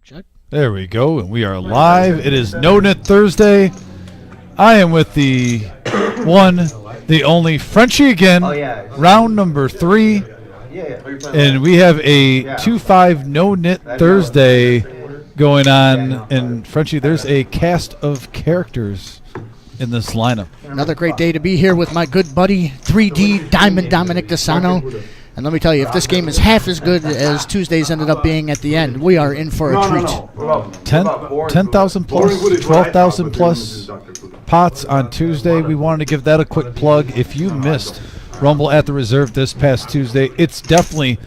Check. There we go, and we are live. It is No-Nit Thursday. I am with the one, the only Frenchie again. Round number 3. And we have a 2-5 No-Nit Thursday going on. And Frenchie, there's a cast of characters in this lineup. Another great day to be here with my good buddy, 3D Diamond Dominic DeSano. And let me tell you, if this game is half as good as Tuesday's ended up being at the end, we are in for a treat. 10,000 plus, 12,000 plus pots on Tuesday. We wanted to give that a quick plug. If you missed Rumble at the Reserve this past Tuesday, it's definitely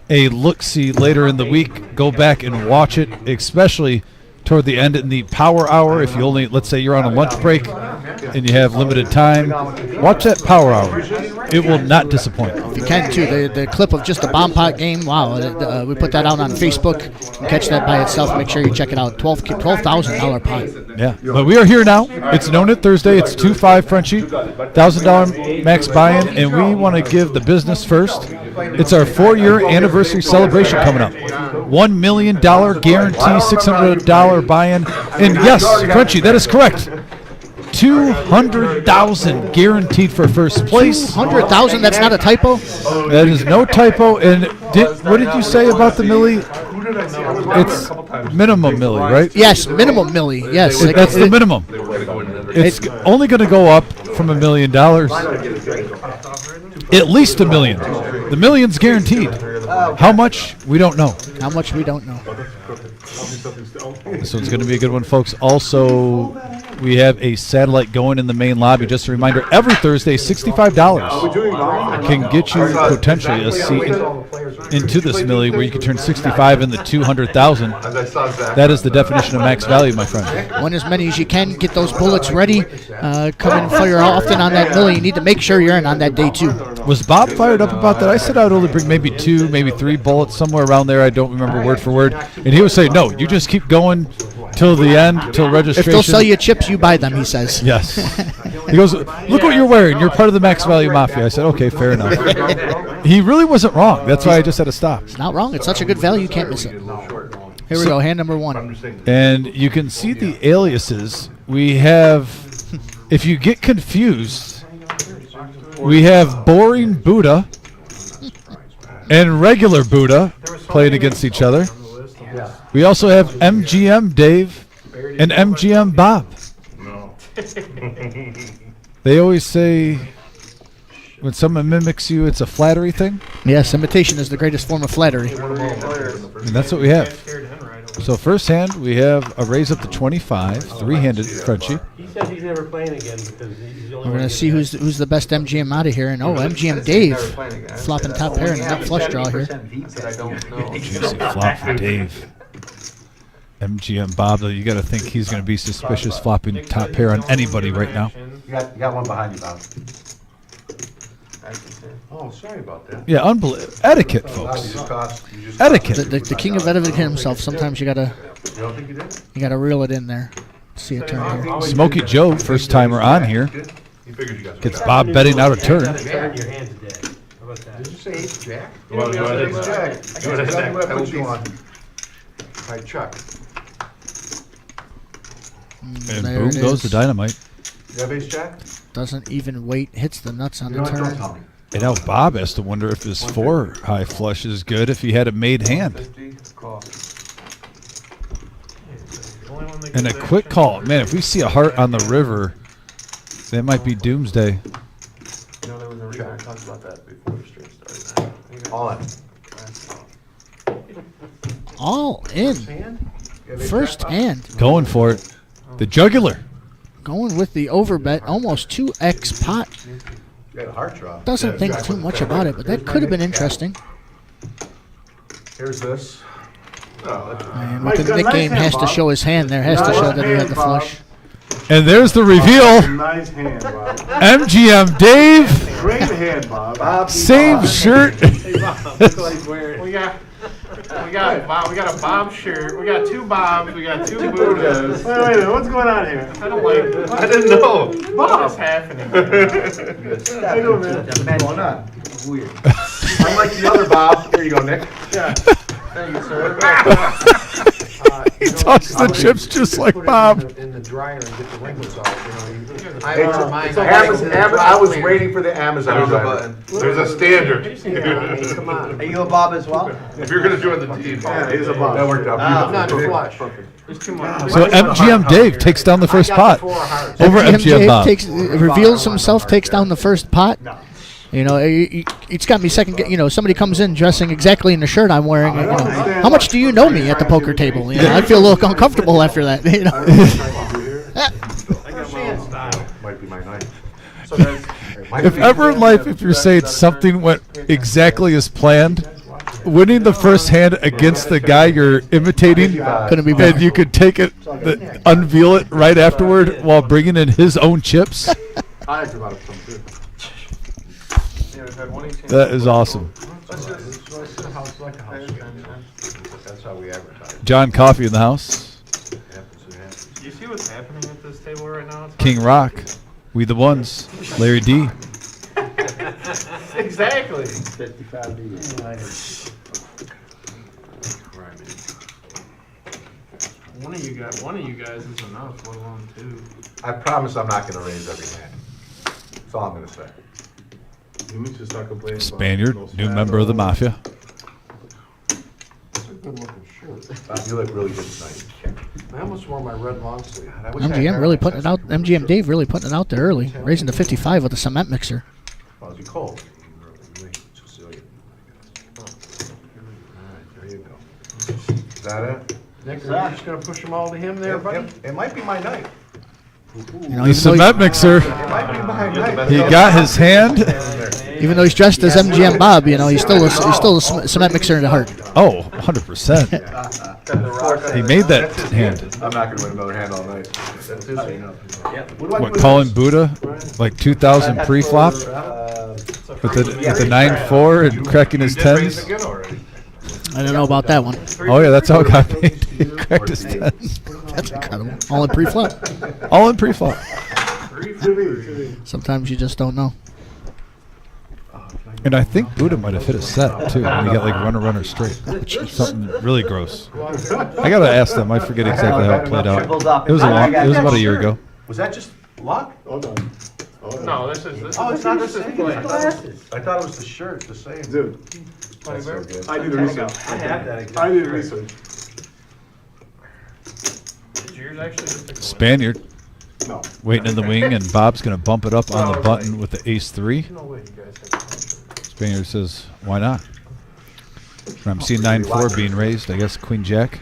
a look-see later in the week. Go back and watch it, especially toward the end in the power hour. If you only, let's say you're on a lunch break and you have limited time, watch that power hour. It will not disappoint. If you can, too, the clip of just the bomb pot game, wow, we put that out on Facebook. You can catch that by itself. Make sure you check it out. $12,000 pot. Yeah, but we are here now. It's No-Nit Thursday. It's 2-5 Frenchie, $1,000 max buy-in, and we want to give the business first. It's our 4-year anniversary celebration coming up. $1 million guarantee, $600 buy-in, and yes, Frenchie, that is correct. $200,000 guaranteed for first place. $200,000? That's not a typo? That is no typo. And what did you say about the milli? It's minimum milli, right? Yes, minimum milli. Yes, that's the minimum. It's only going to go up from $1 million. At least $1 million. The million's guaranteed. How much? We don't know. How much? We don't know. So it's going to be a good one, folks. Also, we have a satellite going in the main lobby. Just a reminder, every Thursday, $65 can get you potentially a seat into this milli where you can turn 65 into 200,000. That is the definition of max value, my friend. Win as many as you can. Get those bullets ready. Come and fire often on that milli. You need to make sure you're in on that day, too. Was Bob fired up about that? I said I would only bring maybe 2, maybe 3 bullets, somewhere around there. I don't remember word for word. And he was saying, no, you just keep going till the end, till registration. If they'll sell you chips, you buy them, he says. Yes. He goes, look what you're wearing. You're part of the Max Value Mafia. I said, okay, fair enough. He really wasn't wrong. That's why I just had to stop. It's not wrong. It's such a good value, you can't miss it. Here we go, hand number 1. And you can see the aliases. We have, if you get confused, we have Boring Buddha and Regular Buddha playing against each other. We also have MGM Dave and MGM Bob. They always say when someone mimics you, it's a flattery thing. Yes, imitation is the greatest form of flattery. And that's what we have. So first hand, we have a raise up to 25, 3-handed Frenchie. He says he's never playing again because he's the only We're going to see who's the best MGM out of here. And MGM Dave flopping top pair and a nut flush draw here. Juicy flop for Dave. MGM Bob, though, you got to think he's going to be suspicious flopping top pair on anybody right now. You got one behind you, Bob. Oh, sorry about that. Yeah, etiquette, folks. Etiquette. The king of etiquette himself. Sometimes you gotta reel it in there. See a turn here. Smokey Joe, first timer on here, gets Bob betting out a turn. Turn your hands dead. How about that? Did you say ace jack? Ace jack. I got what I put you on. All right, Chuck. And boom goes the dynamite. You have ace jack? Doesn't even wait. Hits the nuts on the turn. And now Bob has to wonder if his 4 high flush is good if he had a made hand. And a quick call. Man, if we see a heart on the river, that might be doomsday. All in. All in. First hand. Going for it. The jugular. Going with the overbet. Almost 2x pot. Doesn't think too much about it, but that could have been interesting. Here's this. And with the Nick game has to show his hand there. Has to show that he had the flush. And there's the reveal. Nice hand, Bob. MGM Dave. Great hand, Bob. Same shirt. We got a Bob shirt. We got 2 Bobs. We got 2 Buddhas. Wait a minute, what's going on here? I don't like. I didn't know. What's happening? How you doing, man? What's going on? Weird. Unlike the other Bob. Here you go, Nick. Yeah. Thank you, sir. He tosses the chips just like Bob. In the dryer and get the wrinkles out, I was waiting for the Amazon button. There's a standard. Come on. Are you a Bob as well? If you're gonna join the team. Yeah, he's a boss. That worked out I'm beautifully. not flush. There's too much. So MGM Dave takes down the first pot over MGM Bob. Reveals himself, takes down the first pot. You know, it's got me second. You know, somebody comes in dressing exactly in the shirt I'm wearing. You know, how much do you know me at the poker table? You know, I feel a little uncomfortable after that. You know. Might be my night. If ever in life, if you're saying something went exactly as planned, winning the first hand against the guy you're imitating, Couldn't be better. and you could take it, unveil it right afterward while bringing in his own chips. I had about some too. That is awesome. That's how we advertise. John Coffey in the house. You see what's happening at this table right now? It's King Rock. We the ones. Larry D. exactly. 55 D. One of you guys is enough, let alone two. I promise I'm not gonna raise every hand. That's all I'm gonna say. You need to start complaining about Spaniard, no new shadow. member of the Mafia. That's a good looking shirt. You look really good tonight. I almost wore my red long sleeve. God, I wish I had MGM really that. putting it out. MGM Dave really putting it out there early, raising to 55 with a cement mixer. Well, it'd be cold. Sicilian. All right, there you go. Is that it? Nick, are you just gonna push them all to him there, buddy? It might be my night. You know, The cement mixer. It might be my night. He got his hand. even though he's dressed as MGM Bob, you know, he's still a cement mixer in the heart. Oh, 100%. He made that hand. I'm not going to win another hand all night. What, calling Buddha? Like 2,000 pre-flop? With the 9-4 and cracking his 10s? I don't know about that one. Oh, yeah, that's how it got made. He cracked his 10s. That's incredible. All in pre-flop. All in pre-flop. Sometimes you just don't know. And I think Buddha might have hit a set, too. And he got like runner straight. Something really gross. I got to ask them. I forget exactly how it played out. It was about a year ago. Was that just luck? Hold on. No, this is. Oh, it's not the this is same. play. I thought it was the shirt, the same. Dude, That's so good. I did the research. I have that exact I did the shirt. research. Is yours actually just a Spaniard No. waiting in the wing, and Bob's going to bump it up on the button with the ace-3. No way you guys have Spaniard says, why not? And I'm seeing 9-4 being raised. I guess Queen-Jack.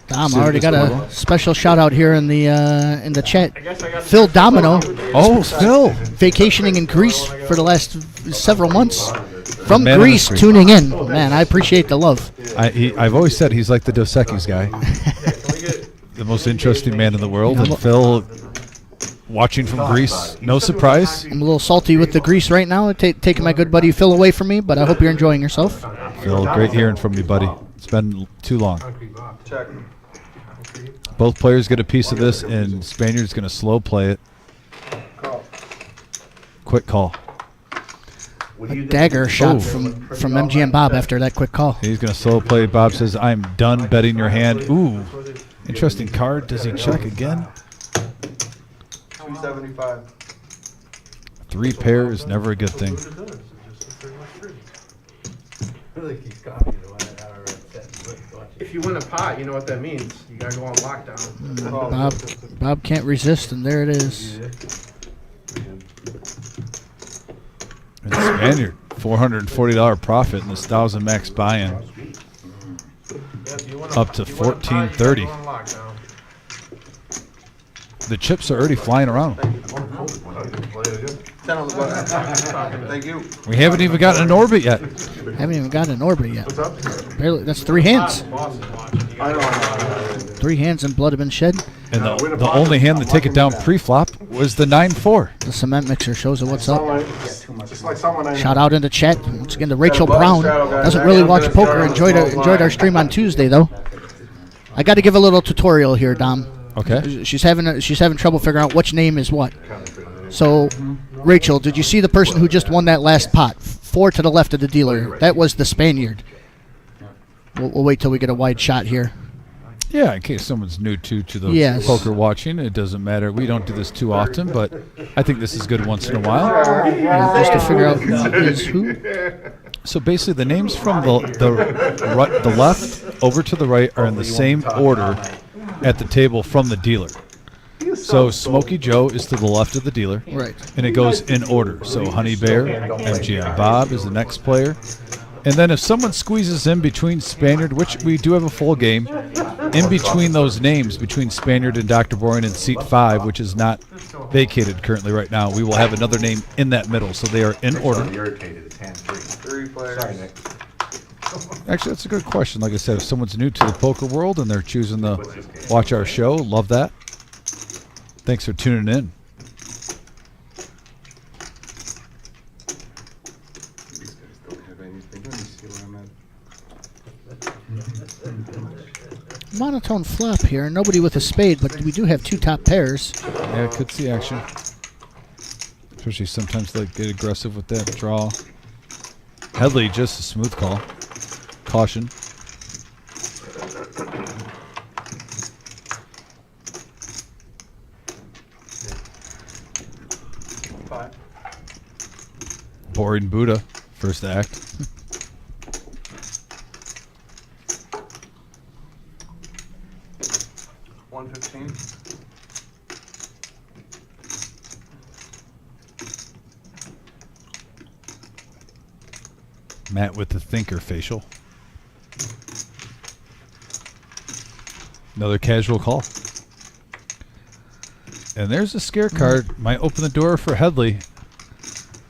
Dom, I already got a special shout out here in the chat. I guess I got Phil Domino, Oh, Phil. vacationing in Greece for the last several months. From Man on the Greece, street. tuning in. Man, I appreciate the love. I've always said he's like the Dos Equis guy. The most interesting man in the world. And Phil, watching from Greece, no surprise. I'm a little salty with the Greece right now, taking my good buddy Phil away from me, but I hope you're enjoying yourself. Phil, great hearing from you, buddy. It's been too long. Check. Both players get a piece of this, and Spaniard's going to slow play it. Quick call. A dagger shot from MGM Bob after that quick call. He's going to slow play. Bob says, I'm done betting your hand. Ooh, interesting card. Does he check again? 275. 3 pair is never a good thing. If you win a pot, you know what that means. You gotta go on lockdown. Bob can't resist, and there it is. And Spaniard, $440 profit in this 1,000 max buy-in. Up to 1430. The chips are already flying around. 10 on the button. Thank you. We haven't even gotten an orbit yet. Haven't even got an orbit yet. Barely, that's 3 hands. I know. 3 hands and blood have been shed. And the only hand to take it down pre-flop was the 9-4. The cement mixer shows her what's up. Just like someone I know. Shout out in the chat once again to Rachel Brown. Doesn't really watch poker. Enjoyed our stream on Tuesday though. I got to give a little tutorial here, Dom. Okay. She's having trouble figuring out which name is what. So, Rachel, did you see the person who just won that last pot? 4 to the left of the dealer. That was the Spaniard. We'll wait till we get a wide shot here. Yeah, in case someone's new to the Yes. poker watching, it doesn't matter. We don't do this too often, but I think this is good once in a while. Yeah, just to figure out who is who. So basically, the names from the left over to the right are in the same order at the table from the dealer. So Smokey Joe is to the left of the dealer, Right. and it goes in order. So Honey Bear, MGM Bob is the next player. And then if someone squeezes in between Spaniard, which we do have a full game, in between those names, between Spaniard and Dr. Boring in seat 5, which is not vacated currently right now, we will have another name in that middle. So they are in order. Irritated, it's hand-free. 3 players. Sorry, Nick. Actually, that's a good question. Like I said, if someone's new to the poker world and they're choosing to watch our show, love that. Thanks for tuning in. These guys don't have anything. Let me see where I'm at. Monotone flop here. Nobody with a spade, but we do have 2 top pairs. Yeah, could see action. Especially sometimes they get aggressive with that draw. Headley, just a smooth call. Caution. Boring Buddha, first act. $115. Matt with the thinker facial. Another casual call. And there's a scare card. Might open the door for Headley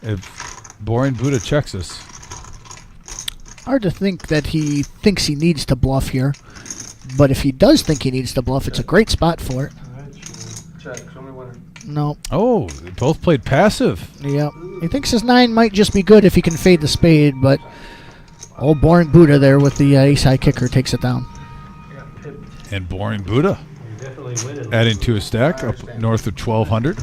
if Boring Buddha checks us. Hard to think that he thinks he needs to bluff here. But if he does think he needs to bluff, it's a great spot for it. Check. Show me winner. No. Oh, they both played passive. Yeah. He thinks his 9 might just be good if he can fade the spade, but old Boring Buddha there with the ace-high kicker takes it down. And Boring Buddha You're definitely winning. adding to his stack up north of 1,200.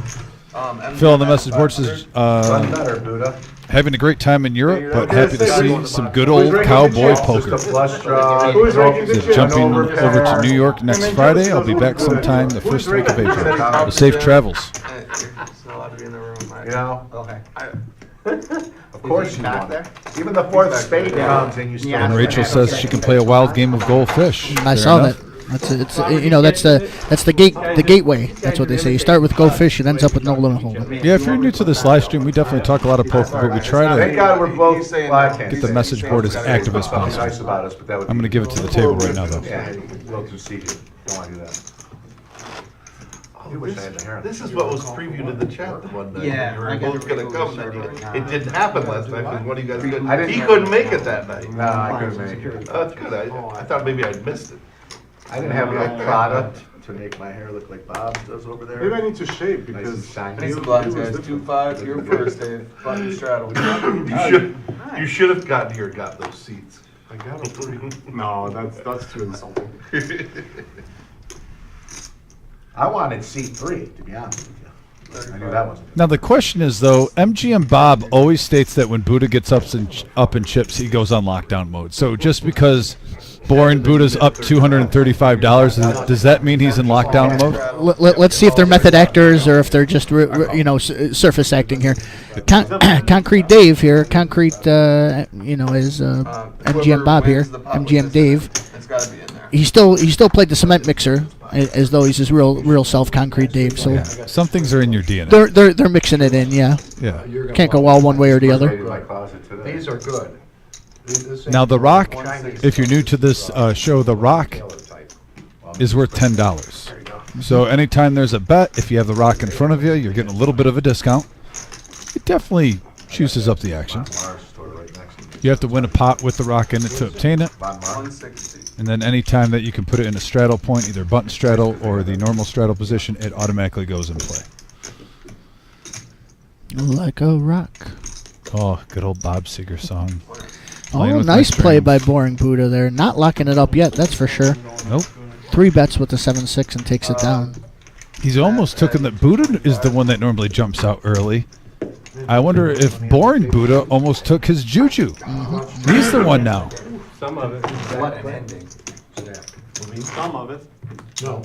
MGM Phil on the message board says, Run better, Buddha. having a great time in Europe, but happy to see some good old cowboy poker. Just a flush draw. Who's ranking the Says chip? jumping over to New York next Friday. I'll be back sometime the first week of April. Safe travels. You're still allowed to be in the room. Right? You know? Okay. Of course you won. Even the 4th spade comes and you still. And Rachel says she can play a wild game of goldfish. I Fair saw enough. that. That's the gateway. That's what they say. You start with go fish, it ends up with no limit hold'em. Yeah, if you're new to this live stream, we definitely talk a lot of poker, but we try Thank to God we're both black hands. get the message board as active as possible. Nice about us, but that would I'm going to give it to the table right now, though. Yeah, we'll concede you. Don't want to do that. You wish I had the hair on This the is shoe. what was previewed in the chat the one night. Yeah, when I you got were both gonna come, then it didn't happen last night, because one of you guys couldn't, I didn't he know. couldn't make it that night. No, I couldn't make it. Oh, that's good, I thought maybe I'd missed it. I didn't have enough product to make my hair look like Bob's does over there. Maybe I need to shave Nice and because shiny. Need some blinds, guys. 2-5, you're first, Dave. Button straddle. You should have gotten here and got those seats. I got a 3. No, that's too insulting. I wanted seat 3, to be honest with you. I knew that wasn't. Now the question is though, MGM Bob always states that when Buddha gets up and chips, he goes on lockdown mode. So just because Boring Buddha's up $235, does that mean he's in lockdown mode? Let's see if they're method actors or if they're just surface acting here. Concrete Dave here. Concrete, is MGM Bob here. MGM Dave. It's gotta be in there. He still played the cement mixer as though he's his real self, Concrete Dave. So Yeah. Some things are in your DNA. they're mixing it in. Yeah, Yeah. can't go all one way or the other. Raided my closet today. These are good. Now the Rock, if you're new to this show, the Rock is worth $10. So anytime there's a bet, if you have the Rock in front of you, you're getting a little bit of a discount. It definitely juices up the action. Mars store right next to me. You have to win a pot with the Rock in it to obtain it. Von Mar. 160. And then any time that you can put it in a straddle point, either button straddle or the normal straddle position, it automatically goes in play. Like a rock. Oh, good old Bob Seger song. Oh, Playing with my nice play strings. by Boring Buddha there. Not locking it up yet, that's for sure. Nope. 3 bets with the 7-6 and takes it down. He's almost taken that Buddha is the one that normally jumps out early. I wonder if Boring Buddha almost took his juju. He's the one now. Some of it. What an ending. Some of it. No.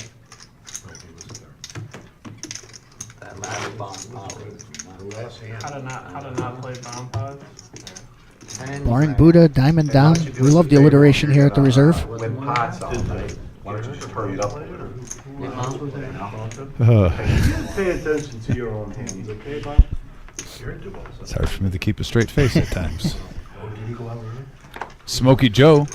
That last bomb power. How to not play bomb pods? Barring Buddha, diamond down. We love the alliteration here at the reserve. When pots all night, why don't you just turn it up a little? Pay attention to your own hands, okay, Bob? It's hard for me to keep a straight face at times. Smokey Joe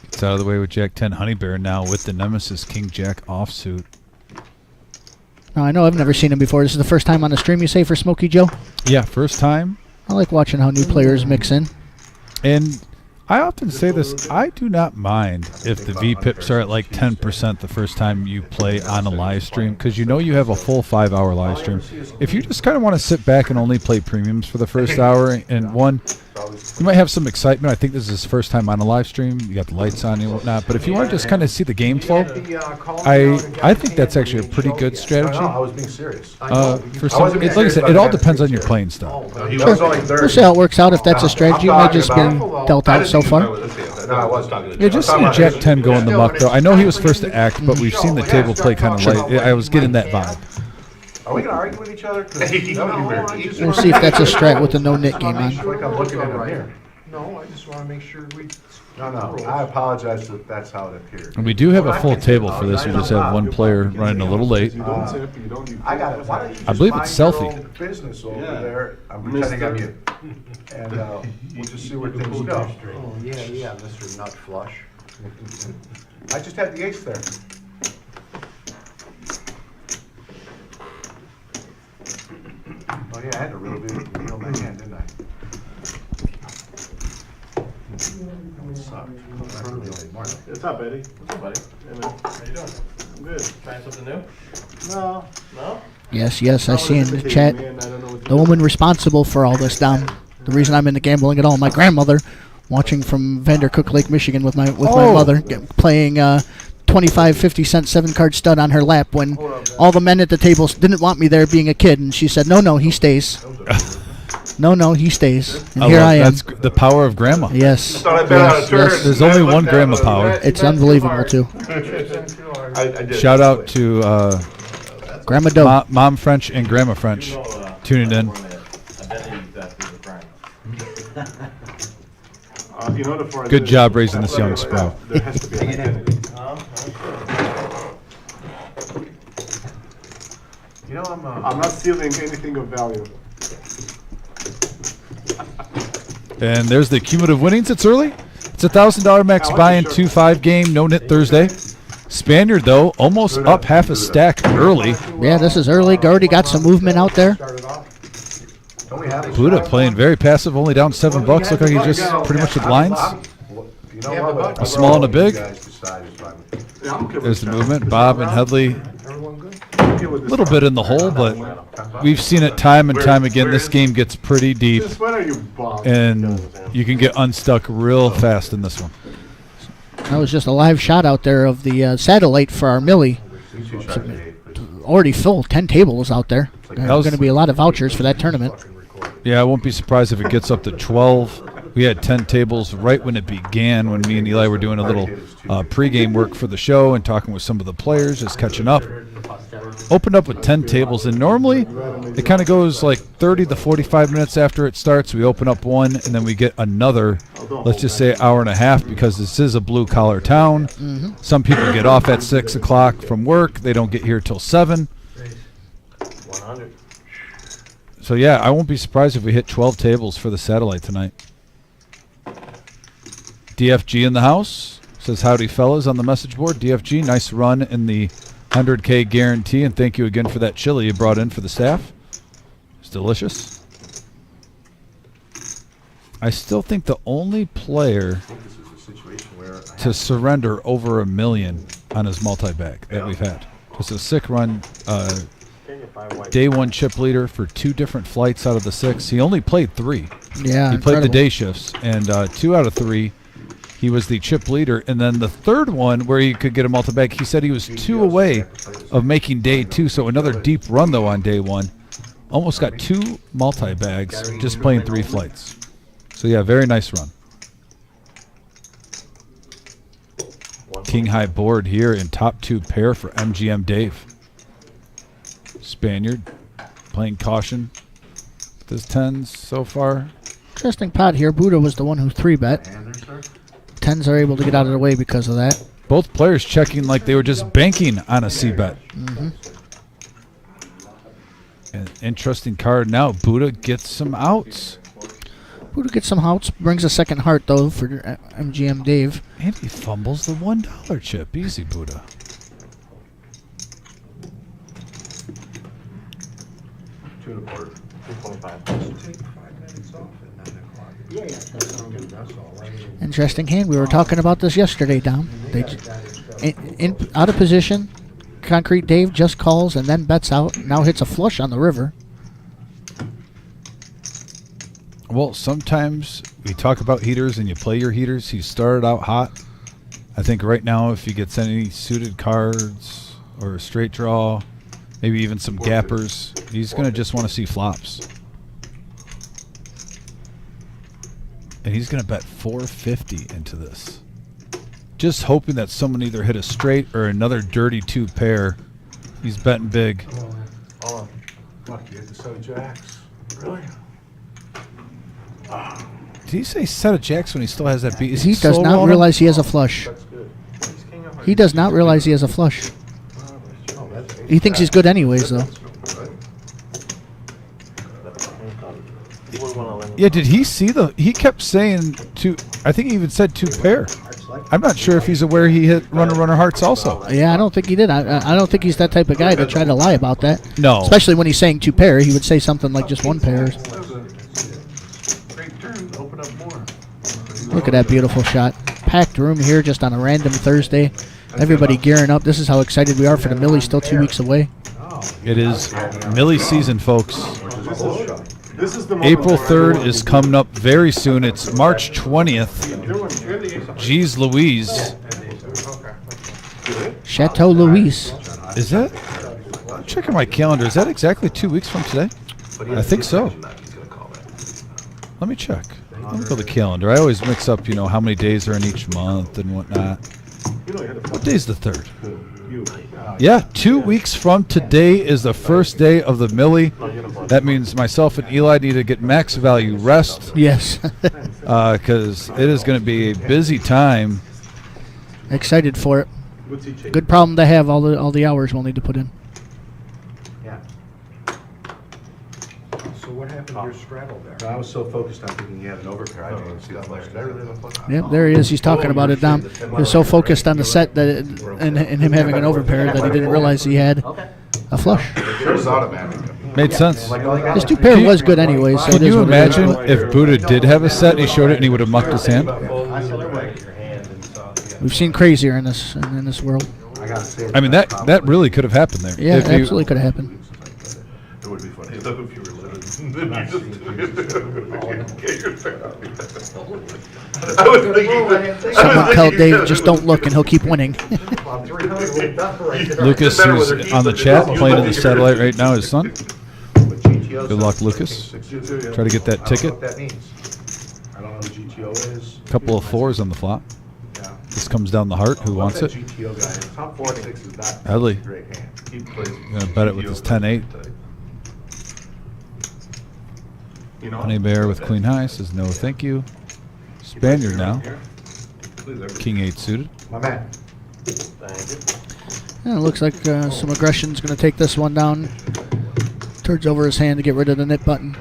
gets out of the way with Jack 10 Honey Bear now with the Nemesis King Jack offsuit. Now, I know I've never seen him before. This is the first time on the stream, you say, for Smokey Joe? Yeah, first time. I like watching how new players mix in. And I often say this, I do not mind if the VPIPs are at like 10% the first time you play on a live stream, because you know you have a full 5-hour live stream. If you just kind of want to sit back and only play premiums for the first hour, and one, you might have some excitement. I think this is his first time on a live stream. You got the lights on and whatnot. But if you want to just kind of see the game flow, I think that's actually a pretty good strategy. No, I was being serious. For some, it's like I said, it all depends on your playing style. He was only 30. We'll see how it works out. If that's a strategy, it may just been dealt out so far. No, I was talking to Yeah, just see Jack 10 go in the muck, though. I know he was first to act, but we've seen the table play kind of light. I was getting that vibe. Are we going to argue with each other? 'Cause that would be weird. We'll see if that's a strat with the no-nit game on. I feel like I'm looking at him here. No, I just want to make sure we. No, I apologize if that's how it appeared. And we do have a full table for this. We just have one player running a little late. You don't tip, you don't. I got it. Why don't you just I believe it's mind your selfie. own business over there? I'm pretending I'm you. And we'll just see where things go. Oh, yeah, Mr. Nut Flush. I just had the ace there. Oh yeah, I had to reel my hand, didn't I? What's up, Eddie? What's up, buddy? Hey, man. How you doing? I'm good. Trying something new? No. No? Yes, I see in the chat. Man, I don't know what to The woman responsible for all this down. The reason I'm into gambling at all, my grandmother, watching from Vandercook Lake, Michigan with my mother, playing 25, 50 cent 7-card stud on her lap when all the men at the tables didn't want me there being a kid, and she said, no, he stays. No, he stays. And here I am. That's the power of grandma. Yes. Thought I'd bet on a turn. There's only one grandma power. It's unbelievable, too. I did. Shout out to Grandma Doe. Mom French and Grandma French tuning in. You know, the Good job raising this young sprout. There has to be an identity. You know, I'm not stealing anything of value. And there's the cumulative winnings. It's early. It's $1,000 max buy-in 2-5 game. No-Nit Thursday. Spaniard, though, almost up half a stack early. Yeah, this is early. Already got some movement out there. Buddha playing very passive, only down $7. Look like he just pretty much with lines. You know what? A small and a big. You guys decide is fine. Yeah, I'm okay with There's the that. movement. Bob and Headley, I'm okay with a this little one. bit in the hole, but we've seen it time and time again. This game gets pretty deep, Since when are you bombed? and you can get unstuck real fast in this one. That was just a live shot out there of the satellite for our Millie. Already full, 10 tables out there. There's going to be a lot of vouchers for that tournament. Yeah, I won't be surprised if it gets up to 12. We had 10 tables right when it began, when me and Eli were doing a little pregame work for the show and talking with some of the players, just catching up. Opened up with 10 tables, and normally it kind of goes like 30 to 45 minutes after it starts. We open up one, and then we get another, let's just say, hour and a half, because this is a blue-collar town. Some people get off at 6 o'clock from work. They don't get here till 7. 100. So, yeah, I won't be surprised if we hit 12 tables for the satellite tonight. DFG in the house. Says howdy fellas on the message board. DFG, nice run in the 100K guarantee, and thank you again for that chili you brought in for the staff. It's delicious. I still think the only player to surrender over $1 million on his multi-bag that we've had. Just a sick run. Day one chip leader for 2 different flights out of the 6. He only played 3. Yeah, He played the incredible. day shifts, and 2 out of 3, he was the chip leader. And then the third one, where he could get a multi-bag, he said he was 2 away of making day 2. So another deep run, though, on day 1. Almost got 2 multi-bags just playing 3 flights. So, yeah, very nice run. King high board here in top 2 pair for MGM Dave. Spaniard playing caution with his 10s so far. Interesting pot here. Buddha was the one who 3-bet. 10s are able to get out of the way because of that. Both players checking like they were just banking on a C-bet. An interesting card now. Buddha gets some outs. Buddha gets some outs. Brings a second heart, though, for MGM Dave. And he fumbles the $1 chip. Easy, Buddha. Two and a quarter. 225. Take 5 minutes off at 9 o'clock. Yeah, that sounds good. That's all right. Interesting hand. We were talking about this yesterday, Dom. They out of position. Concrete Dave just calls and then bets out. Now hits a flush on the river. Well, sometimes we talk about heaters and you play your heaters. He started out hot. I think right now if he gets any suited cards or a straight draw, maybe even some gappers, he's going to just want to see flops. And he's going to bet $450 into this. Just hoping that someone either hit a straight or another dirty 2 pair. He's betting big. Oh, Lucky at the set of jacks. Really? Did he say set of jacks when he still has that beat? Is He does slow not rolling? realize he has a flush. that's good. He's king of He does not realize he has a flush. He thinks he's good anyways, though. Yeah, did he see the... He kept saying two... I think he even said 2 pair. I'm not sure if he's aware he hit runner hearts also. Yeah, I don't think he did. I don't think he's that type of guy to try to lie about that. No. Especially when he's saying 2 pair. He would say something like just 1 pair. That was a great turn. Open up more. Look at that beautiful shot. Packed room here just on a random Thursday. Everybody gearing up. This is how excited we are for the Millie, still 2 weeks away. It is Millie season, folks. This is the April 3rd is coming up very soon. It's March 20th. Jeez Louise. Chateau Louise. Is that? I'm checking my calendar. Is that exactly 2 weeks from today? I think so. Let me check. Let me go to the calendar. I always mix up, you know, how many days are in each month and whatnot. What day is the 3rd? Yeah, 2 weeks from today is the first day of the Millie. That means myself and Eli need to get max value rest Yes. because it is going to be a busy time. Excited for it. Good problem to have, all the hours we'll need to put in. Yeah. So what happened to your straddle there? I was so focused on thinking he had an overpair. I didn't see that flush. Did I really have a flush? Yep, there he is. He's talking about it, Dom. He was so focused on the set that and him having an overpair that he didn't realize he had a flush. It was automatic. Made sense. His 2 pair was good anyway, so Can it is you what it is, imagine but if Buddha did have a set and he showed it and he would have mucked his hand? we've seen crazier in this world. I gotta say, I mean, that really could have happened there. Yeah, If you- absolutely could have happened. it would be funny though if you were living. I was thinking Someone tell Dave, just don't look and he'll keep winning. Lucas, who's on the chat, playing in the satellite right now, his son. Good luck, Lucas. Try to get that ticket. What that means. I don't know who GTO is. Couple of 4s on the flop. Yeah. This comes down the heart. Who wants it? GTO guy is. Top 4 6 is not Headley. a great hand. He plays. Gonna bet it with his 10-8. You know, Honey Bear with Queen High says no, thank you. Spaniard now. King 8 suited. my man. Yeah, it looks like some aggression's going to take this one down. Turns over his hand to get rid of the nit button.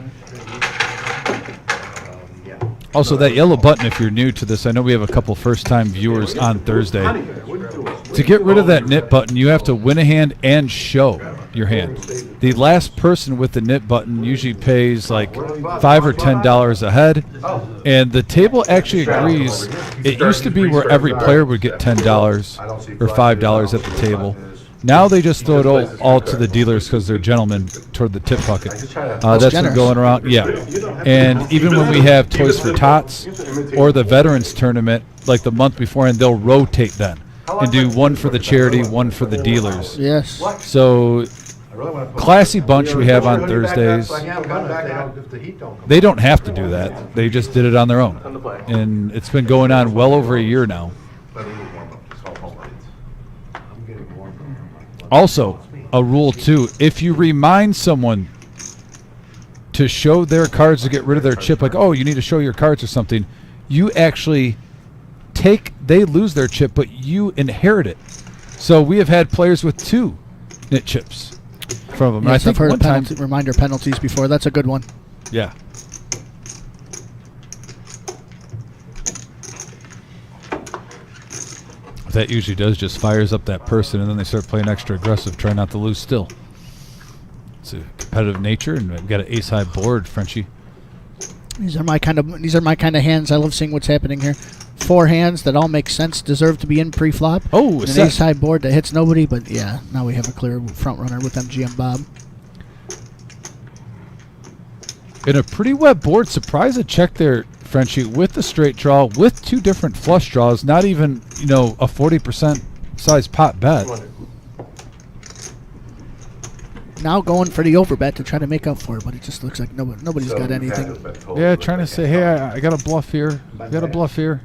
Also, that yellow button, if you're new to this, I know we have a couple first-time viewers on Thursday. To get rid of that nit button, you have to win a hand and show your hand. The last person with the nit button usually pays like $5 or $10 a head, and the table actually agrees. It used to be where every player would get $10 or $5 at the table. Now they just throw it all to the dealers because they're gentlemen toward the tip bucket. That's been generous. going around. Yeah. And even when we have Toys for Tots or the Veterans Tournament, like the month beforehand, they'll rotate then and do one for the charity, one for the dealers. Yes. So classy bunch we have on Thursdays. They don't have to do that. They just did it on their own. And it's been going on well over a year now. Also, a rule too, if you remind someone to show their cards to get rid of their chip, like, oh, you need to show your cards or something, you actually they lose their chip, but you inherit it. So we have had players with 2 knit chips from them. Yes, I I've think heard one time, reminder penalties before. That's a good one. yeah. What that usually does just fires up that person, and then they start playing extra aggressive, trying not to lose still. It's a competitive nature, and we've got an ace-high board, Frenchie. These are my kind of hands. I love seeing what's happening here. 4 hands that all make sense, deserve to be in pre-flop. Oh, an ace-high board that hits nobody, but yeah, now we have a clear front runner with MGM Bob. In a pretty wet board, surprise a check there, Frenchie, with the straight draw, with 2 different flush draws, not even, a 40% size pot bet. Now going for the overbet to try to make up for it, but it just looks like nobody's got anything. Yeah, trying to say, hey, I got a bluff here. I got a bluff here.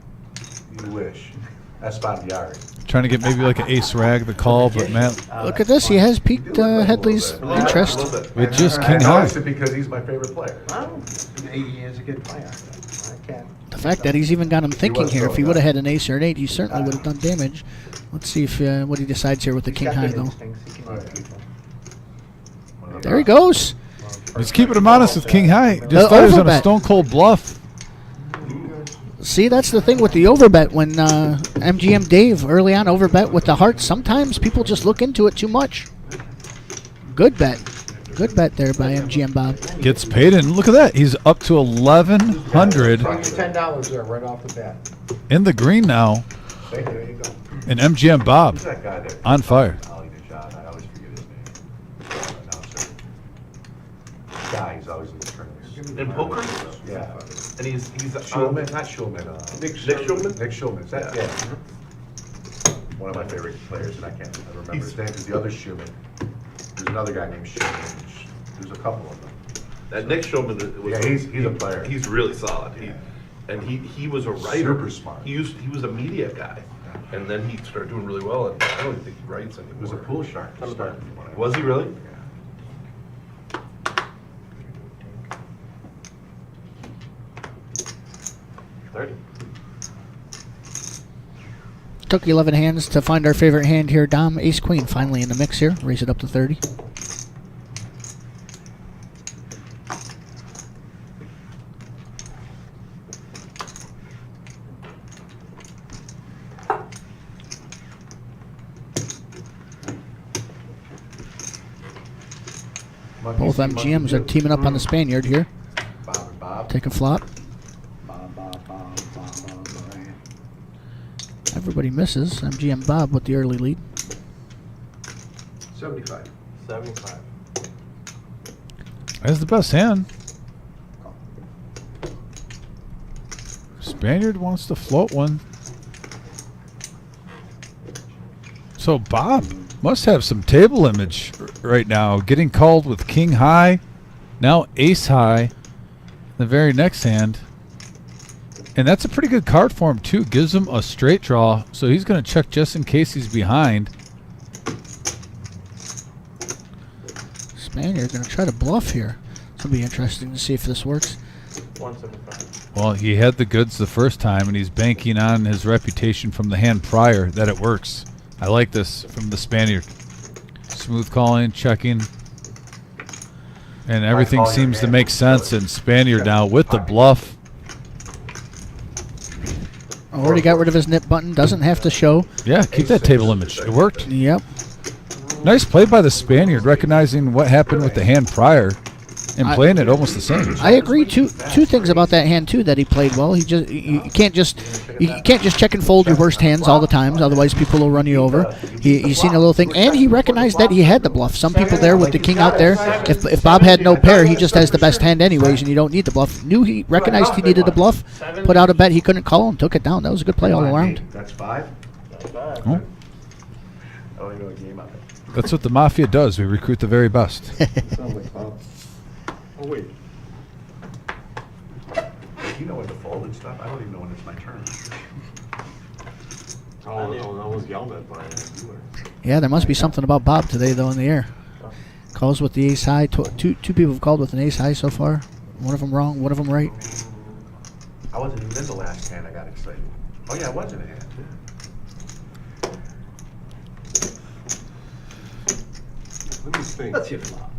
You wish. That's spot the yard. Trying to get maybe like an ace rag the call, but man, Look at this. He has piqued Headley's interest. with just I king high. noticed it because he's my favorite player. He is a good player. I can't. The fact that he's even got him thinking was here. If so he good. would have had an ace or an 8, he certainly would have done damage. Let's see if what he decides here with the king high, though. There he goes. He's keeping him honest with king high. Just thought he was on a overbet. stone cold bluff. See, that's the thing with the overbet. When MGM Dave early on overbet with the hearts, sometimes people just look into it too much. Good bet. Good bet there by MGM Bob. Gets paid, and look at that. He's up to 1,100 $10 there right off the bat. in the green now. There you go. And MGM Bob Who's that guy there? on fire. I always forget his name. Announcer. Guy, he's always in the tournaments. In poker? Yeah. And he's Schulman, not Schulman. Nick Schulman? Nick Schulman. Is that, yeah. One of my favorite players, and I remember his name because the other Schulman. There's another guy named Schulman. There's a couple of them. That Nick Schulman was Yeah, he's a player. He's really solid. He was a writer. Super smart. He was a media guy, and then he started doing really well. And I don't think he writes anymore. He was a pool shark. to start. Was he really? Yeah. Took 11 hands to find our favorite hand here. Dom, ace queen, finally in the mix here. Raise it up to 30. Both MGMs are teaming up on the Spaniard here. Bob and Bob. Take a flop. Everybody misses. MGM Bob with the early lead. 75. 75. That's the best hand. Spaniard wants to float one. So Bob must have some table image right now. Getting called with king high, now ace high, the very next hand. And that's a pretty good card for him too. Gives him a straight draw, so he's going to check just in case he's behind. Spaniard going to try to bluff here. It's going to be interesting to see if this works. 175. Well, he had the goods the first time, and he's banking on his reputation from the hand prior that it works. I like this from the Spaniard. Smooth calling, checking, and everything seems to make sense. And Spaniard now with the bluff. Already got rid of his nip button. Doesn't have to show. Yeah, keep that table image. It worked. Yep. Nice play by the Spaniard, recognizing what happened with the hand prior and playing it almost the same. I agree. Two things about that hand too that he played well. He just you can't just check and fold your worst hands all the times. Otherwise, people will run you over. He's seen a little thing, and he recognized that he had the bluff. Some people there with the king out there. If Bob had no pair, he just has the best hand anyways, and you don't need the bluff. He recognized he needed the bluff. Put out a bet he couldn't call and took it down. That was a good play all around. That's 5. Oh, I don't even know a game on it. that's what the Mafia does. We recruit the very best. Oh, wait. You know when to fold and stuff? I don't even know when it's my turn. Oh, no, that was Yelman playing. Yeah, there must be something about Bob today, though, in the air. Calls with the ace high. Two people have called with an ace high so far. One of them wrong, one of them right. I wasn't even in the last hand, I got excited. Oh yeah, I was in a hand, Let me think. Let's hit flop.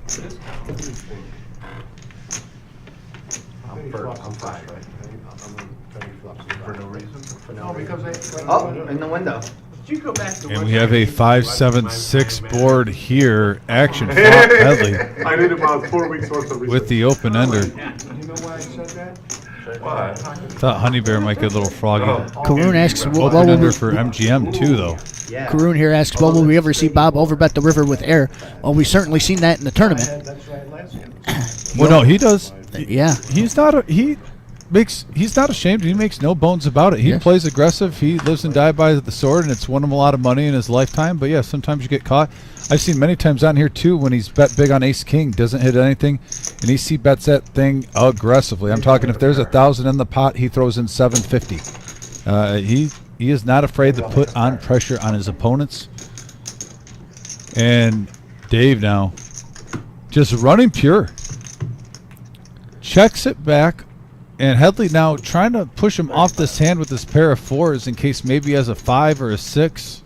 Let me think. I'm first, I'm five, right? For no reason? No, because Oh, in the window. Did you go back to And we have a 5-7-6 board here. Action flop Headley I did about 4 weeks worth of research. with the open ender. You know why I said that? Why? Thought Honey Bear might get a little froggy. Karoon asks, what Open will ender we, for MGM too, though. Yeah. Karoon here asks, well, will we ever see Bob overbet the river with air? Well, we've certainly seen that in the tournament. Well, no, he does. Yeah. He's not ashamed. He makes no bones about it. He Yes. plays aggressive. He lives and dies by the sword, and it's won him a lot of money in his lifetime. But yeah, sometimes you get caught. I've seen many times on here too when he's bet big on Ace King, doesn't hit anything, and he bets that thing aggressively. I'm talking if there's 1,000 in the pot, he throws in 750. He is not afraid to put on pressure on his opponents. And Dave now just running pure. Checks it back, and Headley now trying to push him off this hand with this pair of fours in case maybe he has a 5 or a 6.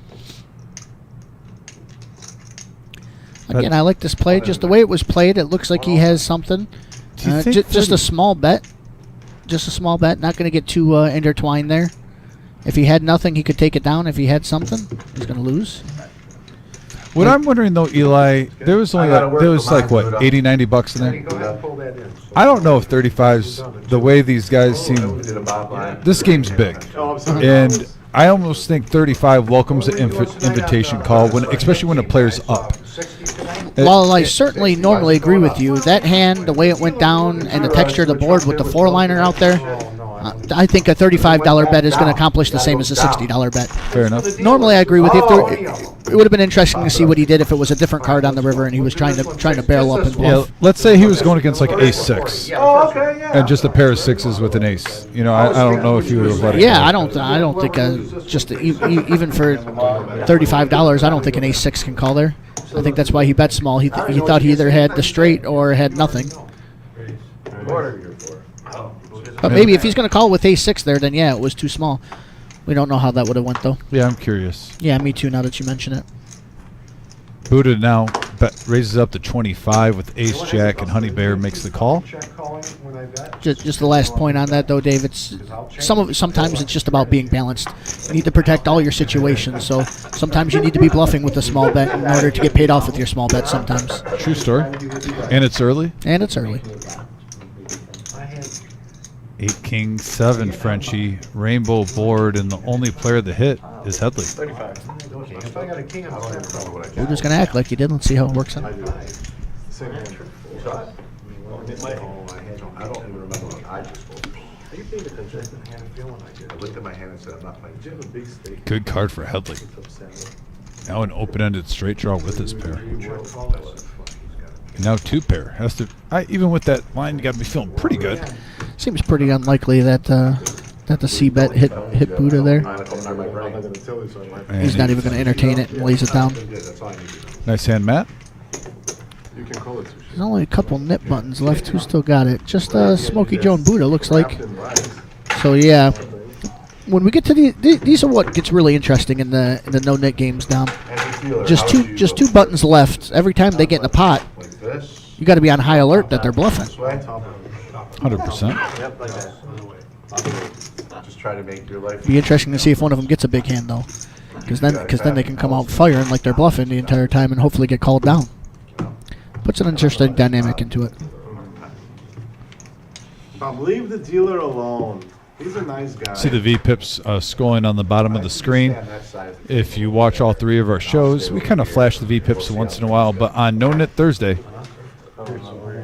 Again, I like this play. Just the way it was played, it looks like he has something. Do you think Just a small bet. Just a small bet. Not going to get too intertwined there. If he had nothing, he could take it down. If he had something, he's going to lose. What I'm wondering though, Eli, there was only like what 80, 90 bucks in there. Go ahead and pull that in. I don't know if 35's the way these guys seem. Did a Bob line. This game's big, Oh, I'm sorry. and I almost think 35 welcomes the invitation call when, especially when the player's up. While I certainly normally agree with you, that hand, the way it went down, and the texture of the board with the 4-liner out there, I think a $35 bet is going to accomplish the same as a $60 bet. Fair enough. Normally, I agree with you. It would have been interesting to see what he did if it was a different card on the river and he was trying to barrel up and Yeah, bluff. let's say he was going against like ace 6 Oh, okay, yeah. and just a pair of 6s with an ace. You know, I don't know if he would have let it. Yeah, go. I don't think even for $35, I don't think an ace 6 can call there. I think that's why he bet small. He thought he either had the straight or had nothing. But maybe if he's going to call with ace 6 there, then yeah, it was too small. We don't know how that would have went though. Yeah, I'm curious. Yeah, me too. Now that you mention it. Buddha now raises up to 25 with ace jack, and Honey Bear makes the call. Check calling when I bet. Just the last point on that though, Dave. It's sometimes it's just about being balanced. You need to protect all your situations. So sometimes you need to be bluffing with a small bet in order to get paid off with your small bet. Sometimes, True story. And it's early. and it's early. 8 king 7 Frenchie rainbow board, and the only player that hit is Headley. If I got a king on the center, We're just gonna act like you did. Let's see how it works out. Same hand. I don't even remember what I just pulled. Are you paying attention to the hand feeling I did? I looked at my hand and said, I'm not playing. Did you have a big stake? Good card for Headley. Now an open-ended straight draw with his pair. And now 2 pair. Even with that line, you got to be feeling pretty good. Seems pretty unlikely that the C bet hit Buddha there. I'm not going to tell you, so I might. And He's not even going to entertain it and lays it down. That's all I need to know. Nice hand, Matt. You can call it sushi. There's only a couple nip buttons left. Who's still got it? Just Smokey Joe and Buddha looks like. So yeah, when we get to these are what gets really interesting in the no net games down. Just two buttons left. Every time they get in the pot, Like this. you got to be on high alert that they're bluffing. 100%. Yep, like that. Just try to make your life. Be interesting to see if one of them gets a big hand though, because then they can come out firing like they're bluffing the entire time and hopefully get called down. Puts an interesting dynamic into it. Bob, leave the dealer alone. He's a nice guy. See the V-pips scrolling on the bottom of the screen. If you watch all 3 of our shows, we kind of flash the V-pips once in a while, but on No-Nit Thursday,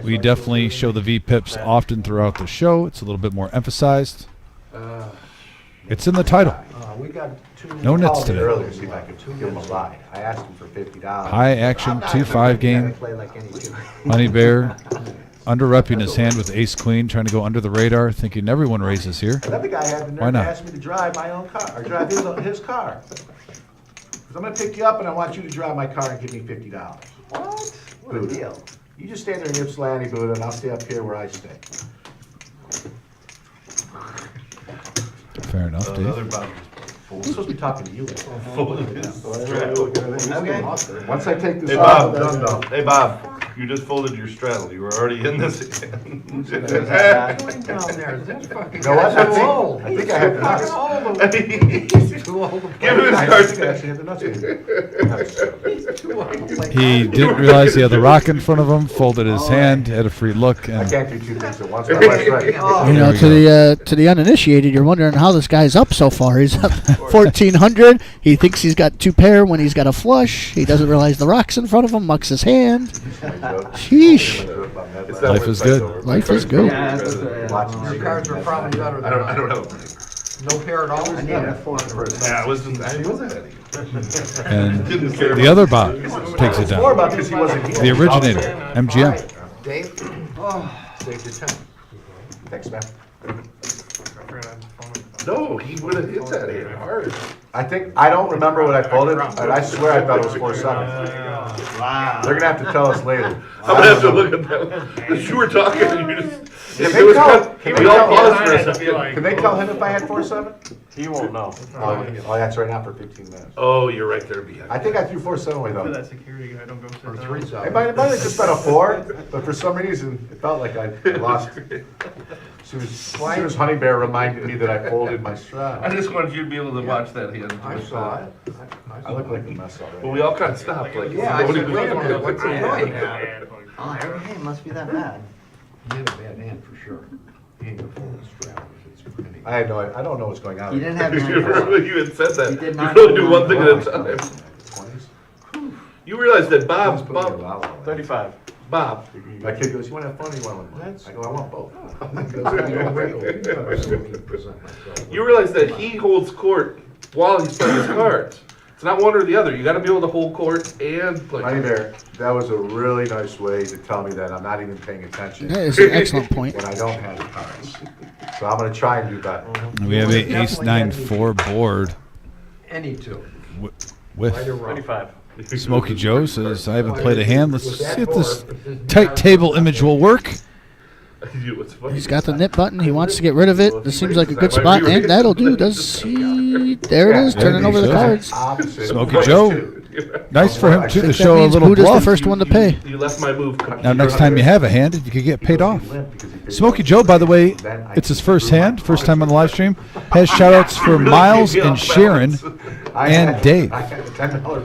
we definitely show the V-pips often throughout the show. It's a little bit more emphasized. It's in the title. We got two. No nits Called me today. earlier, see if I could give him a buy. I asked him for $50. High action 2-5 game. Play like any two. Honey Bear under-repping his hand with ace-queen, trying to go under the radar, thinking everyone raises here. Another guy had the Why nerve to not? ask me to drive my own car, or drive his car. Because I'm going to pick you up and I want you to drive my car and give me $50. What? What a Buddha. deal. You just stand there in Ypsilanti, Buddha, and I'll stay up here where I stay. Fair enough, Another Dave. Bob I'm supposed to be talking to you. folded his straddle. Okay. Once I take this Hey off, Bob, I'm done. hey Bob, you just folded your straddle. You were already in this again. Going down there, this fucking You know what? guy's too old. I think I have the nuts. He's too old. Give him his I card. think I actually have the nuts. He's too old. He didn't realize he had the rock in front of him, folded his hand, had a free look, I and can't do two things at once. My wife's right. Oh, You know, There we to the uninitiated, you're wondering how this guy's up so far. He's up 1,400. He thinks he's got 2 pair when he's got a flush. He doesn't realize the rock's in front of him. Mucks his hand. Sheesh. It's that Life one is side good. over. Life is good. yeah, your cards were probably better than I don't know. No pair at all? I need a 400. Yeah, I wasn't ready. and Didn't care. the other Bob takes it More down. about because he wasn't here. The originator, MGM. Dave? Save your time. Thanks, man. No, he would have hit that hand hard. I don't remember what I folded, and I swear I thought it was 4-7. Wow. They're gonna have to tell us later. I'm gonna have to look at that. Because you were talking and you just. Can It they was tell- kind- can we they all tell- paused for a second. Can they tell him if I had 4-7? He won't know. Oh, that's right now for 15 minutes. Oh, you're right there behind. I think I threw 4-7 away though. That security guy don't go sit down. It might have just been a 4, but for some reason, it felt like I lost. As soon as Honey Bear reminded me that I folded my I strap. just wanted you to be able to watch that hand. I saw it. I look like a mess But already. we all kind of stopped, like. Yeah, I nobody said, was- wait a minute, what's he doing? Yeah. Oh, hey, it must be that bad. He had a bad hand for sure. He ain't gonna fold his straddle if it's any. I don't know what's going on. He didn't have You nine remember you had said that. He did You not can only have do one thing at a nine time. You realize that Bob, 35. Bob, My kid goes, you want to have fun or you want to win? I go, I want both. you realize that he holds court while he's playing his cards. It's not one or the other. You gotta be able to hold court and play. Honey Bear, that was a really nice way to tell me that I'm not even paying attention That is an excellent point. when I don't have the cards. So I'm gonna try and do that. We have a ace-9-4 board Any two. with 25. Smokey Joe says, I haven't played a hand. Let's see if this tight table image will work. What's funny He's got the nip button. He wants to get rid of it. This seems like a good spot, and that'll do. Does he? There it is, turning over the cards. Opposite. Smokey Joe. Nice for him, too, to That show a means little Buddha's the bluff. first one to pay. You left my move. Now, next time you have a hand, you could get paid off. Smokey Joe, by the way, it's his first hand, first time on the live stream, has shout-outs for Miles and Sharon and Dave.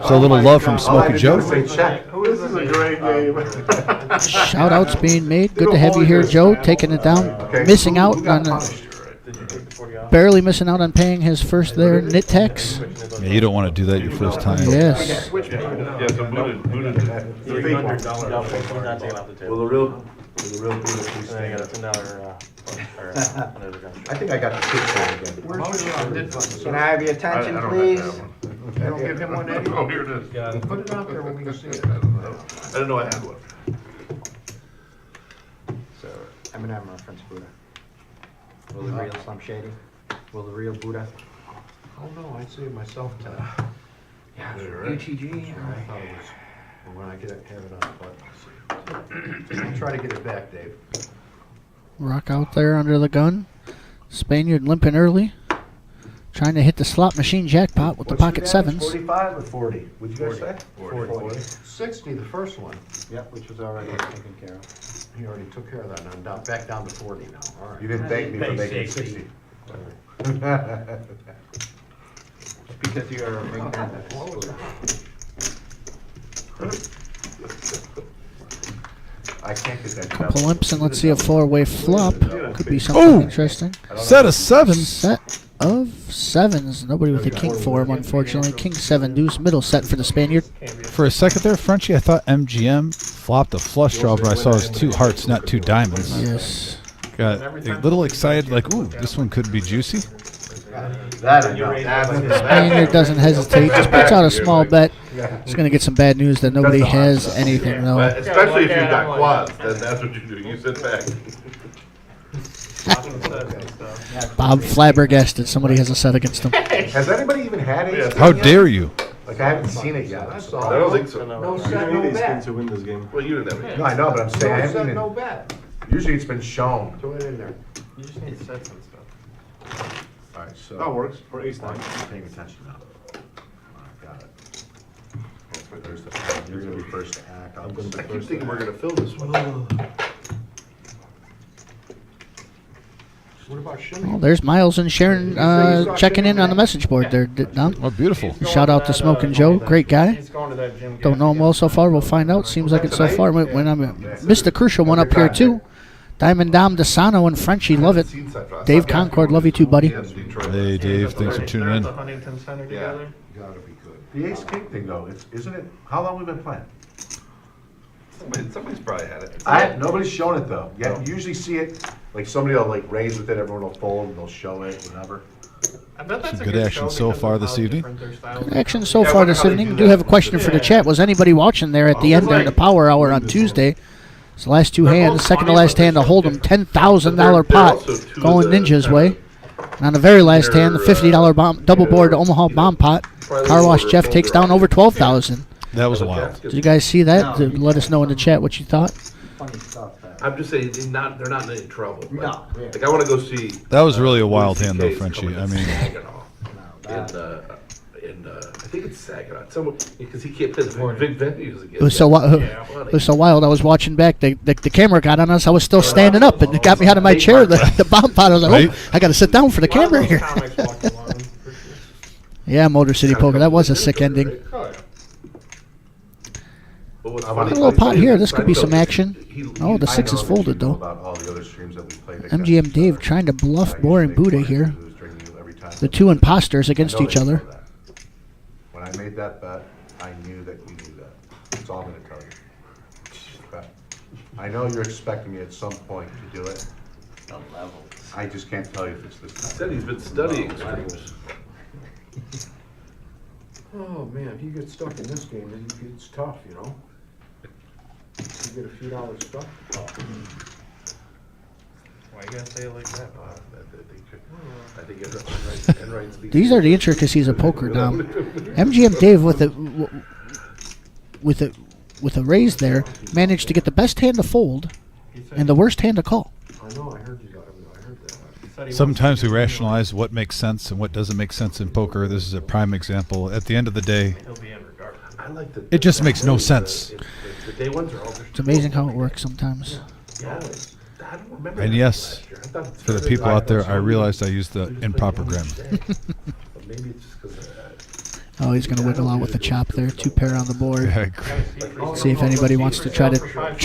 So a little love from Smokey Joe. This This is a great game. Shout outs being made. Good to have you here, Joe. Taking it down. Missing out on, barely missing out on paying his first there knit tax. Yeah, you don't want to do that your first time. Yes. Yeah, so Buddha. We're not taking off the table. Will the real Buddha please And then I got a stand? $10 under the gun. I think I got the pitch again. Where's your Can I have your attention, please? You don't give him one, Eddie? Oh, here it is. Put it out there when we can see it. I didn't know I had one. So, M&M reference Buddha. Will the real Slim Shady? Will the real Buddha? Oh, no, I'd say myself 10. Yeah, I UTG, thought it was, when I have it on the button. I'll try to get it back, Dave. Rock out there under the gun. Spaniard limping early. Trying to hit the slot machine jackpot with the pocket sevens. 45 or 40? Would you guys say? 40. 60, the first one. Yep, which was already taken care of. He already took care of that, and I'm down, back down to 40 now. All right. You didn't thank me for making 60. Because you are a big man. I can't get that. Couple limps, and let's see a four-way flop. Could be something Oh! interesting. Set of sevens. Set of sevens. Nobody with a king for him, unfortunately. King 7 deuce, middle set for the Spaniard. For a second there, Frenchie, I thought MGM flopped a flush draw, but I saw his 2 hearts, not 2 diamonds. Yes. Got a little excited, like, ooh, this one could be juicy. Spaniard doesn't hesitate. Just puts out a small bet. He's going to get some bad news that nobody has anything, though. But especially if you've got quads, then that's what you do. You sit back. Bob flabbergasted. Somebody has a set against him. Has anybody even had ace? How dare you? Like, I haven't seen it yet. That's I all. don't think so. No You set, don't no need these bet. things to win this game. Well, you didn't have No, I know, but I'm saying, I No haven't set, even, no bet. usually it's been shown. Throw it in there. You just need sets and stuff. All right, so. That works for ace nine. I'm paying attention now. All right, got it. There's the, you're gonna be first to act. I'm gonna be I keep first thinking to we're act. gonna fill this one. What about shimmy? Well, there's Miles and Sharon checking in on the message board there, Don. Oh, beautiful. Shout out to Smoking Joe, great guy. He's going to that gym. Don't know him well so far. We'll find out. Seems like it so far. When I missed the crucial one up here too. Diamond Dom, Desano, and Frenchie love it. Dave Concord, love you too, buddy. Hey, Dave. Thanks for tuning in. The Huntington Center together. Gotta be good. The ace king thing though, isn't it, how long we been playing? Somebody's probably had it. Nobody's shown it though. Yeah, you usually see it, like somebody will like raise with it, everyone will fold, and they'll show it, whatever. I bet that's Some a good good action show so because far of this how evening. different their styles Good are. action so Yeah, far I wonder this how they evening. do Do that. have a question for the chat. Was anybody watching there at the end during the power hour on Tuesday? It's the last two hands. Second to last hand to hold them. $10,000 pot going Ninja's way. And on the very last hand, the $50 bomb, double board Omaha bomb pot. Car Wash Jeff takes down over 12,000. That was wild. Did you guys see that? Let us know in the chat what you thought. Funny stuff. I'm just saying, they're not in any trouble. Like, No. Like, I wanna go see. That was really a wild Lucy hand, though, Kay's Frenchie. coming I to mean- Saginaw. No, In, I think it's Saginaw. Someone, because he can't play the big venues again. It was so it was so wild. I was watching back. The camera got on us. I was still standing up, and it got me out of my chair. The bomb pot. I was like, Right? oh, I got to sit down for the camera here. Comics walk along, for sure. Yeah, Motor City Poker. That was a sick ending. But what's I funny want A little is pot he- here. This could be some he- action. Oh, the I six know is that folded you know though. about all the other streams that we played that MGM got- Dave trying to bluff I Boring usually Buddha make here. lose drinking every time. The two imposters against I know each that you other. know that. When I made that bet, I knew that you knew that. That's all I'm gonna tell you. But I know you're expecting me at some point to do it. I just can't tell you if it's this time. Said he's been studying streams. Oh, man, if you get stuck in this game, then it's tough, you know? You get a few dollars stuck. Why you gotta say it like that? I think Enright's the- These are the intricacies of poker, Dom. MGM Dave with a raise there managed to get the best hand to fold and the worst hand to call. I know, I heard you, I heard that. Sometimes we rationalize what makes sense and what doesn't make sense in poker. This is a prime example. At the end of the day, He'll be in regardless. I like the. it just makes no sense. The day ones are all just. It's amazing how it works sometimes. Yeah. I don't remember And that yes, last year. I thought it's for the Thursday people night, out there, that's I what we- realized I used the we just improper played grammar. Wednesday. But maybe it's just 'cause of that. Oh, he's going to wiggle out with the chop there. Two pair on the board. Yeah, great. See if anybody wants to try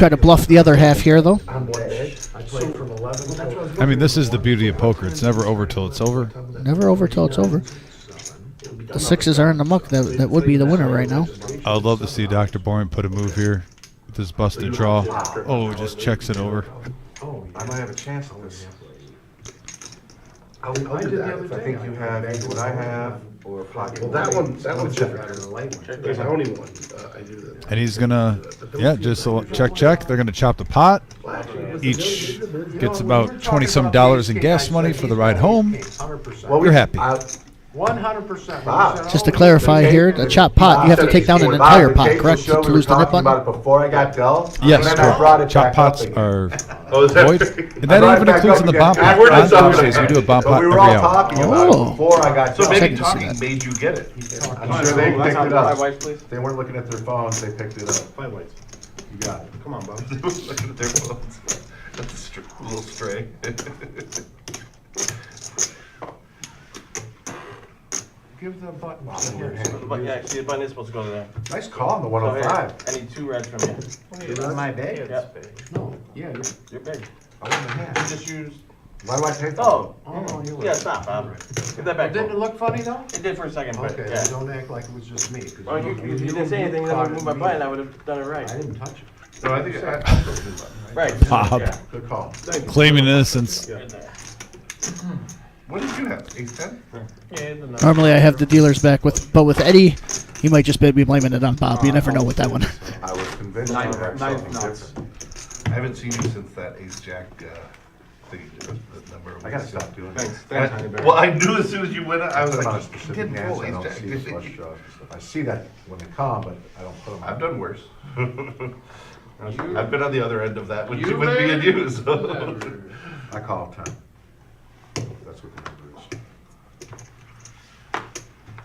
to bluff the other half here, though. On one day. I played from 11 till. I mean, this is the beauty of poker. It's never over till it's over. Never over till it's over. The sixes are in the muck. That would be the winner right now. I would love to see Dr. Boring put a move here with his busted draw. Oh, just checks it over. Oh, I might have a chance at this. I'll I do did the that. other If I day. think you have either what I have or pocket. Well, that one's different. The light one. There's only one. I do that. And he's gonna, yeah, just check. They're gonna chop the pot. Each gets about 20-some dollars in gas money for the ride home. 100%. You're happy. 100%. Just to clarify here, the chop pot, you have to take down an entire pot, correct, to lose the nip about button? it before I got dealt. Yes, and then I brought it correct. Chop back up pots again. are Oh, is that? void. And that even includes in the bomb pot. We're On just talking Tuesdays, we do a bomb But pot we every were all hour. talking about Oh. it before I got So dealt. maybe Second to see talking that. made you get it. I'm sure they picked it up. wife, please. They weren't looking at their phones, they picked it up. Five whites. You got it. Come on, Bob. Looking at their phones. That's a little stray. Give the button. But yeah, see, the button is supposed to go to there. Nice call on the So here, 105. I need 2 reds from you. Is it my bag? Yeah, No, yeah, you're big. I wouldn't have You had. just use. Why do I pay for Oh, oh, you yeah, were. stop, Bob. Give that back. Didn't it look funny though? It did for a second, but Okay, yeah. then don't act like it was just me. 'cause Well, you you didn't say anything, then I would move my me. button, I would have done it right. I didn't touch it. No, I think I. Right. Bob. Yeah. Good call. Claiming innocence. Right there. What did you have? Ace 10? Yeah, it's enough. Normally I have the dealers back, but with Eddie, he might just be blaming it on Bob. You never know with that one. I was convinced you had something nuts. different. I haven't seen you since that Ace Jack I gotta stop doing that. Thanks, Honey Bear. Well, I knew as soon as you went out, I I was put them on a like, he specific didn't hands, pull I ace don't jack. see the flush draws and stuff. I see that when they come, but I don't put them on. I've done worse. I've been on the other end of that with me and you, so. I call it time. That's what the number is.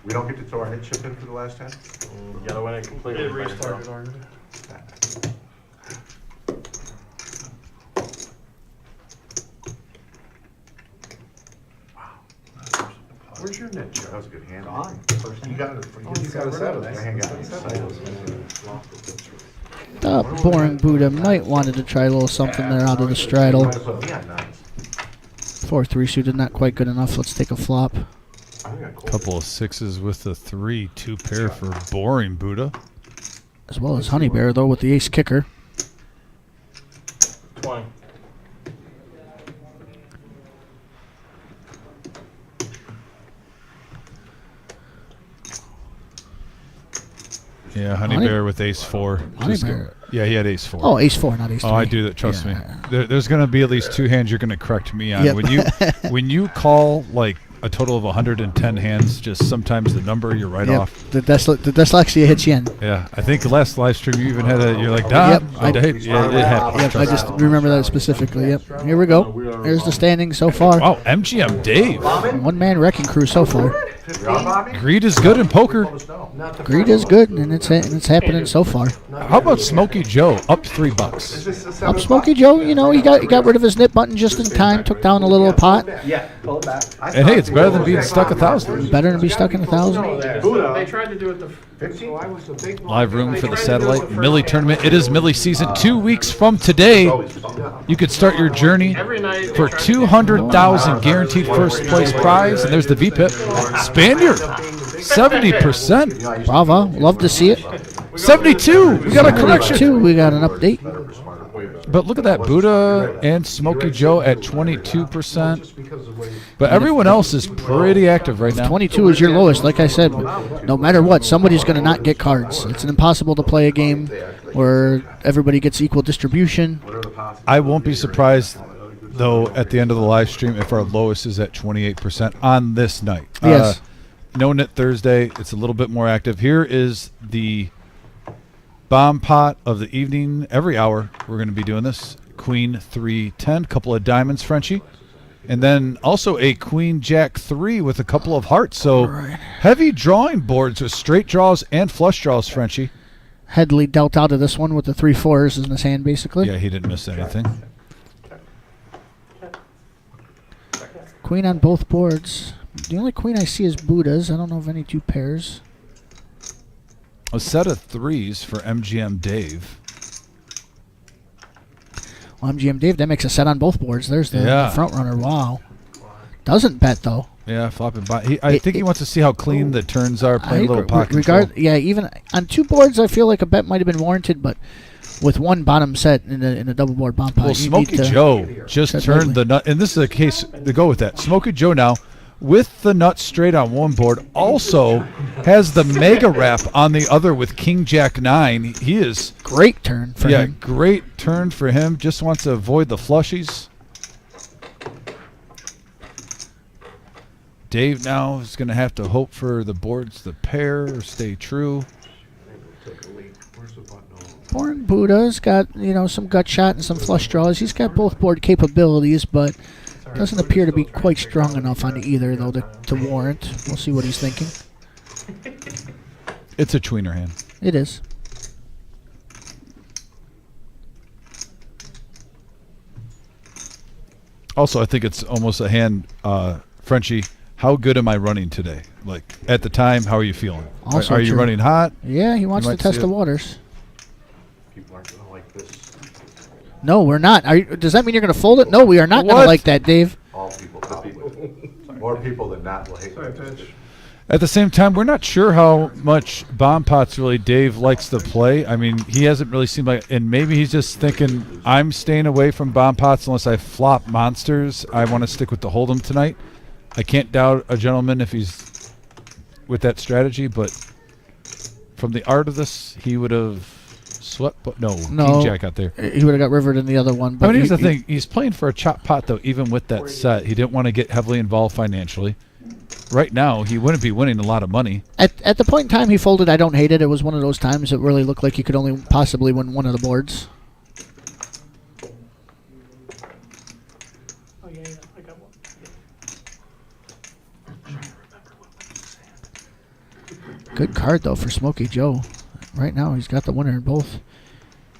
We don't get to throw our head chip in for the last hand? You gotta win it completely. It restarted already. Where's your net, That was a good hand. Gone. First You got it. You got a set of I that. hang out. Boring Buddha might wanted to try a little something there out of the straddle. Might have put me on nines. 4-3 suited, not quite good enough. Let's take a flop. Couple of sixes with the 3, 2 pair for boring Buddha. As well as Honey Bear, though, with the ace kicker. 20. Yeah, Honey Honey- Bear with ace 4. Honey Just go- Bear. Yeah, he had ace 4. Oh, ace 4, not ace 3. Oh, I do that. Trust Yeah. me. There's going to be at least 2 hands you're going to correct me on. Yep. When you call like a total of 110 hands, just sometimes the number you're right Yep. off. The dyslexia hits you in. Yeah, I think the last live stream you even had a. You're like, nah, Yep, I did. Yeah, it happened. Yep, I just remember that specifically. Yep. Here we go. There's the standing so far. Wow, MGM Dave. One-man wrecking crew so far. Greed is good in poker. Greed is good, and it's happening so far. How about Smokey Joe up $3? Up Smokey Joe, you know, he got rid of his nip button just in time, took down a little pot. Yeah, pull it back. And hey, it's better than being stuck 1,000. Better than be stuck in 1,000. They tried to do it the. So I was the big. Live room for the satellite Millie tournament. It is Millie season. 2 weeks from today, you could start your journey for 200,000 guaranteed first place prize. And there's the VPIP. Spaniard, 70%. Bravo, love to see it. 72. We got a correction. 2, we got an update. But look at that, Buddha and Smokey Joe at 22%. But everyone else is pretty active right now. 22 is your lowest. Like I said, no matter what, somebody's going to not get cards. It's impossible to play a game where everybody gets equal distribution. I won't be surprised, though, at the end of the live stream if our lowest is at 28% on this night. Yes. No-Nit Thursday, it's a little bit more active. Here is the bomb pot of the evening. Every hour we're going to be doing this. Queen 3-10, couple of diamonds, Frenchie. And then also a Queen Jack 3 with a couple of hearts. So heavy drawing boards with straight draws and flush draws, Frenchie. Headley dealt out of this one with the 3 4s in his hand, basically. Yeah, he didn't miss anything. Queen on both boards. The only queen I see is Buddha's. I don't know of any 2 pairs. A set of 3s for MGM Dave. Well, MGM Dave, that makes a set on both boards. There's the front runner. Wow. Doesn't bet, though. Yeah, flopping by. I think he wants to see how clean the turns are, playing a little pocket control. Yeah, even on 2 boards, I feel like a bet might have been warranted, but with one bottom set in a double board bomb pot, Well, you Smokey need to Joe just turned the nut, and this is a case to go with that. Smokey Joe now, with the nut straight on one board, also has the mega wrap on the other with King Jack 9. He is great turn for him. Great turn for him. Just wants to avoid the flushies. Dave now is going to have to hope for the boards to pair or stay true. Boring Buddha's got, some gut shot and some flush draws. He's got both board capabilities, but doesn't appear to be quite strong enough on either, though, to warrant. We'll see what he's thinking. It's a tweener hand. It is. Also, I think it's almost a hand, Frenchie. How good am I running today? Like, at the time, how are you feeling? Also are you true. running hot? Yeah, he wants to might test see the it. waters. People aren't gonna like this. No, we're not. Does that mean you're going to fold it? No, we are not going to What? like that, Dave. All people probably. More people than not will hate this. At the same time, we're not sure how much bomb pots really Dave likes to play. I mean, he hasn't really seemed like, and maybe he's just thinking, I'm staying away from bomb pots unless I flop monsters. I want to stick with the hold'em tonight. I can't doubt a gentleman if he's with that strategy, but from the art of this, he would have swept, but no, No. King Jack out there. He would have got rivered in the other one. I But mean, here's the thing. He's playing for a chop pot, though, even with that set. He didn't want to get heavily involved financially. Right now, he wouldn't be winning a lot of money. At the point in time he folded, I don't hate it. It was one of those times it really looked like he could only possibly win one of the boards. Oh, yeah, I got one. Good card, though, for Smokey Joe. Right now, he's got the winner in both.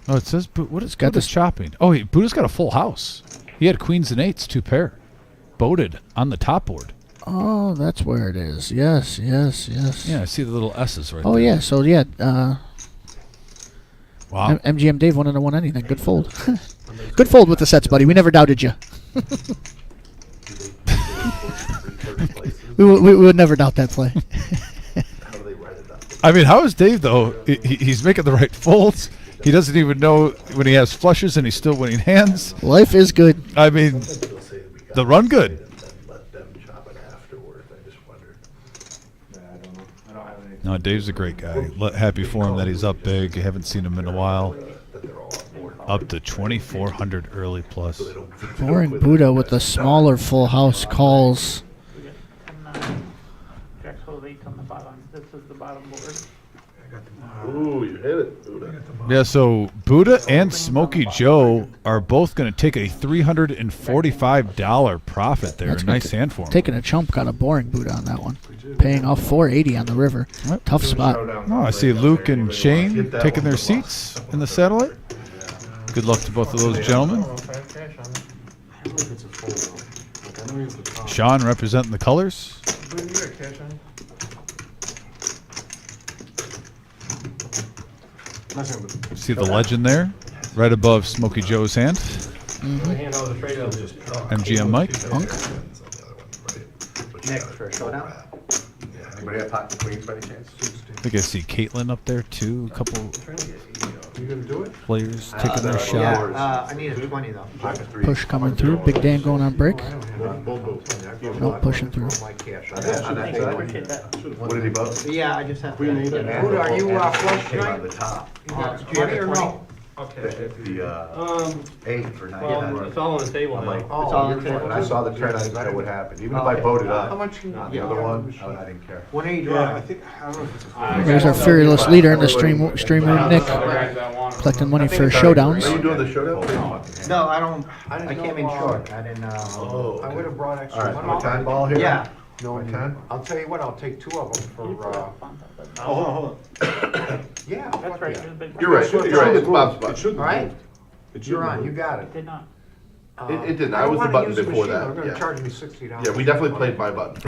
Oh, it says, what is got Buddha's chopping? Oh, Buddha's got a full house. He had queens and eights, 2 pair. Boated on the top board. Oh, that's where it is. Yes. Yeah, I see the little S's right there. Oh, yeah. So, yeah. Wow. MGM Dave wouldn't have won anything. Good fold. Good fold with the sets, buddy. We never doubted you. we would never doubt that play. I mean, how is Dave, though? He's making the right folds. He doesn't even know when he has flushes, and he's still winning hands. Life is good. I mean, the run good. No, Dave's a great guy. Happy for him that he's up big. I haven't seen him in a while. Up to 2,400 early plus. Boring Buddha with the smaller full house calls. Jack's full of 8 on the bottom. This is the bottom board. Ooh, you hit it, Buddha. Yeah, so Buddha and Smokey Joe are both going to take a $345 profit there. That's Nice hand for him. Taking a chump got a boring Buddha on that one. Paying off $480 on the river. Yep. Tough spot. Oh, I see Luke and Shane taking their seats in the satellite. Good luck to both of those gentlemen. Sean representing the colors. See the legend there, right above Smokey Joe's hand. MGM Mike. Punk. Nick for a showdown. Anybody have pot and queens by any chance? I think I see Caitlin up there too. A couple You gonna do it? players taking their shot. Yeah, I need a 20 though. Push coming through. Big Dan going on break. Nope, pushing through. My cash. I appreciate that. What did he vote? Yeah, I just have to. Buddha, are you flush Came on tonight? the top. You got 20 or no? The 8 for 9. It's all on the table I'm now. like, It's all on the table. when I saw the trend, I didn't know what happened. Even if I voted How up, much? the other one, I didn't care. When are you Yeah, I drawing? think, I don't know if it's a. There's our fearless leader in the stream room, Nick. Collecting money for Are you showdowns. doing the showdown? No, I came in short. I didn't, Oh, I would have brought all extra right, money. my time ball here? yeah. No, My time? I'll tell you what, I'll take 2 of them for, Oh, hold on. Yeah. That's right. There's a big You're right, you're right, it's Bob's It spot. should All right. You're on, you got it. Did not. It didn't, I don't was the wanna button use the before machine, that, They're gonna yeah. charge me $60. Yeah, we definitely played my button.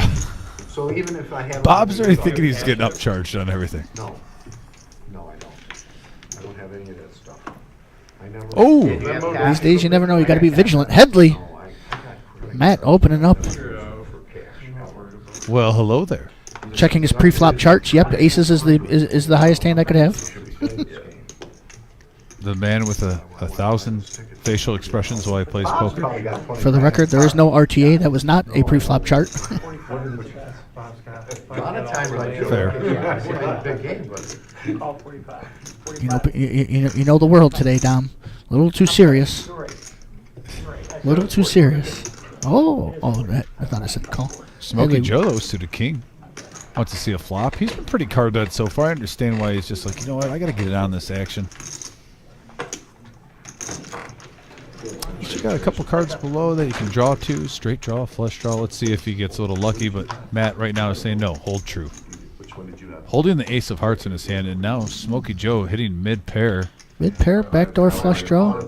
So even if I have. Bob's already thinking he's getting upcharged on everything. No, no, I don't. I don't have any of that stuff. I never. Oh, Did you have These cash? days you never know. You got to be vigilant. Headley. No, I got Matt opening up. for cash. well, hello there. Checking his pre-flop charts. Yep, aces is the highest hand I could have. The man with a 1,000 facial expressions while he plays poker. Probably got 20 For the record, there is no RTA. That was not a pre-flop chart. A lot of times I do. Fair. Yeah, it's not a big game, but. Call 45. You know the world today, Dom. A little too serious. A little too serious. Oh, I thought I said call. Smokey Headley- Joe though to the king. Wants to see a flop. He's been pretty card dead so far. I understand why he's just like, you know what, I got to get it on this action. He's got a couple cards below that you can draw to. Straight draw, flush draw. Let's see if he gets a little lucky. But Matt right now is saying no, hold true. Which one did you have? Holding the ace of hearts in his hand, and now Smokey Joe hitting mid-pair. Mid-pair, backdoor flush draw.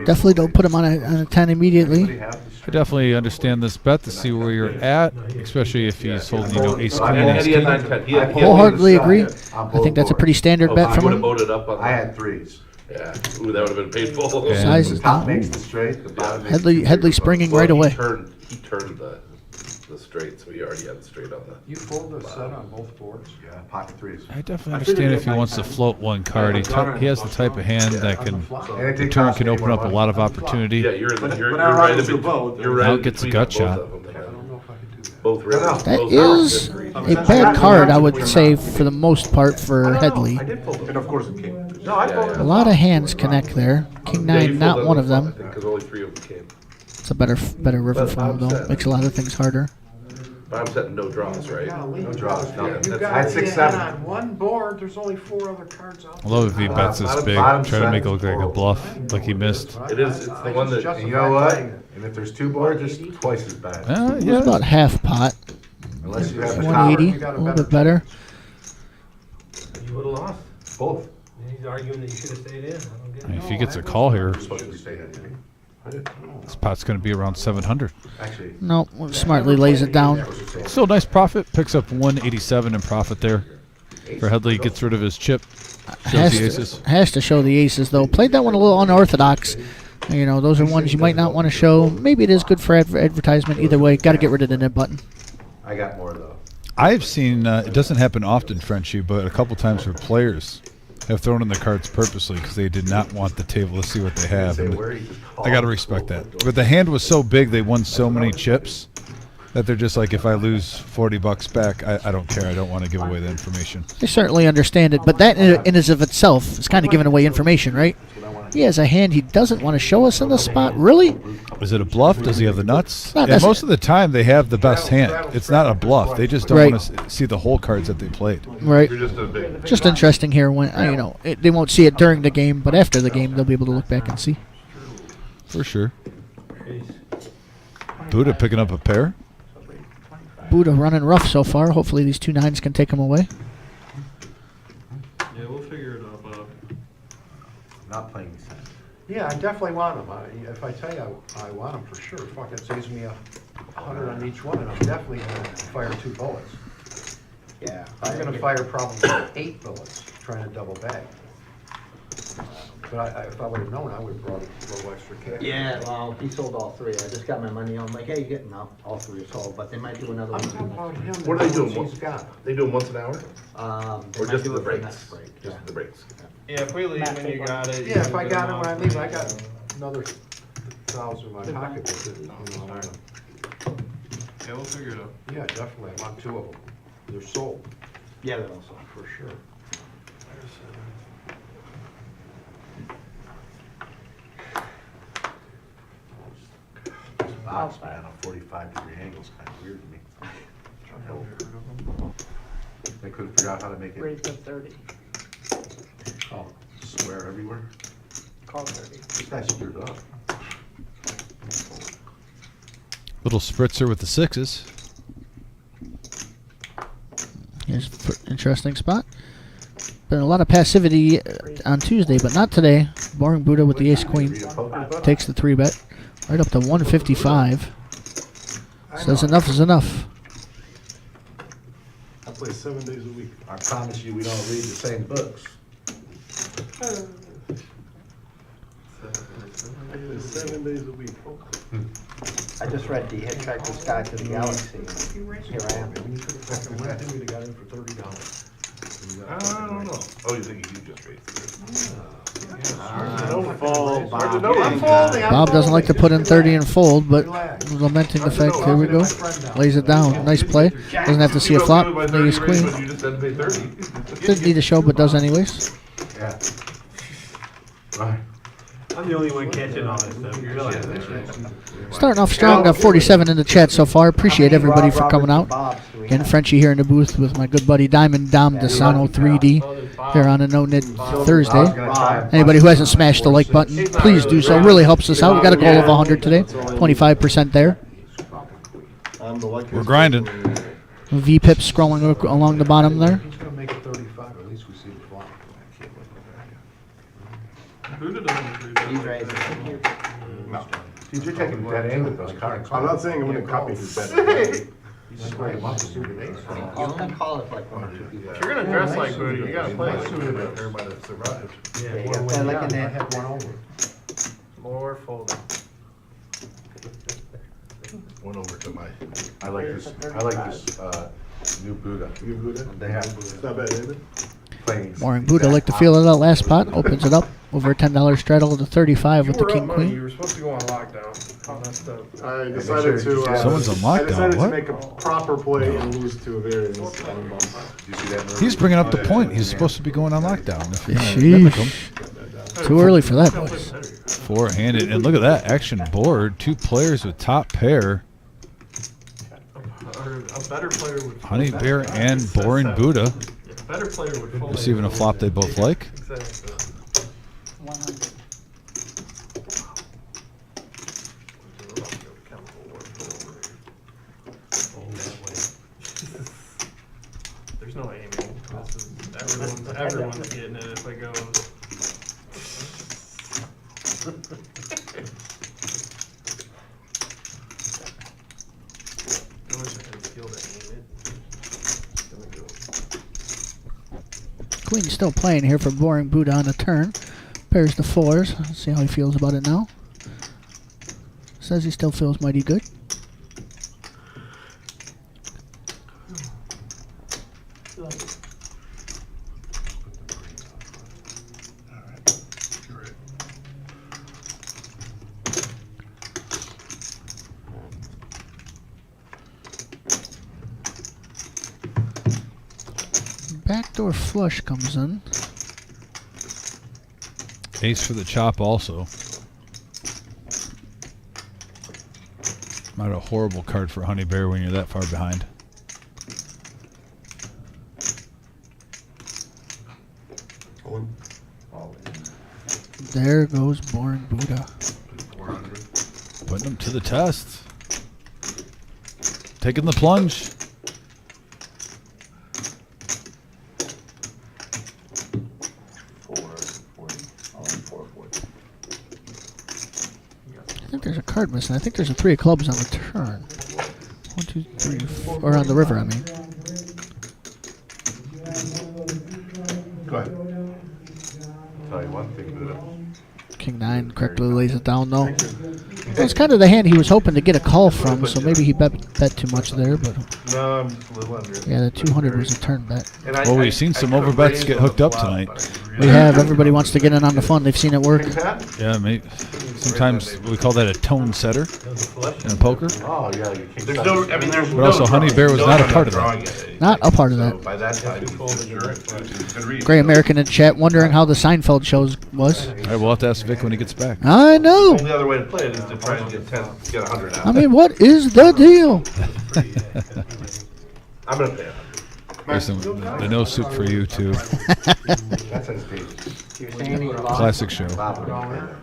Definitely don't put him on a 10 immediately. I definitely understand this bet to see where you're at, especially if he's holding, ace queen, And ace he had king. 9-10. He had Wholeheartedly agree. I'm I think that's a pretty standard Oh, bet I from would have him. voted up on I that. had 3s. Yeah, ooh, that would have been painful. Yeah. Size is Top down. makes the straight, the bottom makes the Headley springing Well, right away. He turned the straight, so he already had the straight on the. You fold the set on both boards? Yeah, pocket 3s. I definitely understand if he wants to float one card. He has the type of hand that can, the turn can open up a lot of opportunity. Yeah, you're right in between. You're Now right gets a between gut both shot. of them. I don't know if I could do that. Both rails. That both is rails. a bad card, I would say, for the most part for Headley. I did fold it. And of course it came. No, I Yeah, folded yeah. the A lot of flop. hands connect there. King Yeah, you nine, not folded one the of flop, them. I think, because only 3 of them came. It's a better river But for him Bob though. said- Makes a lot of things harder. But I'm setting no draws, right? No draws, You nothing. got I had to 6-7. on one board, there's only 4 other cards out I love if he bets this Bottom- big. bottom Try to make it set. look like a bluff, like he missed. It is, it's the one that- And you know what? And if there's 2 boards, it's twice as bad. It's Yeah. about half pot. Unless you have the 180, power. a little bit better. You would've lost. Both. He's arguing that you should've stayed in. I don't get I mean, it. if he gets a call here, You're supposed to stay in. I did. this pot's going to be around 700. Actually. No, smartly lays it down. Still a nice profit. Picks up 187 in profit there. For Headley, gets rid of his chip. Shows the aces. Has to show the aces though. Played that one a little unorthodox. You know, those are ones you might not want to show. Maybe it is good for advertisement. Either way, got to get rid of the nib button. I got more though. I've seen, it doesn't happen often, Frenchie, but a couple times where players have thrown in the cards purposely because they did not want the table to see what they have. Say And where you just call. I got to respect that. But the hand was so big, they won so many chips that they're just like, if I lose $40 back, I don't care. I don't want to give away the information. They certainly understand it, but that in and of itself is kind of giving away information, right? He has a hand he doesn't want to show us in the spot. Really? Is it a bluff? Does he have the nuts? Not And most of the time, they have the best hand. It's not a bluff. They just don't Right. want to see the whole cards that they played. Right. You're just a big. Just interesting here when they won't see it during the game, but after the game they'll be able to look back and see. For sure. Buddha picking up a pair. Buddha running rough so far. Hopefully these 2 9s can take him away. Yeah, we'll figure it out, Bob. Not playing these hands. Yeah, I definitely want them. If I tell you I want them for sure, fuck, it saves me 100 on each one, and I'm definitely gonna fire 2 bullets. Yeah. I'm gonna fire probably 8 bullets, trying to double bag. But if I would've known, I would've brought a little extra cash. Yeah, well, he sold all 3. I just got my money. I'm like, hey, you get no, all 3 are sold, but they might do another I'm one. talking about him. What are they the doing? ones he's got. They do them once an hour? They Or might just do the it for breaks? next break. Just Yeah. the breaks. Yeah, if we leave and you got it. Yeah, if I got it when I leave, I got another 1,000 in my pocket with it, you know. Yeah, we'll figure it out. Yeah, definitely, I want 2 of them. They're sold, Yeah, they're also. for sure. Bob's man, a 45-degree angle is kind of weird to me. They couldn't figure out how to make it Raise to 30, square everywhere. call 30. This guy screwed up. Little spritzer with the 6s. Here's an interesting spot. Been a lot of passivity on Tuesday, but not today. Boring Buddha with the ace queen. Read a poker? Takes the 3-bet. Right up to 155. Says enough is enough. I play 7 days a week. I promise you, we don't read the same books. I play 7 days a week. I just read The Hitchhiker's Guide to the Galaxy. Here I am. Fucking went in, we'd have got in for $30. I don't know. Oh, you think you just raised it? Don't fall, Hard to Bob. know. I'm folding. Bob doesn't like to put in 30 and fold, but Relax. lamenting the fact, here we go. Lays it down. Nice play. Doesn't have to see a flop. The ace queen. You just had to pay 30. Doesn't need to show, but does anyways. Yeah. Right. I'm the only one catching all this stuff, you realize that? Starting off strong. Got 47 in the chat so far. Appreciate everybody for coming out. Again, Frenchie here in the booth with my good buddy Diamond Dom Desano 3D here on a No-Nit Thursday. Anybody who hasn't smashed the like button, please do so. Really helps us out. We got a goal of 100 today. 25% there. We're grinding. V-Pip scrolling along the bottom there. He's gonna make it 35, at least we see the flop. Buddha doesn't agree. He's raising. Dude, you're taking that aim with those cards. I'm not saying I'm gonna copy his bet. He's just right up suited ace. I'll call it like 1 or 2 people. If you're gonna dress like Buddha, you gotta play like Suited Buddha. it. Everybody that survived. Yeah, Yeah, like in I that. had one over. more folding. Went over to my. I like this new Buddha. You good? They have It's not bad, is it? playing. Boring Buddha like to feel it out last pot. Opens it up. Over a $10 straddle to 35 with the king You queen. were supposed to go on lockdown. I decided to. Someone's on lockdown, I decided what? to make a proper play and lose to a variance. You see that move? He's bringing up the point. He's supposed to be going on lockdown. If you're gonna mimic him. Too early for that, boys. Four-handed. And look at that action board. 2 players with top pair. A better player would. Honey Bear and Boring Buddha. A better player would fold. Receiving a flop they both like. Exactly. 100. There's no aiming. Everyone's getting it if it goes. I wish I had skill to aim it. Queen's still playing here for Boring Buddha on a turn. Pairs the 4s. Let's see how he feels about it now. Says he still feels mighty good. Backdoor flush comes in. Ace for the chop also. Not a horrible card for Honey Bear when you're that far behind. There goes Boring Buddha. Putting him to the test. Taking the plunge. I think there's a card missing. I think there's a 3 of clubs on the turn. 1, 2, 3, 4. Or on the river, I mean. Go ahead. Tell you one thing, Buddha. King 9 correctly lays it down, though. Well, it's kind of the hand he was hoping to get a call from, so maybe he bet too much there. But No, I'm just a little under. yeah, the 200 was a turn bet. And Well, we've seen some could've overbets raised get on the hooked up flop, tonight. but I We really- have. Everybody wants to get in on the fun. They've seen it work. Yeah, mate. Sometimes we call that a tone setter in poker. Oh, yeah, you can't. There's no, I mean, there's But also, Honey Bear was not a part of that. that. Not a part of that. So by that time, it's good read. Gray American in chat wondering how the Seinfeld shows was. All right, we'll have to ask Vic when he gets back. I know. The only other way to play it is to try and get 100 out. I mean, what is the deal? I'm gonna pay 100. There's the no soup for you, too. That's his page. Classic show. I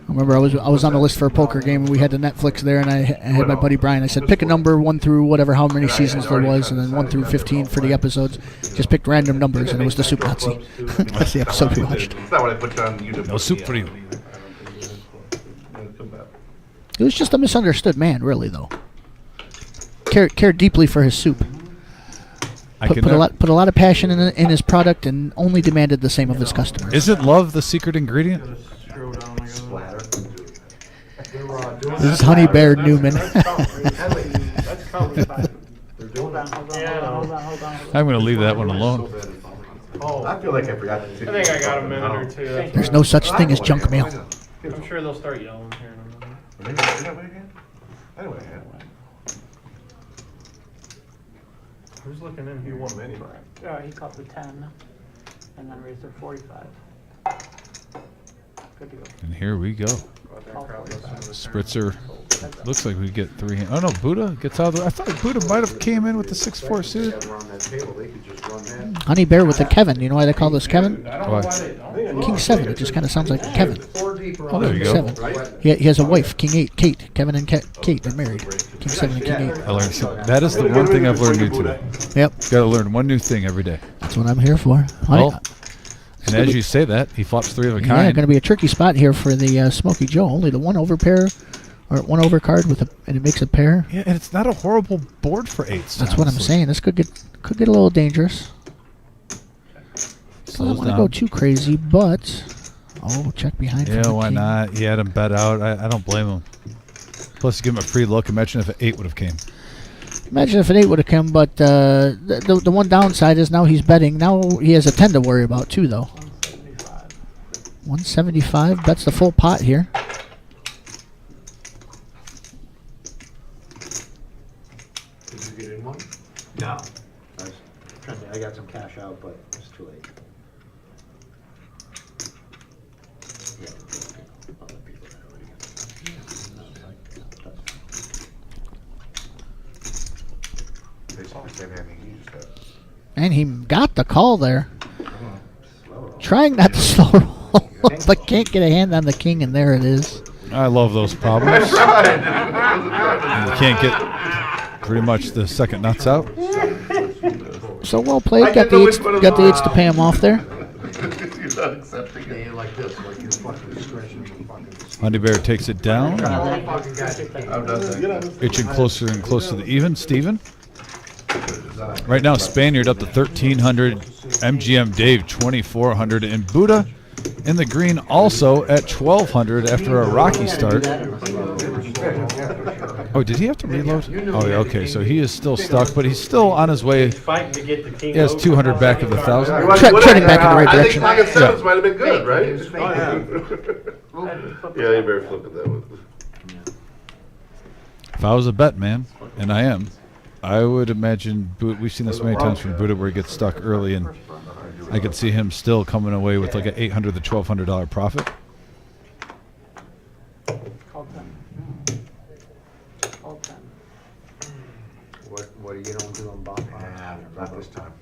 remember I was on the list for a poker game, and we had the Netflix there, and I had my buddy Brian. I said, pick a number 1 through whatever, how many seasons there was, and then 1 through 15 for the episodes. Just picked random numbers, and it was the Soup Nazi. That's the episode we watched. It's not what I put down YouTube. No soup for you. It was just a misunderstood man, really, though. Cared deeply for his soup. Put a lot of passion in his product, and only demanded the same of his customers. Isn't love the secret ingredient? Splatter. This is Honey Bear Newman. I'm going to leave that one alone. I feel like I forgot to take. I think I got a minute or two. That's There's no such thing as junk mail. I'm sure they'll start yelling here in a minute. Anyway, Who's looking in here? won anyway. He caught the 10 and then raised their 45. Good to go. And here we go. Spritzer. Looks like we get 3 hands. Oh, no, Buddha gets out of the... I thought Buddha might have came in with the 6-4 suit. Honey Bear with a Kevin. You know why they call this Kevin? Why? King 7. It just kind of sounds like Kevin. Oh, there you go. 7. He has a wife, King 8, Kate. Kevin and Kate, they're married. King 7 and King 8. I learned something. That is the one thing I've learned new today. Yep, Got to learn one new thing every day. that's what I'm here for. Honey, Well, and as you say that, he flops 3 of a yeah, kind. going to be a tricky spot here for the Smoky Joe. Only the 1 over pair, or 1 over card with and it makes a pair. Yeah, and it's not a horrible board for 8s. That's what I'm saying. This could get a little dangerous. So I don't want to go too crazy, but check behind. Yeah, from the why king. not? He had him bet out. I don't blame him. Plus, give him a free look. Imagine if an 8 would have came. Imagine if an 8 would have come, but the one downside is now he's betting. Now he has a 10 to worry about too, though. 175 bets the full pot here. Did you get in one? No. I got some cash out, but it's too late. Yeah, other people that already got Basically the same hand he used to. And he got the call there. Trying not to slow roll, but can't get a hand on the king, and there it is. I love those problems. You can't get pretty much the second nuts out. So well played. Got the eights to pay him off there. You're not accepting They it. ain't like this, like you're fucking stretching the fucking. Honey Bear takes it down. I've done that. Itching closer and closer to the even. Steven. Right now, Spaniard up to 1,300. MGM Dave 2,400, and Buddha in the green also at 1,200 after a rocky start. Oh, did he have to reload? Oh, yeah, okay. So he is still stuck, but he's still on his way. Fighting to get the king. He has 200 back of the 1,000. Treading back in the right I think direction. pocket sevens might have been good, right? Oh, Yeah, you better flip it that way. If I was a bet man, and I am, I would imagine we've seen this many times from Buddha where he gets stuck early, and I could see him still coming away with like an $800 to $1,200 profit. Call 10. Call 10. What are you gonna do on Bob? Nah, not this time.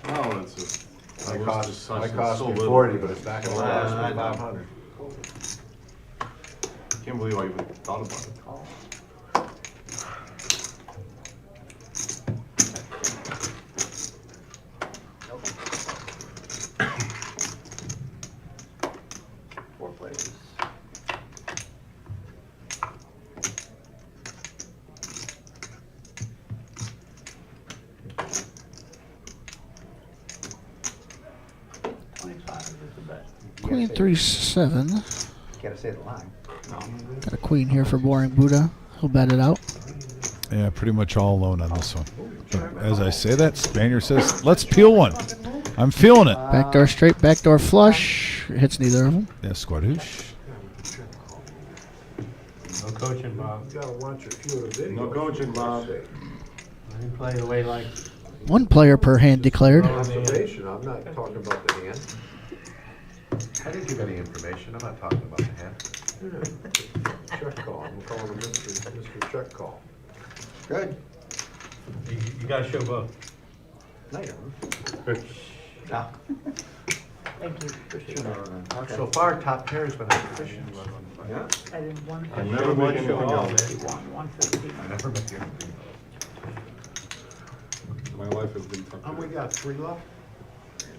Oh, it's just. Might cost so me little. 40, but it's not gonna last I me know. 500. Can't believe I even thought about it. Call. Four players. $25 is the bet. Queen 3-7. Gotta say the line. Got a queen here for boring Buddha. He'll bet it out. Yeah, pretty much all alone on this one. But as I say that, Spaniard says, let's peel one. I'm feeling it. Backdoor straight, backdoor flush. Hits neither of them. Yeah, squadoosh. No coaching, Bob. You gotta watch a few of the videos. No coaching, Bob. You play the way like. One player per hand declared. Observation, I'm not talking about the hand. I didn't give any information. I'm not talking about the hand. Check call, I'm calling him Mr. Check Call. Good. You gotta show both. No, you don't. Ah, Thank you. Appreciate it. okay. So far, top pair's been efficient. Yeah. I did one. I never make anything Show all, else. man. 150. I never make anything. My life has been tough. And we got 3 left?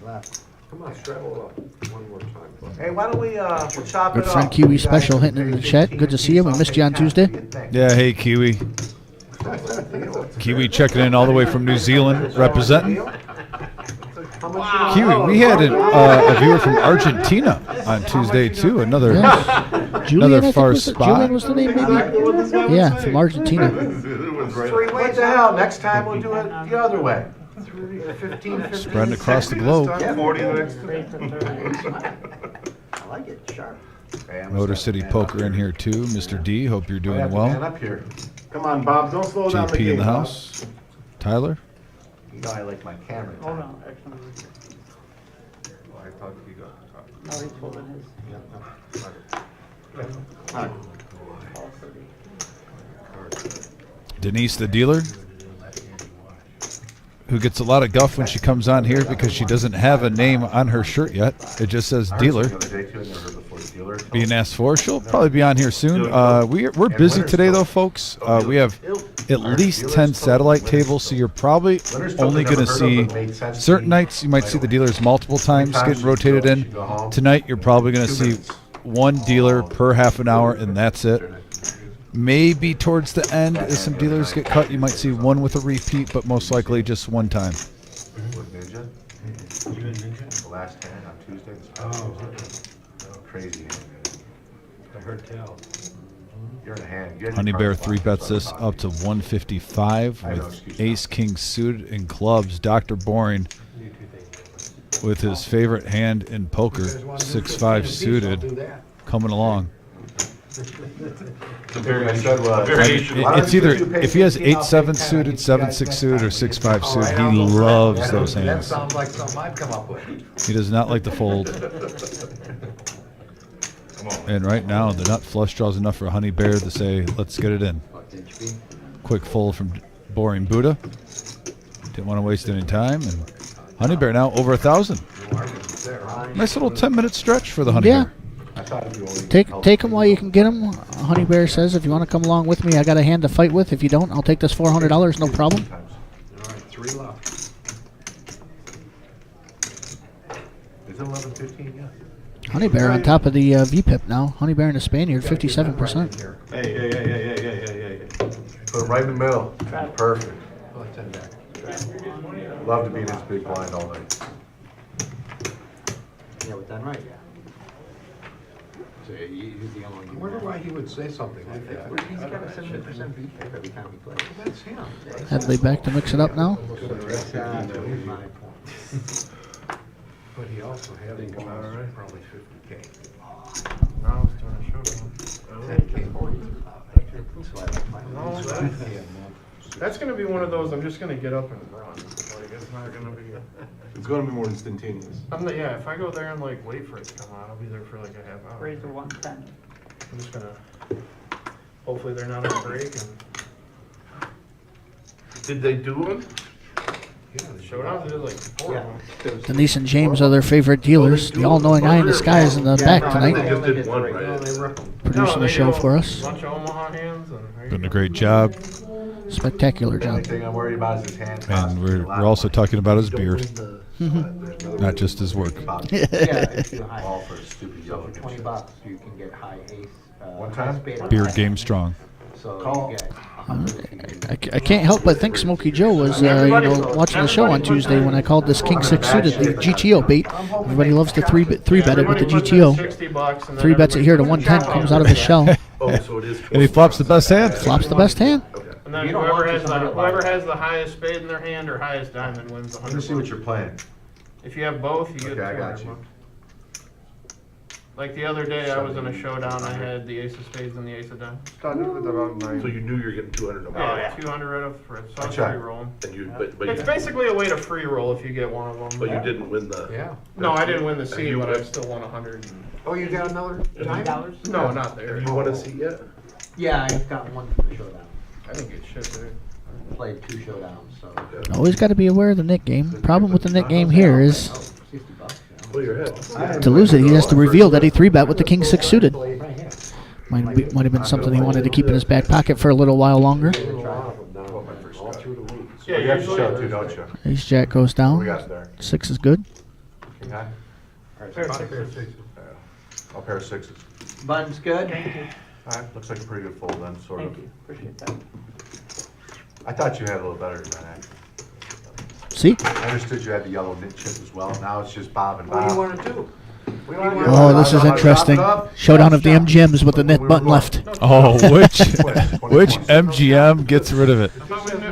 Left. Come on, straddle up one more time. Hey, why don't we we'll chop Good it friend up? Kiwi You guys Special have hitting in the a chat. Good to see you. We missed you on Tuesday. Yeah, hey, Kiwi. Kiwi checking in all the way from New Zealand, representing. Kiwi, we had a viewer from Argentina on Tuesday, too. Another Julian, I think far was the, spot. Julian was the name, maybe? Yeah, from Argentina. What the hell? Next time we'll do it the other way. 15. Spreading across the globe. 40 the next Great for 30. I like it, sharp. Motor City Poker in here, too. Mr. D, hope you're doing Man well. up here. Come on, Bob. Don't slow down the JP game. in the Bob. house. Tyler. You know I like my camera. Hold time. on. Excellent. I thought you got. No, he's holding his. Call 30. Denise, the dealer, who gets a lot of guff when she comes on here because she doesn't have a name on her shirt yet. It just says dealer. The other day, too, I never heard before dealer. Being asked for. She'll probably be on here soon. We're busy today, though, folks. We have at least 10 satellite tables, so you're probably only going to see certain nights. You might see the dealers multiple times getting rotated in. Tonight, you're probably going to see one dealer per half an hour, and that's it. Maybe towards the end, as some dealers get cut, you might see one with a repeat, but most likely just one time. With Ninja. You and Ninja? The last hand on Tuesday. This past Tuesday. Crazy hand, man. I heard tell. You're in a hand. You had Honey your Bear cards 3 locked, bets so this I'm up to 155 I know, with excuse me. Ace King suited in clubs. Dr. Boring with his favorite hand in poker, 6-5 Do suited, that. coming along. The I said was, variation. Why don't It's you either do pay if he has 16, I'll pay 8-7 10, suited, you 7-6 guys suited, or pick 6-5 suited, Right, he I'll go for loves that. those That hands. sounds like something I've come up with. He does not like the fold. Come on. And right now, the nut flush draws enough for Honey Bear to say, let's get it in. Quick fold from Boring Buddha. Didn't want to waste any time. And Honey Bear now over 1,000. Nice little 10-minute stretch for the Honey Yeah. Bear. I thought if you only Take them while you can get them. Honey Bear says, if you want to come along with me, I got a hand to fight with. If you don't, I'll take this $400, no problem. All right, 3 left. Is it 11:15 yet? Honey Bear on top of the VPIP now. Honey Bear and the Spaniard, 57%. Hey. Put it right in the middle. Perfect. Oh, 10 back. Love to be in this big blind all night. Yeah, with that right, yeah. So he's the only I one. wonder why he would say something like that. He's got a 70% VPIP every time he plays. That's him. Headley back to mix it up now. That's my point. But he also had a bonus, probably 50K. I was doing a showdown. 10K. That's gonna be one of those, I'm just gonna get up and run. Like, it's not gonna be. It's gonna be more instantaneous. Yeah, if I go there and like wait for it to come out, I'll be there for like a half hour. Razor 110. I'm just gonna, hopefully they're not on break and. Did they do one? Showdowns, they did like 4 of them. Denise and James are their favorite dealers. The all-knowing eye in the sky is in the back They tonight, just did one, right? producing the show for us. Bunch of Omaha hands and. there you Doing a go. great job. Spectacular The only job. thing I'm worried about is his hand. And we're also talking about his beard, not just his work. Yeah, if you high. All for a stupid So yellow. for 20 bucks, you can get high ace. One high time? spade or Beard high game ace. strong. So Call. you get 100 if you do. I can't help but think Smokey Joe was, watching the show on Tuesday when I called this King 6 suited the GTO bait. Everybody loves to three bet it with the GTO. $60 and then 3 bets it here to 110, comes out of his shell, Oh, so it is. And he flops the best hand. flops the best hand. And then You don't whoever want has to the somebody whoever like has the highest spade in their hand or highest diamond wins the Let me see what you're $100. playing. If you have both, you get Okay, I got $200. you. Like the other day, I was in a showdown. I had the ace of spades and the ace of diamonds. Started with around So 9. you knew you're getting 200 no Oh matter yeah, 200 right up front. So I was Check. free rolling. what. And you, but It's you, basically a way to free roll if you get one of them. but you didn't win the. Yeah. No, I didn't win the And seed, you but I won- still won 100. Oh, you got another diamond? $50? No, not there. Have you won a seat yet? Yeah, I've got one for the showdown. I didn't get shit there. Played 2 showdowns, so. Always got to be aware of the net game. Problem with the net game here is, $60, you know. Pull your head. to lose it, he has to reveal that he 3-bet with the King 6 suited. Right here. Might have been something he wanted to keep in his back pocket for a little while longer. All through the weeks. Yeah, You have to usually. show too, don't you? Ace Jack goes What we down. got there? 6 is good. Okay. All right, Fair so six. I'll pair of sixes. Button's good. Thank you. Alright, looks like a pretty good fold then, sort Thank of. you. Appreciate that. I thought you had a little better than that. See? I understood you had the yellow knit chip as well. Now it's just Bob and What do you Bob. want to do? Oh, this is interesting. Showdown of the MGMs with the net button left. Oh, which MGM gets rid of it?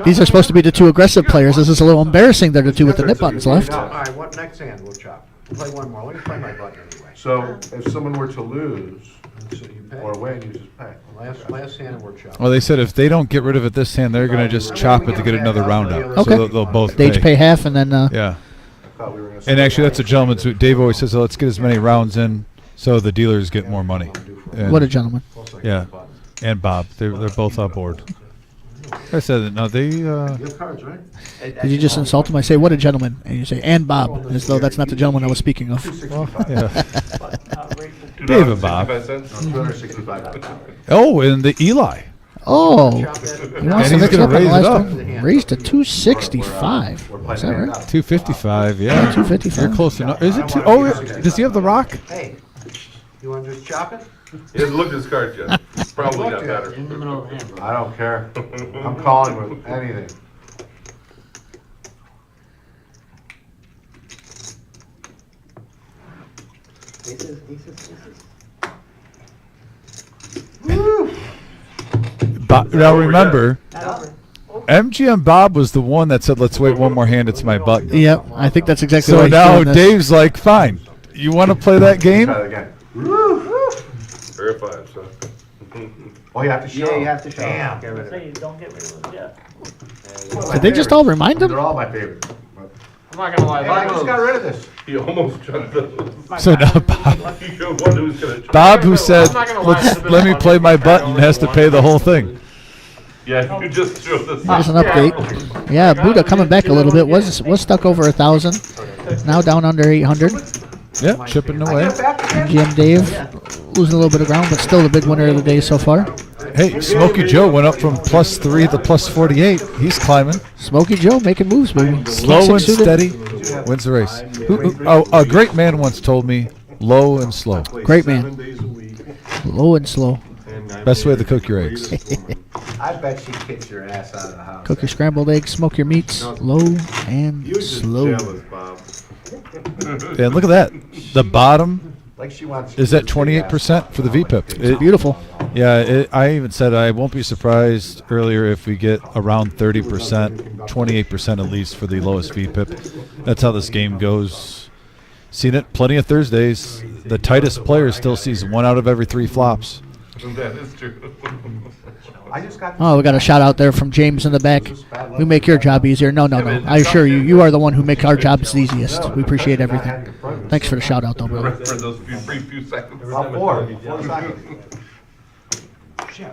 These are supposed to be the 2 aggressive players. This is a little embarrassing. They're the 2 with the net buttons left. All right, what next hand we'll chop? We'll play one more. Let me play my button anyway. So if someone were to lose So you pay. or win, you just pay. Last hand we're chopping. Well, they said if they don't get rid of it this hand, they're going to just chop it to get another round out. Okay. So they'll both They each pay half, and then Yeah. I thought we were gonna And say- actually, that's a gentleman's. Dave always says, let's get as many rounds in so the dealers get more money. And, what a gentleman. Yeah. And Bob. They're both on board. I said, no, they. You have cards, right? Did you just insult him? I say, what a gentleman. And you say, and Bob, as though that's not the gentleman I was speaking of. Yeah. $2.65. Dave and Bob. $265. Oh, and the Eli. Oh. He wants And to he's mix it gonna up on the raise it last up. one. Raised to 265. Is that right? 255, yeah. 255. You're close enough. Is it? Does he have the rock? Hey, you want to just chop it? He hasn't looked at his cards yet. Probably got better. In the middle of the hand, bro. I don't care. I'm calling with anything. Aces. Now remember, Not over. MGM Bob was the one that said, let's wait one more hand. It's my button. Yep, I think that's exactly So why he's now doing this. Dave's like, fine. You want to play that game? Try it again. Verify, so. Oh, you have to show. Yeah, you have to show. Damn. Get rid of Say it. you don't get rid of it yet. Did they just all remind him? They're all my favorite. I'm not gonna lie. Hey, I just got rid of this. He almost tried to. So now Bob, You're one who's gonna try. Bob, who said, I'm not gonna lie, it's a bit let me funny. play my I button, only has to want pay the one. whole thing. Yeah, you just threw this. Here's an update. Yeah, Buddha coming back a little bit. Was stuck over 1,000. Now down under 800. Yep, chipping away. GM Dave losing a little bit of ground, but still the big winner of the day so far. Hey, Smokey Joe went up from +3 to +48. He's climbing. Smokey Joe making moves, baby. Slow and Suited. steady wins the race. A great man once told me, low and slow. Great man. Low and slow. Best way to cook your eggs. I bet she kicks your ass out of the house. Cook your scrambled eggs, smoke your meats, low and slow. And look at that. The bottom Like she wants is at 28% for the VPIP. It's beautiful. Yeah, I even said I won't be surprised earlier if we get around 30%, 28% at least for the lowest VPIP. That's how this game goes. Seen it plenty of Thursdays. The tightest player still sees 1 out of every 3 flops. That is true. I just got Oh, we got a shout out there from James in the back. We make your job easier. No. I assure you, you are the one who make our jobs the easiest. We appreciate everything. Thanks for the shout out, though, brother. For those few seconds. about 4 seconds. Shit.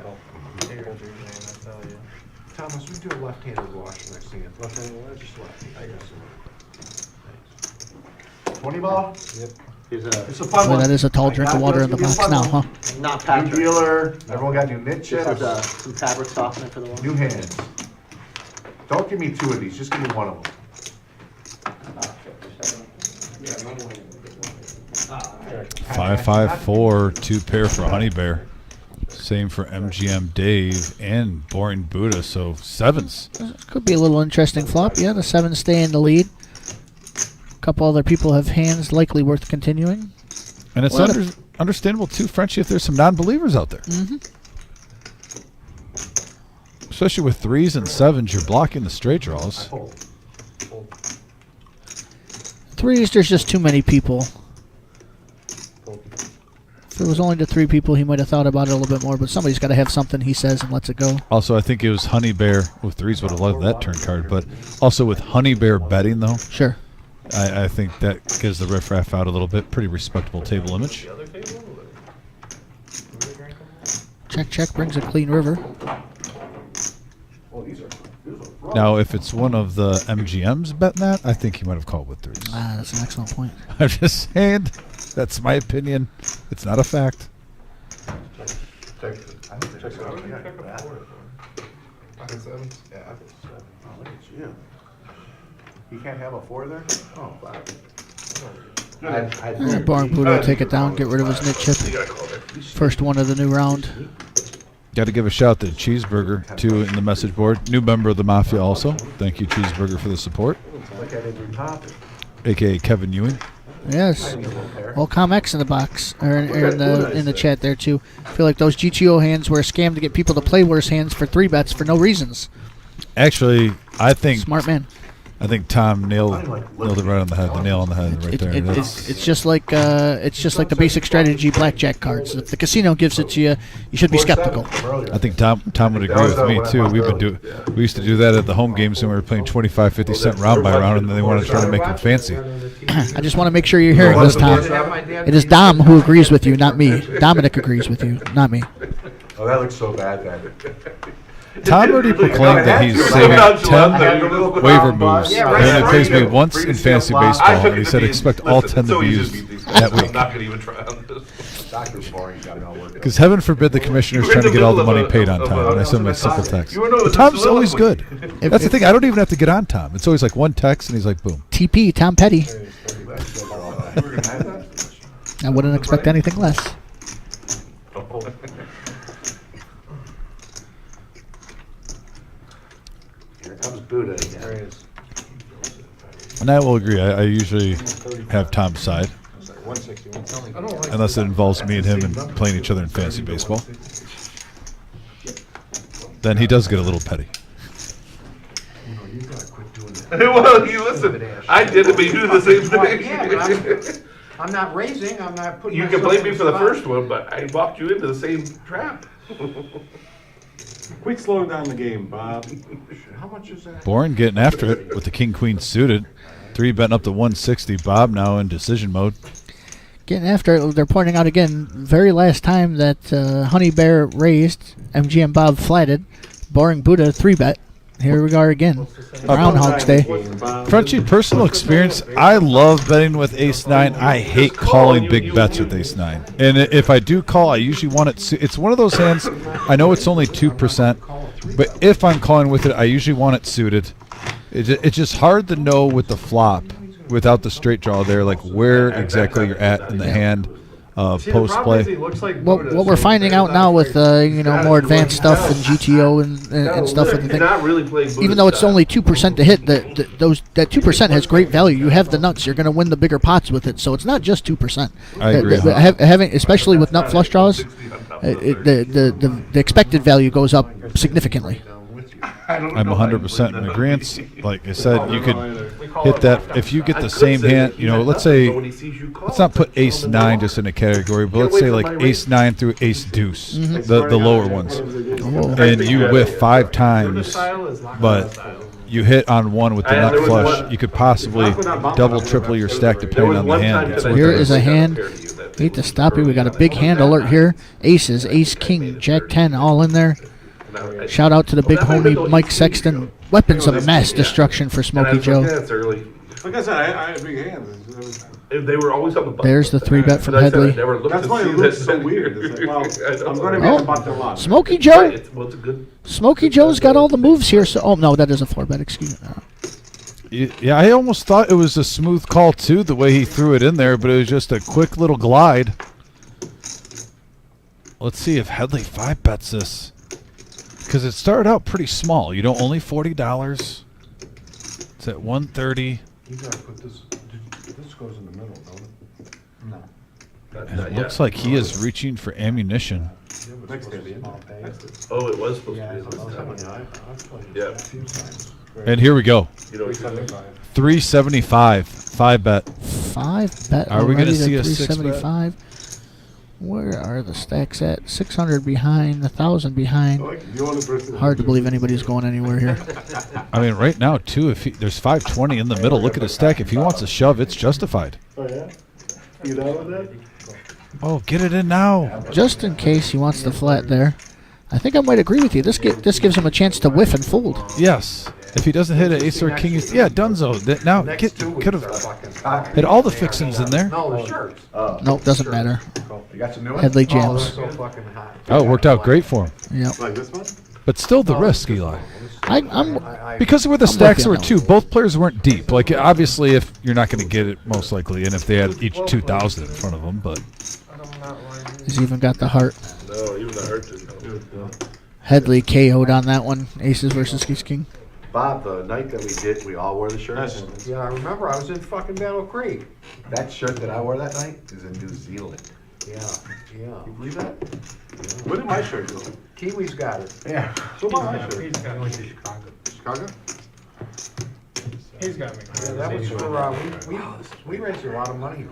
Thomas, we do a left-handed wash next thing. Left-handed wash, just left. I guess. 20 ball? Yep. It's a fun Boy, one. that is a tall drink of water in the box now, huh? Not New Patrick. dealer. Everyone got new knit This chips. is some fabric softener for the one. New hands. Don't give me 2 of these. Just give me 1 of them. 554, 2 pair for Honey Bear. Same for MGM Dave and Boring Buddha. So 7s. Could be a little interesting flop. Yeah, the 7 stay in the lead. A couple other people have hands likely worth continuing. And it's Well, understandable too, Frenchie, if there's some non-believers out there. Especially with 3s and 7s, you're blocking the straight draws. 3s, there's just too many people. If it was only the 3 people, he might have thought about it a little bit more, but somebody's got to have something he says and lets it go. Also, I think it was Honey Bear with 3s would have loved that turn card, but also with Honey Bear betting though, Sure. I think that gives the riffraff out a little bit. Pretty respectable table image. Check, brings a clean river. Now, if it's one of the MGMs betting that, I think he might have called with 3s. Ah, that's an excellent point. I'm just saying, that's my opinion. It's not a fact. You can't have a 4 there? Oh, Boring Buddha will take it down, get rid of his knit chip. First one of the new round. Got to give a shout to Cheeseburger, too, in the message board. New member of the Mafia also. Thank you, Cheeseburger, for the support. A.K.A. Kevin Ewing. Yes. Well, ComX in the box, or in the chat there, too. I feel like those GTO hands were a scam to get people to play worse hands for 3 bets for no reasons. Actually, I think Smart man. I think Tom nailed it right on the head. The nail on the head right there. It's just like the basic strategy blackjack cards. If the casino gives it to you, you should be skeptical. I think Tom would agree with me too. We used to do that at the home games when we were playing 25, 50 cent round by round, and then they wanted to try to make them fancy. I just want to make sure you're hearing this, Tom. It is Dom who agrees with you, not me. Dominic agrees with you, not me. Oh, that looks so bad then. Tom already proclaimed that he's saving 10 waiver moves. He only plays me once in fantasy baseball, and he said expect all 10 to be used that I'm week. not going to even try on this. Doctor's boring. Got it all worked out. Because heaven forbid the commissioner's trying to get all the money paid on time, and I send my simple text. But Tom's always good. That's the thing. I don't even have to get on Tom. It's always like one text, and he's like, boom. TP, Tom Petty. I wouldn't expect anything less. Here comes Buddha again. And I will agree. I usually have Tom's side, unless it involves me and him and playing each other in fantasy baseball. Then he does get a little petty. Well, you listen. I did it, but you do the same I'm not raising, I'm not putting thing. You can myself blame in me a for the spot. first one, but I walked you into the same trap. Quit slowing down the game, Bob. How much is that? Bourne getting after it with the king-queen suited. 3 betting up to 160. Bob now in decision mode. Getting after it, they're pointing out again, very last time that Honey Bear raised, MGM Bob flatted, Boring Buddha 3-bet. Here we are again. Groundhog's Day. Frenchy, personal experience, I love betting with ace-9. I hate calling big bets with ace-9. And if I do call, I usually want it. It's one of those hands, I know it's only 2%, but if I'm calling with it, I usually want it suited. It's just hard to know with the flop without the straight draw there, like where exactly you're at in the hand. Post play. What we're finding out now with more advanced stuff and GTO and stuff with the thing, even though it's only 2% to hit, that 2% has great value. You have the nuts, you're going to win the bigger pots with it. So it's not just 2%. I agree. Having, especially with nut flush draws, the expected value goes up significantly. I'm 100% in agreement. Like I said, you could hit that if you get the same hand. Let's say, let's not put ace-9 just in a category, but let's say like ace-9 through ace-deuce, the lower ones, and you whiff 5 times, but you hit on one with the nut flush. You could possibly double, triple your stack depending on the hand. So here is a hand. Hate to stop you. We got a big hand alert here. Aces, ace, king, jack 10, all in there. Shout out to the big homie Mike Sexton. Weapons of mass destruction for Smokey Joe. Like I said, I had big hands. They were always on the button. There's the 3-bet from Headley. That's why it looks so weird. It's like, well, I'm going to make a button a lot. Smokey Joe. Smokey Joe's got all the moves here. So, oh no, that is a 4-bet. Excuse me. Yeah, I almost thought it was a smooth call too, the way he threw it in there, but it was just a quick little glide. Let's see if Headley 5-bets this. Because it started out pretty small. Only $40. It's at 130. You gotta put this. This goes in the middle, don't it? No. And it looks like he is reaching for ammunition. Next day, Oh, it was supposed to be. Yeah. And here we go. 375. 5-bet. 5-bet. Are we going to see a 375? Where are the stacks at? 600 behind, 1,000 behind. Hard to believe anybody's going anywhere here. I mean, right now, too, if there's 520 in the middle, look at his stack. If he wants a shove, it's justified. Oh, yeah? You know that? Oh, get it in now. Just in case he wants the flat there. I think I might agree with you. This gives him a chance to whiff and fold. Yes. If he doesn't hit an ace or a king, yeah, dunzo. Now, could have hit all the fixings in there. Nope, doesn't matter. Headley jams. Oh, it worked out great for him. Yep. Like this one? But still the risk, Eli. I'm because of where the stacks were, now. too. Both players weren't deep. Like, obviously, if you're not going to get it, most likely, and if they had each 2,000 in front of them, but. He's even got the heart. No, even the heart didn't. Headley KO'd on that one. Aces versus Ace King. Bob, the night that we did, we all wore the shirts. Yeah, I remember. I was in fucking Battle Creek. That shirt that I wore that night is in New Zealand. Yeah. You believe that? What did my shirt do? Kiwi's got it. Yeah. So about my shirt. He's got went to Chicago. Chicago? He's got me. Yeah, that was for we raised a lot of money.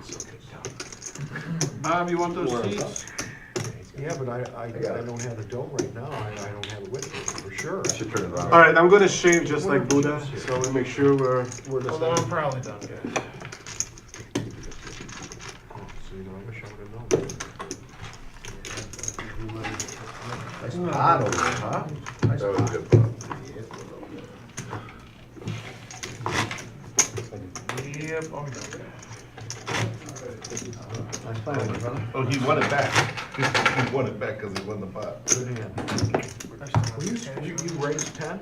Bob, you want those seats? Yeah, but I don't have the dough right now. I don't have it with me for sure. I should turn it around. All right, I'm going to shave just like Buddha, so we make sure we're the Although I'm same. probably done, guys. So, I wish I would have known. Nice pot over there, huh? Nice That was pot. a good pot. Yep, I'm done. Nice playing, brother. Oh, he won it back. He won it back because he won the pot. Good hand. Well, you raised 10?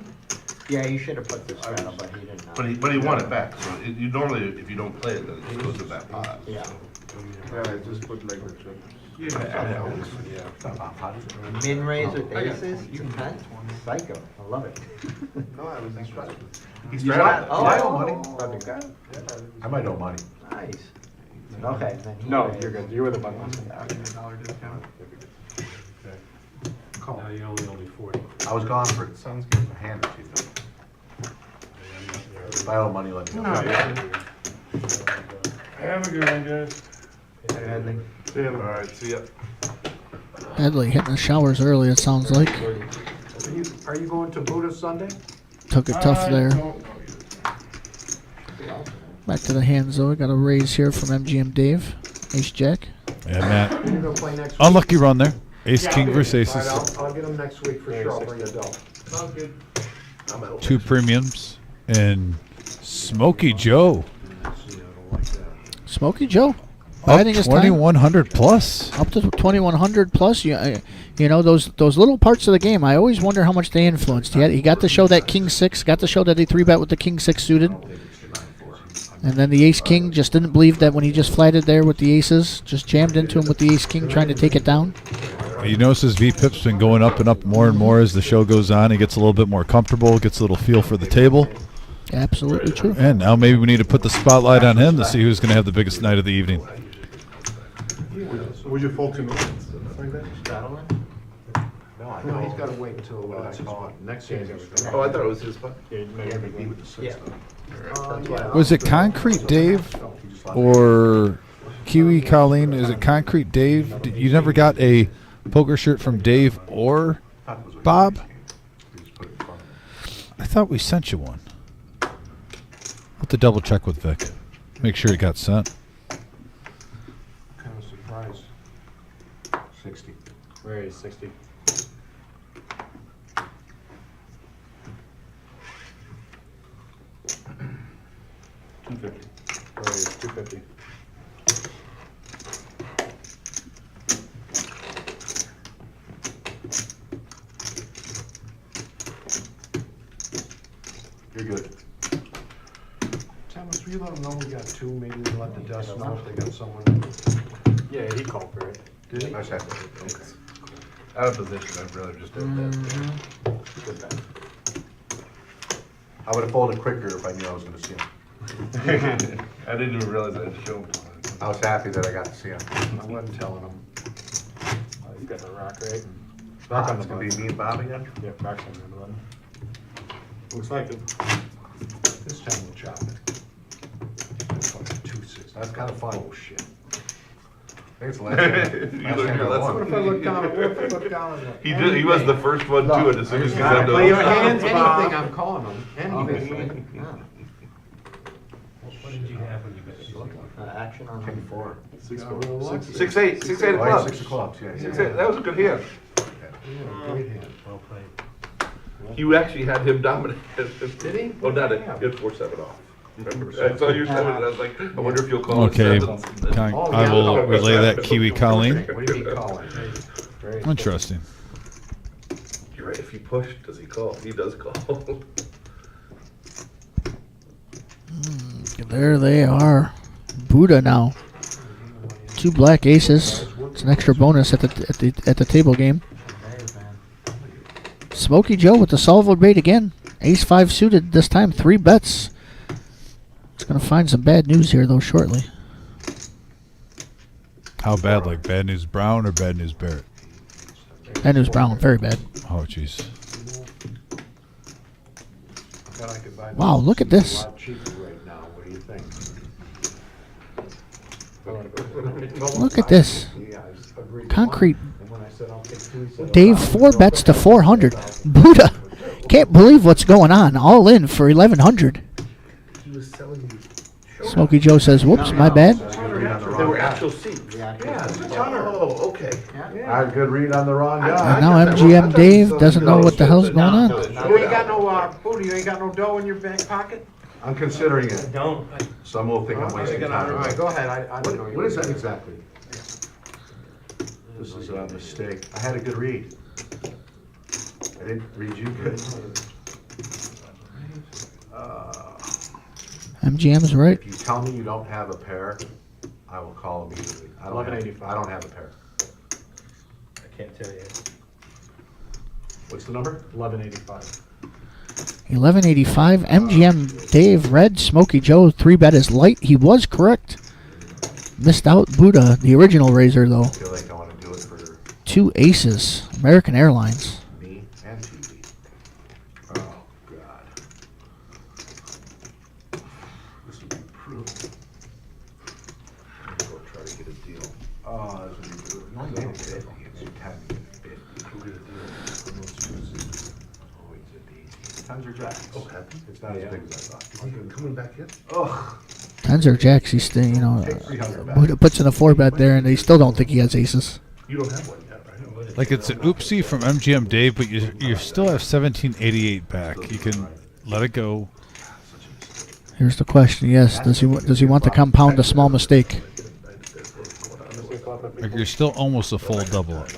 Yeah, you should have put this straddle, but he didn't know. But he won it back. So you normally, if you don't play it, then it goes to that pot. Yeah. Yeah, I just put like the chip. Min raise with aces, 10? Psycho, I love it. No, I was instructed. He's You straddled. know I owe money. Perfect guy. I might owe money. Nice. Okay, then he No, raised. you're good. You were the button. Now you only owe me 40. I was gone for Sounds good. a hand or two. If I owe money, let me know. Have a good one, guys. All right, see ya. Headley hitting the showers early, it sounds like. Are you going to Buddha Sunday? Took it tough there. Back to the hands, though. We got a raise here from MGM Dave. Ace Jack. Yeah, Matt. You're going to play next week? Unlucky run there. Ace King versus All Aces. right, I'll get them next week for sure. I'll bring a dough. Sounds good. I'm out. 2 premiums. And Smokey Joe. Smokey Joe. Up Biding his time. 2,100 plus. Up to 2,100 plus. You know, those little parts of the game, I always wonder how much they influenced. He got to show that King 6, got to show that he 3-bet with the King 6 suited. And then the Ace King just didn't believe that when he just flatted there with the aces, just jammed into him with the Ace King trying to take it down. You notice his VPIP's been going up and up more and more as the show goes on. He gets a little bit more comfortable, gets a little feel for the table. Absolutely true. And now maybe we need to put the spotlight on him to see who's going to have the biggest night of the evening. Would you fold 2 million? No, he's got to wait until next game. Oh, I thought it was his spot. Was it Concrete Dave or Kiwi Colleen? Is it Concrete Dave? You never got a poker shirt from Dave or Bob? I thought we sent you one. I'll have to double check with Vic. Make sure it got sent. Kind of surprised. 60. Where is 60? Where is 250? You're good. Thomas, will you let them know we got 2? Maybe we let the dust know if they got someone. Yeah, he called for it. Did he? I said, Out of position, I really just did that. Good bet. I would have folded quicker if I knew I was going to see him. I didn't even realize I had to show him. I was happy that I got to see him. I wasn't telling them. Oh, he's got the rock, right? Back on It's the going to be me and Bob again? Yep, back's on the button. Looks like it. This time we'll chop it. Fucking 2-6. That's kind of fun. Oh, shit. I think it's the last time. You learned your lesson. What if I look down at He did. He was the first one to it as soon as he said Play your no. hands, Bob. Anything I'm calling them. Anything. What did you have when you bet? Action on King 4. 6-8 Oh, of yeah, clubs. 6 of clubs, yeah. 6-8. That was a good hand. Yeah, great hand. Well played. You actually had him dominate. Did he? Oh, not it. You had 4-7 off. Remember? I saw your 7 and I was like, I wonder if you'll call Okay, it 7s. I will relay that Kiwi Colleen. What do you mean calling? Interesting. You're right. If you push, does he call? He does call. There they are. Buddha now. 2 black aces. It's an extra bonus at the table game. Smokey Joe with the solver bait again. Ace 5 suited this time. 3 bets. It's going to find some bad news here though shortly. How bad? Like Bad News Brown or Bad News Barrett? Bad news Brown. Very bad. Oh, jeez. Wow, look at this. A lot cheaper right now. What do you think? Look at this. Yeah, I agreed. Concrete. And when I said I'll take 2, he said, Dave 4 bets to 400. Buddha. Can't believe what's going on. All in for 1,100. He was selling you. Smokey Joe says, whoops, my bad. They were actual seats. Yeah. Oh, okay. I had a good read on the wrong guy. And now MGM Dave doesn't know what the hell's going on. You ain't got no, Booty, you ain't got no dough in your back pocket? I'm considering it. Don't. Some will think I'm wasting All right, time. go ahead. I don't know. What is that exactly? This is a mistake. I had a good read. I didn't read you good. MGM's right. If you tell me you don't have a pair, I will call immediately. I don't have a pair. I can't tell you. What's the number? 1185. 1185. MGM Dave red. Smokey Joe 3-bet is light. He was correct. Missed out Buddha, the original raiser though. I feel like I want to do it for 2 aces. American Airlines. me and TV. Oh, God. This would be brutal. I'm going to go try to get a deal. Oh, this would be brutal. No, you don't get it. It's 10. or jacks? Oh, happy? It's not as big as I thought. Is he coming back in? Ugh. Tens or jacks, he's still, you know, Take 300 back. puts in a 4-bet there, and they still don't think he has aces. You don't have one yet, right? Like it's an oopsie from MGM Dave, but you still have 1788 back. You can let it go. Here's the question: yes, does he want to compound a small mistake? Like you're still almost a full double up.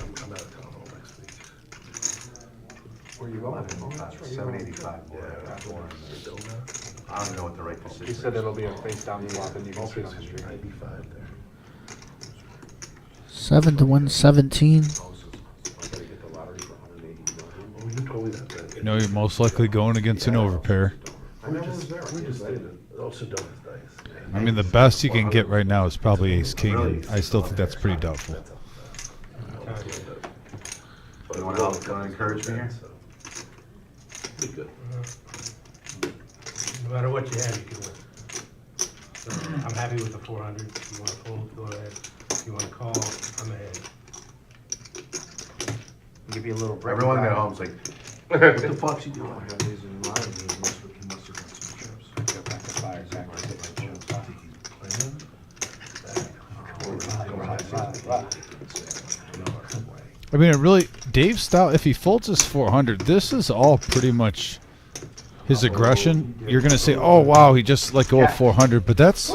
Where you going? 785. I don't know what the right decision He is. said it'll be a face down flop and you can see it on the street. 7 to 117. You know you're most likely going against an overpair. I just also don't nice. I mean, the best you can get right now is probably ace king, and I still think that's pretty doubtful. Anyone else gonna encourage me here? Be good. No matter what you have, you can win. So I'm happy with the 400. If you want to fold, go ahead. If you want to call, I'm ahead. Give you a little break. Everyone at home's like, what the fuck's he doing? Go back to fire, Zach. I mean, it really, Dave's style, if he folds his 400, this is all pretty much his aggression. You're going to say, oh, wow, he just let go of 400, but that's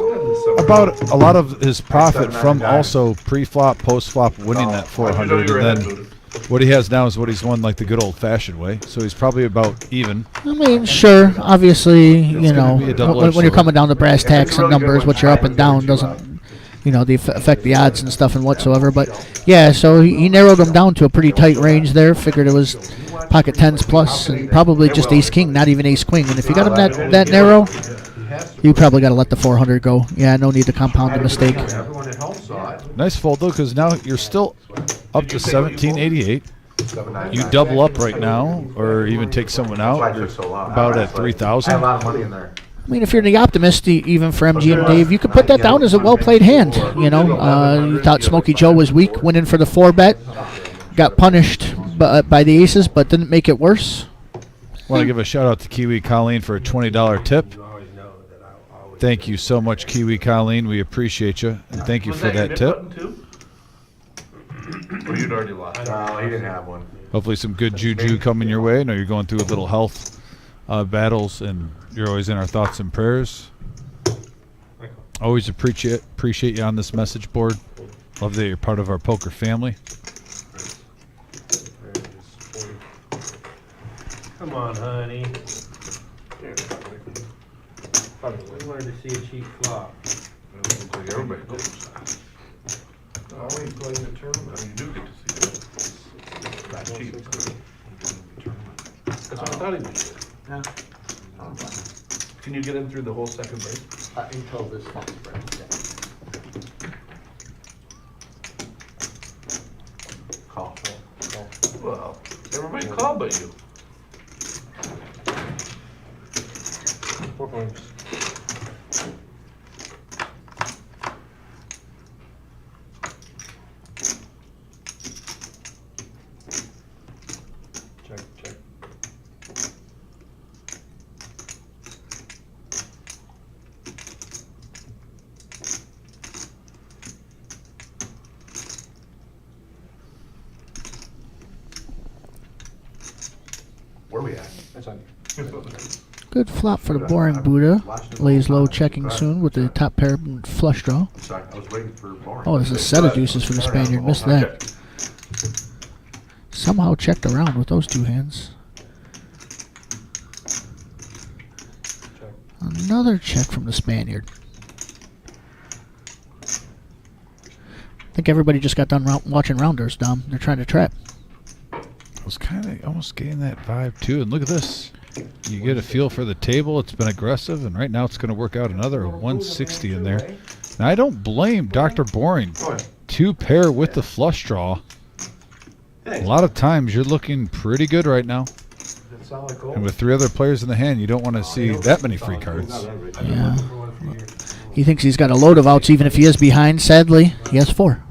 about a lot of his profit from also pre-flop, post-flop, winning that 400, and then what he has now is what he's won like the good old-fashioned way, so he's probably about even. I mean, sure, obviously, you know, be a double-edged when you're sword. coming down to brass tacks and numbers, what you're up and down doesn't, you know, affect the odds and stuff and whatsoever. But yeah, so he narrowed them down to a pretty tight range there. Figured it was pocket tens plus and probably just ace king, not even ace queen. And if you got him that narrow, you probably got to let the 400 go. Yeah, no need to compound the mistake. Everyone at home saw it. Nice fold, though, because now you're still up to 1788. You double up right now, or even take someone out. You're about at 3,000. I had a lot of money in there. I mean, if you're the optimist, even for MGM Dave, you could put that down as a well-played hand. You know, you thought Smokey Joe was weak, went in for the 4-bet, got punished by the aces, but didn't make it worse. Want to give a shout-out to Kiwi Colleen for a $20 tip. You always know that I always. Thank you so much, Kiwi Colleen. We appreciate you, and thank you Was for your that hit tip. button too? Or you'd already lost? No, he didn't have one. Hopefully some good juju coming your way. I know you're going through a little health battles, and you're always in our thoughts and prayers. Always appreciate you on this message board. Love that you're part of our poker family. Come on, honey. We wanted to see a cheap flop. Everybody knows. Always playing the tournament. I mean, you do get to see it. Not cheap. That's what I thought he was. Yeah. Can you get him through the whole second break? Until this next break, yeah. Call. Well, everybody called but you. 4 points. Check, check. Where are we at? That's on you. Good flop for the boring Buddha. Lays low, checking soon with the top pair flush draw. Sorry, I was waiting for more. Oh, there's a set of deuces for the Spaniard. Missed that. Somehow checked around with those two hands. Another check from the Spaniard. I think everybody just got done watching rounders, Dom. They're trying to trap. I was kind of almost getting that vibe, too. And look at this. You get a feel for the table. It's been aggressive, and right now it's going to work out another 160 in there. Now, I don't blame Dr. Boring. 2-pair with the flush draw. A lot of times you're looking pretty good right now. And with 3 other players in the hand, you don't want to see that many free cards. Yeah. He thinks he's got a load of outs, even if he is behind. Sadly, he has 4.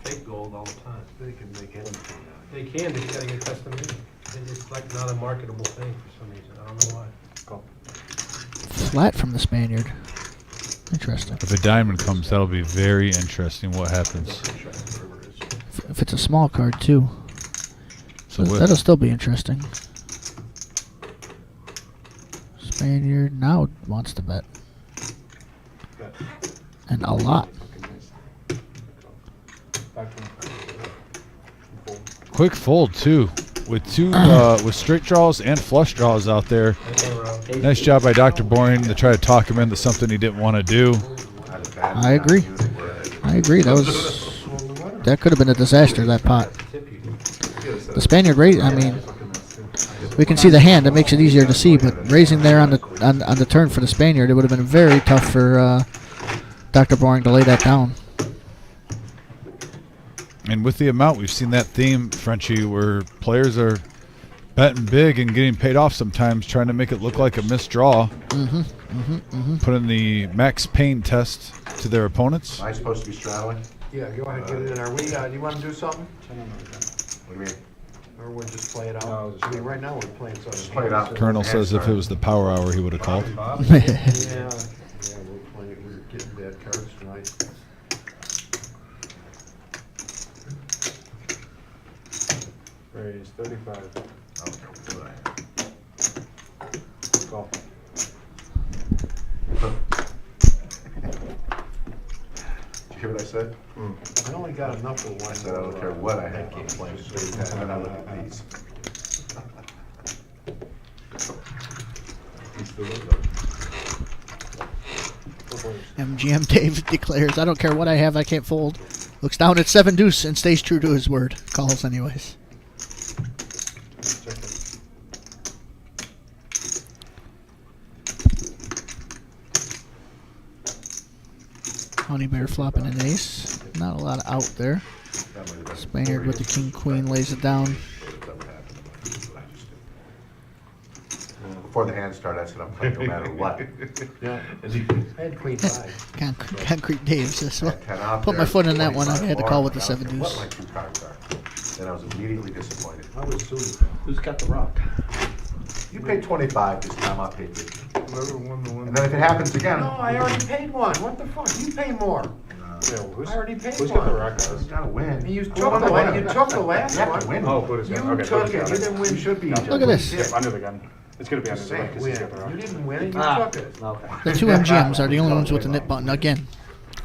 Take gold all the time. They can make anything. They can, but you gotta get custom made. It's like not a marketable thing for some reason. I don't know Flat from the Spaniard. Interesting. If a diamond comes, that'll be very interesting what happens. If it's a small card, too. So That'll still be interesting. Spaniard now wants to bet. And a lot. Quick fold, too. With with straight draws and flush draws out there. Nice job by Dr. Boring to try to talk him into something he didn't want to do. I agree. That could have been a disaster, that pot. The Spaniard raise, I mean, we can see the hand. That makes it easier to see, but raising there on the turn for the Spaniard, it would have been very tough for Dr. Boring to lay that down. And with the amount, we've seen that theme, Frenchie, where players are betting big and getting paid off sometimes, trying to make it look like a missed draw. Putting the max pain test to their opponents. Am I supposed to be straddling? Yeah, go ahead, get it in. Are we, do you want to do something? What do you mean? Or we'll just play it out? I mean, right now we're playing something. Just play it out. Colonel says if it was the power hour, he would have called. Yeah, we're getting bad cards tonight. Raise 35. Call. Did you hear what I said? I only got enough for one. I said I don't care what I have. I'm playing straight 10 when I look at these. MGM Dave declares, I don't care what I have, I can't fold. Looks down at 7 deuce and stays true to his word. Calls anyways. Honey Bear flopping an ace. Not a lot out there. Spaniard with the king queen lays it down. Before the hand started, I said I'm playing no matter what. Yeah. I had queen 5. Concrete Dave says, well, Out put there, my foot in that one. I 25 had to call with the more. 7 I don't care deuce. what my two cards are. Then I was immediately disappointed. I was suited. Who's got the rock? You paid 25 this time, I'll pay 50. Whoever won the one. And then if it happens again. No, I already paid one. What the fuck? You pay more. Yeah, well, I already paid who's one. got the rock, guys? You gotta win. You took Who won the one? you took the last You have one. to win. Oh, Buddha's You got it. Okay, took Buddha's it. got You didn't win. Should be. Look at this. Yep, under the gun. It's gonna be under the gun because he's got the rock. You didn't win it. You Ah, took it. okay. The 2 MGMs are the only ones with the knit button. Again,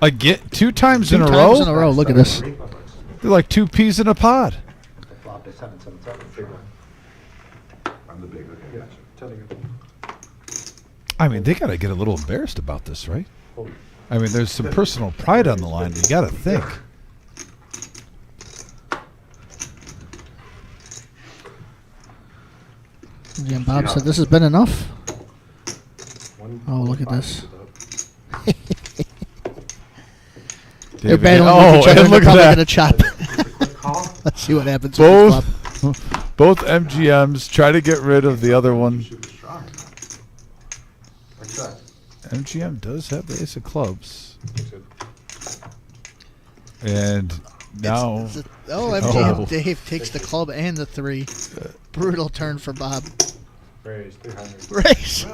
Again, 2 times 2 in a times in a row? row. Look at this. They're like 2 peas in a pod. The flop is 777. Big one. I'm the big, okay, gotcha. Telling you. I mean, they got to get a little embarrassed about this, right? I mean, there's some personal pride on the line. You got to think. And Bob said, this has been enough. Oh, look at this. They're battling with each other and they're probably going to chop. Let's see what happens with this flop. Both MGMs try to get rid of the other one. MGM does have the ace of clubs. And now... MGM Dave takes the club and the 3. Brutal turn for Bob. Raise 300. Raise.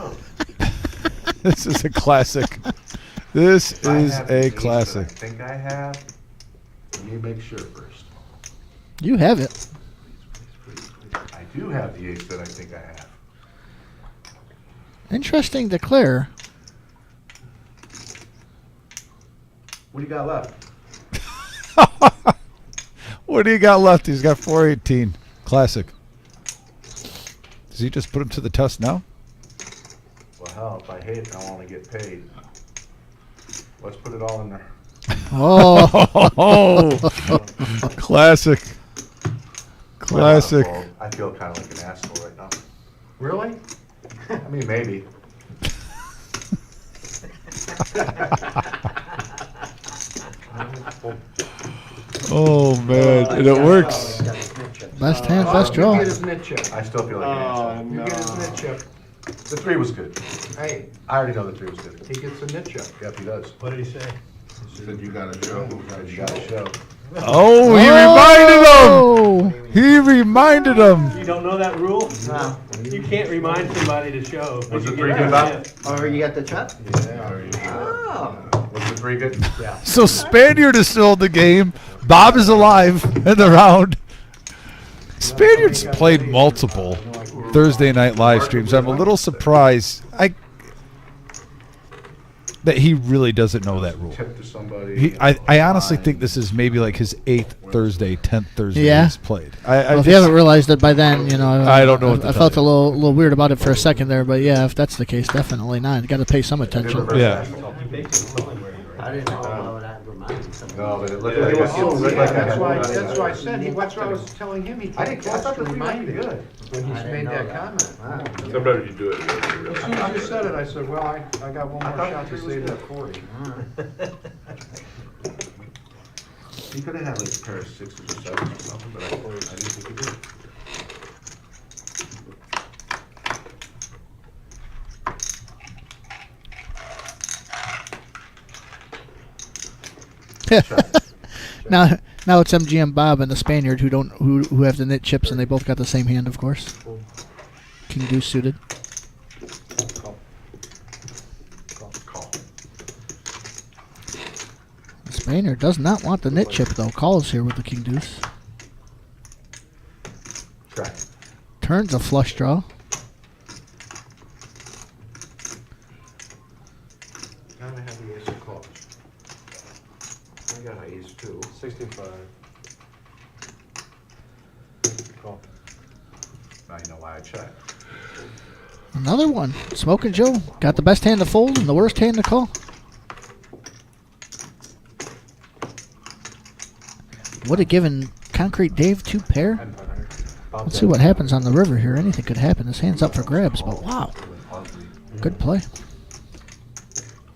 This is a classic. This is I have the a ace classic. that I think I have. Let me make sure first. You have it. I do have the ace that I think I have. Interesting declare. What do you got left? What do you got left? He's got 418. Classic. Does he just put him to the test now? Well, hell, if I hate it, I want to get paid. Let's put it all in there. Oh. Classic. Classic. I feel kind of like an asshole right now. Really? I mean, maybe. Oh, man. And it works. Best hand, best You draw. get his nit chip. I still feel like an asshole. You get his nit chip. The 3 was good. Hey, I already know the 3 was good. he gets a nit chip. Yep, he does. What did he say? He said you got to show. You got to show. Oh, he reminded him. You don't know that rule? No. You can't remind somebody to show. Was You it get 3 a good, Bob? chance. Oh, you got the chop? Yeah. Oh. Was the 3 good? Yeah. So Spaniard is still in the game. Bob is alive in the round. Spaniard's played multiple Thursday night live streams. I'm a little surprised that he really doesn't know that rule. Tip to somebody. I honestly think this is maybe like his 8th Thursday, 10th Thursday Yeah. he's played. Well, if you haven't realized it by then, you know. I don't know what to I tell felt you. a little weird about it for a second there, but yeah, if that's the case, definitely not. You got to pay some attention. Yeah. I didn't know about that reminding somebody. No, but it looked Yeah, like it was- it looked like I That's had why, one. that's why I said, that's what I was telling him, he I came thought close the to 3 might reminding be me good. when he I didn't made know that that. comment. Sometimes you do it. As soon as you said it, I said, well, I got one more thought shot to 3 was save good. that 40. He could have had like a pair of 6s or 7s or something, but I didn't think he did. Now it's MGM Bob and the Spaniard who have the knit chips, and they both got the same hand, of course. King Deuce suited. Call. The Spaniard does not want the knit chip though. Calls here with the King Deuce. Check. Turns a flush draw. Gotta have the ace of clubs. I got an ace too. 65. Call. Now you know why I checked. Another one. Smoking Joe got the best hand to fold and the worst hand to call. Would have given Concrete Dave 2 pair. Let's see what happens on the river here. Anything could happen. This hand's up for grabs, but wow. Good play.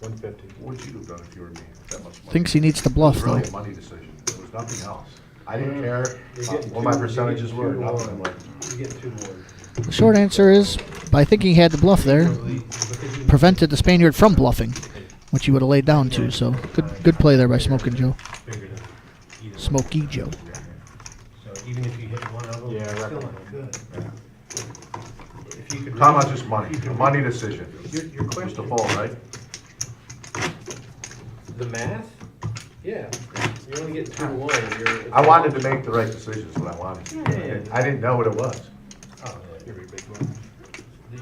150. What would you have done if you were me? That much money? Thinks he needs to bluff, It was though. really a money decision. It was nothing else. I didn't care what my percentages were. Nothing. I'm like, You get 2 to 1. The short answer is, by thinking he had to bluff there, prevented the Spaniard from bluffing, which he would have laid down to. So good play there by Smoking Joe. Figured it. Either way. Smoky Joe. So even if you hit one of them, Yeah, it's right. still not good. If you could talking really- about just money. if you A could money really- decision. Your Just a question, fold, right? the math? Yeah. You're only getting 2 to 1. You're, I wanted to make the right decision. Is what I wanted. Yeah. I didn't know what it was. Oh, yeah, you're a big one.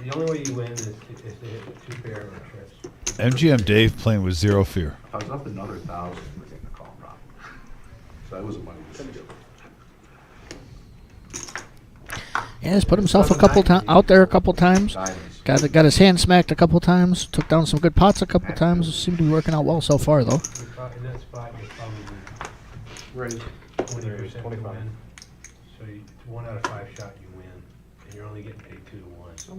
The only way you win is to hit 2 pair of trips. MGM Dave playing with zero fear. I was up another 1,000 for getting the call problem. So that was a money decision. Yeah, he's put himself out there a couple times. Diamonds. Got his hand smacked a couple times. Took down some good pots a couple times. Seemed to be working out well so far, though. In that spot, you're probably Raise. 20% to 25. win. So it's 1 out of 5 shot you win, and you're only getting paid 2 to 1. So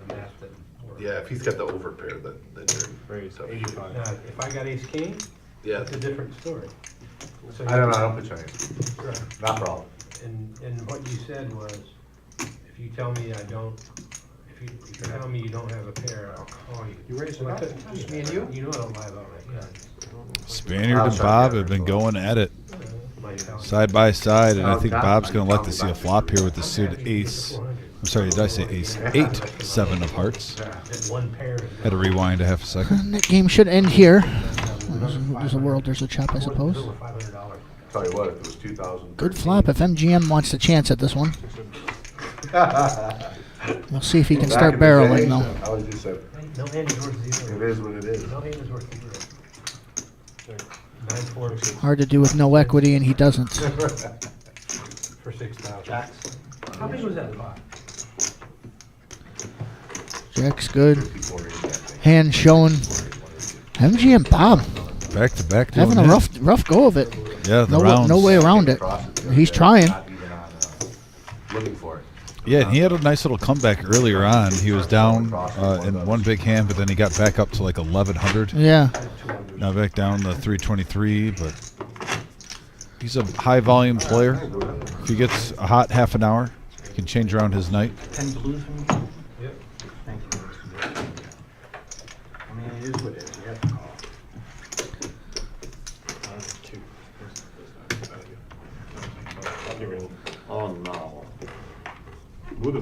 the math doesn't work. Yeah, if he's got the overpair, then you're Raise. tough. 85. Now, if I got ace king, Yeah. it's a different story. So I don't know. I don't put you on. Right. Not problem. And what you said was, if you tell me I don't, if you tell me you don't have a pair, I'll call you. You raised it Well, I up, couldn't- just me and you? You know I don't lie about my cards. Spaniard and Bob have been going at it My account. side by side, and I think Bob's going to like to see a flop here with the suited ace. I'm sorry, did I say ace? 8, 7 of hearts. That 1 pair is Had to rewind a half a second. And that game should end here. There's a world, there's a chop, I suppose. over $500. Tell you what, if it was 2,000. Good flop if MGM wants to chance at this one. We'll see if he can Back start in the barreling, day, though. I would just say, No hand is worth 0. it is what it is. No hand is worth 0. 9-4 Hard to do with no equity, and he doesn't. for 6,000. How big was that pot? Jack's good. 54 in that thing. Hand showing. MGM Bob Back to back doing having a it. rough go of it. Yeah, the No, rounds. no way around it. Cross it. He's trying. Not even on, looking for it. Yeah, and he had a nice little comeback earlier on. He was down in one big hand, but then he got back up to like 1,100. Yeah. Now back down to 323, but he's a high volume player. If he gets a hot half an hour, he can change around his night. 10 blues from you? Yep. Thank you. I mean, it is what it is. You have to call.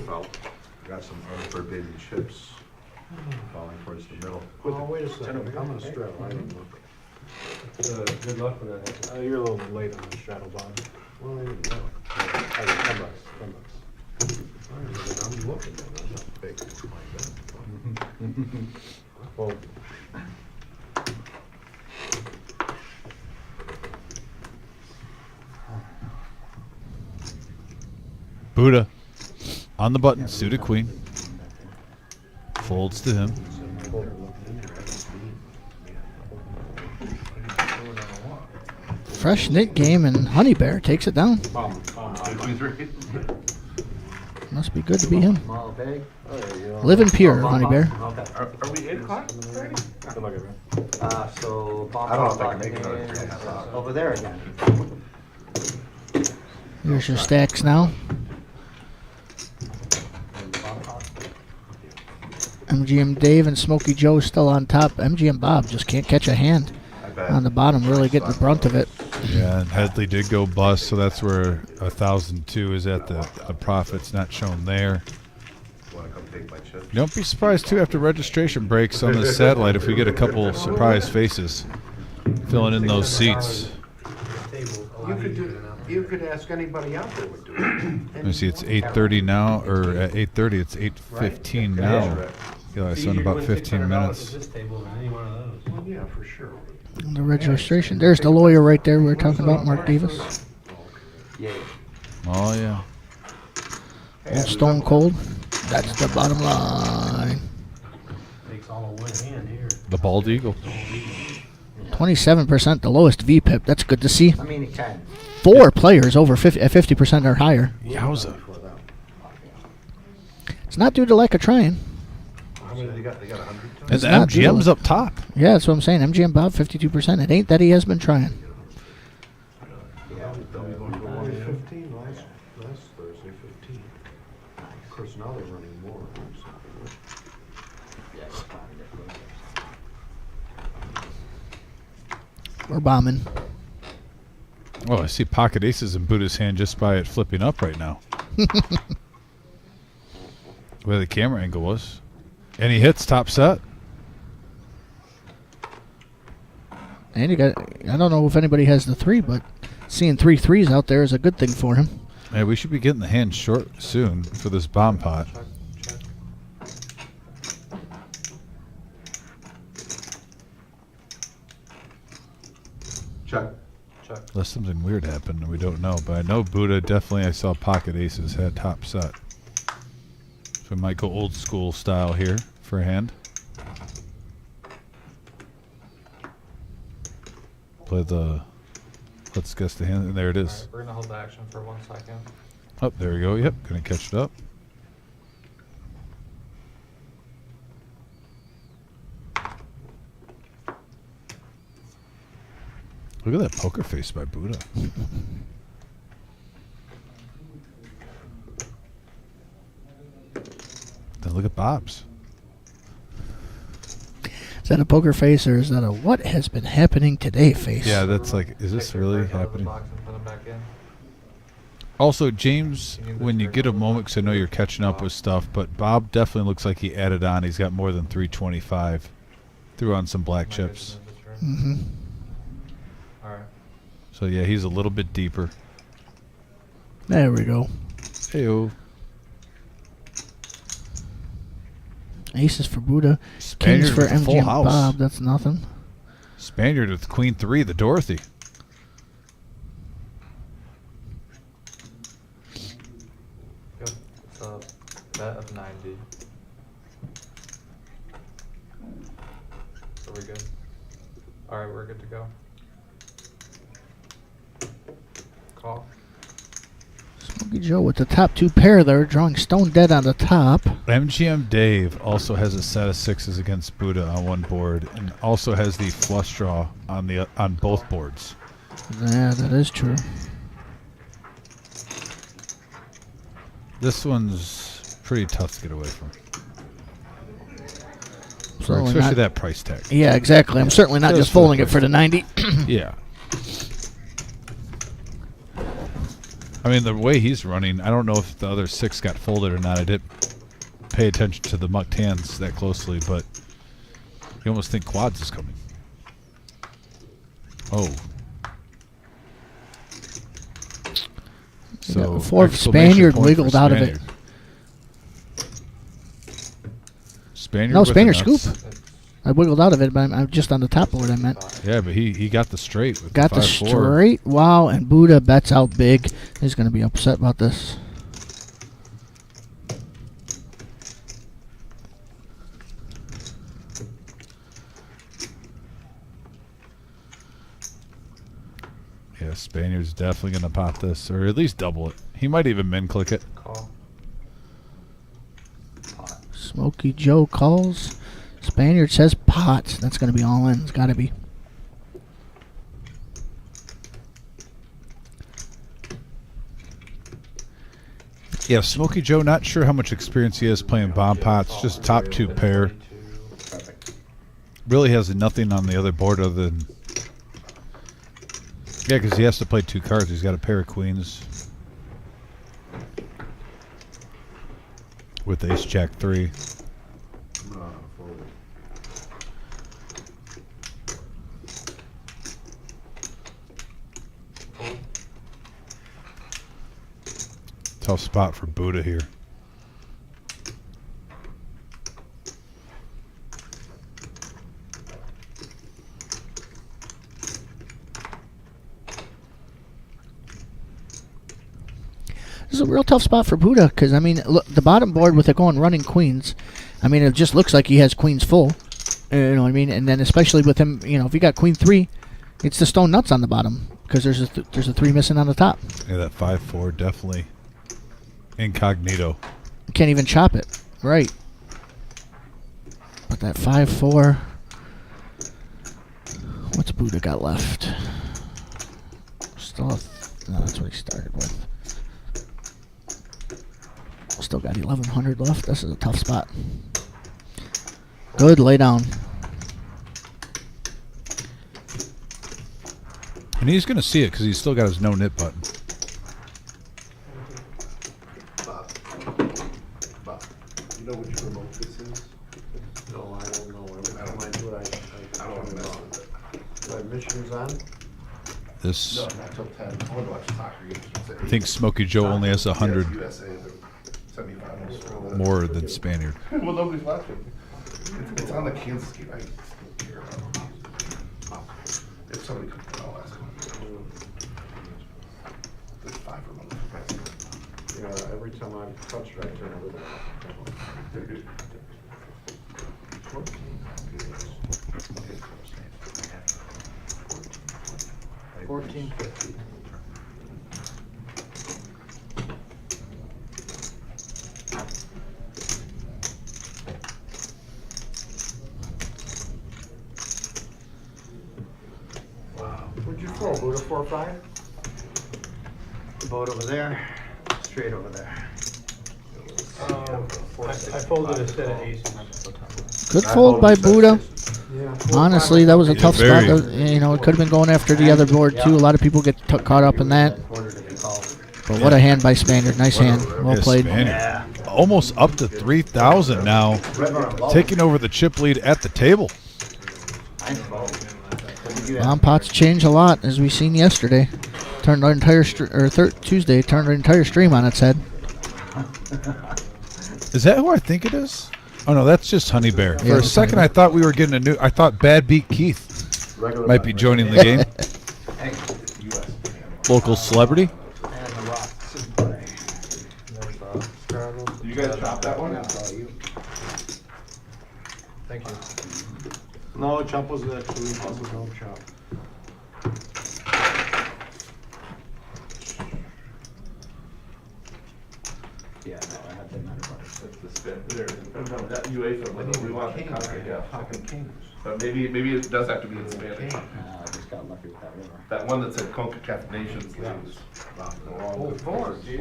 felt. Got some unforbidden chips falling towards the middle. Oh, wait a second, I'm gonna straddle, I didn't look. Good luck with that. You're a little late on the straddle, Bob. Well, I didn't look. $10. All right, then I'm looking, then I'm not big to find out. Well, Buddha on the button, suited queen. Folds to him. Fresh knit game, and Honey Bear takes it down. Must be good to be him. Small big. Living pure, Honey Bear. Okay. Are we 8 o'clock already? good luck, everyone. So bomb I don't know if I button can make another is 3.5 over there again. Here's your stacks now. MGM Dave and Smokey Joe still on top. MGM Bob just can't catch a hand I bet. on the bottom, really getting the brunt of it. Yeah, and Headley did go bust, so that's where 1,002 is at the profits not shown there. Wanna come take my chips? Don't be surprised too after registration breaks on the satellite if we get a couple surprise faces filling in those seats. You could ask anybody out there would do it. Let me see, it's 8:30 now, or at 8:30, it's 8:15 now. Yeah, so in about 15 minutes. This table than any one of those. Well, yeah, for sure. The registration. There's the lawyer right there we were talking about, Mark Davis. Yeah. Oh yeah. Old Stone Cold. That's the bottom line. Takes all of one hand here. The bald eagle. 27%, the lowest VPIP. That's good to see. I mean, it can. 4 players over 50% or higher. Yowza. It's not due to lack of trying. How many they got? They got 100? And It's the not due to MGM's up top. Yeah, that's what I'm saying. MGM Bob, 52%. It ain't that he has been trying. Yeah, we going to 115 last Thursday, 15. Of course, now they're running more. We're bombing. Oh, I see pocket aces in Buddha's hand just by it flipping up right now. Where the camera angle was. And he hits top set. And you got, I don't know if anybody has the 3, but seeing 3 threes out there is a good thing for him. Yeah, we should be getting the hand short soon for this bomb pot. Check. Unless something weird happened and we don't know. But I know Buddha definitely, I saw pocket aces had top set. So we might go old school style here for a hand. Play the, let's guess the hand, and there it is. We're gonna hold the action for 1 second. Oh, there we go. Yep, gonna catch it up. Look at that poker face by Buddha. Then look at Bob's. Is that a poker face or is that a what has been happening today face? Yeah, that's like, is this really happening? Box and put them back in. Also, James, when you get a moment, because I know you're catching up with stuff, but Bob definitely looks like he added on. He's got more than 325. Threw on some black chips. Mm-hmm. All right. So, yeah, he's a little bit deeper. There we go. Hey-o. Aces for Buddha. Spaniard Kings for with a full MGM house. Bob. That's nothing. Spaniard with Queen 3, the Dorothy. Yep. It's a bet of 90. So we're good. All right, we're good to go. Call. Smokey Joe with the top 2 pair there, drawing stone dead on the top. MGM Dave also has a set of 6s against Buddha on one board, and also has the flush draw on both boards. Yeah, that is true. This one's pretty tough to get away from. Certainly Especially not- that price tag. Yeah, exactly. I'm certainly not just folding it for the 90. Yeah. I mean, the way he's running, I don't know if the other 6 got folded or not. I didn't pay attention to the mucked hands that closely, but you almost think quads is coming. Oh. So Before Spaniard wiggled out of it. Spaniard No, with the Spaniard nuts. scoop. I wiggled out of it, but I'm just on the top board, I meant. Yeah, but he got the straight. With Got the 5-4. straight. Wow, and Buddha bets out big. He's going to be upset about this. Yeah, Spaniard's definitely going to pop this, or at least double it. He might even min click it. Call. Smokey Joe calls. Spaniard says pot. That's going to be all in. It's got to be. Yeah, Smokey Joe, not sure how much experience he has playing bomb pots. Just top 2 pair. Really has nothing on the other board other than... Yeah, because he has to play 2 cards. He's got a pair of queens. With ace jack 3. Tough spot for Buddha here. This is a real tough spot for Buddha because, I mean, look, the bottom board with it going running queens, I mean, it just looks like he has queens full. You know what I mean? And then especially with him, you know, if he got queen 3, it's the stone nuts on the bottom because there's a 3 missing on the top. Yeah, that 5-4 definitely incognito. You can't even chop it. Right. But that 5-4, what's Buddha got left? Still, no, that's what he started with. Still got 1,100 left. This is a tough spot. Good lay down. And he's going to see it because he's still got his no-nit button. Bob, you know which remote this is? No, I don't know. I don't mind what I don't want to mess with it. My mission's on. This, No, not till 10. I want to watch soccer games. I think Smokey Joe only has 100 USA, the semifinals. more than Spaniard. Well, nobody's watching. It's on the Kansas game. I don't care about it. If somebody could, I'll ask them. There's 5 remotes. Yeah, every time I touch it, I turn everything off. 1450. What'd you throw, Buddha? 4-5? Boat over there, straight over there. I folded a set of aces. Good fold by Buddha. Yeah. Honestly, that was a tough spot. very. You know, it could have been going after the other board too. A lot of people get caught up in that. But what a hand by Spaniard. Nice hand. Well Yeah, played. Spaniard. Almost up to 3,000 now. Taking over the chip lead at the table. Bomb pots change a lot, as we seen yesterday. Turned our entire Tuesday turned our entire stream on its head. Is that who I think it is? Oh no, that's just Honey Bear. For Yeah, a that's second, Honey I thought we were getting a new. I thought Bad Beat Keith might be joining the game. Local celebrity. You guys chop that one? Thank you. No, chop was actually no chop. Yeah, no, I had that matter about it. That's the spin. There, that UEFA, like, we want the counter, yeah. Pocket kings. But maybe it does have to be in Spanish. I just got lucky with that river. That one that said CONCACAF Nations Leagues. Oh, 4, geez.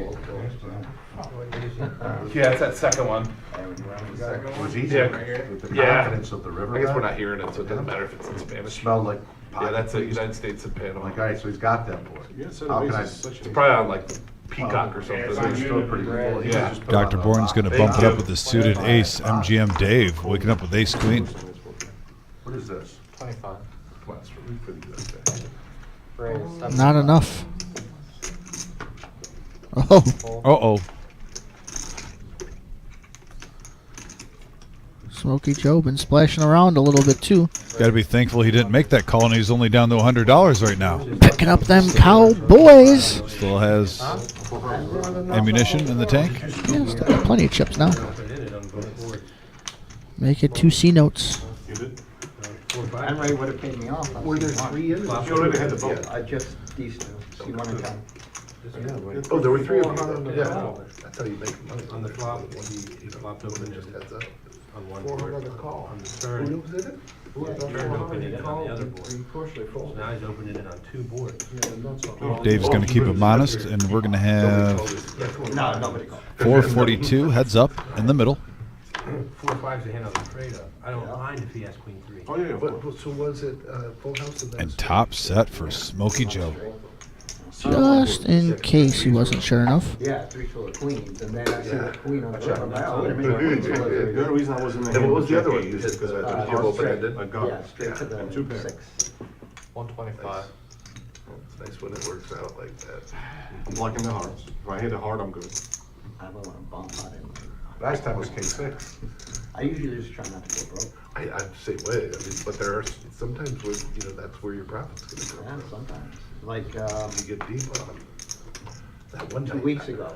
Yeah, it's that second one. It was easy. Yeah. With the Yeah. confidence of the river. I guess we're bed. not hearing it, so it doesn't matter if it's in Spanish. Smelled like Yeah, pocket that's it, kings. United States and I'm Panama. like, all right, so he's got that board. Yeah, so How the can I? race is such It's a- probably on like Peacock or something. So he's still pretty good. He Yeah. just put Dr. on Bourne's going to Thank bump it you. up with the suited ace. MGM Dave waking up with ace queen. What is this? 25. Come on, it's pretty good. Raise. Not enough. Oh, Uh-oh. Smokey Joe been splashing around a little bit too. Got to be thankful he didn't make that call and he's only down to $100 right now. Picking up them Cowboys. Still has ammunition in the tank. Yeah, still got plenty of chips now. Make it 2 C notes. Henry would have paid me off. Were there 3 in it? You already had the vote. I just, these two, C1 and 10. Oh, there were 3 of them. Yeah. That's how you make money. On the flop, when he flopped open, just heads up. On one 400 board. a call. On the turn, Who was it? turned opening it on the other He board. pushed, they So folded. now he's opening it on 2 boards. Yeah, that's all. Dave's going to keep him honest, and we're going to have No, nobody called. 442 heads up in the middle. 4-5's a hand on the trade up. I don't mind if he has queen 3. Oh, yeah, but so was it full house and And top set for Smokey Joe. Just in case he wasn't sure enough. Yeah, 3 full of queens, and then I see the queen on the check. turn. I would have made a queen full of The three. only reason I wasn't in And the what was the other one? is You hit because the- I you have open-ended? Yeah, straight to the 2 pair. 6. 125. It's nice when it works out like that. I'm blocking the hearts. If I hit a heart, I'm good. I don't want to bump on it. Last time was K6. I usually just try not to go broke. I'm the same way. I mean, but there are sometimes where, that's where your profit's gonna Yeah, go. sometimes. Like, You get deep on them. That one 2 night- weeks ago,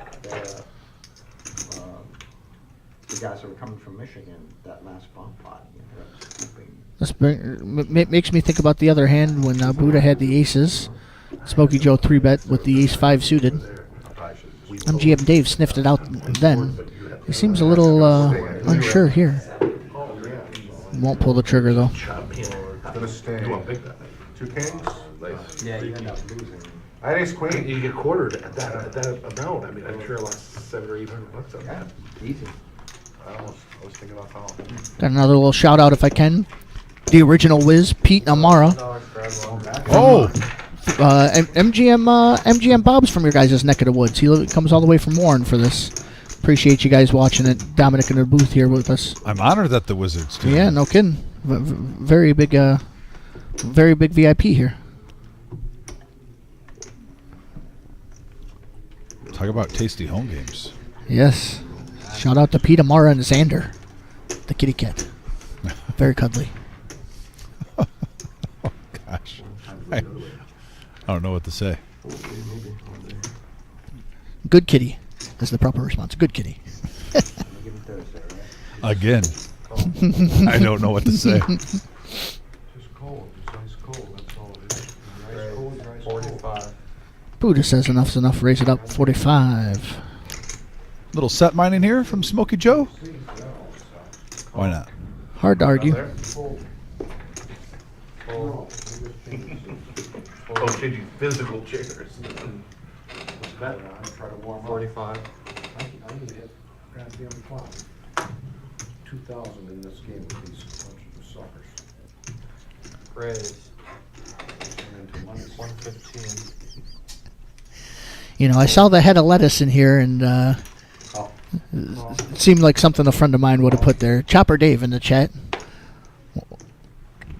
the guys that were coming from Michigan, that last bump pot, Makes me think about the other hand when Buddha had the aces. Smokey Joe 3-bet with the ace-5 suited. MGM Dave sniffed it out then. He seems a little unsure here. Won't pull the trigger though. Gonna stay. You want big that night. 2 kings. Nice. Yeah, you end up losing. I had ace queen. You get quartered at that amount. I mean, I'm sure I lost $700 or $800 on Yeah, that. easy. I was thinking about foul. Got another little shout out if I can. The original Wiz, Pete Amara. Oh! MGM Bob's from your guys' neck of the woods. He comes all the way from Warren for this. Appreciate you guys watching it. Dominic in the booth here with us. I'm honored that the Wizards do. Yeah, no kidding. Very big VIP here. Talk about tasty home games. Yes. Shout out to Pete Amara and Xander, the kitty cat. Very cuddly. Gosh. I don't know what to say. Good kitty is the proper response. Good kitty. Again. I don't know what to say. Just cold, just ice cold, that's all it is. Ice cold, ice cold. 45. Buddha says enough's enough. Raise it up. 45. Little set mining here from Smokey Joe. Why not? Hard to argue. Oh, kid, you physical chairs. I try to warm up. 45. I need to hit goddamn clock. 2,000 in this game with these bunch of suckers. Raise. And into money. 115. You know, I saw the head of lettuce in here, and it seemed like something a friend of mine would have put there. Chopper Dave in the chat.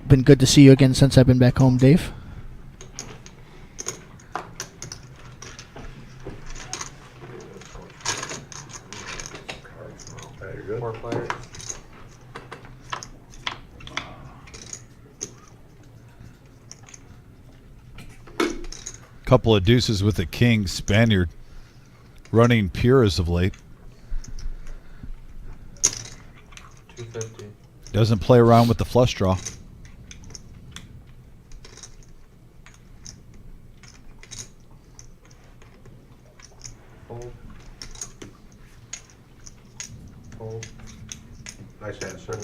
Been good to see you again since I've been back home, Dave. You're good. 4 players. Couple of deuces with the king. Spaniard running pure as of late. 250. Doesn't play around with the flush draw. Fold. Fold. Nice answer.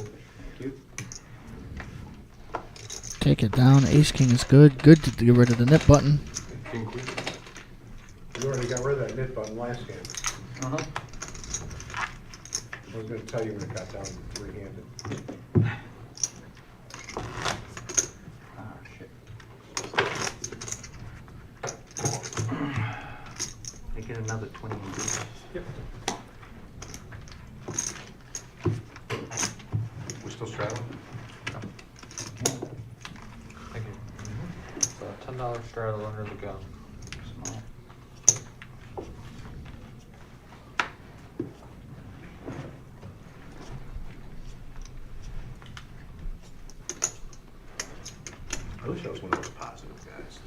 Take it down. Ace King is good. Good to get rid of the nip button. King, queen. You already got rid of that nit button last game. Uh-huh. I was gonna tell you when it got down to 3-handed. Ah, shit. Taking another 20 minutes. Yep. We're still straddling? Thank you. So $10 straddle under the gun. Small. I wish I was one of those positive guys.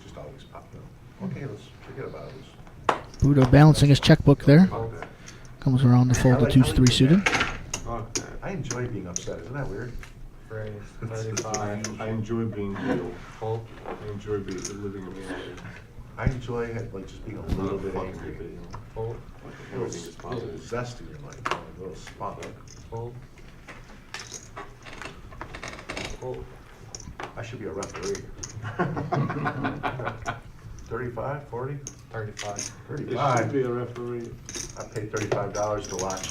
Just always pop up. Okay, let's forget about it. Budo balancing his checkbook there. Okay. Comes around to fold the 2-3 suited. I enjoy being upset, isn't that weird? Raise 35. I enjoy being real. Fold. I enjoy living in reality. I enjoy like just being a little bit angry. Fold. A little zest in your life, a little spot. Fold. Fold. I should be a referee. 35, 40? 35. It should 35. be a referee. I paid $35 to watch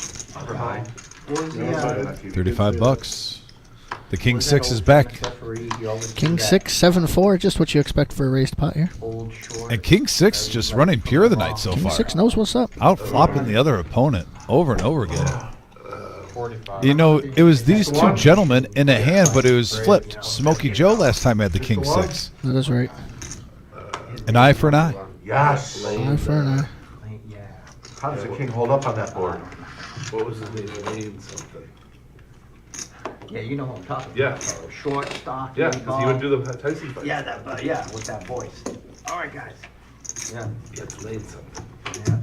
for mine. What was the, $35. The King was that 6 is old back. famous referee? He always do King that 6, 7-4, just what you expect for a raised pot here. Old short. And King 6 just running pure the night so King far. 6 knows what's up. Out flopping the other opponent over and over again. 45. You know, it was these two gentlemen in a hand, but it was flipped. Smokey Joe last time had the King 6. That is right. An eye for an eye. Yes. Eye for an eye. Yeah. How does the king hold up on that board? What was his name? Lane something. Yeah, you know what I'm talking Yeah. about. Oh, short, stocky. Yeah, because he would do the Tyson fight. Yeah, that, yeah, with that voice. All right, guys. Yeah, It's Lane something. yeah.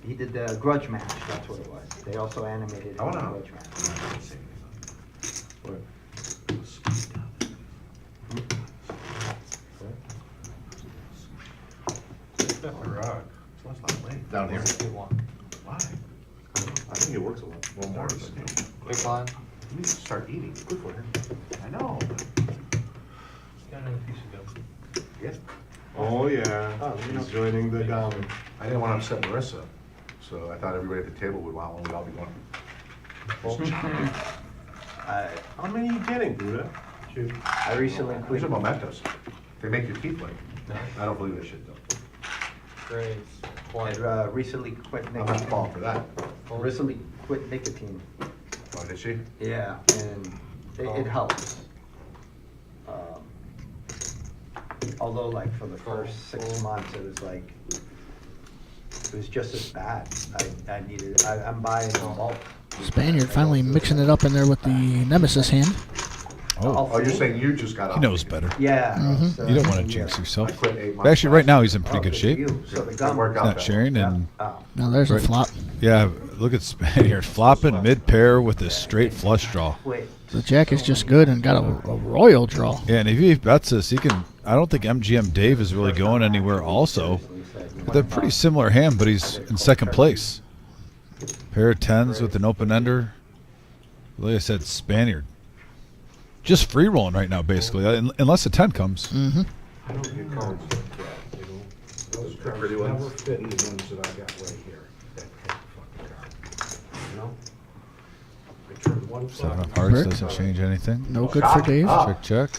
He did the grudge match, that's what it was. They also animated I the wanna- grudge match. It's not late. Down here. Why? I think it works a lot more than you. Big blind. You need to start eating. Good for him. I know. Got another piece of gum. Yeah. Oh, yeah. Oh, you know- He's joining the gum. I didn't want to upset Marissa, so I thought everybody at the table would want one. We'd all be going. How many are you getting, Buddha? I recently These quit. are mementos. They make your teeth white. I don't believe this shit though. Raise I 20. recently quit I'm not nicotine. falling for that. Recently quit nicotine. Oh, did she? Yeah, and it helps. Although like for the first 6 months, it was like, it was just as bad. I needed it. I'm buying in bulk. Spaniard finally mixing it up in there with the Nemesis hand. Oh, Oh, you're saying you just got off. he knows better. Yeah. Mhm. so- You don't want to yeah. jinx yourself. I quit 8 But months. actually, right now he's in pretty Oh, good for shape. you. So the It gum. worked out Not better. sharing, and Oh, Now there's a Right. flop. yeah, look at Spaniard flopping mid pair with a straight flush draw. wait. The jack is just good and got a royal draw. Yeah, and if he bets this, he can. I don't think MGM Dave is really going anywhere. Also, they're pretty similar hand, but he's in second place. Pair of tens with an open ender. Like I said, Spaniard. Just free rolling right now, basically, unless a 10 comes. Mm-hmm. I don't get cards like that, you know? Those cards Pretty never ones. fit in the ones that I got right here. That type of fucking card, you know? I turned one Seven flop. of hearts Rick? doesn't change anything. No good for Dave. Check, check.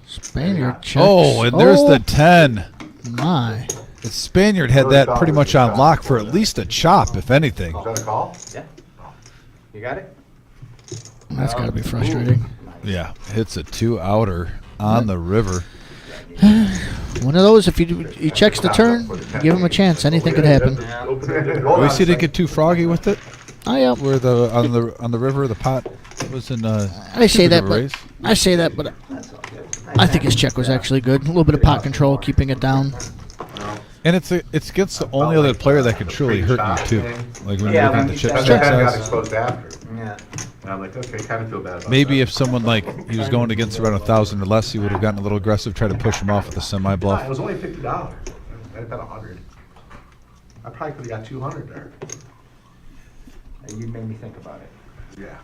Spaniard checks. Oh, and there's the 10. My. The Spaniard had that pretty much on lock for at least a chop, if anything. Is that a call? Yeah. You got it? That's got to be frustrating. Yeah, hits a 2-outer on the river. One of those, if he checks the turn, give him a chance. Anything could happen. We see didn't get too froggy with it. Oh yeah. Where on the river, the pot was in. I say that, but raise. I say that, but That's all good. I think his check was actually good. A little bit of pot control, keeping it down. And it's against the only other player that could truly hurt you too. Like when Yeah, you're looking when at the you chip check And the check 10 got size. exposed after. Yeah. And I'm like, okay, kind of feel bad about Maybe that. if someone like he was going against around 1,000 or less, he would have gotten a little aggressive, try to push him off with a semi It bluff. was only $50. I bet 100. I probably could have got 200 there. And you made me think about it. Yeah.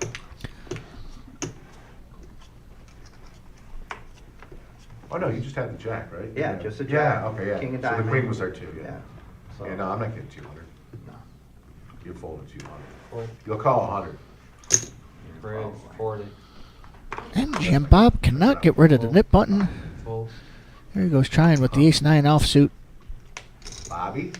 Oh, no, you just had the jack, right? Yeah, just a jack. Yeah, okay, yeah. King of So the diamond. queen was there too, yeah. Yeah. So, Yeah, no, I'm not getting 200. No. You folded 200. Fold. You'll call 100. Raise 40. MGM Bob cannot get rid of the nip button. Fold. There he goes, trying with the ace-9 offsuit. Bobby,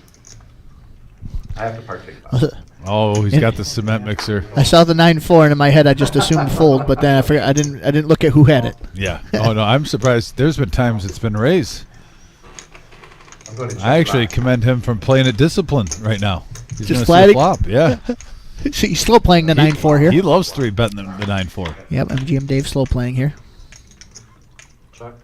I have to partake. Bobby. Oh, he's got the cement mixer. I saw the 9-4, and in my head I just assumed fold, but then I forgot. I didn't look at who had it. Yeah. Oh no, I'm surprised. There's been times it's been raised. I'm going to check I actually Bobby. commend him from playing it disciplined right now. He's Just gonna see a flatting? flop. Yeah. So he's slow playing the 9-4 here. He loves 3-betting the 9-4. Yep, MGM Dave slow playing here. Check.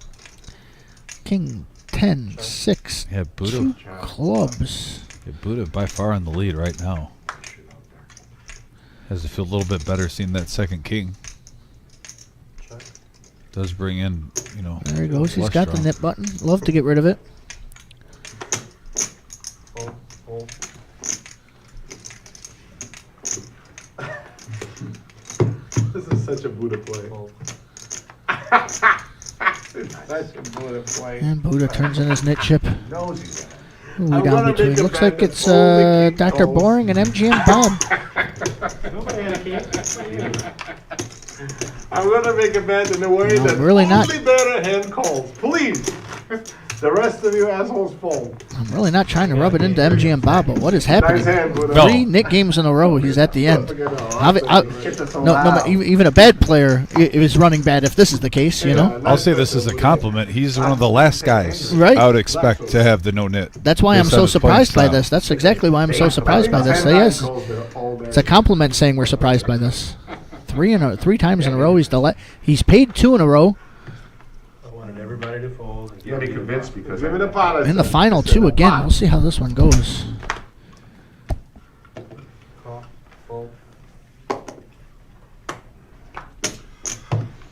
King 10, 6, Yeah, Buddha. 2 clubs. Yeah, Buddha by far on the lead right now. Has to feel a little bit better seeing that second king. Check. Does bring in, There he goes. He's flush got the draw. nip button. Love to get rid of it. Fold. Fold. This is such a Buddha play. Fold. Such a Buddha play. And Buddha turns in his nit chip. He knows he's in it. Who are we I'm down gonna between? make a Looks bet like that it's only king Dr. calls. Boring and MGM Bob. Nobody had a king. I'm gonna make a bet in a way No, that really not. only better hand calls. Please. The rest of you assholes fold. I'm really not trying to rub it into MGM Bob, but what is happening? Nice hand, Buddha. No. 3 nit games in a row. He's at the end. Look at that. No, even a bad player is running bad if this is the case, I'll say this is a compliment. He's one of the last guys Right. I would expect to have the no nit. That's why I'm Based on so his surprised by playing style. this. That's exactly why I'm so surprised by this. Yes, it's a compliment saying we're surprised by this. 3 times in a row. He's paid 2 in a row. I wanted everybody to fold. And You got me convinced because Give me the pot. In the final 2 again. We'll see how this one goes. Call. Fold.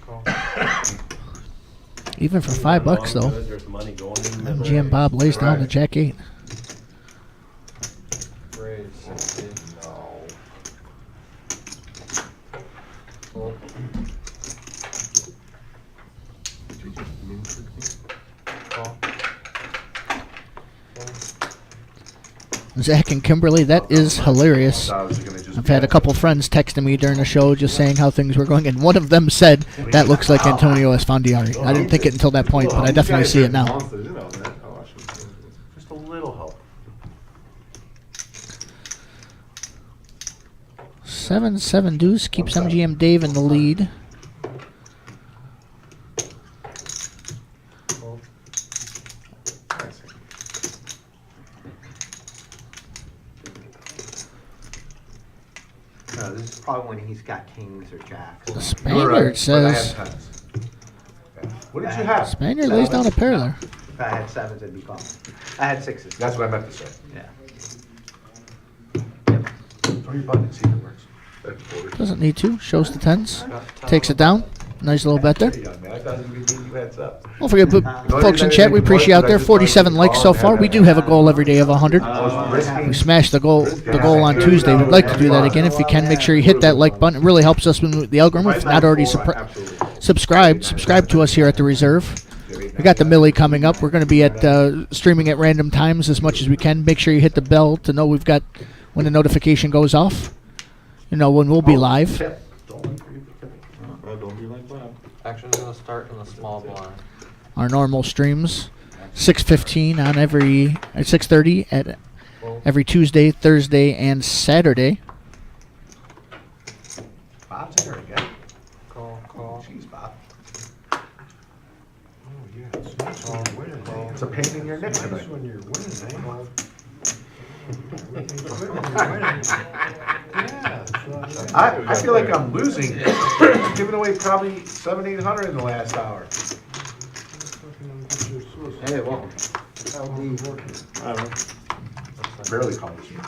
Call. Even for $5 though. There's money going in the MGM Bob lays down the Jack 8. Raise. 60. Fold. Call. Zach and Kimberly, that is hilarious. I've had a couple friends texting me during the show just saying how things were going, and one of them said, that looks like Antonio Esfandiari. I didn't think it until that point, but I definitely see it now. Just a little help. 7-7 deuce keeps MGM Dave in the lead. No, this is probably when he's got kings or jacks. The Spaniard says. What did you have? Spaniard lays down a pair there. If I had 7s, it'd be calm. I had 6s. That's what I meant to say. Yeah. Throw your button and see if it works. Doesn't need to. Shows the 10s. Takes it down. Nice little bet there. That doesn't mean you heads up. Don't forget, folks in chat, we appreciate you out there. 47 likes so far. We do have a goal every day of 100. We smashed the goal on Tuesday. We'd like to do that again. If you can, make sure you hit that like button. It really helps us with the algorithm. If not already subscribe to us here at the Reserve. We got the Millie coming up. We're going to be at streaming at random times as much as we can. Make sure you hit the bell to know we've got when the notification goes off. You know when we'll be live. Action's gonna start in the small blind. Our normal streams, 6:15 on every at 6:30 at every Tuesday, Thursday, and Saturday. Bob's in there again. Call. Jeez, Bob. Oh, yeah, it's nice when you're winning, eh? It's a pain in your neck It's nice tonight. when you're winning, eh? I feel like I'm losing. Giving away probably 700-800 in the last hour. Hey, welcome. Barely calls you.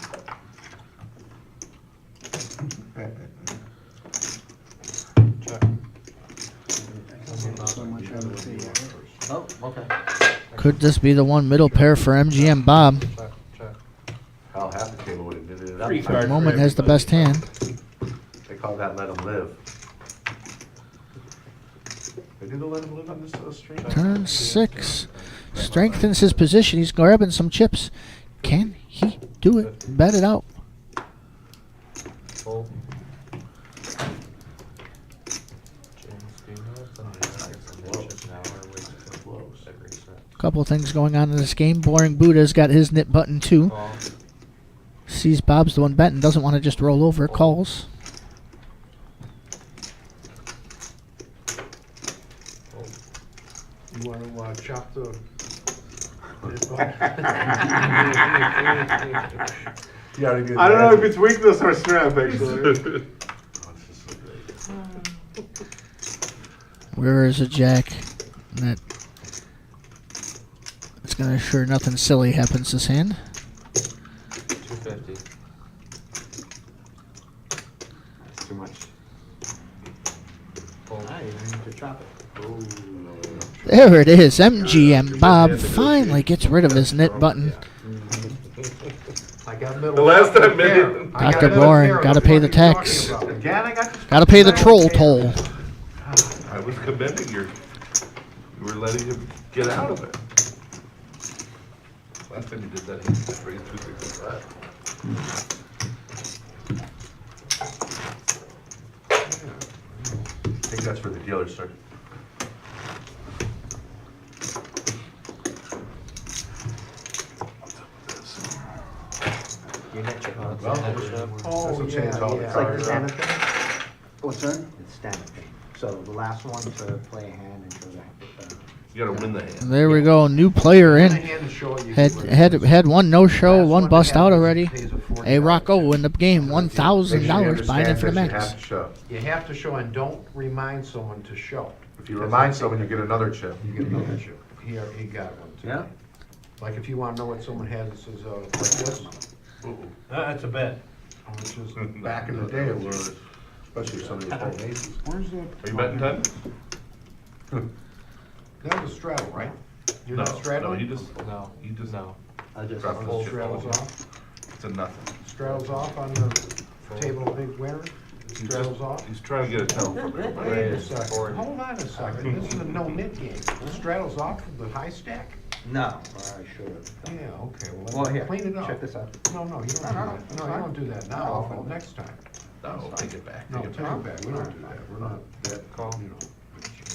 Oh, okay. Could this be the one middle pair for MGM Bob? Check. Hell, half the table would have knitted it up. Free For the card. moment has the best hand. They call that let them live. They do the let them live on this stream? Turn 6. Strengthens his position. He's grabbing some chips. Can he do it? Bet it out. Fold. Couple things going on in this game. Boring Buddha's got his knit button too. Sees Bob's the one betting, doesn't want to just roll over, calls. You want to chop the... I don't know if it's weakness or strength, actually. Where is a jack? That it's gonna ensure nothing silly happens this hand. 250. That's too much. Ah, you don't need to chop it. There it is. MGM Bob finally gets rid of his knit button. I got middle. The last time minute. Dr. Boring, gotta pay the tax. Again, I got this. Gotta pay the troll toll. I was commending you were letting him get out of it. Last time you did that, he just raised 265. I think that's for the dealer, sir. You net your odds. Well, Net it up. Oh, That's what yeah, changes all the yeah. It's like the cards. standard thing? What's that? It's standard thing. So the last one to play a hand and show that. You gotta win the hand. There we go. New player in. Hand to show it, you Had one no show, Last one one bust to have out already. pays a $40 A Rocco in the game, Make sure you $1,000 buying in for the understand that you max. have to show. You have to show, and don't remind someone to show. If you remind someone, you get another chip. You get another chip. He got one too. Yeah. Like if you wanna know what someone has, it says, like this. That's a bet. Which is Back in the day, it was, especially if somebody was holding aces. Where's the? Are you betting 10? That was straddle, right? You're No, not straddling? no, you just, No. you just, No. I just Drop Oh, his chip. straddles off? It's a nothing. Straddles off on the table of big winner? Straddles off? He's trying to get a tell from Wait everybody. a second, hold on a second, this is a no-nit game. Straddles off the high stack? No, I should have. Yeah, okay, Well, well, here, clean it up. check this out. No, you don't do that. No, you don't do that now, well, next time. No, take it back. No, Take take it back. it back, we don't do that, we're not that, Call. you know.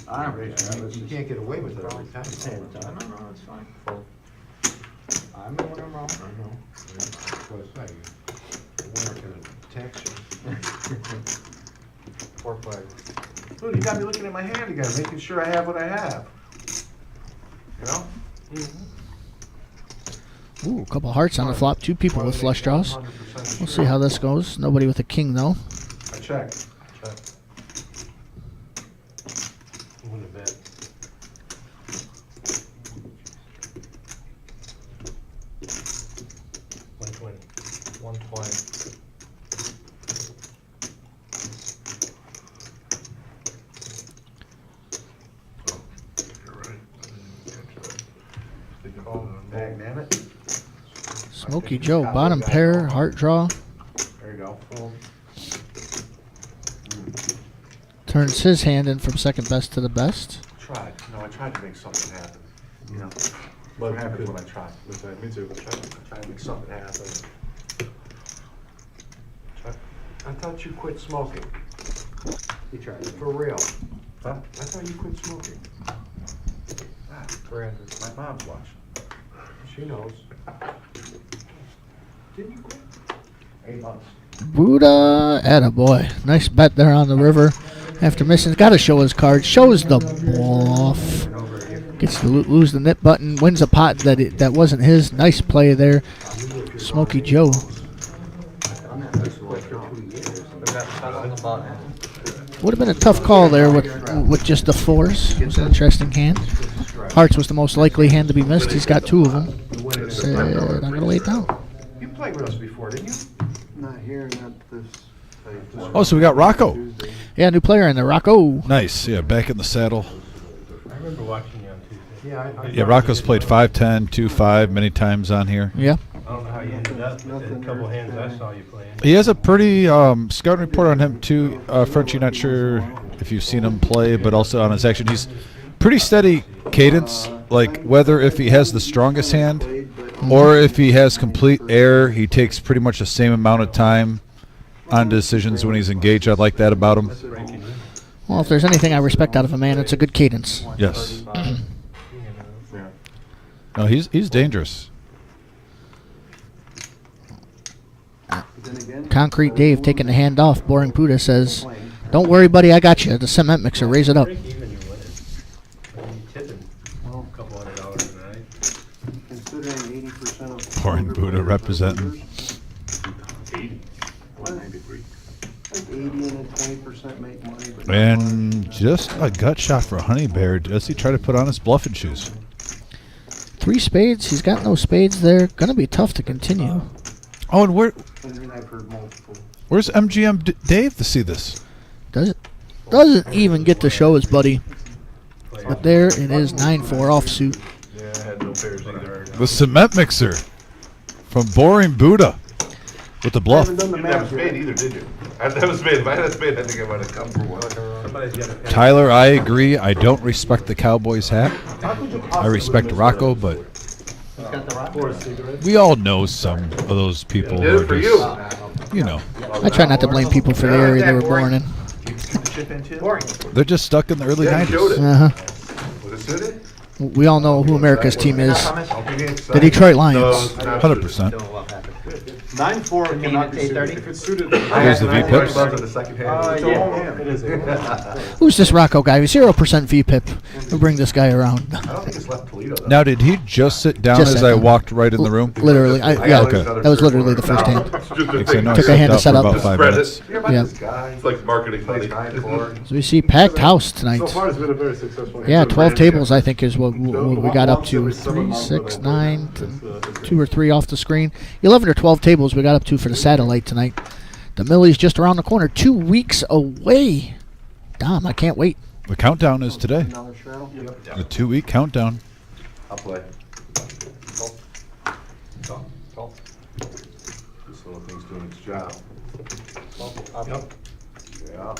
I'm raising. You can't get away with it every time. No, it's fine. Fold. I'm the one I'm wrong. I know. That's what I say. The winner can tax you. 4 flag. Dude, you got me looking at my hand again, making sure I have what I have. You know? Ooh, a couple hearts on the flop. Two people with flush draws. We'll see how this goes. Nobody with a king though. I checked. Check. You win a bet. $120. 120. You're right. Magnet. Smoky Joe, bottom pair, heart draw. There you go. Turns his hand in from second best to the best. I tried to make something happen. You know? But What happens when I try? Me too. I try to make something happen. I thought you quit smoking, You tried it. for real. Huh? I thought you quit smoking. 300. My mom's watching. She knows. Didn't you quit? 8 months. Buddha, attaboy. Nice bet there on the river. After missing, got to show his cards. Shows the bluff. Gets to lose the knit button. Wins a pot that wasn't his. Nice play there. Smoky Joe. I'm at this way for 2 years. We got 10 on the button. Would have been a tough call there with just the fours. It was an interesting hand. Hearts was the most likely hand to be missed. He's got two of them. Said, I'm going to lay it down. You played with us before, didn't you? Not here, not this. Oh, so we got Rocco. Yeah, new player in there. Rocco. Nice. Yeah, back in the saddle. I remember watching you on Tuesday. Yeah, Yeah, Rocco's played 5-10, 2-5 many times on here. Yeah. I don't know how you ended up, but the couple hands I saw you playing. He has a pretty scouting report on him too. Frenchie, not sure if you've seen him play, but also on his action, he's pretty steady cadence. Like whether if he has the strongest hand or if he has complete air, he takes pretty much the same amount of time on decisions when he's engaged. I like that about him. Well, if there's anything I respect out of a man, it's a good cadence. Yes. No, he's dangerous. Concrete Dave taking the hand off. Boring Buddha says, "Don't worry, buddy, I got you. The cement mixer, raise it up." Break even, you're winning. You tipping a couple $100 a night. Considering 80% of. Boring Buddha representing. 80. 193. Like 80 and then 20% make money. But And just a gut shot for Honey Bear. Does he try to put on his bluffing shoes? 3 spades. He's got no spades there. Gonna be tough to continue. Oh, and I've heard multiple. where's MGM Dave to see this? Doesn't even get to show his buddy. But there it is, 9-4 offsuit. Yeah, I had no pairs either. The cement mixer from Boring Buddha with the bluff. You didn't have a spade either, did you? I didn't have a spade. If I had a spade, I think I might have come for one. Tyler, I agree. I don't respect the Cowboys hat. I respect Rocco, but we all know some of those people Did who it are for just, you know, I try not to blame people for the area they were born in. they're just stuck in the early Yeah, he showed 90s. it. Uh-huh. Was it suited? We all know who America's team is. The Detroit Lions. 100%. 9-4 cannot be suited. 8:30? If it's suited, Here's the V pips. In the second hand. it is. Who's this Rocco guy? 0% VPIP. We'll bring this guy around. I don't think it's left Toledo though. Now, did he just sit down Just as sat I down. walked right in the room? Literally. Yeah, Okay. that was literally the first hand. Because I know I Took a sat hand to down set for up. about 5 Spread minutes. it. Hear about Yeah. this guy? It's like marketing Plays money. 9-4. So we see packed house tonight. So far, it's been a very successful. Yeah, 12 tables I think is what we got up to. 3, 6, 9, 2 or 3 off the screen. 11 or 12 tables we got up to for the satellite tonight. The Millie's just around the corner, 2 weeks away. Damn, I can't wait. The countdown is today. Another shadow? The 2-week countdown. I'll play. This little thing's doing its job. Yeah.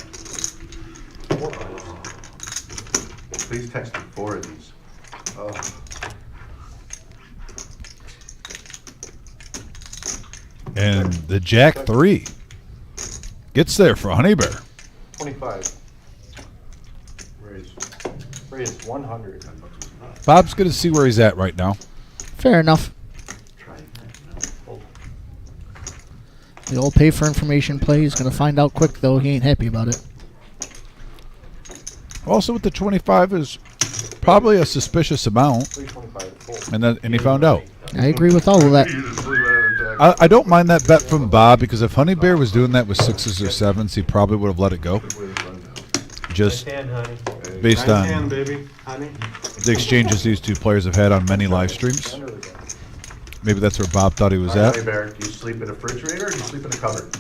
Please text me 4 of these. Oh. And the Jack 3 gets there for Honey Bear. 25. Raise 100. Bob's going to see where he's at right now. Fair enough. The old pay for information play. He's going to find out quick, though. He ain't happy about it. Also, with the 25 is probably a suspicious amount. 325. And he found out. I agree with all of that. I don't mind that bet from Bob because if Honey Bear was doing that with 6s or 7s, he probably would have let it go. Just based on baby. Honey. the exchanges these two players have had on many live streams. Maybe that's where Bob thought he was Honey at. Bear, do you sleep in a refrigerator or do you sleep in a cupboard?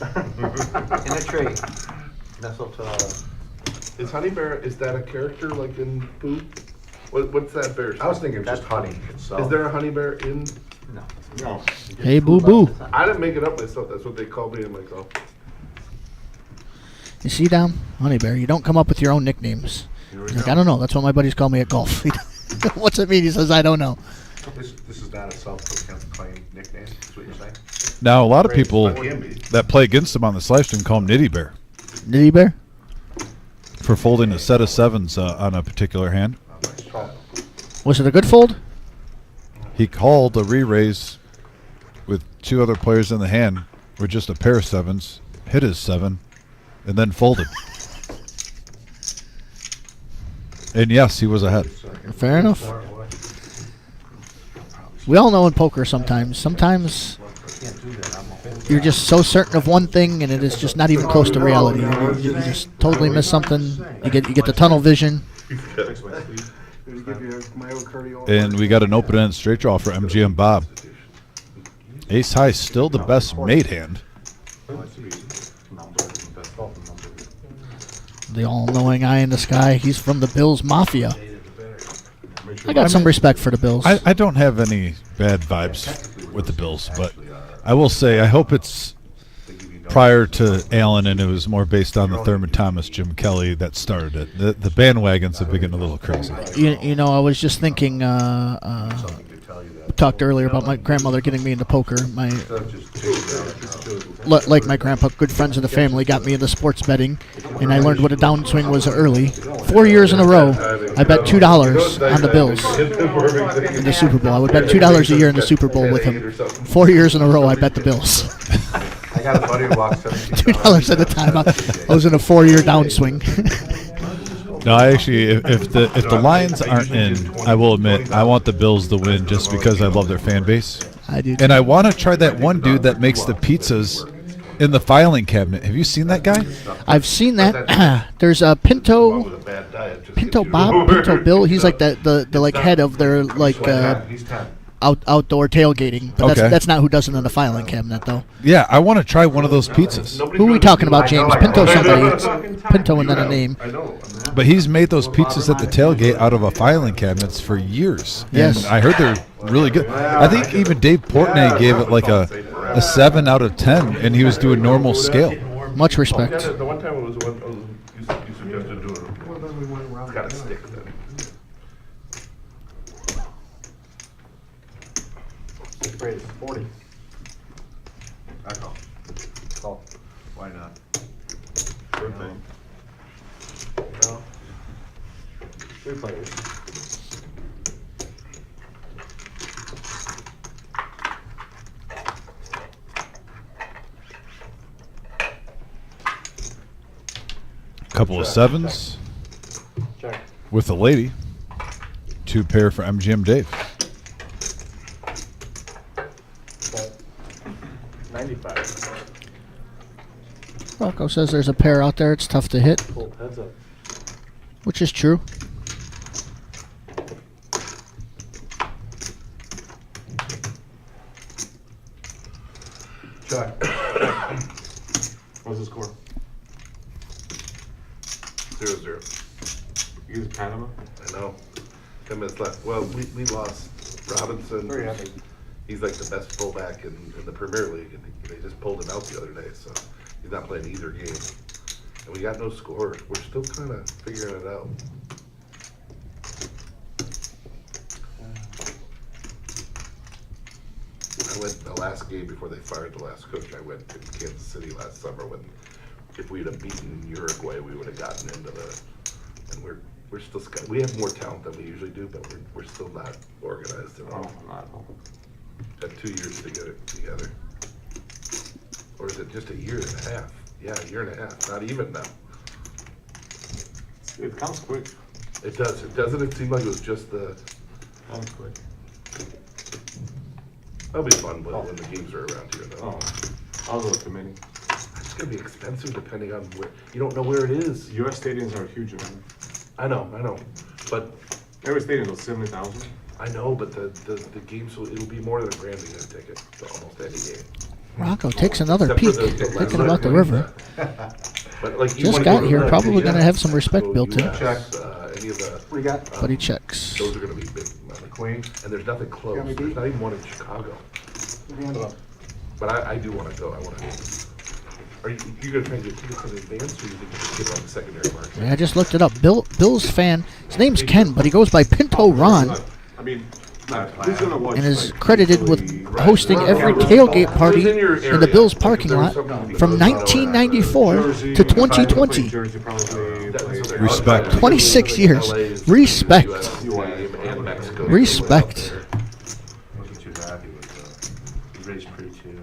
In a tree. Nestled to Is Honey Bear, is that a character like in Boo? What's that bear? I was thinking just honey itself. Is there a Honey Bear in? no. No. Hey, boo-boo. I didn't make it up myself. That's what they call me and myself. You see, Dom? Honey Bear, you don't come up with your own nicknames. He's like, I don't know. That's what my buddies call me at golf. What's it mean? He says, I don't know. This is not a self-proclaimed nickname, is what you're saying? Now, a lot of people It can be. that play against him on the live stream call him Nitty Bear Nitty Bear? for folding a set of 7s on a particular hand. Was it a good fold? He called a re-raise with 2 other players in the hand with just a pair of 7s, hit his 7, and then folded. And yes, he was ahead. Fair enough. We all know in poker sometimes you're just so certain of one thing and it is just not even close to reality. You just totally miss something. You get the tunnel vision. And we got an open-ended straight draw for MGM Bob. Ace high still the best mate hand. The all-knowing eye in the sky. He's from the Bills Mafia. I got some respect for the Bills. I don't have any bad vibes with the Bills, but I will say I hope it's prior to Allen and it was more based on the Thurman Thomas, Jim Kelly that started it. The bandwagons have been getting a little crazy. You know, I was just thinking, we talked earlier about my grandmother getting me into poker. My like my grandpa, good friends of the family, got me into sports betting, and I learned what a downswing was early. 4 years in a row, I bet $2 on the Bills in the Super Bowl. I would bet $2 a year in the Super Bowl with him. 4 years in a row, I bet the Bills. I got a buddy who walks 17 $2 at a time. I was in a 4-year downswing. No, I actually, if the Lions aren't in, I will admit I want the Bills to win just because I love their fan base. I do. And I want to try that one dude that makes the pizzas in the filing cabinet. Have you seen that guy? I've seen that. There's a Pinto Bob, Pinto Bill. He's like the like head of their like outdoor tailgating. But Okay. that's not who does it in the filing cabinet though. Yeah, I want to try one of those pizzas. Who are we talking about, James? Pinto somebody. It's Pinto and then a name. But he's made those pizzas at the tailgate out of a filing cabinets for years. Yes. And I heard they're really good. I think even Dave Portnoy gave it like a 7 out of 10, and he was doing normal scale. Much respect. The one time it was you suggested doing it. It's got to stick then. Great, it's 40. I call. Call. Why not? Sure thing. No. 3 players. Couple of 7s Check. with the lady. 2 pair for MGM Dave. But 95. Rocco says there's a pair out there. It's tough to hit, Cool, heads up. which is true. Check. What's the score? 0-0. You use Panama? I know. 10 minutes left. Well, we lost Robinson. Very happy. He's like the best fullback in the Premier League, and they just pulled him out the other day, so he's not playing either game. And we got no score. We're still kind of figuring it out. I went the last game before they fired the last coach. I went to Kansas City last summer when, if we'd have beaten Uruguay, we would have gotten into the. And we're still we have more talent than we usually do, but we're still not organized at all. Not. Had 2 years to get it together. Or is it just a year and a half? Yeah, a year and a half. Not even now. It comes quick. It does. Doesn't it seem like it was just the. Comes quick. That'll be fun when the games are around here, though. Oh, I'll go to committee. It's gonna be expensive depending on where. You don't know where it is. US stadiums are huge, man. I know. But Every stadium is 70,000. I know, but the games it'll be more than $1,000 to get a ticket to almost any game. Rocco takes another Except peek, for the thinking about the river. But like you Just wanna got go to here, the probably gonna US, have some respect go built in. US, any of the. What do you got? But he checks. Those are gonna be big. Queen. And there's nothing close. Got me There's beat? not even one in Chicago. But I do want to go. I want to. Are you gonna try and get tickets in advance, or you think you can get on the secondary market? Yeah, I just looked it up. Bill's fan. His name's Ken, but he goes by Pinto Ron, I mean, who's gonna watch? and is like, credited with hosting every tailgate party in the Bills parking lot from 1994 to 2020. Jersey probably plays. Respect. 26 years. Respect. And Mexico. Respect. Wasn't too happy with the race pretty too.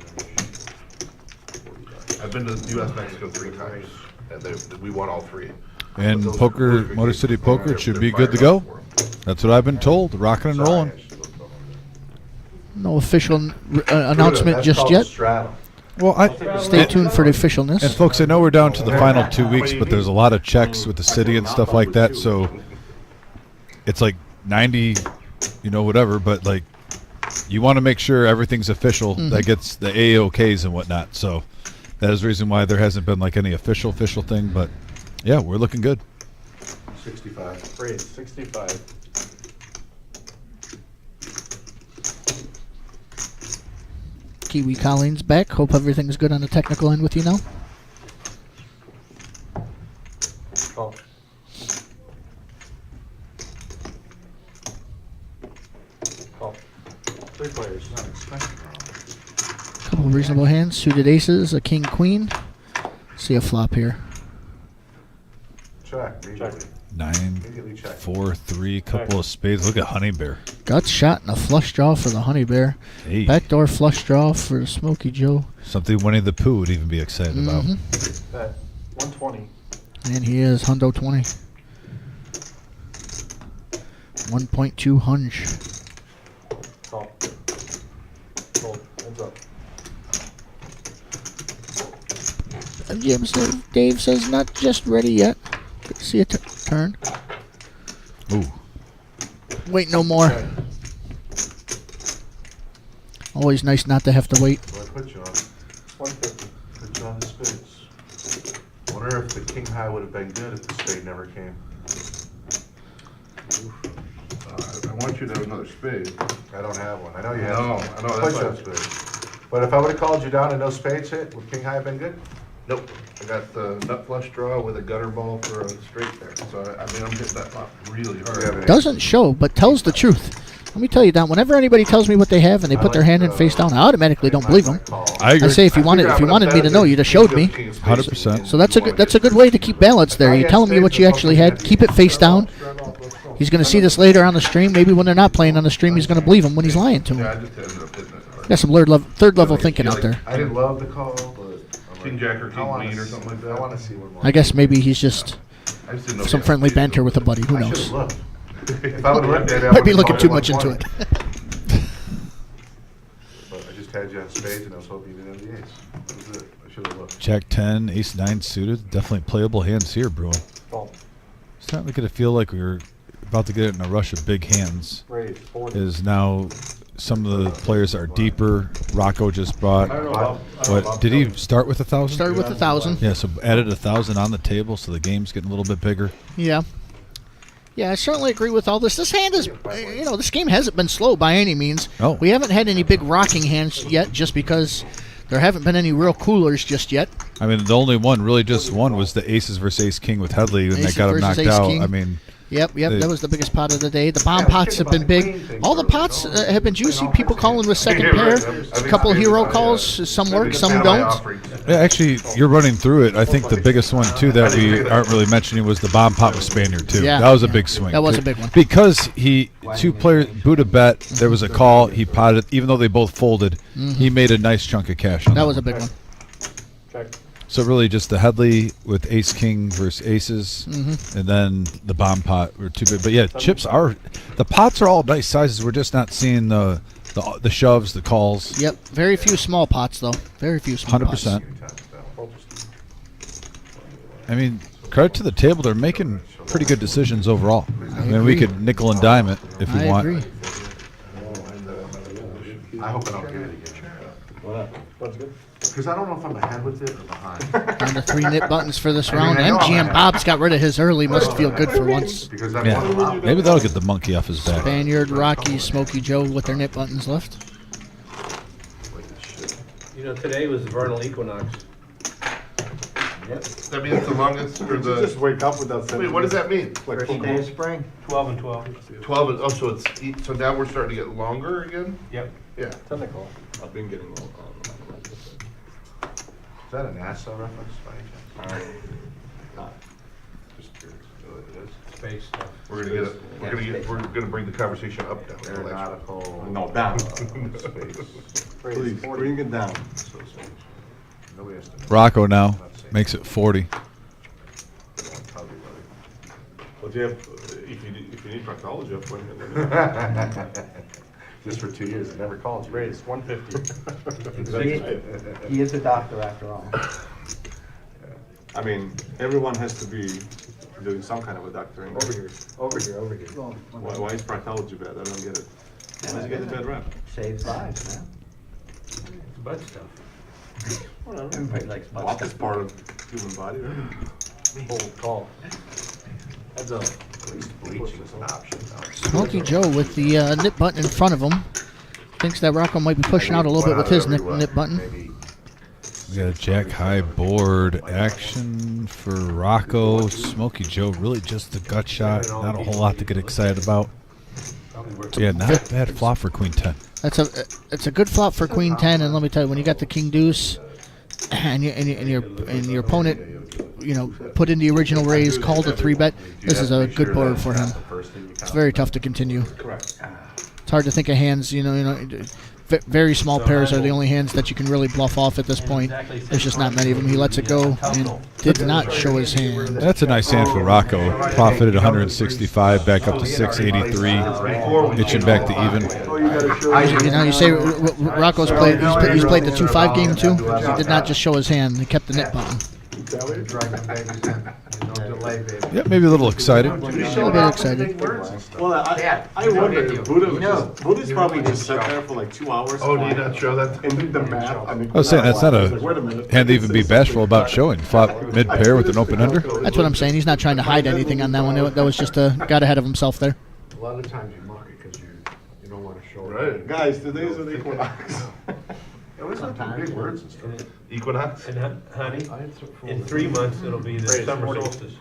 I've been to US Mexico 3 times, and we won all 3. And poker, Motor City Poker, it should be good to go. That's what I've been told. Rocking and rolling. No official announcement just yet. Well, Stay tuned for the officialness. And folks, I know we're down to the final 2 weeks, but there's a lot of checks with the city and stuff like that, so it's like 90, whatever, but like you want to make sure everything's official that gets the AOKs and whatnot. So that is the reason why there hasn't been like any official thing, but yeah, we're looking good. 65. Great, 65. Kiwi Colleen's back. Hope everything's good on the technical end with you now. Call. Call. 3 players. Couple reasonable hands. Suited aces, a king, queen. See a flop here. Check, immediately. 9, Immediately check. 4, 3, couple of spades. Look at Honey Bear. Gut shot and a flush draw for the Honey Bear. Hey. Backdoor flush draw for the Smoky Joe. Something Winnie the Pooh would even be excited about. Bet 120. And he is Hundo 20. 1.2 hunch. Call. Fold. Heads up. Dave says not just ready yet. Good to see a turn. Ooh. Wait no more. Always nice not to have to wait. What I put you on? 150. Put you on the spades. Wonder if the king high would have been good if the spade never came. I want you to have another spade. I don't have one. I know you have No, one. I know, Put that's you on why- spades. But if I would have called you down and no spades hit, would king high have been good? Nope. I got the nut flush draw with a gutter ball for a straight there. So I mean, I'm hitting that flop really hard. Doesn't show, but tells the truth. Let me tell you, Don. Whenever anybody tells me what they have and they put their hand in face down, I automatically don't believe them. I agree. I say if you wanted me to know, you'd have showed me. 100%. So that's a good way to keep balance there. You tell him what you actually had, keep it face down. He's going to see this later on the stream. Maybe when they're not playing on the stream, he's going to believe him when he's lying to Yeah, I him. just ended up hitting it hard. Got some third level thinking out there. I didn't love the call, but I'm King like, jack or I king wanna queen or see- something like that. I want to see one more. I guess maybe he's just I just didn't know some if friendly you had banter with a buddy. Who I knows? should've looked. If I would have looked at it, I Might be would've looking called too you much into 120. it. But I just had you on spades and I was hoping you didn't have the ace. That was it. I should have looked. Jack 10, Ace 9 suited. Definitely playable hands here, Bruin. Call. Starting to get a feel like we're about to get in a rush of big hands. Raise. 40. Is now some of the players are deeper. Rocco just brought. What did he start with 1,000? Started with 1,000. Yeah, so added 1,000 on the table, so the game's getting a little bit bigger. Yeah. Yeah, I certainly agree with all this. This hand is, this game hasn't been slow by any means. Oh. We haven't had any big rocking hands yet just because there haven't been any real coolers just yet. I mean, the only one really just won was the Aces versus Ace King with Headley, and Aces they got him versus knocked Ace out. King. I mean, Yep, They- that was the biggest pot of the day. The bomb pots have been big. All the pots have been juicy. People calling with second pair. A couple hero calls. Some work, some don't. yeah, actually, you're running through it. I think the biggest one, too, that we aren't really mentioning was the bomb pot with Spaniard, too. Yeah. That was a big swing. That was too. a big one. Because two players, Buddha bet, there was a call, he potted, even though they both folded, he made a nice chunk of cash on That that was a one. big one. Check. So really just the Headley with Ace King versus Aces, and then the bomb pot were too big. But yeah, the pots are all nice sizes. We're just not seeing the shoves, the calls. Yep, very few small pots though. Very few small 100%. pots. I mean, credit to the table. They're making pretty good decisions overall. I mean, we could nickel and dime it if we I want. agree. I hope I don't get it again. That's good. Because I don't know if I'm ahead with it or behind. Down to 3 nit buttons for this I mean, round. I know I'm MGM ahead. Bob's got rid of his early. Must feel good for once. Because I'm Yeah, one of maybe that'll get the monkey off his back. Spaniard, Rocky, Smoky Joe with their nit buttons left. You know, today was the vernal equinox. That means the longest or the. Just wake up with that. Wait, what does that mean? Like First day of spring. 12 and 12. 12 is, oh, so so now we're starting to get longer again? Yep. Yeah. Technical. I've been getting Is that a NASA reference by any chance? Just curious. Oh, it is? Space stuff. We're gonna bring the conversation up now. Aeronautical. No, down. Space. Please, bring it down. So strange. Nobody has to know. Rocco now I'm not saying makes it 40. probably But you have, if you need proctology, I'll put it Just for 2 years, I never called you. Raise 150. He is a doctor after all. I mean, everyone has to be doing some kind of a doctoring. Over here. Why is proctology bad? I don't get it. Why does it get a bad rap? Saves lives, man. It's butt stuff. Everybody likes butt Walk is stuff. part of human body, right? Fold. Call. Heads up. At least bleaching is an option now. Smoky Joe with the nit button in front of him. Thinks that Rocco might be pushing out a little bit with his nit button. Maybe We got a jack high board action for Rocco. Smoky Joe, really just a gut shot. Not a whole lot to get excited about. Probably worth Yeah, not a bad flop for Queen 10. it's a good flop for queen 10, and let me tell you, when you got the king deuce, and your opponent, put in the original raise, called a 3-bet. This is a good board for him. It's very tough to continue. Correct. It's hard to think of hands. Very small pairs are the only hands that you can really bluff off at this point. There's just not many of them. He lets it go and did not show his hand. That's a nice hand for Rocco. Profited 165, back up to 683, itching back to even. You say Rocco's played. He's played the 2-5 game too. He did not just show his hand. He kept the net button. Yeah, maybe a little excited. A little bit excited. Well, I wonder, Buddha's probably just sat there for like 2 hours. Oh, did you not show that? And did the math. I was saying that's not a hand to even be bashful about showing. Flop mid-pair with an open under. That's what I'm saying. He's not trying to hide anything on that one. That was just got ahead of himself there. A lot of times you mark it because you don't want to show it. Right. Guys, today's an equinox. Those are some big words and stuff. Equinox? And honey, in 3 months, it'll be the summer solstice.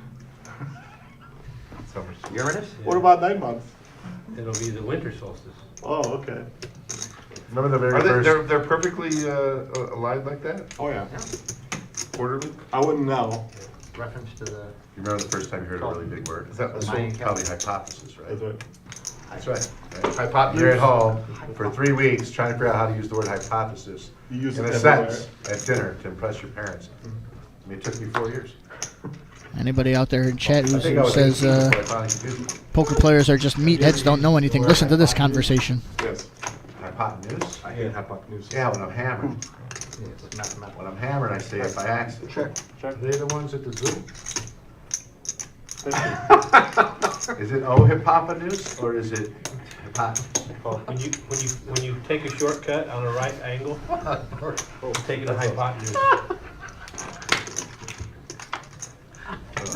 Uranus? What about 9 months? It'll be the winter solstice. Oh, okay. Remember the very Are they, first? they're perfectly aligned like that? Oh, yeah. Quarterly? I wouldn't know. Reference to the. You remember the first time you heard a really big word? Is that That's Mayan probably hypothesis, right? That's right. That's right. Hypothesis. You're at home for 3 weeks trying to figure out how to use the word hypothesis You use in it a everywhere. sentence at dinner to impress your parents. I mean, it took me 4 years. Anybody out there in chat I who think I was says 18 before I finally could do it. poker players are just meatheads, don't know anything, listen to this conversation. Yes. Hypotenuse? I hate hypotenuse. Yeah, when I'm hammered. When I'm hammered, I say it by accident. Check. They're the ones at the zoo. Is it O hypotenuse or is it hypotenuse? Well, when you take a shortcut on a right angle, take it a hypotenuse.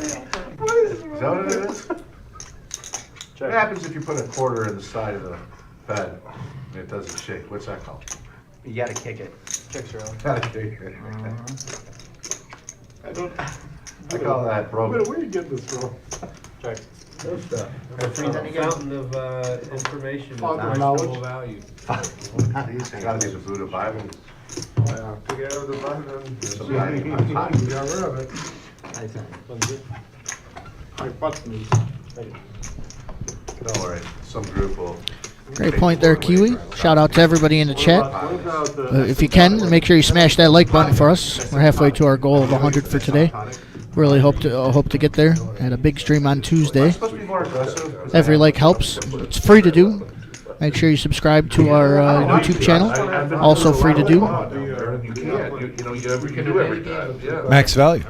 Is that what it is? What happens if you put a quarter in the side of the bed and it doesn't shake? What's that called? You gotta kick it. Chicks are out. Gotta kick it. I don't. I call that broken. Where do you get this from? Check. Good stuff. It's a fountain of information of Fountain of questionable knowledge. value. Gotta be the Buddha Bible. Yeah, together with the button. Some guy named You Hypotenuse. got rid of it. Hypotenuse. Don't worry, some group will. Great point there, Kiwi. Shout out to everybody in the chat. What about the? If you can, make sure you smash that like button for us. We're halfway to our goal of 100 for today. Really hope to get there. Had a big stream on Tuesday. Supposed to be more aggressive. Every like helps. It's free to do. Make sure you subscribe to our YouTube channel. Also free to do. You can. You can do every time. Yeah. Max value.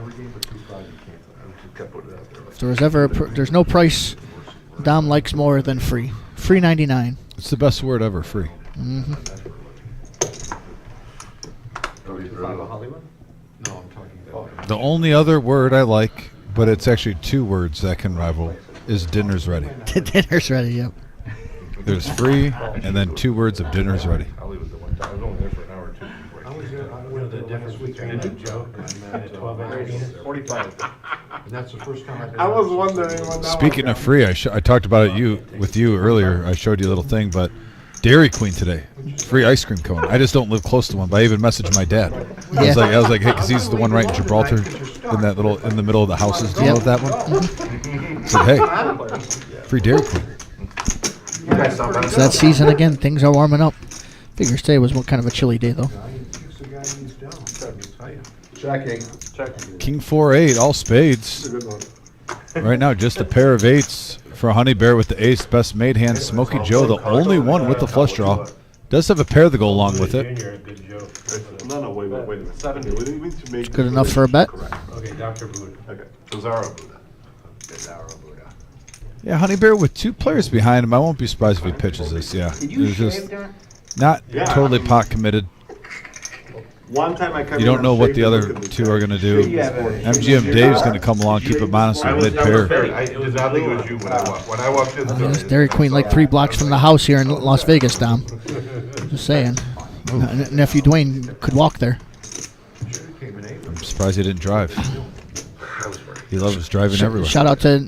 If there was ever there's no price Dom likes more than free. Free 99. It's the best word ever, free. Mm-hmm. Hollywood? No, I'm talking about. The only other word I like, but it's actually 2 words that can rival, is dinner's ready. Dinner's ready. Yep. There's free, and then 2 words of dinner's ready. I'll leave it the one time. I was only there for an hour or two before. I was there, I You know went the there difference last week. between a joke and a 12-ounce penis? 45. And that's the first time I've been. I was wondering when that Speaking of free, I talked about it with you earlier. I showed you a little thing, but Dairy Queen today, free ice cream cone. I just don't live close to one, but I even messaged my dad. I was like, hey, because he's the one right in Gibraltar, in the middle of the houses. Do you know that one? I said, hey, free Dairy Queen. You guys sound better. It's that season again. Things are warming up. Figures today was kind of a chilly day though. Checking. King 4-8, all spades. Good one. Right now, just a pair of 8s for Honey Bear with the ace. Best made hand, Smokey Joe, the only one with the flush draw. Does have a pair to go along with it. Junior, a good joke. No, wait a minute. 70. We need to make. Good enough for a bet. Okay, Dr. Buddha. Okay. Bizarro Buddha. Yeah, Honey Bear with 2 players behind him. I won't be surprised if he pitches this. Yeah, Did you There's just shave there? not Yeah, totally I mean- pot committed. One time I come You don't know what the other 2 are going to do. MGM Dave's going to come along, keep him honest with mid pair. I did not think it was you when I walked in. There's Dairy Queen like 3 blocks from the house here in Las Vegas, Dom. Just saying. Nephew Dwayne could walk there. I'm surprised he didn't drive. He loves driving everywhere. Shout out to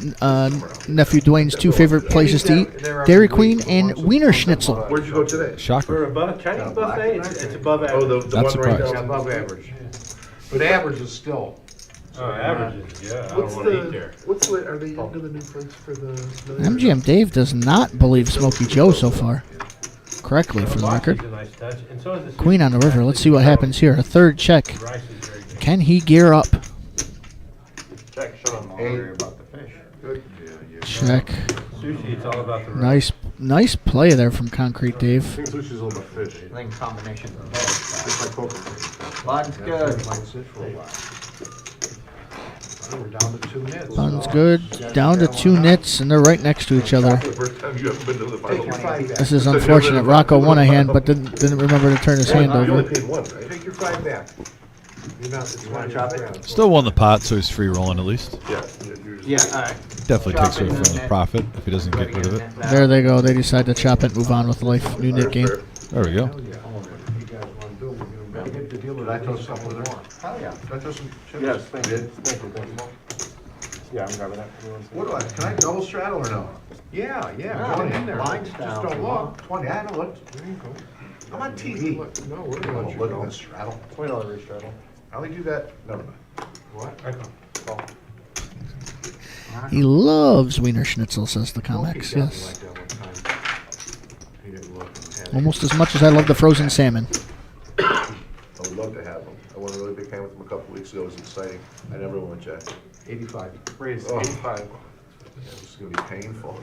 nephew Dwayne's 2 favorite places to eat: Dairy Queen and Wiener Schnitzel. Where'd you go today? Shocker. For a Chinese buffet, it's above average. Oh, the Not one right surprised. down. Above average. But average is still. Oh, averages, yeah, I What's don't wanna eat the, there. what's the, are they into the new place for the? MGM Dave does not believe Smokey Joe so far. Correctly, for the record. Hibachi's a nice touch, and so is the Queen on the river. Let's see what happens here. A third check. rice is very good. Can he gear up? Check, shut up. I'm worried about the fish. Check. Sushi, it's all about the rice. Nice play there from Concrete I Dave. think sushi's a little bit fishy. I think combination of both. Just like poker. Mine's good. Might sit for a while. We're down to 2 nits. Fun's good. Down to 2 nits, and they're right next to each other. The first time you haven't been to the Take final. your 5 back. This is unfortunate. Rocco won a hand, but didn't remember to turn his hand You only over. paid one, right? Take your 5 back. You're not, you wanna chop it? Still won the pot, so he's free rolling at least. Yeah. Yeah, all right. Definitely takes Chop it away and from the then- profit if he doesn't get rid of it. There they go. They decide to chop it, move on with life. New knit game. There we go. Hell yeah. You guys want to do, we're going to get the deal. Did I throw something in there? Hell yeah. Did I throw some chips? Yes, thank you. Did? Thank you, thank you. Yeah, I'm grabbing that. What do I, can I double straddle or no? Yeah, No, get in there. mine's Just down. don't look. 20, I haven't looked. There you go. I'm on TV. No, we're Oh, going to let you look go. at this straddle. $20 restraddle. I only do that, never mind. What? I come. Oh. He loves Wiener Schnitzel, says the Smokey comics. got me Yes. like that one time. He didn't look and had it. Almost as much as I love the frozen salmon. I would love to have them. I won a really big hand with them a couple weeks ago. It was exciting. I never won a check. 85. Raise Oh. 85. Yeah, this is gonna be painful.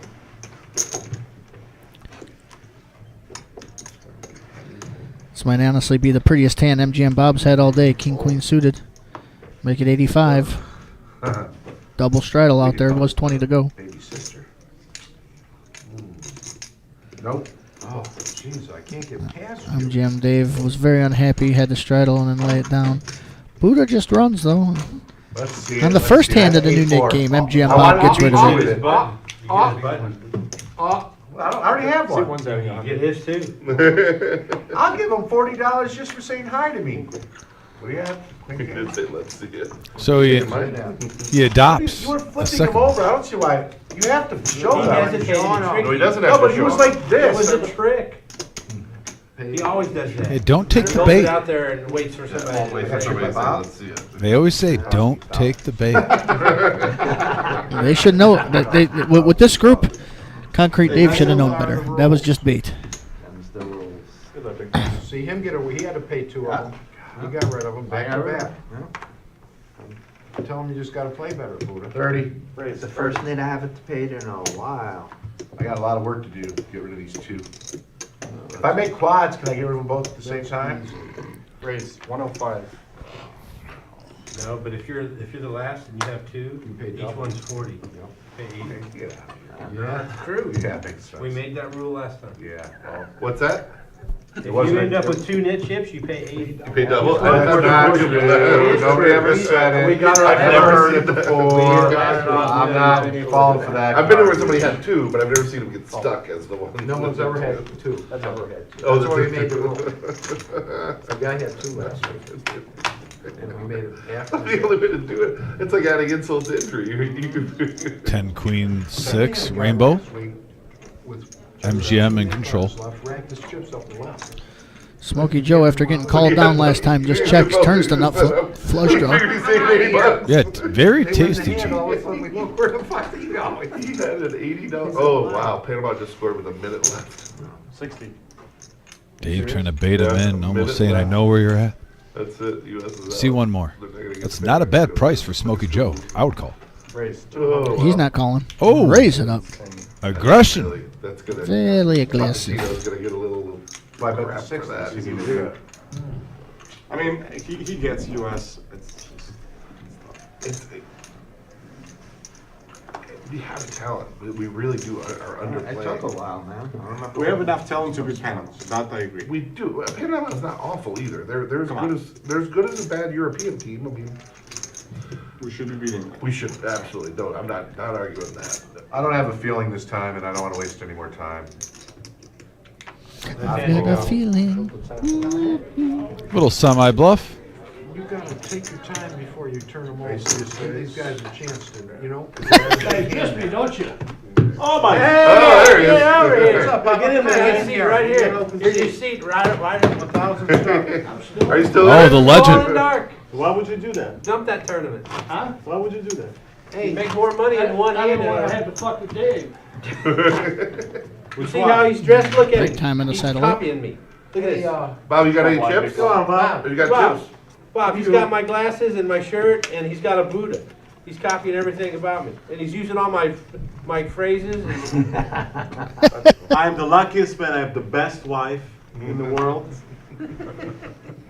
This might honestly be the prettiest hand MGM Bob's had all day. King Queen suited. Make it 85. Double straddle out there. It was 20 to go. Baby sister. Nope. Oh, jeez, I can't get past you. MGM Dave was very unhappy. Had to straddle and then lay it down. Buddha just runs though. Let's see. On the Let's first see. hand of That's the new 8-4. knit game, MGM I Bob want- gets rid I'll of beat it. it. Button. You get his button. I already have See, one. one's adding You 100. get his too. I'll give him $40 just for saying hi to me. What do you have? Let's see it. So he adopts You were a flipping him second. over. I don't see why. You have to show He that. hesitated to trick No, he you. doesn't have No, to but he show was it. like It was this. a trick. He always does that. Hey, don't take the Builds it bait. out there and waits for somebody. Wait to for somebody to say, Bob? let's see it. They always say, don't take the bait. They should know that they with this group. Concrete Dave should have known better. That was just bait. Them's the rules. Good luck, big man. See him get away, he had to pay 2 of them. He got rid of them back to back. Tell him you just gotta play better, Buddha. 30. Raise The first knit I haven't paid in a while. I got a lot of work to do to get rid of these two. If I make quads, can I get rid of them both at the same time? Raise 105. No, but if you're the last and you have two, You pay each double. one's 40. Pay 80. Okay, get out of Yeah, that's true. here. Yeah, makes sense. We made that rule last time. Yeah. Well, What's that? If you wasn't end a- up with 2 knit chips, you pay 80. You paid double. Oh, that's not true. Nobody ever said it. We got it. I've I've never never heard it seen that. before. We got it. I'm not falling for that. I've been to where somebody had two, but I've never seen them get stuck as the one. No one's ever had 2. That's never had two. Oh, That's why we made the rule. rule. The guy had 2 last week. And we made it after. The only way to do it, it's like adding insult to injury. You- 10, Queen, 6, Rainbow. MGM in control. Ranked his chips up the left. Smokey Joe, after getting called down last time, just checks, turns the nut flush draw. Yeah, very tasty too. Where the fuck are you going? He had an $80. Oh wow, Panama just scored with a minute left. 60. Dave trying to bait him Yeah, in, almost minute saying, I left. know where you're at. That's it. US is out. See one more. They're not gonna get That's the not a big bad one. price for Smokey Joe. I would call. Raise Oh, 200. He's not calling. Oh. Raise it up. Aggression. Really, that's gonna. Fairly aggressive. Pochettino's gonna get a little. I bet crap the for 60 that. is easy to do. I mean, he gets US. We have talent. We really do. Are It took a underplaying. while, man. I remember We have enough talent to beat Panama. That I agree. We do. Panama's not awful either. They're as Come good on. as they're as good as a bad European team. I mean, We should be beating them. we should absolutely don't. I'm not arguing that. I don't have a feeling this time, and I don't want to waste any more time. Got a feeling. Little semi-bluff. you gotta take your time before you turn them over. Hey, see this Give these face? guys a chance to, you know? You guys miss me, don't you? Oh my! Oh, there he is. Get over here. What's up, Papa? Get in Come there. on, Seat here. right Get here. an open Here's your seat. seat. Right. 1,000 stuff. I'm still. Are you still Oh, there? the All in legend. dark. Why would you do that? Dump that tournament. Huh? Why would you do that? Hey, make more money in one I hand. don't want to have to fuck with Dave. You see how he's dressed? Look at Break him. time in the He's satellite. copying me. Look at Hey, this. Bob, you got any chips? Come on, Bob. You got Bob, chips? Bob, he's got my glasses and my shirt, and he's got a Buddha. He's copying everything about me, and he's using all my phrases. And I'm the luckiest man. I have the best wife in the world. I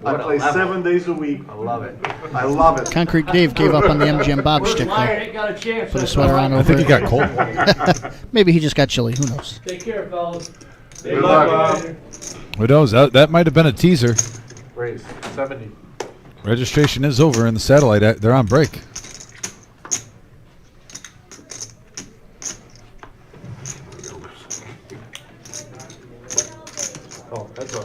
What a play level. 7 days a week. I love it. I love it. Concrete Dave gave up on the MGM Bob We're shtick wired, though. ain't got a chance. Put a sweater on I over think he it. got cold. Maybe he just got chilly. Who knows? Take care, fellas. Good luck. Who knows? That might have been a teaser. Raise 70. Registration is over in the satellite. They're on break. Oh, that's all.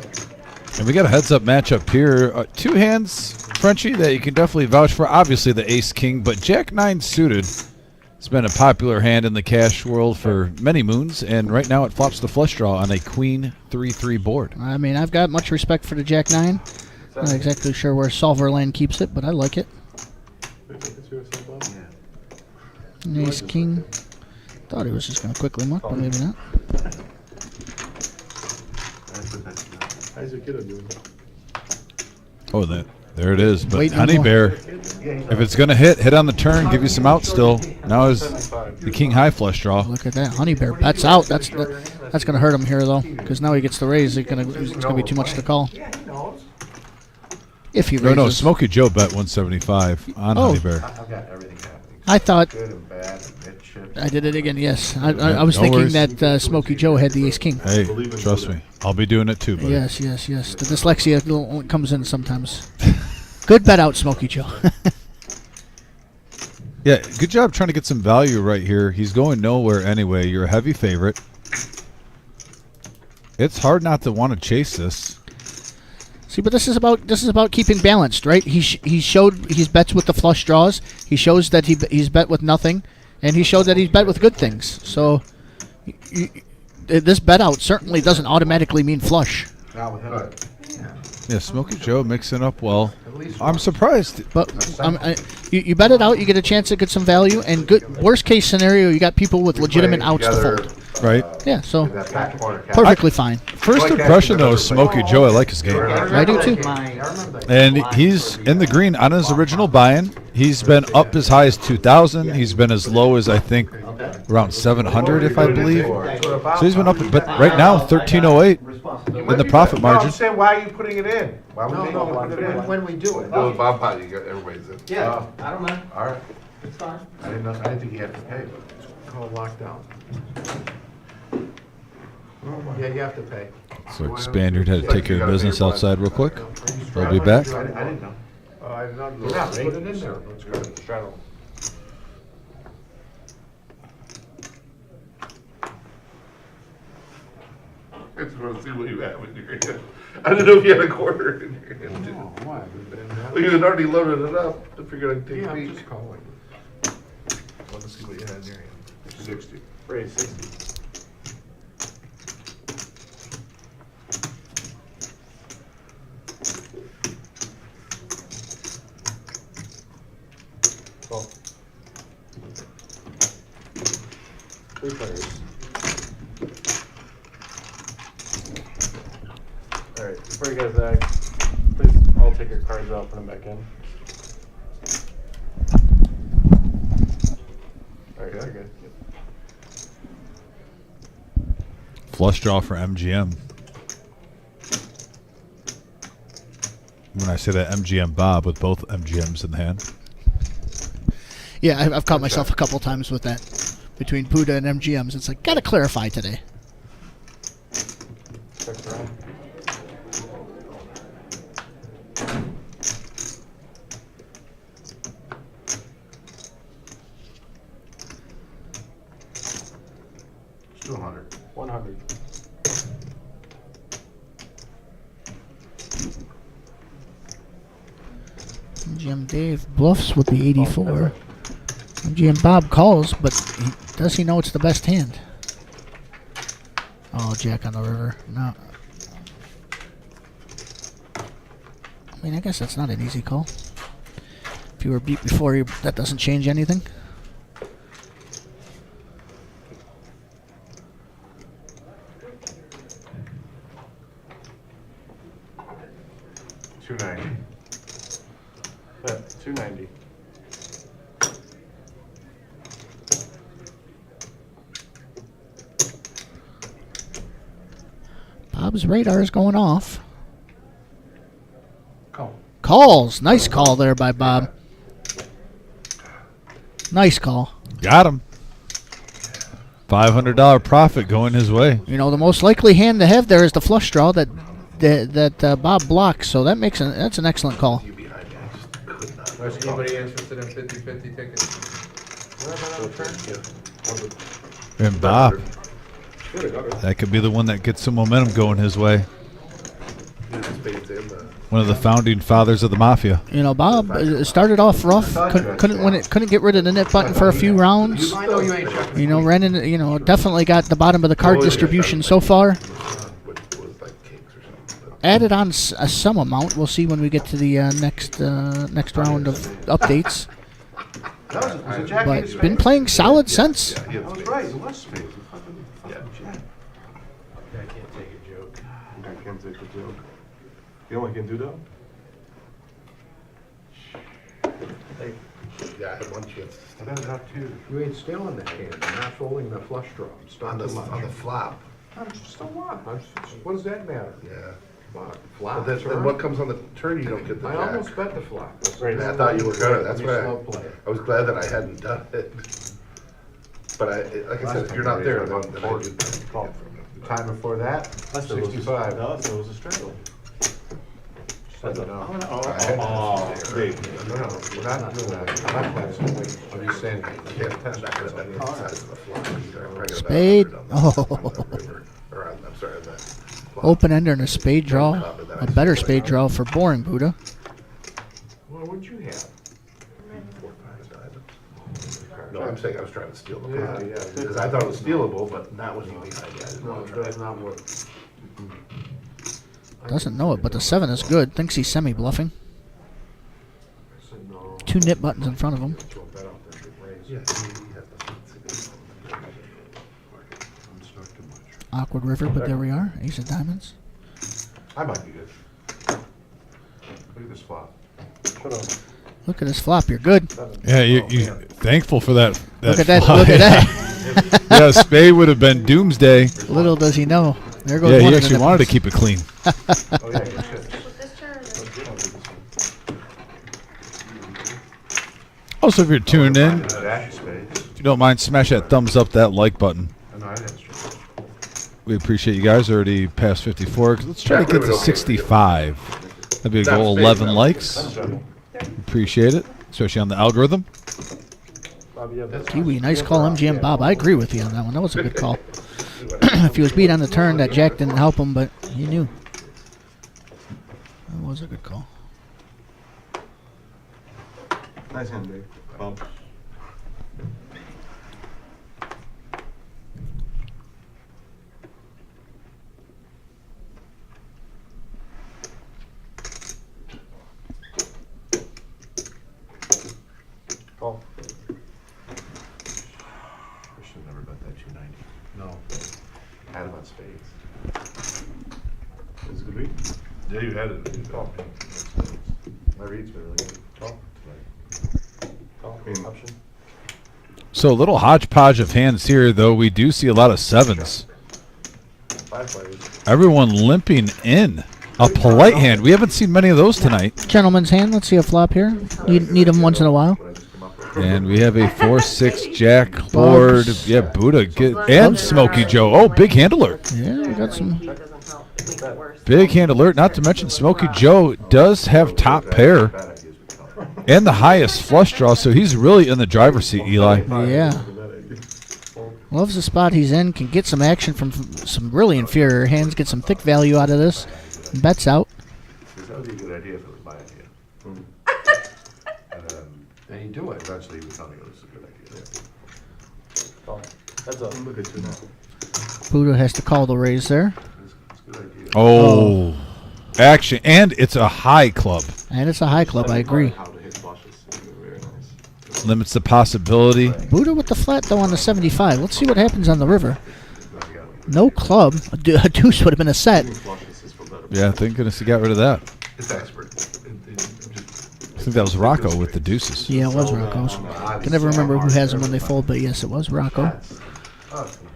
And we got a heads-up matchup here. Two hands, Frenchie, that you can definitely vouch for. Obviously the ace-king, but Jack-9 suited has been a popular hand in the cash world for many moons, and right now it flops the flush draw on a queen 3-3 board. I mean, I've got much respect for the Jack-9. Not exactly sure where Solver Land keeps it, but I like it. Ace King. Thought he was just going to quickly muck, but maybe not. How's your kiddo doing? Oh, there it is. But Waiting Honey more. Bear, if it's going to hit on the turn, give you some out still. Now is the king high flush draw. Look at that. Honey Bear bets out. That's going to hurt him here, though, because now he gets the raise. It's going to be too much to call. If he raises. No, Smokey Joe bet 175 on Honey Bear. I've got everything happening. I thought Good and bad and mid chips. I did it again, yes. I was No thinking worries. that Smokey Joe had the Ace King. Hey, trust me. I'll be doing it too, buddy. Yes. The dyslexia comes in sometimes. Good bet out, Smokey Joe. Yeah, good job trying to get some value right here. He's going nowhere anyway. You're a heavy favorite. It's hard not to want to chase this. See, but this is about keeping balanced, right? He showed he's bets with the flush draws. He shows that he's bet with nothing, and he showed that he's bet with good things. So this bet out certainly doesn't automatically mean flush. Not with him. Yeah, Smokey Joe mixing up well. I'm surprised. But you bet it out, you get a chance to get some value, and good worst case scenario, you got people with legitimate outs to fold. Right. Yeah, so That back corner cap. perfectly fine. First impression, though, is Smokey Joe. I like his game. I do too. And he's in the green on his original buy-in. He's been up as high as 2,000. He's been as low as, I think, around 700, if I believe. So he's been up, but right now, 1308 in the profit No, I'm margin. saying, why are you putting it in? Why would they No, put it in? when we do it. Oh, Bob Pot, you got everybody's in. Yeah, I don't mind. All right. It's fine. I didn't think you had to pay, but. It's called lockdown. Yeah, you have to pay. So Spaniard had to take care of business outside real quick. We'll be back. I didn't know. I did not know. Yeah, put it in there. That's good. Shadow. I just want to see what you have in your hand. I didn't know if you had a quarter in your hand. too. Why? We've been Well, you had already loaded it up. I figured I'd take Yeah, a I'm peek. just calling. Want to see what you had in your hand. 60. Raise 60. Oh. 3 players. Alright, before you guys act, please all take your cards out, put them back in. Alright, you're good. Flush draw for MGM. When I say that, MGM Bob with both MGMs in the hand. Yeah, I've caught myself a couple times with that. Between Buddha and MGMs, it's like, gotta clarify today. Check around. It's 200. 100. MGM Dave bluffs with the 84. MGM Bob calls, but does he know it's the best hand? Oh, jack on the river. No. I mean, I guess that's not an easy call. If you were beat before, that doesn't change anything. $290. Yeah, 290. Bob's radar is going off. Call. Calls. Nice call there by Bob. Nice call. Got him. $500 profit going his way. You know, the most likely hand to have there is the flush draw that Bob blocks, so that's an excellent call. Is anybody interested in 50-50 tickets? And Bob, that could be the one that gets some momentum going his way. One of the founding fathers of the Mafia. You know, Bob started off rough, couldn't get rid of the knit button for a few rounds. I know you ain't checking. You know, ran into, you know, definitely got the bottom of the card distribution so far. Added on some amount. We'll see when we get to the next round of updates. But been playing solid since. I was right. It was spades. I can't take a joke. I can't take a joke. You know what I can do though? Yeah, I had one chance. I got it out too. You ain't stealing the hand. I'm not folding the flush draw. I'm starting too much. On the flop. I'm just a what? What does that matter? Yeah. Flop. But then what comes on the turn, you don't get the I jack. almost bet the flop. I thought you were gonna. That's why Slow play. I was glad that I hadn't done it. But like I said, if you're not there, then I do. Time before that, 65. No, so it was a straddle. No, Oh, Great. we're not doing that. I'm not playing something. I'm just saying. Spade. Oh. I'm sorry. Open ender and a spade draw. A better spade draw for boring Buddha. Well, what'd you have? 4, 5 diamonds. No, I'm saying I was trying to steal the pot. Yeah. Because I thought it was stealable, but not when you behind me. No, that's not what. Doesn't know it, but the 7 is good. Thinks he's semi-bluffing. No. 2 knit buttons in front of him. Yeah. Awkward river, but there we are. Ace of diamonds. I might be good. Look at this flop. Look at this flop. You're good. Yeah, you thankful for that. Look at that. flop. Look at that. Yeah, spade would have been doomsday. Little does he know. There goes Yeah, one he of the actually wanted to nipples. keep it clean. Oh, yeah, good shit. Also, if you're tuned in, Dash spades. if you don't mind, smash that thumbs up, that like button. No, I didn't straight. We appreciate you guys. Already past 54. Let's try to get to 65. That'd be a goal. 11 likes. Appreciate it, especially on the algorithm. Kiwi, nice call, MGM Bob. I agree with you on that one. That was a good call. If he was beat on the turn, that jack didn't help him, but he knew. That was a good call. Nice hand, Dave. Bump. Call. I should have never bet that 290. No. Had him on spades. Is it good read? Yeah, you had it. You called me. My read's been really good. Call tonight. Call. Option. So a little hodgepodge of hands here, though. We do see a lot of 7s. 5 players. Everyone limping in. A polite hand. We haven't seen many of those tonight. Gentleman's hand. Let's see a flop here. Need him once in a while. And we have a 4-6 jack board. Clubs. Yeah, Buddha and Smokey Joe. Oh, big hand alert. Yeah, we got some. Big hand alert. Not to mention Smokey Joe does have top pair and the highest flush draw, so he's really in the driver's seat, Eli. Yeah. Loves the spot he's in. Can get some action from some really inferior hands. Get some thick value out of this. Bets out. That would be a good idea if it was my idea. and you do it. Eventually, he would tell me it was a good idea. Call. That's a Look at you now. Buddha has to call the raise there. It's a good idea. Oh, action. And it's a high club. And it's a high club, I agree. How to hit flushes. Very nice. Limits the possibility. Buddha with the flat, though, on the 75. Let's see what happens on the river. No club. A deuce would have been a set. Flushes is for better. Yeah, thank goodness he got rid of that. It's expert. I think that was Rocco with the deuces. Yeah, it was Rocco's. Can never remember who has them when they fold, but yes, it was Rocco.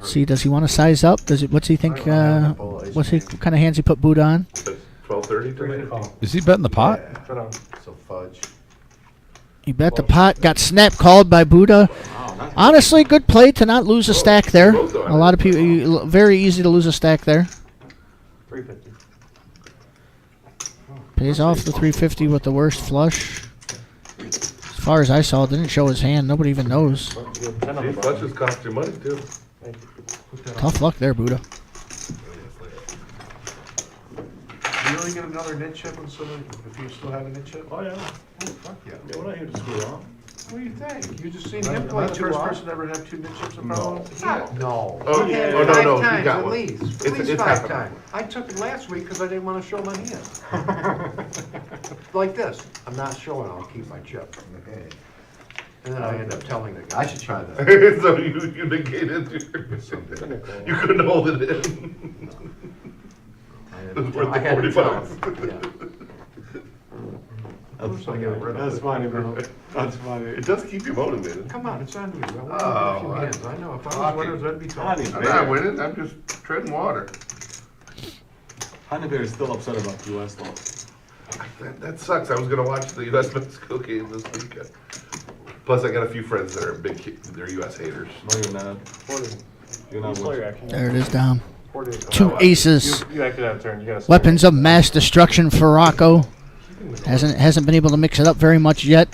See, does he want to size up? What's he think? What kind of hands he put Buddha on? 12:30 tonight? Call. Is he betting the pot? Showdown. So fudge. He bet the pot, got snap called by Buddha. Honestly, good play to not lose a stack there. A lot of people, very easy to lose a stack there. 350. Pays off the 350 with the worst flush. As far as I saw, it didn't show his hand. Nobody even knows. You have 10 on the See, bottom. flushes cost you money, too. Thank you. Tough luck there, Buddha. You really get another nit chip if you still have a nit chip? Oh, yeah. Oh, fuck yeah. Yeah, we're not here to screw around. What do you think? You just seen Am I him the play first 2 person person to ever have 2 nit chips in No. front of him? No. Oh, He had oh, no, five no, he times got at one. least. It's- At least it's 5 happened. times. I took it last week because I didn't want to show my hand. Like this. I'm not showing, I'll keep my chip. And then I end up telling the guy. I should try that. So you negated your, you couldn't hold it in. It was worth I had the to tell 45. him. Yeah. That's funny, bro. That's funny. It does keep you motivated. Come on, it's on you. I want Oh, a few I- hands. I know, if I was winners, I'd be talking. I'm not winning, I'm just treading water. Honeybear is still upset about the US law. That sucks. I was gonna watch the U.S. Mexico game this weekend. Plus, I got a few friends that are they're U.S. haters. No, you're not. 40. You're not Slow your winning. action. There it is, down. 40. 2 aces. You acted out of turn. You got to Weapons of mass destruction for Rocco. Hasn't been able to mix it up very much yet.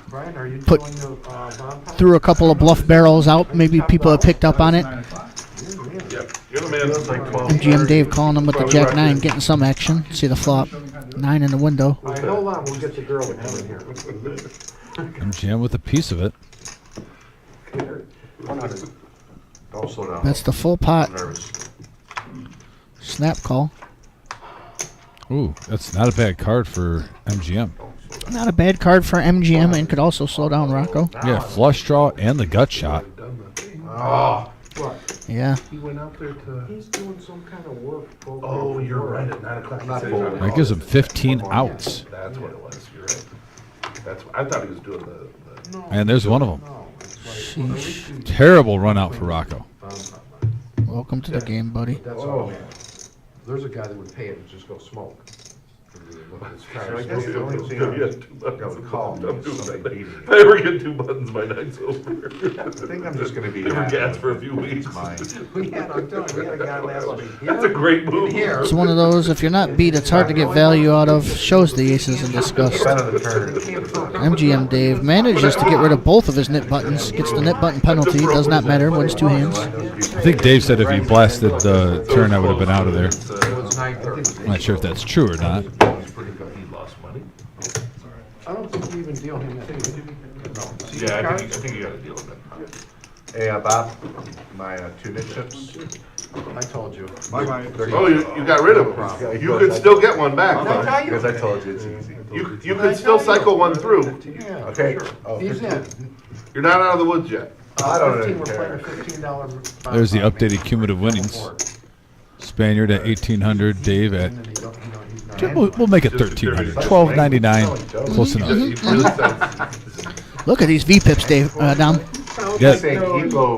Brian, are you Put- doing the bomb pot? Threw a couple of bluff barrels out. Maybe people have picked up on it. Yep, you're the man. MGM Dave calling him with the Jack 9, getting some action. See the flop. 9 in the window. All right, hold on, we'll get the girl to come in here. MGM with a piece of it. 100. Don't slow down. That's the full pot. I'm nervous. Snap call. Ooh, that's not a bad card for MGM. Not a bad card for MGM and could also slow down Rocco. Yeah, flush draw and the gut shot. Oh, What? Yeah. he went out there to. He's doing some kind of work. Oh, you're right. At 9 o'clock. I'm not he said he was folding. That gonna gives call him it. 15 outs. That's what it was. You're right. I thought he was doing the No, And there's one of them. no, it's like, Sheesh. Terrible run out for Rocco. Welcome to the game, buddy. that's all. There's a guy that would pay it to just go smoke. I guess the only thing I'm- you had 2 buttons. No, call me I'm if doing somebody that. beat me. If I ever get 2 buttons, my night's over. I think I'm just gonna be Never happy gas with for a few weeks. mine. We had, I'm telling you, we had a guy last week. That's a great move. Here. It's one of those, if you're not beat, it's hard to get value out of. Shows the aces in disgust. Spend of the turn. MGM Dave manages to get rid of both of his nit buttons. Gets the nit button penalty. Does not matter. Wins 2 hands. I think Dave said if he blasted the turn, I would have been out of there. It was 9:30. I'm not sure if that's true or not. He's pretty good. He lost money. I don't think we even deal him that. No. Yeah, I think you got to deal with that. Hey, Bob, my 2 nit chips. I told you. Oh, you got rid of them. You could still get one back. Did I tell you? Because I told you it's easy. You could still cycle one through. Yeah, Okay. sure. Oh, He's in. You're not out of the woods yet. I don't 15, really we're playing a care. $15. There's the updated cumulative winnings. Spaniard at 1,800, Dave at. We'll make it 1,300. 1,299. Close enough. He really said- Look at these V-pips, Dave. Down. Yeah,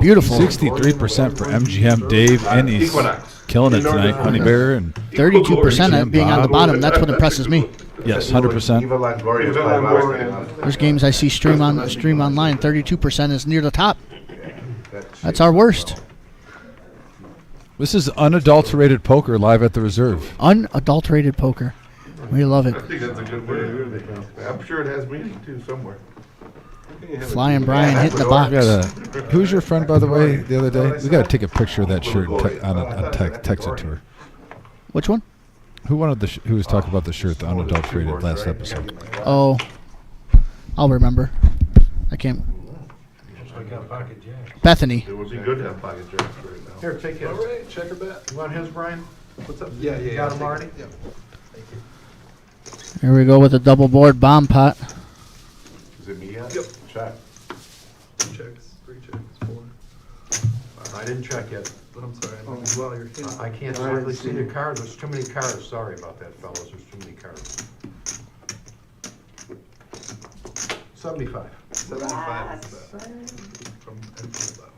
Beautiful. 63% for MGM Dave, and he's Equinox. killing it tonight. Honey Bear and 32% at being on the bottom. That's what impresses me. yes, 100%. Viva Longoria was probably what I was thinking of. There's games I see stream online. 32% is near the top. That's our worst. This is unadulterated poker live at the reserve. Unadulterated poker. We love it. I think that's a good word. I'm sure it has meaning too somewhere. Flying Brian hitting the We box. got a, who's your friend, by the way, the other day? We got to take a picture of that shirt and text it to her. Which one? Who wanted who was talking about the shirt, the unadulterated last episode? Oh, I'll remember. I can't. I got pocket jacks. Bethany. It would be good to have pocket jacks right now. Here, take his. All right, check her bet. You want his, Brian? What's up? Yeah, You got him already? Yeah. Here we go with the double board bomb pot. Is it me yet? Yep. Check. 2 checks, 3 checks, 4. I didn't check yet. But I'm sorry. Well, you're kidding. I can't hardly see the cards. There's too many cards. Sorry about that, fellas. There's too many cards. 75. 75 is that. From TOLEDO.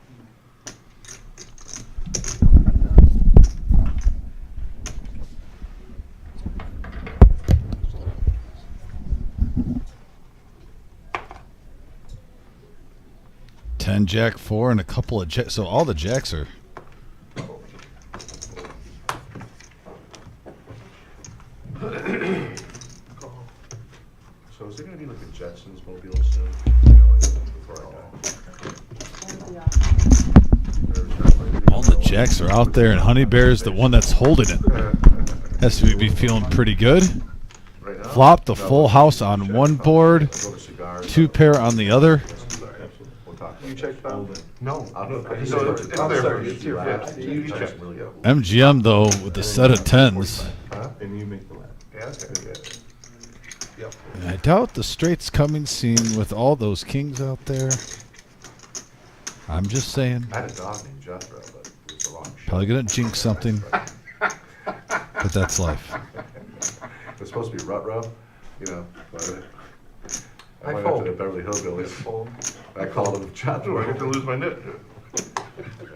Ten, Jack, 4, and a couple of jacks. So all the jacks are. So is it gonna be like a Jetsons mobile soon? You know, like before I die? All the jacks are out there, and Honey Bear is the one that's holding it. Has to be feeling pretty good. Right now? Flop the full house on one board, Go to cigars. 2 pair on the other. We'll talk. You checked that? No. I don't know. So it's there. It's here. Yeah. You check. MGM though with the set of 10s. Huh? And you make the last. Yeah, okay, good. Yep. And I doubt the straight's coming soon with all those kings out there. I'm just saying. I had a dog named Jethro, but it was a long shot. Probably gonna jinx something, but that's life. It's supposed to be Rut-Row, you know, but I I went fold. after the Beverly Hillbillies. I called him Jethro. I get to lose my net. Yeah,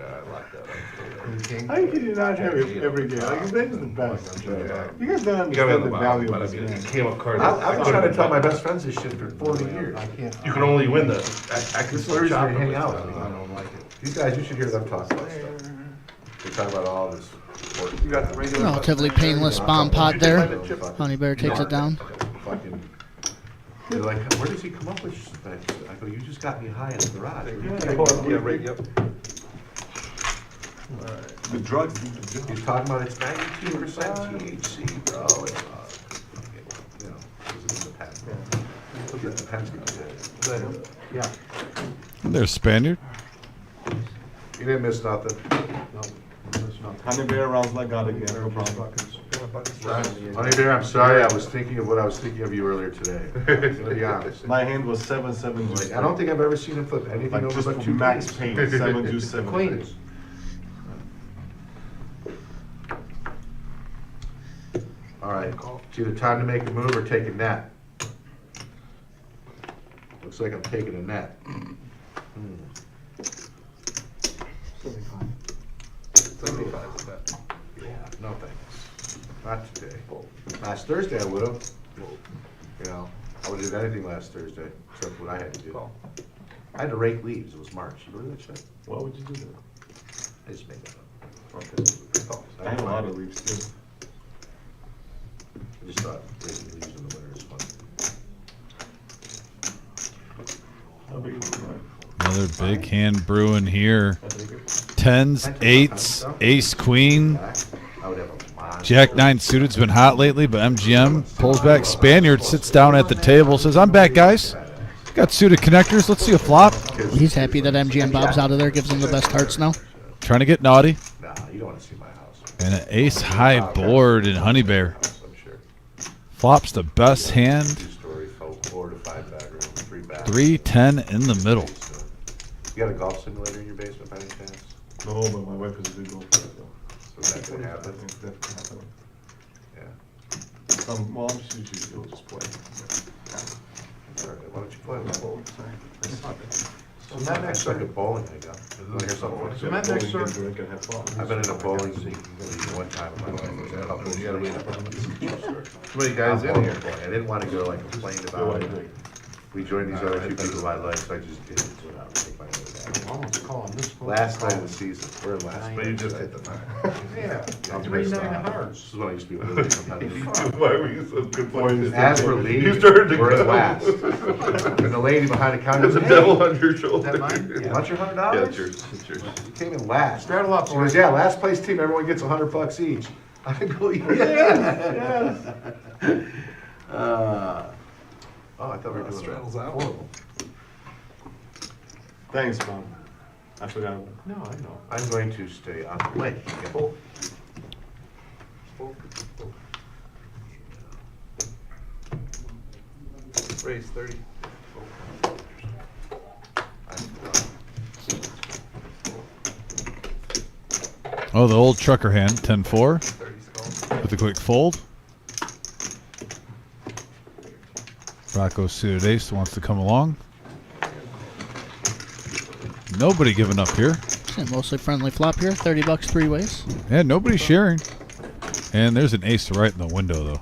I like that. How can you not have it every game? Like, Ben's the best. You guys don't You gotta understand have the the value but I of mean, this it game. came up cards. I've been trying to tell my best friends this shit for 40 years. I can't. You can only win the. I can This is still the reason chop we it hang with, out. I don't like it. These guys, you should hear them talk about stuff. They talk about all this. You got the regular. Relatively painless bomb pot there. Honey Bear takes it down. Fucking. They're like, where does he come up with things? I go, you just got me high in the garage. Yeah, right, yep. The drugs. He's talking about it's 92% THC, bro. It's you know, this is the pen. The pen's gonna do it. Yeah. There's Spaniard. You didn't miss nothing. No. There's nothing. Honey Bear rounds like God again, no problem. Honey Bear, I'm sorry. I was thinking of what I was thinking of you earlier today. To be honest. My hand was 7-7. Like, I don't think I've ever seen him flip anything Like over just but for 2 max kings. pain, 7 do 7. Queens. All right, it's either time to make a move or take a net. Looks like I'm taking a net. 75 is that. Yeah, no thanks. Not today. Last Thursday I would've. You know, I would've did anything last Thursday, except what I had to do. I had to rake leaves, it was March. You believe that shit? What would you do then? I just made that up. Okay. I have a lot of leaves too. I just thought raking leaves in the winter is fun. How big is it? Another big hand brewing here. I think it. 10s, 8s, ace, queen. I would have a monster. Jack 9 suited's been hot lately, but MGM pulls back. Spaniard sits down at the table, says, I'm back, guys. Got suited connectors. Let's see a flop. He's happy that MGM Bob's out of there, gives him the best hearts now. Trying to get naughty. Nah, you don't want to see my house. And an ace high board in Honey Bear. I'm sure. Flops the best hand. 2-story, 4 to 5 bedroom, 3 bath. 3, 10 in the middle. You got a golf simulator in your basement by any chance? No, but my wife is a big golfer, So that could I happen. think that could happen. Yeah. Well, she'll just play. All right, why don't you play with Oh, that? sorry. So that next It's like a bowling hang up. Wanna hear something funny? So that next Bowling, sir. drink, and have fun. I've been in a bowling league one time in my life. It was a couple of years. Too many guys in here. I didn't want to go like complain about it. We joined these other 2 people I like, so I just did it. So now I take my way back. Almost calling this one. Last night of the season, we're in last. But you just hit the 9. Yeah. I'm 3-9 This hearts. is when I used to be really competitive. Why were you so good boys? As we're leaving, You started to we're in go. last. And the lady behind the counter There's goes, a devil hey, on your shoulder. that mine? you want your $100? Yeah, it's yours. It's yours. You came in last. Straddle up, She goes, yeah, last place team, everyone gets $100 each. I go, yes. Oh, I thought we were doing straddles a out. four. Thanks, Mom. I forgot. No, I know. I'm going to stay on the way. Fold. Raise 30. Oh, the old trucker hand, 10-4, 30's called. with a quick fold. Rocco suited ace wants to come along. Nobody giving up here. Yeah, mostly friendly flop here. $30 three ways. Yeah, nobody's sharing. And there's an ace right in the window, though.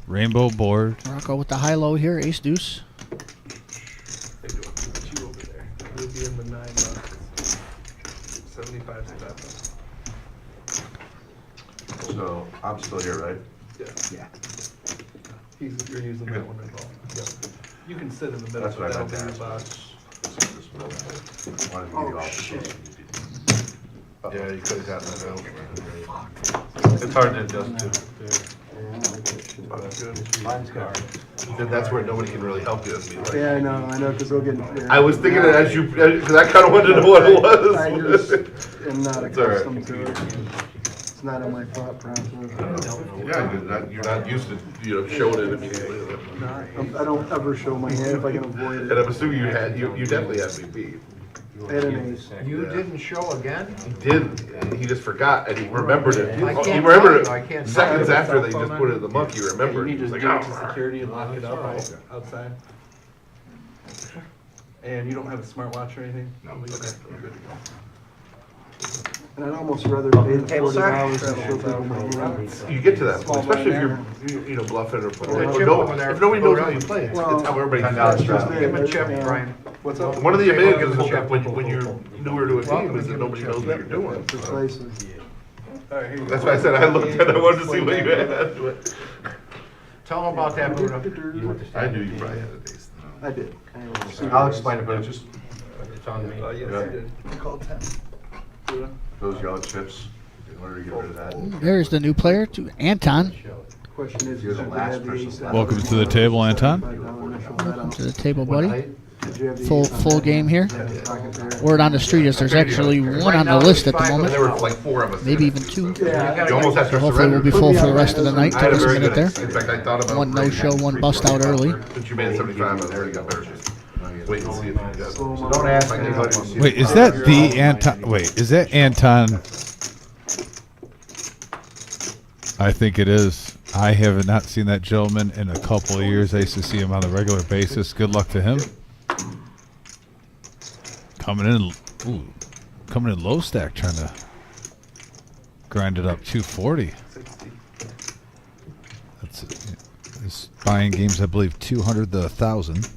Rainbow board. Rocco with the high-low here. Ace deuce. They do it. Put you over there. You'll be in the $9. 75 step. So I'm still here, right? Yeah. You're using that one as well. Yep. You can sit in the middle, That's but what I that'll meant be to your ask. box. Wanted to give you all the shit. Yeah, you could have gotten that out. It's hard to adjust to. Mine's good. Then that's where nobody can really help you. Yeah, I know, because we'll get. I was thinking it as you, because I kind of wanted to know what it was. I just am not It's all right. accustomed to it. It's not in my thought process. Yeah, you're not used to, showing it immediately. I don't ever show my hand if I can avoid And it. I'm assuming you definitely had me beat. I had an ace. You didn't show again? He did, he just forgot and he remembered it. I can't He remembered tell you, I it can't seconds tell you. after they just put it in the monkey, he remembered. You He's just like, give it to "Oh." security and lock it up outside. And you don't have a smartwatch or anything? No. Okay, you're good to go. And I'd almost rather pay the Table, sir? $40 than show people my hand. You get to that point, Small especially if blind you're, bluffing or Well, or chip no, over there. if nobody knows how Go you down. play, it's Well, how everybody that's feels. just it. Give him a chip, Yeah. Brian. What's up? One of the advantages Hold of when you're newer to a team is that nobody knows what you're doing. Precisely. All right, here you That's go. why I said I looked at it, I wanted to see what you had. Tell him about that, Buddha. I knew you probably had a ace. I did. I'll explain it, but it's just It's on me. Yes, Yeah. you did. I called 10. those yellow chips, in order to get rid of that. There's the new player, to Anton. Question is, You're the did you last have the person. ace out? Welcome to the table, Anton. $5 initial bet Welcome out. to the table, What buddy. height? Did you have the Full ace on full that? game here. Yeah, pocket there. Word on the street is there's actually one on the list at the And there were moment. like four of us. Maybe in it, even two. so Yeah. You almost have So to hopefully we'll surrender. be full for the rest of the night. I had Take a us a very minute good, there. in fact, I thought about. One no-show, one bust out early. Since you made it 75, I was like, I better just wait and see if you got. Slow mo. Don't ask anybody. Wait, is that the Anton? Wait, is that Anton? I think it is. I have not seen that gentleman in a couple of years. I used to see him on a regular basis. Good luck to him. Coming in low stack, trying to grind it up 240. That's it. He's buying games, I believe, 200 to 1,000.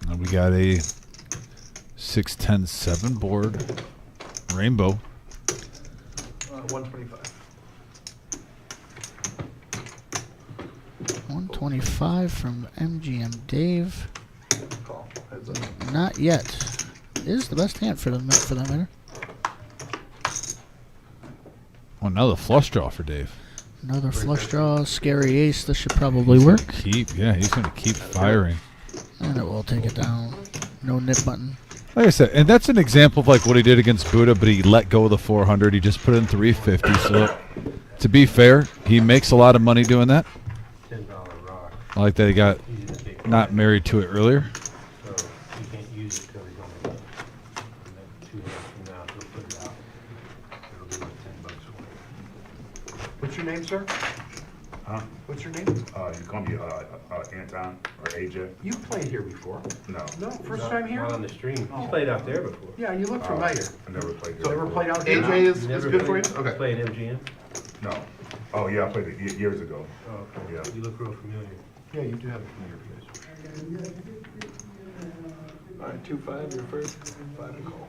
And we got a 6-10-7 board. Rainbow. 125. 125 from MGM Dave. Call. Heads up. Not yet. Is the best hand for that matter. Oh, another flush draw for Dave. Another flush draw, scary ace. This should probably work. Yeah, he's going to keep firing. And it will take it down. No nip button. Like I said, and that's an example of like what he did against Buddha, but he let go of the 400. He just put in 350. So, to be fair, he makes a lot of money doing that. $10 rock. I like that he got Easy to take. not married to it earlier. So you can't use it till he's on the and then 2 months from now, he'll put it out. It'll be like $10 for it. What's your name, sir? Huh? What's your name? You call me Anton or AJ? You played here before. No. No, first time here? Not on the stream. He's played out there before. Yeah, you look familiar. I never played. So ever played out here? AJ is Never good for you? played- Okay. Played MGM? No. Oh yeah, I played it years ago. Oh, okay. Yeah. You look real familiar. Yeah, you do have a familiar face. All right, 2-5, your first. 5 and call.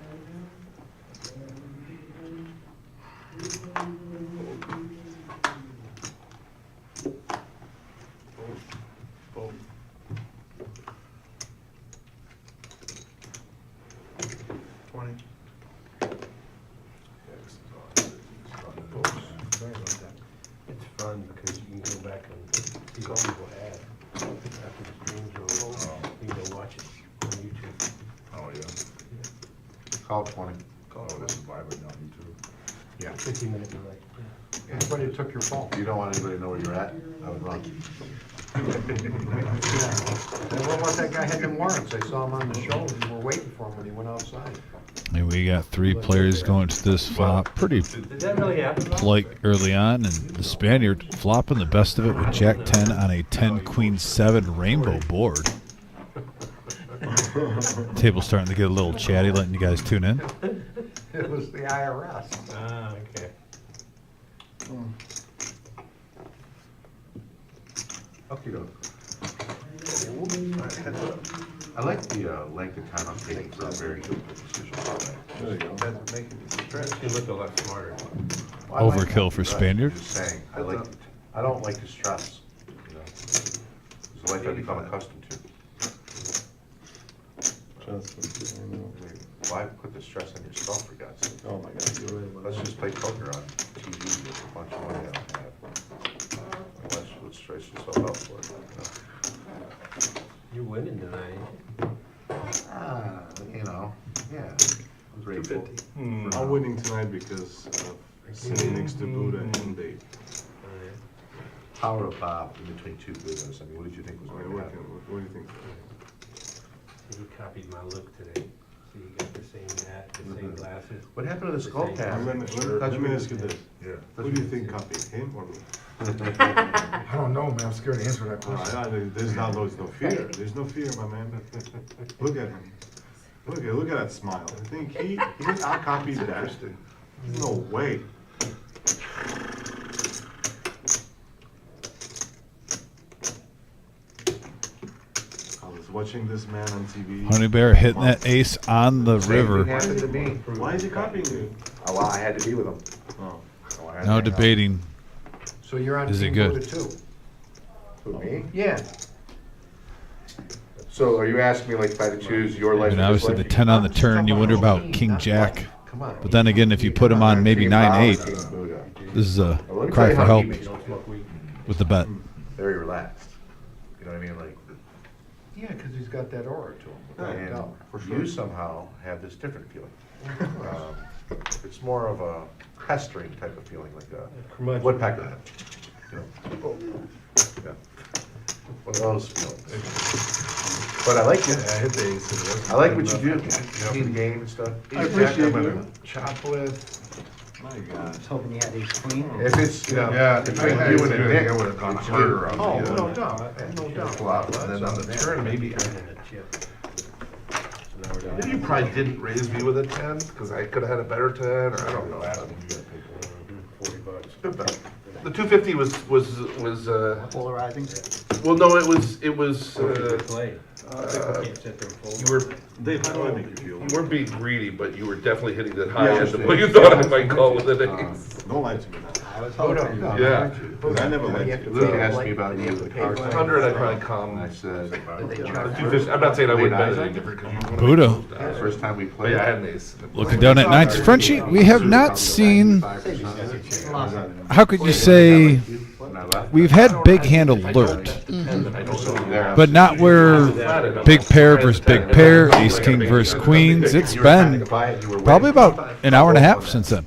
Call 20. Oh, this is live right now, YouTube. Yeah. 15-minute delay. Anybody took your phone. You don't want anybody to know where you're at? I would run. And what about that guy had them warrants? I saw him on the show, and we're waiting for him when he went outside. And we got 3 players going to this flop. Pretty Did that really happen? polite early on, and the Spaniard flopping the best of it with Jack 10 on a 10 Queen 7 rainbow board. Table's starting to get a little chatty, letting you guys tune in. It was the IRS. Ah, okay. Okay, doke. I like the length of time I'm taking for a very good decision. There you go. Doesn't make any stress. You look a lot smarter. Well, I like Overkill for stress. Spaniard. Just saying, I don't like to stress, you know. It's a life I've become accustomed to. Why put the stress on yourself, for God's sake? Oh my God, you're right. Let's just play poker on TV with a bunch of money I don't have. Let's stress yourself out for it, You're winning tonight. you know, yeah. I'm grateful. I'm winning tonight because of sitting next to Buddha and Dave. Power of Bob in between 2 Buddhas. I mean, what did you think was going to happen? What do you think? He copied my look today. See, you got the same hat, the same glasses. What happened to the skull cap? Let me ask you this. Yeah. Who do you think copied, him or me? I don't know, man. I'm scared to answer that question. There's no fear. There's no fear, my man. Look at him. Look at that smile. I think I copied that. No way. I was watching this man on TV. Honey Bear hitting that ace on the river. Same thing happened to me. Why is he copying you? Oh, well, I had to be with him. Oh. So I had Now to hang out. debating. So you're on Is it Team good? Buddha too? Who, me? Yeah. So are you asking me, like, if I had to choose your life And or his obviously the life? 10 on the turn, you wonder about King Jack. Come on. But then again, if you put him on maybe Team Bob or 9-8, Team Buddha? this is a Well, let me tell cry you for how he help makes me feel. with the bet. Very relaxed. You know what I mean? Like, Yeah, because he's got that aura to him, without a and doubt. you somehow have this different feeling. It's more of a pestering type of feeling, like a Curmudgeon. woodpecker. You know? Yeah. One of those feelings. But I like you. I hit the ace. I like what you do. You know, the game and stuff. I appreciate I'm you. gonna chop with. My God. I was hoping you had these clean. If it's, you know, Yeah, between if I you had and to, Nick, I would have gone harder on Oh, the, no doubt, no doubt. pull out, and then on the turn, maybe. And a chip. So now we're down. Maybe you probably didn't raise me with a 10, because I could have had a better 10, or I don't know. $40. Good bet. The 250 was Polarizing. well, no, it was, Play. Can't sit there and fold. you were, Dave, how do I make you feel? you weren't being greedy, but you were definitely hitting that high Yeah, I end of understand. what you thought I might call with an ace. Don't lie to me now. I was Oh, no, hoping. no. Yeah. Because I never lied to you. Luke asked me about you. 100, I'd probably come. I said, The 250, I'm not saying I wouldn't bet anything different, because you would Buddha. have. first time we But played. yeah, I had an ace. Looking down at nines. Frenchie, we have not seen, how could you say, we've had big hand alert, but not where big pair versus big pair, ace king versus queens. It's been probably about an hour and a half since then.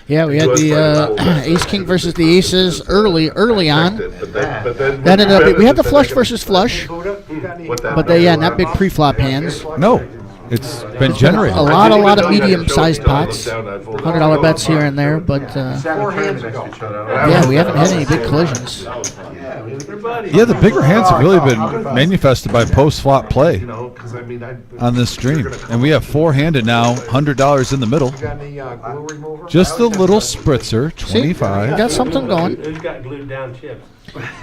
Yeah, we had the ace king versus the aces early on. That ended up. We had the flush versus flush, but not big pre-flop hands. No, it's been generated. A lot of medium-sized pots, $100 bets here and there, but Four hands ago. yeah, we haven't had any big collisions. Yeah, the bigger hands have really been manifested by post-flop play You know, because I mean, on this stream. And we have four-handed now, $100 in the middle. Got any glue remover? Just a little spritzer, See, 25. got something going. Who's got glued down chips?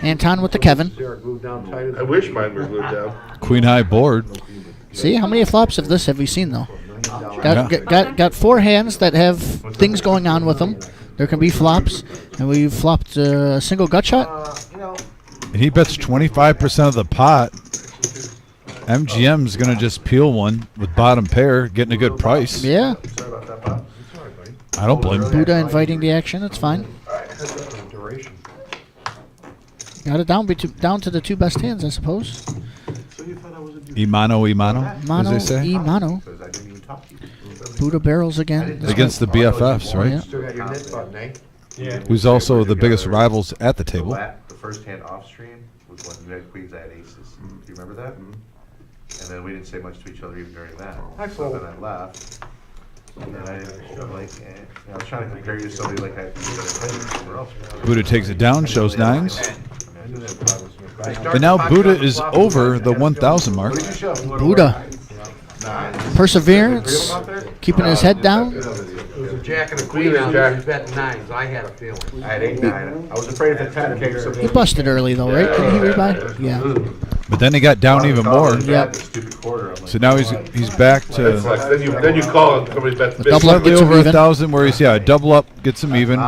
Anton with the Kevin. Is there glued down tight as I wish mine were glued down. Queen high board. See, how many flops of this have we seen though? Yeah. Got four hands that have things going on with them. There can be flops, and we've flopped a single gut shot. And he bets 25% of the pot. MGM's going to just peel one with bottom pair, getting a good price. Yeah, I don't blame him. Buddha inviting the action. It's fine. duration. Got it down to the two best hands, I suppose. Imano, Mano as they say. e mano. Buddha barrels again. Against the BFFs, right? Yeah. Still got your knit button, eh? Yeah. Who's also the biggest rivals at the The table. the first hand off stream was when you had queens, I had aces. Do you remember that? And then we didn't say much to each other even during that. So then I left. And then I was trying to compare you to somebody like I somewhere else. Buddha takes it down, shows nines. And now Buddha is over the 1,000 mark. What did you show? Buddha. Perseverance, keeping his head down. It was a jack and a queen out there, he's betting nines, I had a feeling. I had 8-9. I was afraid if the 10 came something. He busted early though, right? Can he rebuy? Yeah. But then he got down even more. Yep. So now he's back to Then you call it, somebody bets big. double up slightly gets him over even. 1,000, where he's double up gets him even,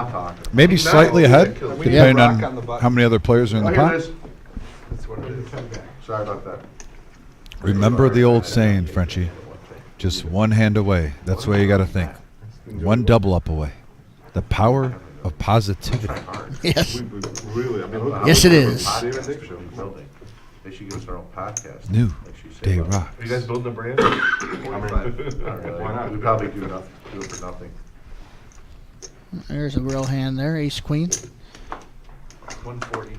maybe slightly ahead, depending on how many other players are in the pot. Sorry about that. Remember the old saying, Frenchie, just one hand away. That's the way you got to think. One double up away. The power of positivity. Yes. Really, I mean, Yes, it is. They should give us our own podcast. New Like she said Day about- Rock. Are you guys building a brand? Not really. Why not? We probably do it for nothing. There's a real hand there, ace queen. 140.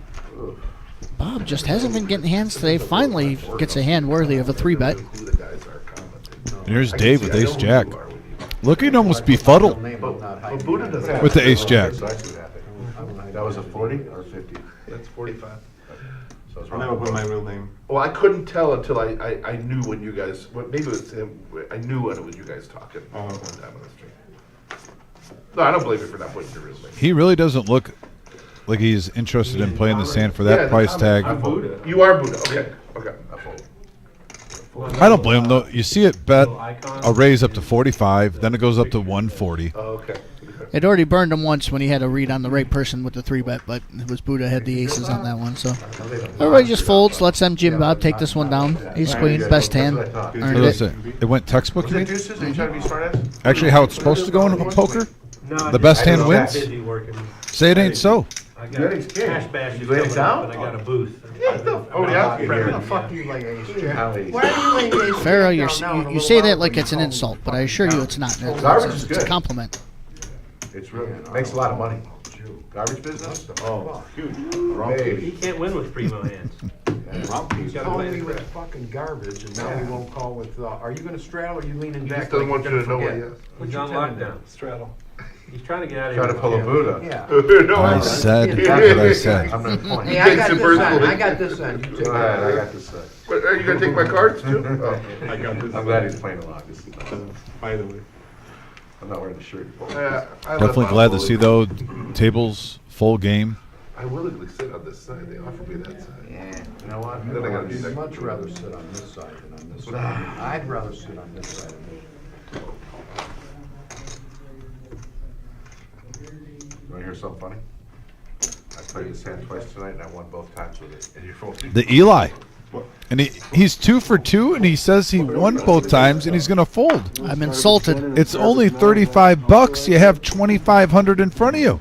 Bob just hasn't been getting hands today. Finally gets a hand worthy of a 3-bet. Who the guys are commenting. And here's Dave with ace jack. Look, he'd almost befuddled But Buddha does have. with the ace jack. So that's what happened. That was a 40 or 50? That's 45. So it's I never put my real name. Well, I couldn't tell until I knew when you guys, maybe it was him, I knew when it was you guys talking. Oh, okay. One time on the stream. No, I don't blame you for not putting your real name. He really doesn't look like he's interested in playing the sand for that price tag. I'm Buddha. You are Buddha, okay, okay. I don't blame him, though. You see it bet a raise up to 45, then it goes up to 140. Oh, okay. It already burned him once when he had a read on the right person with the 3-bet, but it was Buddha had the aces on that one. So everybody just folds, lets MG and Bob take this one down. Ace queen, best hand. Earned it. It went textbook, you mean? Deuces? Are you trying to be smart ass? Actually, how it's supposed to go in poker? No, The best hand I'm wins? busy working. Say it ain't so. I You got had ace king. cash bash You laid it coming up, down? and I got a booth. Oh, yeah? How the fuck do you lay ace jack? How ace? Why do you lay ace Pharaoh, jack down now in a you little say that while like when it's an you insult, but I assure you it's not. Garbage is It's a good. compliment. It's really, makes a lot of money. Garbage business? Oh, huge. He can't win with primo hands. He's calling me with fucking garbage, and now he won't call with, are you gonna straddle or are you leaning He back? just doesn't like want you you're to know gonna what he forget? is. What He's you on telling me? lockdown. Straddle. He's trying to get out of Try here. to pull a Buddha. Yeah. No, I I'm said Yeah. what I said. I'm gonna point. Hey, I got Takes it this personally. end, I got this end, you take Go ahead, I that. got this side. But are you gonna take my cards too? Oh. I got this. I'm glad he's playing along. This is By the way. I'm not wearing the shirt. I Definitely glad to see, though, tables full game. I willingly sit on this side. They offered me that side. Yeah. You know what? Then I gotta do I'd that. much rather sit on this side than on this side. I'd rather sit on this side of me. You wanna hear something funny? I played this hand twice tonight and I won both times with it. And you're full. The Eli. And he's 2 for 2, and he says he won both times, and he's going to fold. I'm insulted. It's only $35. You have $2,500 in front of you.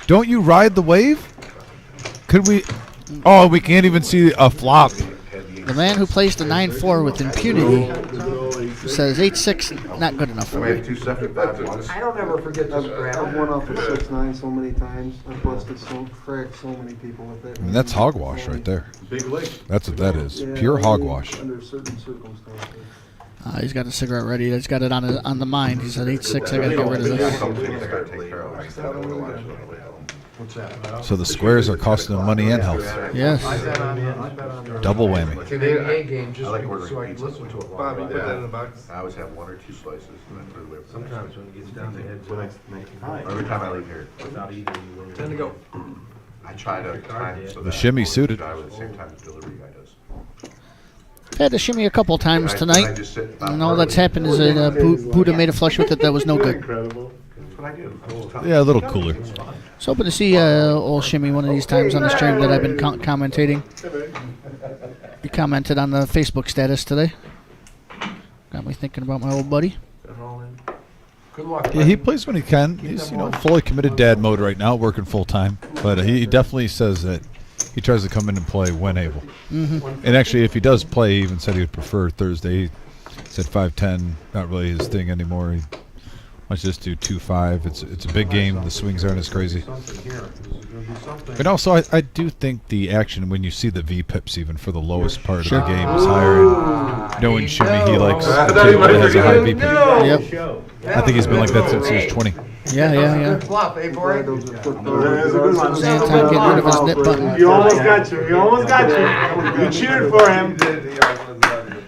Don't you ride the wave? Could we? Oh, we can't even see a flop. The man who plays the 9-4 with impunity says 8-6 not good enough for We me. have two separate bets at once. I don't ever forget this, Brad. I've won off of 6-9 so many times. I've busted cracked so many people with it. I mean, that's hogwash right there. Big lake. That's what that is. Yeah, Pure only hogwash. Under certain circumstances. He's got a cigarette ready. He's got it on the mind. He said 8-6. I got to get rid of this. Some things I gotta take care of. What's that? So the squares are costing him money and health. Yes. I bet on Double whammy. the NBA game just I like so ordering I can pizza. listen to it. Bobby, while put I that in the box. I always have 1 or 2 slices and I put it away. Sometimes when it gets down to heads up, Every time I leave here, without eating, you won't. Time to go. I try to time so The that shimmy I suited. drive at the same time the delivery guy does. Had to shimmy a couple times And I tonight. just sit about And all that's early. happened is that Buddha made a flush with it that was no good. Incredible. That's what I do. Yeah, a little cooler. So hoping to see old Shimmy one of these times on the stream that I've been commentating. He commented on the Facebook status today. Got me thinking about my old buddy. Good luck. Yeah, he plays when he can. He's fully committed dad mode right now, working full time. But he definitely says that he tries to come in and play when able. Mm-hmm. And actually, if he does play, he even said he would prefer Thursday. Said 5-10, not really his thing anymore. Let's just do 2-5. It's a big game. The swings aren't as crazy. Something here. There's gonna be something. And also, I do think the action when you see the V-pips even for the lowest part of the game is higher. And knowing Shimmy, he likes people that has a high V-pip. Yep. I think he's been like that since he was 20. Yeah. Good bluff, eh, Corey? There's a good one. Santan getting rid of his nip button. He almost got you. He almost got you. You cheered for him.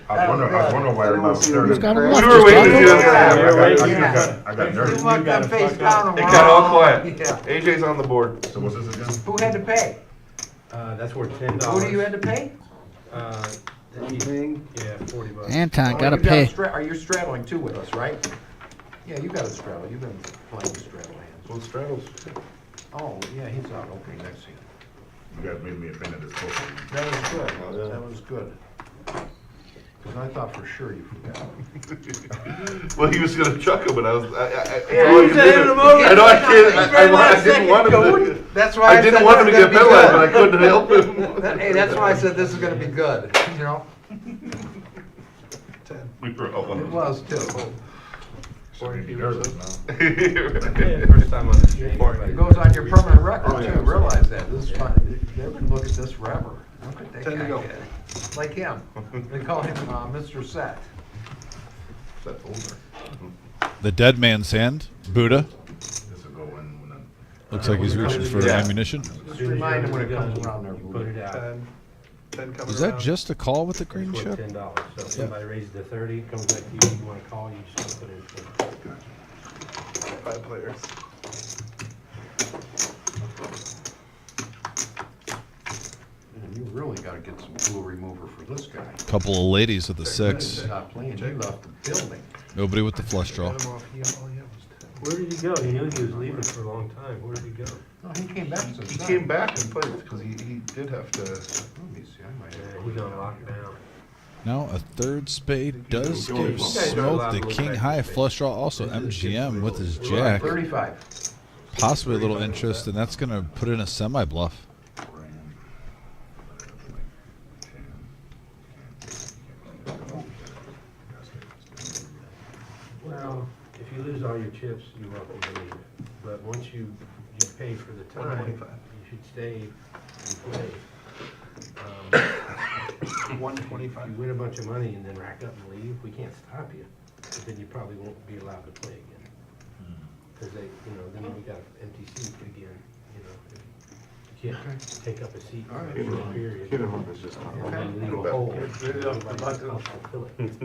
I was wondering why I'm not staring. He's got him You left. were waiting to Just do talk. I got nervous. You want them face down It got all tomorrow. quiet. Yeah. AJ's on the board. So what's this again? Who had to pay? That's worth $10. Who do you had to pay? Yeah, $40. Anton, Oh, gotta you pay. Are you straddling two with us, right? Yeah, you got a straddle. You've been playing with straddle hands. Well, straddles. Oh, yeah, he's out. Okay, next thing. You guys made me a fan of this book. That was good. That was good. Because I thought for sure you forgot. Well, he was gonna chuck him, but I was. Yeah, you said him over. I know I can't. I didn't want him to. That's why I didn't want him to get penalized, but I couldn't help him. Hey, that's why I said this is gonna be good, you know? We were all on It was too. Should be nervous now. First time on the street. It goes on your permanent record too, realize that. This is fun. They've been looking at this forever. Look at that guy. Like him. They call him Mr. Set. That's older. The dead man's hand, Buddha. This will go when Looks like he's reaching for ammunition. Just remind him when it comes around there. Put it out. Is that just a call with the green It's worth chip? $10. So if somebody raises to 30, comes back to you, you want to call, you just put in for 5 players. Man, you really gotta get some glue remover for this guy. Couple of ladies with the 6. Stop playing. He left the building. Nobody with the flush draw. Where did he go? He knew he was leaving for a long time. Where did he go? No, he came back since He then. came back and played because he did have to. Let me see, I might have. He's on lockdown. Now a third spade does give Smoke the king high flush draw. Also MGM with his jack. 35. Possibly a little interest, and that's going to put in a semi bluff. Well, if you lose all your chips, you're welcome to leave. But once you pay for the time, you should stay and play. 125. You win a bunch of money and then rack up and leave, we can't stop you. But then you probably won't be allowed to play again. Because then we got empty seats again, You can't take up a seat for a short period. Hit him up, it's just And then leave a hole. Somebody else will fill it.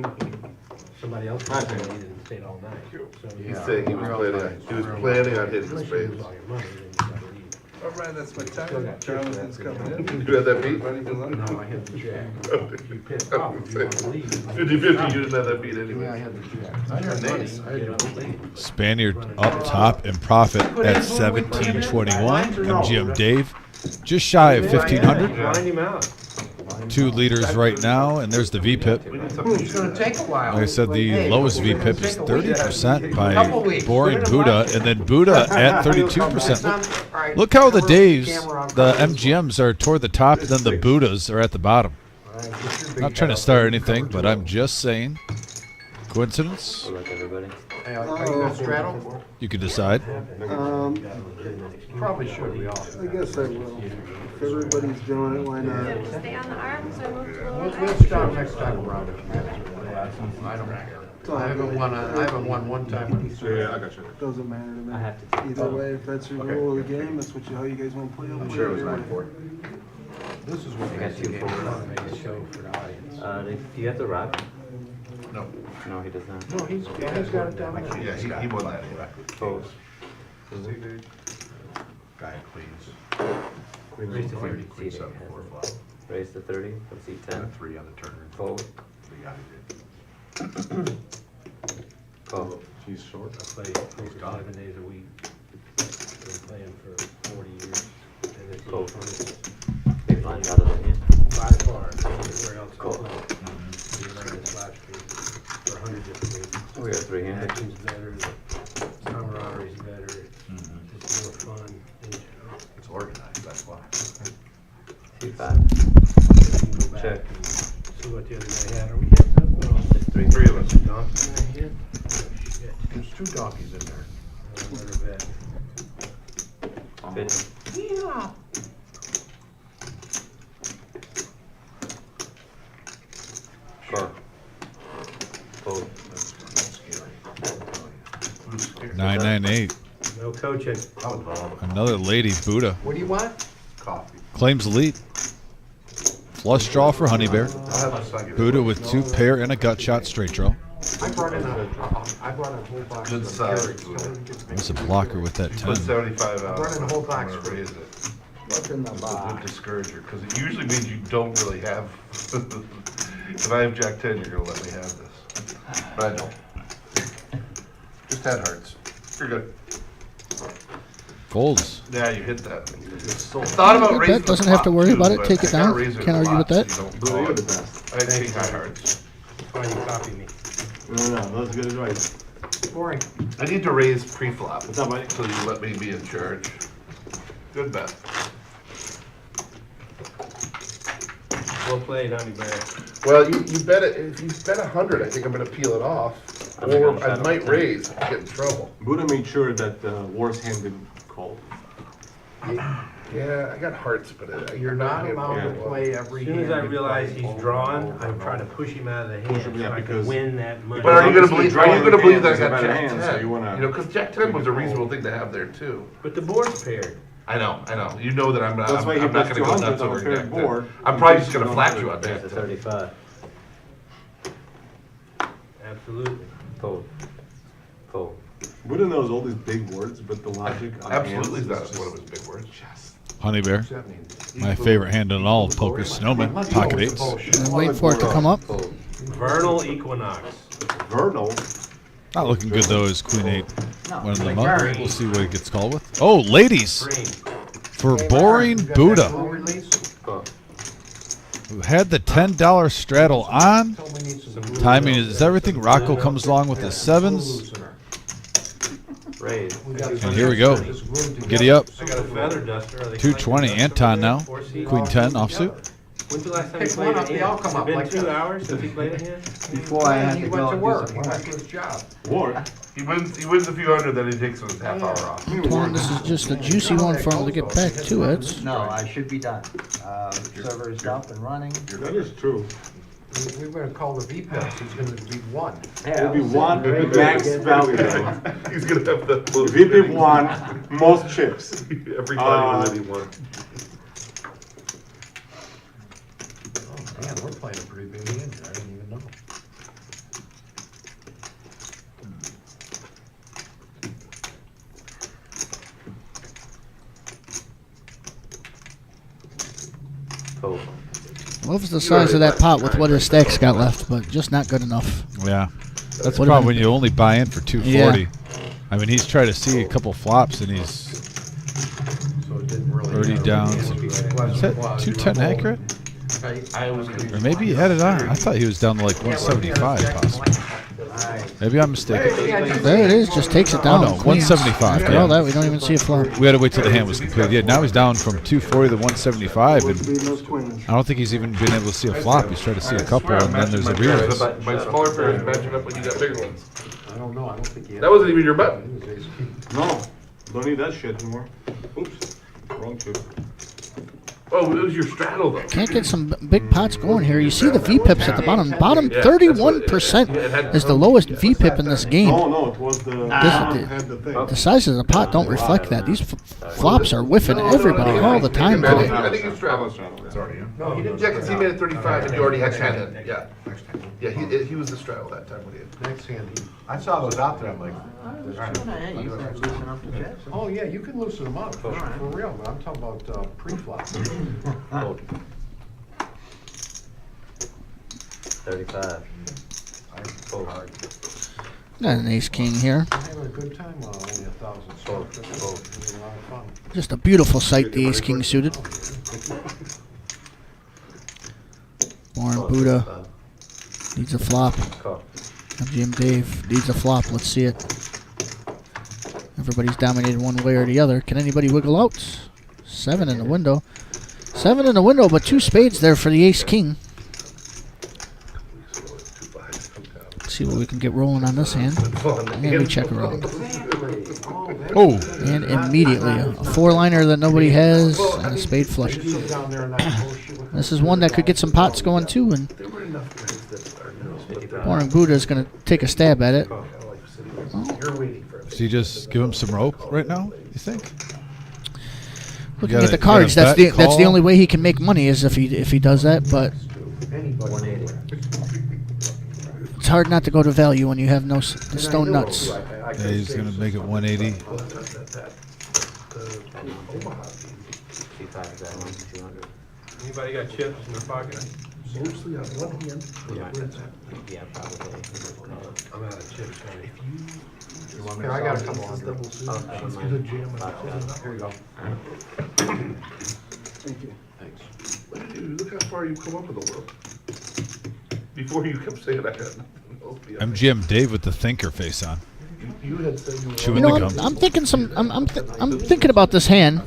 Somebody else will play and stayed all night. So He's saying he was planning on hitting Unless you spades. lose all your money, then you gotta leave. All right, that's my Still time. got chips Jonathan's after coming that. in. You had that beat? No, I had the jack. You pissed off if you want to leave. 50-50, you didn't have that beat anyway. Yeah, I had the jack. I had Nice. money. I had to leave. Spaniard up top in profit at 17.21. MGM Dave just shy of 1,500. Grind him out. 2 leaders right now, and there's the V-pip. It's gonna take a while. Like I said, the Hey, lowest it's gonna V-pip is take a week. 30% Couple by weeks. Boring Buddha, and then Buddha at 32%. All right, Look how the camera- Daves, camera on the cover. MGMs are toward the top, and then the Buddhas are at the bottom. All right, get your big Not trying to head start up. anything, but I'm just saying. Coincidence? Hey, are you gonna straddle? You can decide. Probably should, we all. I guess I will. If everybody's doing it, why not? Stay on the arms or move to the We'll right? start next time around if you have to. I don't care. I haven't won one time with these. Yeah, I got you. Doesn't matter to me. Either way, if that's your rule of the game, that's how you guys want to play. I'll play it your way. This is what makes the game fun. Make a show for the audience. Do you have the rock? No. No, he does not. No, he's got it down there. Yeah, he won that. Oh. Guy queens. Raise to 30. Queen 7, 4 flop. Raise to 30, let's see 10. 3 on the turn. Fold. 3 on the Call. He's short. I play 11 days a week. Been playing for 40 years. And it's Cool. fun. Big blind out of the hand. By far, anywhere else I Cool. play. We learned this last week for 100 different reasons. We got 3 handed. Action's better, the camaraderie's better, it's more fun. And, It's organized, that's why. 2-5. you can go back Check. and see what the other guy had. Are we heads up? No. It's 3. 3 of us. There's two donkeys in there. Yeah. Who's scared? 998. No coaching. Another lady, Buddha. What do you want? Coffee. Claims lead. Flush draw for Honey Bear. I'll have a second. Buddha with 2 pair and a gut shot straight draw. I brought in a whole box Good of size. carrots. There's a blocker with that 10. Put 75 out. Run in the whole box I'm for gonna you. raise it. What's in the It's a box? good discourager, because it usually means you don't really have. If I have Jack 10, you're gonna let me have this. But I don't. Just had hearts. You're good. Folds. Yeah, you hit that. Thought about Good raising bet. the Doesn't have to flop, worry too, about it. but Take it I gotta down. raise it Can't a argue lot with that. so you don't Buddha, call you're it. the best. I take high hearts. Why you copy me? No, that's good advice. Boring. I need to raise pre-flop, What's up, Mike? so you let me be in charge. Good bet. Well played, Honey Bear. Well, you bet it. If you bet 100, I think I'm gonna peel it off, or I might raise and get in trouble. Buddha made sure that War's hand didn't call. Yeah, I got hearts, but You're not allowed to play every As hand. soon as I you realize play he's over drawn, and over I'm and trying to over. push him out of the Push hand him, yeah, so I can because- win that money. But are you gonna believe? Are you gonna believe that I Obviously, got drawing Jack hands, so 10? you wanna- You know, because Jack 10 was a reasonable thing to have there too. But the board's paired. I know. You know that I'm not. That's why he I'm not bets gonna go 200 nuts on a over paired Jack 10. board. I'm probably just gonna flat you on Jack 10. 35. Absolutely. Fold. Fold. Buddha knows all these big words, but the logic on Absolutely, hands that is is one of just- his big words. Honey Bear. What's that mean? My favorite hand in all of poker, Snowman. Pocket eights. And wait for it to come up. Fold. Vernal Equinox. Vernal. Not looking good though is Queen 8. No, One of them like up. Murray. We'll see what it gets called with. Oh, ladies. Green. For boring You got that Buddha, full release? who had the $10 straddle on. Tell me we need some blue Timing out is there. everything. Rocco comes along with the Blue sevens. loosener. Raise. We got And here we go. this room together. Giddy up. I got a feather duster. Are they 220. collecting dust Anton over there? now. 4 seats? Queen 10 offsuit. When's the last time Pick he one played up, a they hand? all come Has up it been like 2 that. hours since he played a hand? Before I had He to went go to and work, do he some went work. to his job. War. He wins a few hundred, then he takes his half hour off. Come on, this is just a juicy one for him to get back to it. No, I should be done. Server is up and running. That is true. We were gonna call the VPEX, he's gonna be one. It'll be one max value. He's gonna have the If he did one, most chips. everybody within one. Oh, man, we're playing a pretty big hand here, I didn't even know. Fold. Loves the size of that pot with what his stacks got left, but just not good enough. Yeah. That's the Would've problem been- when you only buy in for 240. I mean, he's trying to see a couple flops and he's So it didn't really. already matter. down. It would be Is pleasant that while you 210 were accurate? I was Or maybe he had it on. I thought he was down to like 175 possibly. Maybe I'm mistaken. There it is, just takes it down. Oh, no, Queens. 175, After yeah. all that, we don't even see a flop. We had to wait till the hand was completed. Yeah, now he's down from 240 to 175, and Beating those queens. I don't think he's even been able to see a flop. He's trying to see a couple, and then there's a re-raise. My smaller pair is matching up when you got bigger ones. I don't know, I don't think he had. That wasn't even your button. It was ace king. No, don't need that shit anymore. Oops, wrong chip. Oh, it was your straddle though. Can't get some big pots going here. You see the VPIPs at the bottom. Bottom Yeah, 31% is the lowest VPIP in this game. No, it was the had the thing. The size of the pot don't reflect that. These flops are whiffing everybody all the time I today. think you straddled. It's already you. No, he didn't. Yeah, because he made it 35 and you already had 10. Yeah. Yeah, he was the straddle that time when he had. Next hand, he. I saw those out there, I'm like, Hey, you have to loosen up the jets. Oh, yeah, you can loosen them up, for real, but I'm talking about pre-flop. Fold. 35. Fold. Got an ace king here. I'm having a good time, only 1,000 strokes. It's a lot of fun. Just a beautiful sight, the ace king suited. Warren Buddha needs a flop. Call. Jim Dave needs a flop. Let's see it. Everybody's dominated one way or the other. Can anybody wiggle out? 7 in the window. 7 in the window, but 2 spades there for the ace king. Let's see what we can get rolling on this hand. And we check around. Oh. And immediately a 4-liner that nobody has and a spade flush. This is one that could get some pots going too, and Boring Buddha is going to take a stab at it. So you just give him some rope right now, you think? Looking at the cards, that's the only way he can make money is if he does that, but it's hard not to go to value when you have the stone nuts. Yeah, he's going to make it 180. Anybody got chips in their pocket? Mostly on one hand. Yeah, probably. I'm out of chips, honey. Here, I got a couple hundred. Here you go. Thank you. Thanks. Dude, look how far you've come up in the world. Before you kept saying I had nothing else beyond MGM Dave with the thinker face on. You had said you were Chewing You know, the gum. I'm thinking I'm thinking about this hand.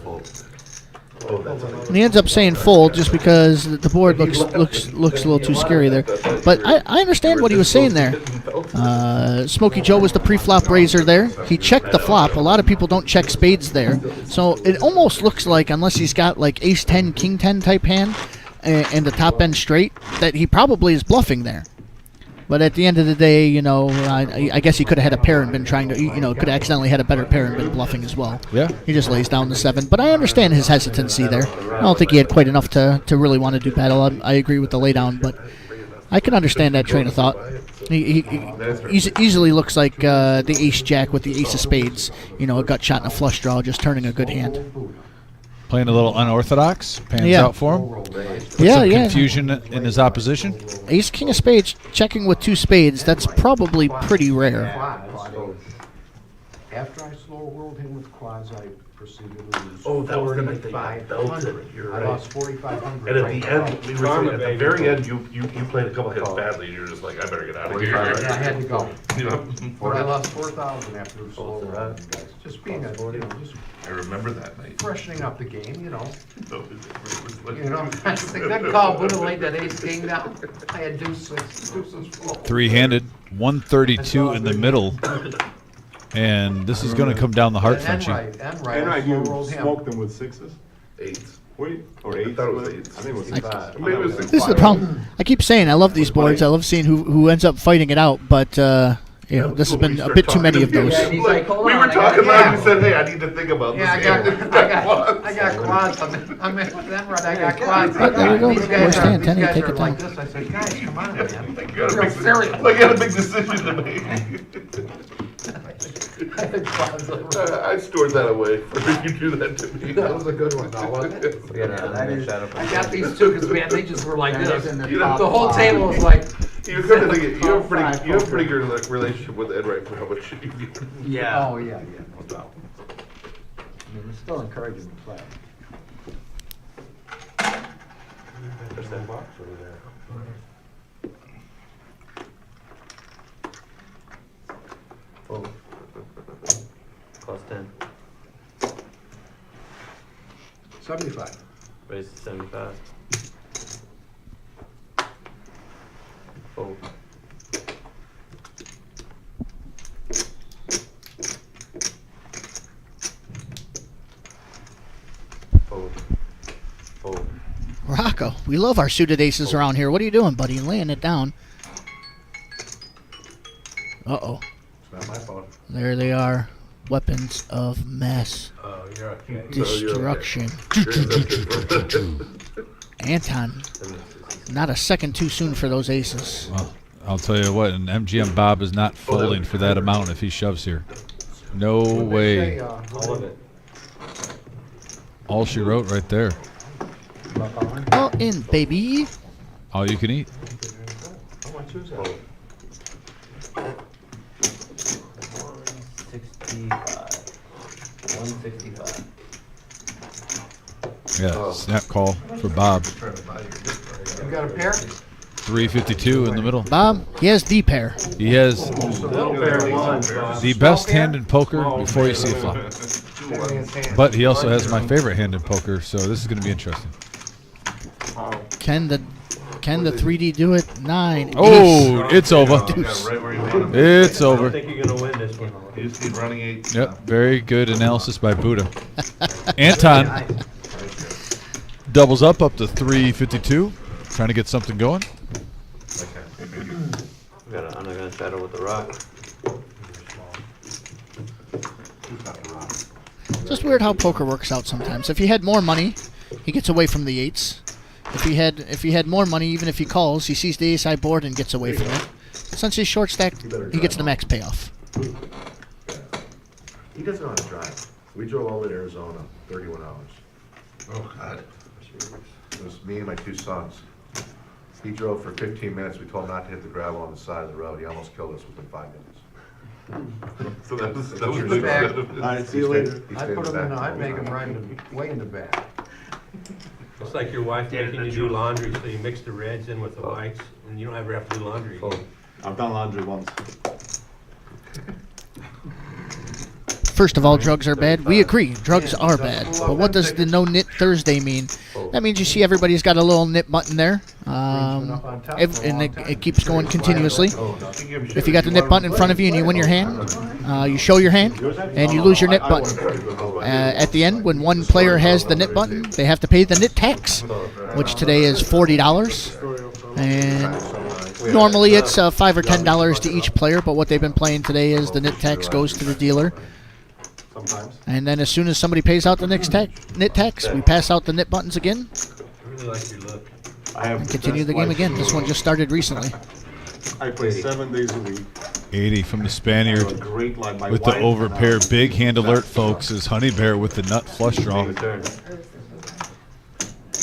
And he ends up saying fold just because the board looks a little too scary there. But I understand what he was saying there. Smokey Joe was the pre-flop raiser there. He checked the flop. A lot of people don't check spades there. So it almost looks like, unless he's got like ace-10, king-10 type hand and the top end straight, that he probably is bluffing there. But at the end of the day, you know, I guess he could have had a pair and been trying to, you know, could have accidentally had a better pair and been bluffing as well. Yeah. He just lays down the 7. But I understand his hesitancy there. I don't think he had quite enough to really want to do battle. I agree with the laydown, but I can understand that train of thought. He easily looks like the ace-jack with the ace of spades. You know, a gut shot and a flush draw, just turning a good hand. Playing a little unorthodox, pans out for him. Put some confusion in his opposition. Ace king of spades checking with 2 spades. That's probably pretty rare. After I slow rolled him with quads, I proceeded to lose. Oh, that was the night that you belted it. You're right. I lost 4,500. And at the end, we were saying, at the very end, you played a couple hits badly, and you were just like, I better get out of here. Yeah, I had to go. You know? But I lost 4,000 after the slow roll, guys. Just being just I remember that night. freshening up the game, you know. You know, I think that call Buddha laid that ace king down. I had deuces full. 3-handed, 132 in the middle. And this is going to come down the heart, Frenchie. And right, you smoked them with 6s? 8s. Wait, or 8s? I thought it was 8s. I think it was 6s. Maybe it was 6. This is the problem. I keep saying I love these boards. I love seeing who ends up fighting it out, but you know, this has been a bit too many of those. We were talking about it, you said, hey, I need to think about this. I got quads. I'm in with them, right? I got quads. There we go. These guys Worst hand, Tenny, are take it like down. this. I said, guys, come on, man. I got a big decision to make. I stored that away for you do that to me. That was a good one, though, wasn't it? I got these two because man, they just were like this. You know, The whole table was like. You have a pretty good relationship with Ed Wright for how much shit you get. Yeah. Oh, yeah, no doubt. I mean, it's still encouraging to play. There's that box over there. Fold. Plus 10. 75. Raise to 75. Fold. Fold. Fold. Rocco, we love our suited aces around here. What are you doing, buddy? Laying it down. Uh-oh. It's not my fault. There they are. Weapons of mass Oh, you're okay. destruction. Anton, not a second too soon for those aces. Well, I'll tell you what, and MGM Bob is not folding for that amount if he shoves here. No way. All of it. All she wrote right there. All in, baby. All you can eat. How much is that? 165. Yeah, snap call for Bob. You got a pair? 352 in the middle. Bob, he has the pair. He has the best hand in poker before you see a flop. But he also has my favorite hand in poker, so this is going to be interesting. Can the Can the 3D do it? 9. Oh, it's over. Deuce. Right where you want him. It's I over. don't think you're gonna win this one. You just need running 8. Yep, very good analysis by Buddha. Anton doubles up to 352, trying to get something going. I'm not gonna settle with the rock. It's just weird how poker works out sometimes. If he had more money, he gets away from the 8s. If he had more money, even if he calls, he sees the ace-high board and gets away from it. Since he's short stacked, he gets the max payoff. He doesn't know how to drive. We drove all the way to Arizona, 31 hours. Oh, God. It was me and my 2 sons. He drove for 15 minutes. We told him not to hit the gravel on the side of the road. He almost killed us within 5 minutes. So that was Put the the back. good. All right, see you later. I'd put him in, I'd make him ride way in the back. It's like your wife making you do laundry, so you mix the reds in with the whites, and you don't ever have to do laundry again. I've done laundry once. First of all, drugs are bad. We agree, drugs are bad. But what does the No-Nit Thursday mean? That means you see everybody's got a little knit button there. And it keeps going continuously. If you got the knit button in front of you and you win your hand, you show your hand, and you lose your knit button. At the end, when one player has the knit button, they have to pay the knit tax, which today is $40. And normally it's $5 or $10 to each player, but what they've been playing today is the knit tax goes to the dealer. Sometimes. And then as soon as somebody pays out the knit tax, we pass out the knit buttons again. I really like your look. And continue the game again. This one just started recently. I play 7 days a week. 80 from the Spaniard Great line. My with the wife overpair. and I- Big hand alert, folks, is Honey Bear with the nut flush draw.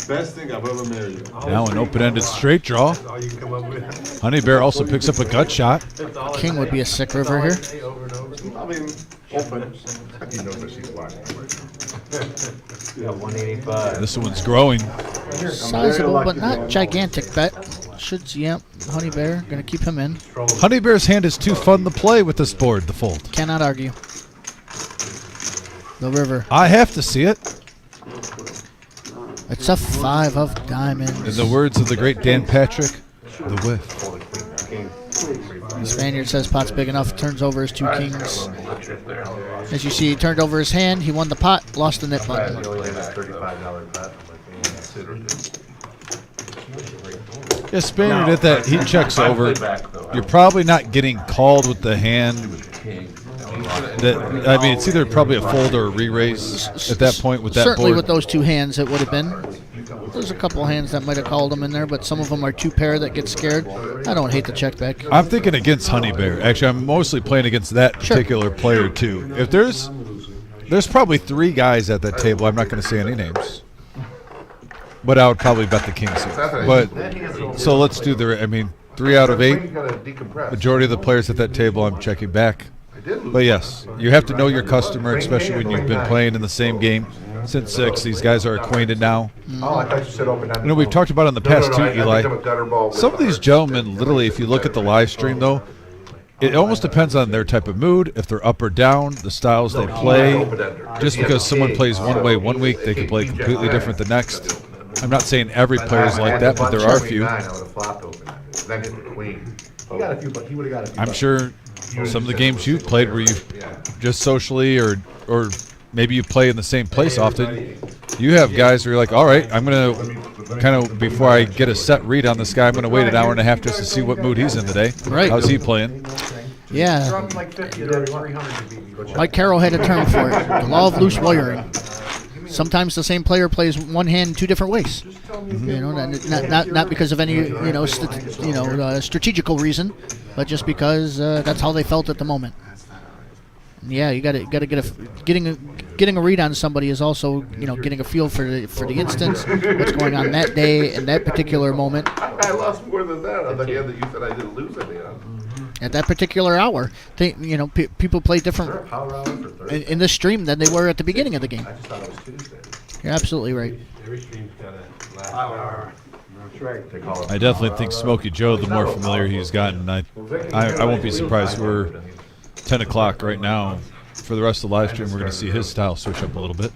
Best thing I've ever married. Now an open-ended straight draw. That's all you come up with. Honey Bear also picks up a gut shot. That's all King would be a sick that's river all I here. say over and over. I mean, open. He knows that she's lying. Yeah, 185. This one's growing. Sizable, but not gigantic bet. Should, yep, Honey Bear, gonna keep him in. Honey Bear's hand is too fun to play with this board, the fold. Cannot argue. The river. I have to see it. It's a 5 of diamonds. In the words of the great Dan Patrick, the whiff. The Spaniard says pot's big enough, turns over his 2 kings. As you see, he turned over his hand, he won the pot, lost the knit button. He only had a $35 bet. Yeah, Spaniard at that, he checks over. You're probably not getting called with the hand. That, I mean, it's either probably a fold or a re-raise at that point with that Certainly board. with those 2 hands, it would have been. There's a couple hands that might have called him in there, but some of them are 2 pair that get scared. I don't hate the check back. I'm thinking against Honey Bear. Actually, I'm mostly playing against that particular player too. If there's probably 3 guys at that table. I'm not going to say any names, but I would probably bet the kings here. But so let's do the. I mean, 3 out of 8. Majority of the players at that table, I'm checking back. But yes, you have to know your customer, especially when you've been playing in the same game since 6. These guys are acquainted now. Oh, I thought you said open-ended. You know, we've talked about it in the past too, Eli. Some of these gentlemen, literally, if you look at the live stream, though, it almost depends on their type of mood, if they're up or down, the styles they play. Just because someone plays one way one week, they can play completely different the next. I'm not saying every player is like that, but there are a few. I'm sure some of the games you played where you just socially or maybe you play in the same place often, you have guys where you're like, all right, I'm going to kind of, before I get a set read on this guy, I'm going to wait an hour and a half just to see what mood he's in today. Right. How's he playing? Yeah. Mike Carroll had a term for it. The law of loose wiring. Sometimes the same player plays one hand 2 different ways. You know, not because of any strategical reason, but just because that's how they felt at the moment. Yeah, you got to getting a read on somebody is also getting a feel for the instance, what's going on that day in that particular moment. I lost more than that on the hand that you said I didn't lose any on. At that particular hour, people play different in this stream than they were at the beginning of the game. I just thought it was Tuesday. You're absolutely right. Every stream's got a last hour. That's right. They call it. I definitely think Smokey Joe, the more familiar he's gotten, I won't be surprised. We're 10 o'clock right now. For the rest of the live stream, we're going to see his style switch up a little bit.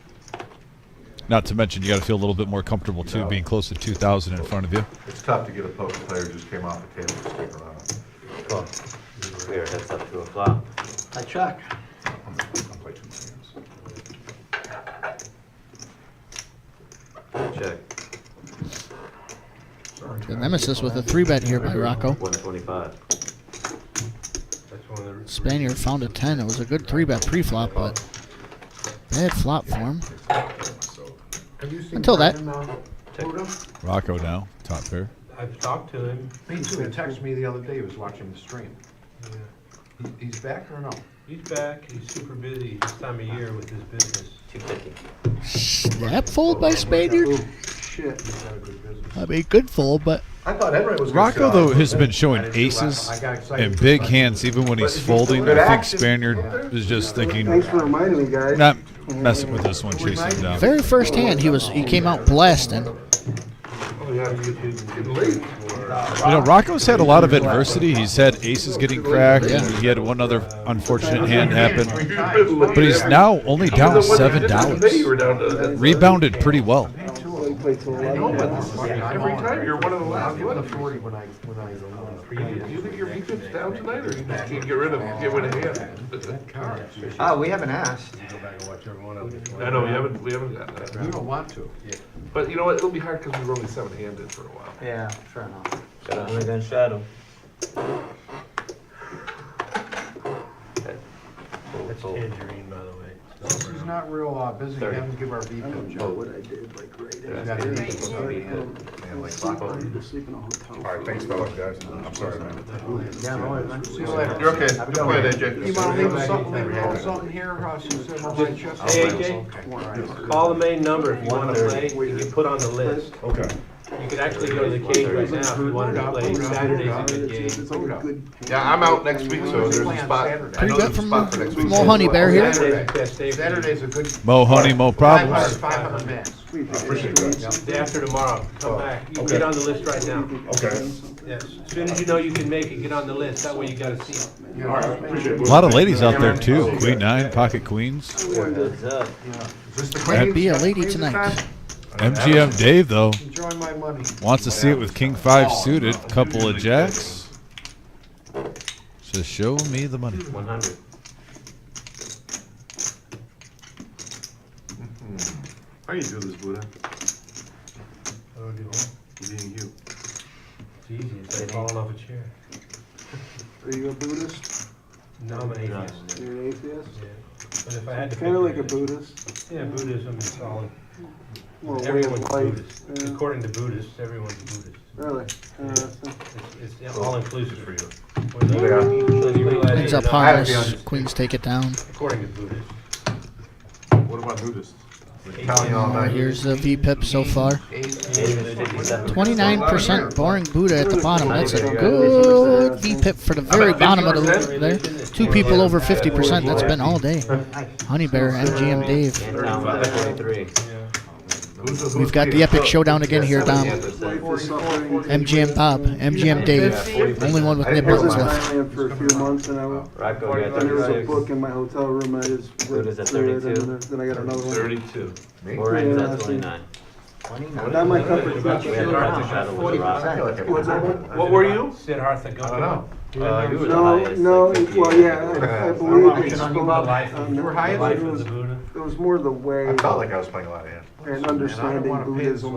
Not to mention, you got to feel a little bit more comfortable too, being close to 2,000 in front of you. It's tough to get a poker player who just came off the table to stick around. Cool. Clear, heads up to a flop. I check. I'm playing too many hands. Check. The nemesis with a 3-bet here by Rocco. 125. Spaniard found a 10. It was a good 3-bet pre-flop, but bad flop for him. Have you seen Until that. Buddha? Rocco now, top pair. I've talked to him. Me too. He texted me the other day. He was watching the stream. Yeah. He's back or no? He's back. He's super busy this time of year with his business. 250. Snap fold by Spaniard? Oh, shit. He's got a good business. I mean, good fold, but I thought Enright was Rocco, though, has been showing aces and big hands even when he's folding. I think Spaniard is just thinking, Thanks for reminding me, guys. not messing with this one, chasing him down. very first hand he came out blasting. Oh, yeah, it's getting late. You know, Rocco's had a lot of adversity. He's had aces getting cracked, and he had one other unfortunate hand happen. But he's now only down $7. Rebounded pretty well. I know, but this is every time you're one of the last I'll give it a ones. 40 when I Do you think your VPIP's down tonight, or you just can't get rid of hand? We haven't asked. Go back and watch every one of them. I know, we haven't got that. You don't want to. But you know what, it'll be hard because we were only 7-handed for a while. Yeah, fair enough. Shadow against shadow. That's tangerine, by the way. Since he's not real busy, have him give our VP I don't a know job. what I did, like, right Yeah, after. yeah, And like Rocco. I need to sleep in a hotel. All right, thanks, fellas, guys. I'm sorry, man. Yeah, no worries. See you later. You're okay. Go ahead, AJ. You wanna leave something here, since I'm on my chest? Hey, AJ, call the main number if you want to play. You can put on the list. Okay. You could actually go to the cage right now if you wanted to play. Saturday's a good game. It's like a good. Yeah, I'm out next week, so there's a spot. I know Pretty there's good a from spot for next week. Mo Honey Bear here. Saturday's the best day for you. Saturday's a good. Mo Honey, Mo problems. 500 max. Appreciate that. Day after tomorrow, come back. You can get on the list right now. Okay. Yes, as soon as you know you can make it, get on the list. That way you got a seat. All right, appreciate A it. lot of ladies out there too. Queen 9, pocket queens. What's up? That'd be a lady tonight. MGM Dave, though, Enjoy my money. wants to see it with King 5 suited. Couple of jacks. Just show me the money. 100. How you do this, Buddha? Oh, do what? Being you. It's easy. It's like falling off a chair. Are you a Buddhist? No, I'm an atheist. You're an atheist? Yeah. But if I had to Kind of pick like a one, Buddhist. yeah, Buddhism is solid. Well, way of Everyone's life. Buddhist. Yeah. According to Buddhists, everyone's Buddhist. Really? Interesting. It's all inclusive for you. Queens up harness. Queens take it down. According to Buddhists. What about Buddhists? Counting all night. Here's the VPIP so far. 29% boring Buddha at the bottom. That's a good VPIP for the very bottom of the loop there. Two people over 50%. That's been all day. Honey Bear, MGM Dave. We've got the epic showdown again here, Dom. MGM Bob, MGM Dave. Only one with nib buttons I was left. in Thailand for a few months, and there was a book in my hotel room. I just Buddha's at threw it, 32. and then I got another one. 32. Orange at 29. Not my cup of tea. We had to ride the shadow with the rock. What's that? What were you? Siddhartha I don't Gautama. know. You were the No, highest. no, like 50. well, yeah, I believe it's The supposed, life of you were the highest, life it of was, the Buddha. it was more the way I felt like I was playing a lot of hands. and understanding Buddhism,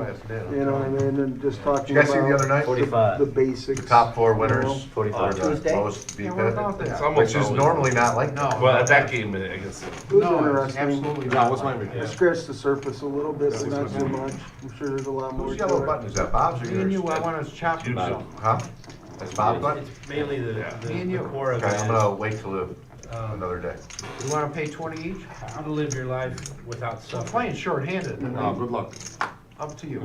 you know what I mean, and just Did talking you guys see the other about night? 45. the basics. Top four you know. winners. 45. for the Tuesday? Lowest Yeah, what about VPIP, that? almost which is always- normally not like that. No. Well, at that game, I guess. It was No, it's interesting. absolutely John, not. what's my I request? scratched the surface a little bit, but not too much. I'm sure there's a lot more Whose to yellow it. button is that? Bob's or Me and yours? you, I want to chop you some. Huh? That's Bob's button? It's mainly the Me and you. core of Okay, it I'm is gonna wait till another day. You want to pay 20 each? how to live your life without I'm suffering. playing short-handed. Oh, good luck. Up to you.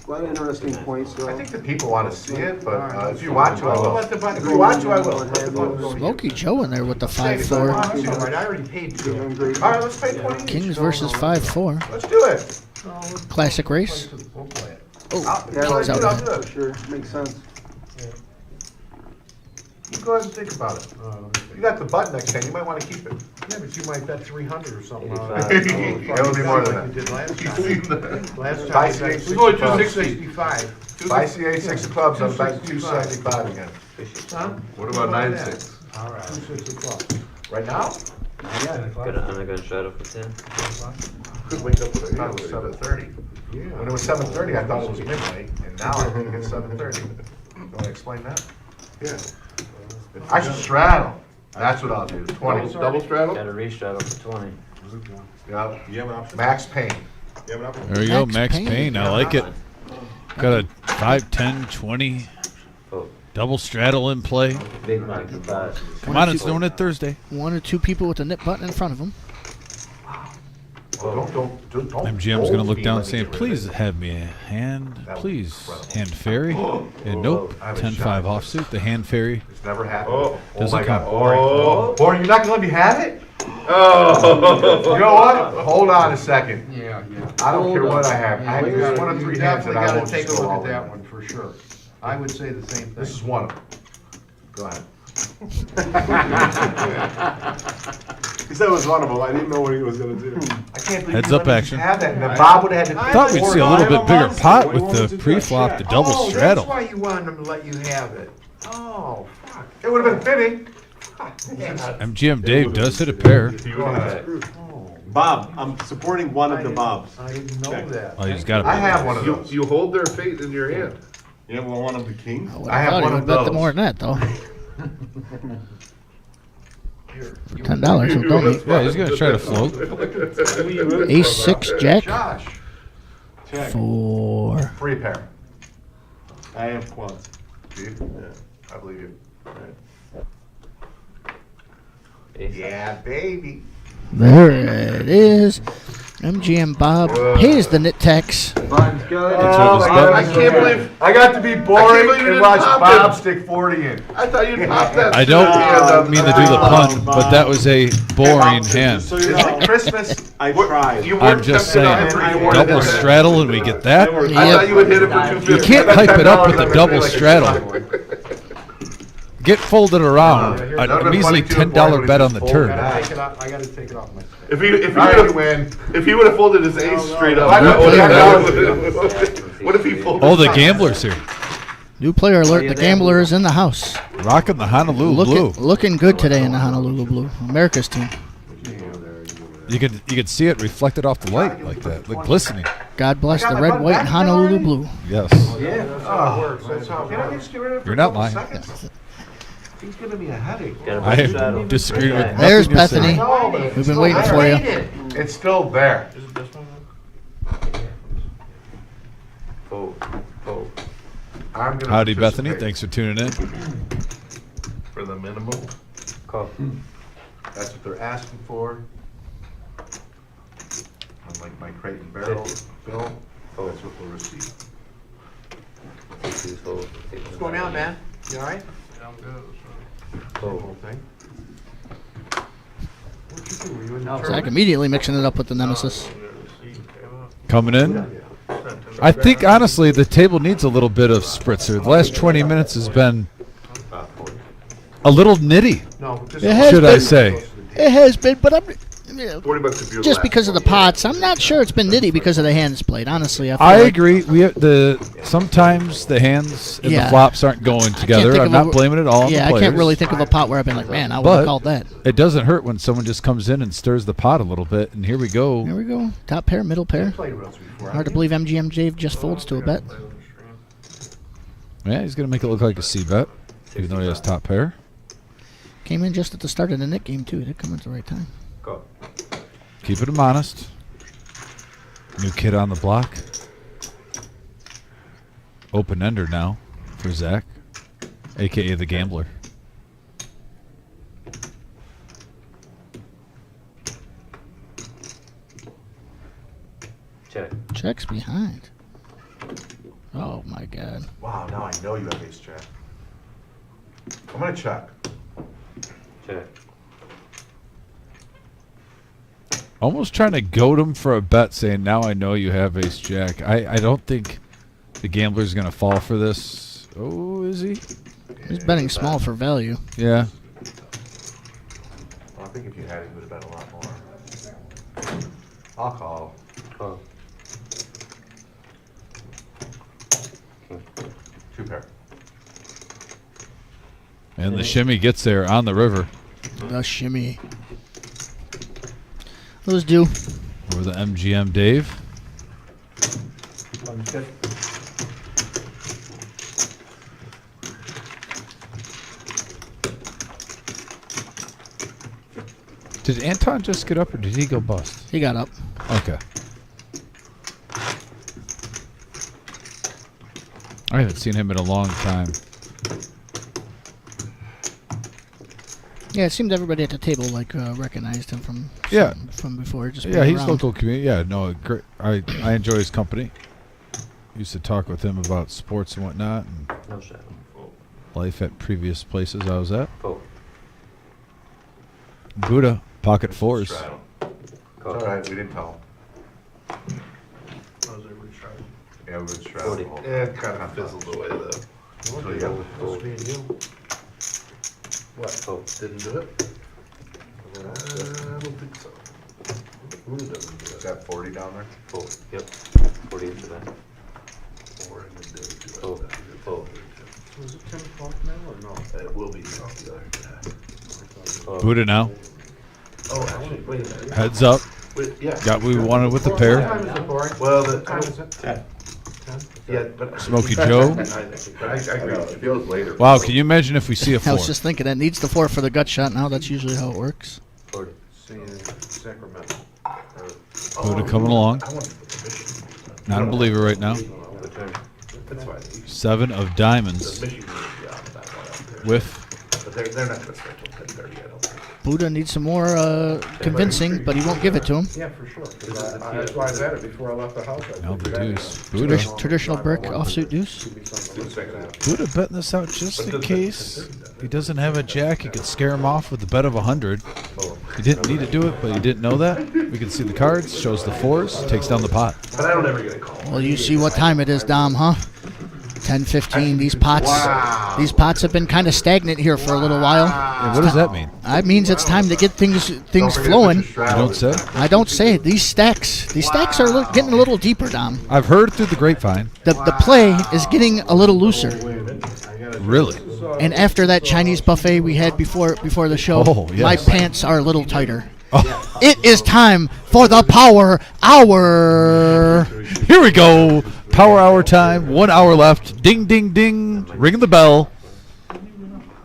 A lot of interesting points, though. I think the people want to see it, but Alright. if you want to, I We'll will. let the button If go. you want to, I will. Let the button go. Smoky Joe in there with the Oh, 5-4. that's all right. I already paid two. Doing great. All right, let's pay 20 each. Kings versus 5-4. Let's do it. Classic race. We'll play it. Oh, I'll Kings out do there. it. Sure, makes sense. You go ahead and think about it. You got the button next time, you might wanna keep it. Yeah, but you might bet 300 or something. on 85. it. It'll be more than Like you that. did last You've time. seen that. Last Buy time, CA we went 265. 265. Buy CA 6 of clubs, I'm betting 275 again. Huh? What about 9-6? All right. 2 6 o'clock. Right now? I'm gonna shut up for 10. Could wake up with, I thought it was 7:30. When it was 7:30, I thought it was midnight, and now I think it's 7:30. You wanna explain that? Yeah. I should straddle. That's what I'll do, 20. Double straddle? Gotta re-straddle for 20. Yeah. You have an option? Max Payne. You have an option? There you go, Max Max Payne. Payne. I like it. Got a 5, 10, 20 Oh, double straddle in play. Big Mike and 5. Come on, it's No-Nit Thursday. 1 or 2 people with the nip button in front of them. Oh, don't. MGM's going to look down Let me saying, get rid of please it. have me a hand, That was please. incredible. Hand fairy. And nope, I have a 10-5 shot. offsuit. The hand fairy. It's never happened. Oh. Doesn't my God, count. boring. Boring, you're not gonna let me have it? Oh. You know what? Hold on a second. Yeah. I don't care what I have. I Yeah, have you just gotta- 1 of 3 you hands that I definitely won't gotta take just a go look all at that in. one for sure. I would say the same thing. This is one of them. Go ahead. He said it was one of them. I didn't know what he was gonna do. I can't believe Heads you up let me action. have that, and then Bob would've had to. I thought we'd see a little bit bigger pot with the pre-flop, the double Oh, straddle. that's why you wanted him to let you have it. Oh, fuck. It would've been fitting. MGM Dave does hit a pair. Go ahead. Bob, I'm supporting one of the Bobs. I didn't know Check. that. Oh, he's got I a have one of You, those. you hold their fate in your hand. You have one of the kings? I have one of bet those. more than that, though. For $10, he'll donate. Yeah, he's going to try to float. Ace 6 Jack. Josh. Check. 4. Free pair. I have quads. Do you? Yeah, I believe you. Ace. Yeah, baby. There it is. MGM Bob pays the knit tax. Bun's good. Oh, his my God, button. I can't believe I got to be I can't boring believe you and didn't watch pop Bob it. stick 40 in. I thought you'd pop that. I don't mean to do the pun, but that was a boring hand. So you It's know, like Christmas. I tried. You I'm weren't just tempted on saying, every one. double straddle and we get that. I thought you would hit it for 250. You can't hype it up with a double straddle. Get folded around. A measly $10 bet on the turn. I gotta take it off my. If he would win. have folded his ace straight up, I know, that yeah. would- what if he folded? Oh, the gambler's here. New player alert. The gambler is in the house. Rocking the Honolulu Blue. Looking good today in the Honolulu Blue. America's team. You could see it reflected off the light like that, like glistening. God bless the red, white, and Honolulu Blue. Yes. Yeah, that's how it works. That's how. Can I just get rid of it for You're a not couple lying. seconds? He's giving me a headache. Gotta I disagree with nothing There's you're saying. Bethany. No, but it's We've been still waiting there. for you. It's still there. Fold. Fold. I'm gonna Howdy, Bethany. participate Thanks for tuning in. For the minimum. Call. That's what they're asking for. Unlike my crate and barrel bill, that's what they'll receive. What's going on, man? You all right? Fold. Whole thing. What you do? Were you in the Zach tournament? immediately mixing it up with the nemesis. Coming in. I think, honestly, the table needs a little bit of spritzer. The last 20 minutes has been a little nitty, No, this It has should I been- say. It has been, but I'm $40 if you're just last because of the one. pots. I'm not sure it's been nitty because of the hands played. Honestly, I feel I like agree. Sometimes the hands and Yeah. the flops aren't going together. think I'm of not a- blaming it all on the Yeah, I players. can't really think of a pot where I've been like, man, I would have But called that. it doesn't hurt when someone just comes in and stirs the pot a little bit. And here we go. Here we go. Top pair, middle pair. played with us before. Hard to believe MGM Dave just folds to a bet. Yeah, he's going to make it look like a C bet, even though he has top pair. Came in just at the start of the Nick game too. Did come at the right time. Go. Keeping him honest. New kid on the block. Open ender now for Zach, a.k.a. the gambler. Check. Checks behind. Oh my God. Wow, now I know you have ace jack. I'm gonna check. Check. Almost trying to goad him for a bet, saying, now I know you have ace jack. I don't think the gambler's going to fall for this. Oh, is he? He's betting small for value. Yeah. Well, I think if you had it, you would have bet a lot more. I'll call. Oh. 2 pair. And the shimmy gets there on the river. The shimmy. Those do. Or the MGM Dave. Did Anton just get up or did he go bust? He got up. Okay. I haven't seen him in a long time. Yeah, it seemed everybody at the table recognized him from before. Just yeah, being he's around. local community. Yeah, no, great. I enjoy his company. Used to talk with him about sports and whatnot, and No shadow. life at previous places I was at. Fold. Buddha, pocket fours. Straddle. It's all right. We didn't tell him. Yeah, we would straddle. 40. the whole Yeah, it kind of fizzled away though. So you got Fold. What? Oh, didn't do it? I don't think so. Who doesn't do Is it? that 40 down there? Fold. Yep. 40 into that. Or in the day to Fold. Fold. Was it 10 o'clock now or no? It will be off the other guy. Buddha now. Oh, actually, wait a minute. Heads up. Wait, yeah. Got what we wanted with the What pair. time is it, Barry? Well, What time is it? 10. yeah, but. Smoky Joe. I agree. It feels later. Wow, can you imagine if we see a I four? was just thinking that needs the 4 for the gut shot. Now that's usually how it works. 40. Seeing Sacramento. Buddha coming along. I want to put the mission. Not a believer right now. That's fine. 7 of The diamonds mission is beyond that one out there. with But they're not going to start till 10:30, I don't think. Buddha needs some more convincing, but he won't give it to him. Yeah, for sure. 'Cause that's why I was at it before I left the house. I now the figured that deuce. Buddha. Traditional brick offsuit deuce. could be something to look at. Buddha betting this out just in case he doesn't have a jack. He could scare him off with the bet of 100. He didn't need to do it, but he didn't know that. We can see the cards. Shows the 4s. Takes down the pot. But I don't ever get a call. Well, you see what time it is, Dom, huh? 10:15. These pots have been kind of stagnant here for a little while. Yeah, what does that mean? That means it's time to get things flowing. You don't say? I don't say. These stacks are getting a little deeper, Dom. I've heard through the grapevine. The play is getting a little looser. Really? And after that Chinese buffet we had before the show, Oh, yes. my pants are a little tighter. Oh. It is time for the Power Hour. Here we go. Power hour time. 1 hour left. Ding, ding, ding. Ringing the bell.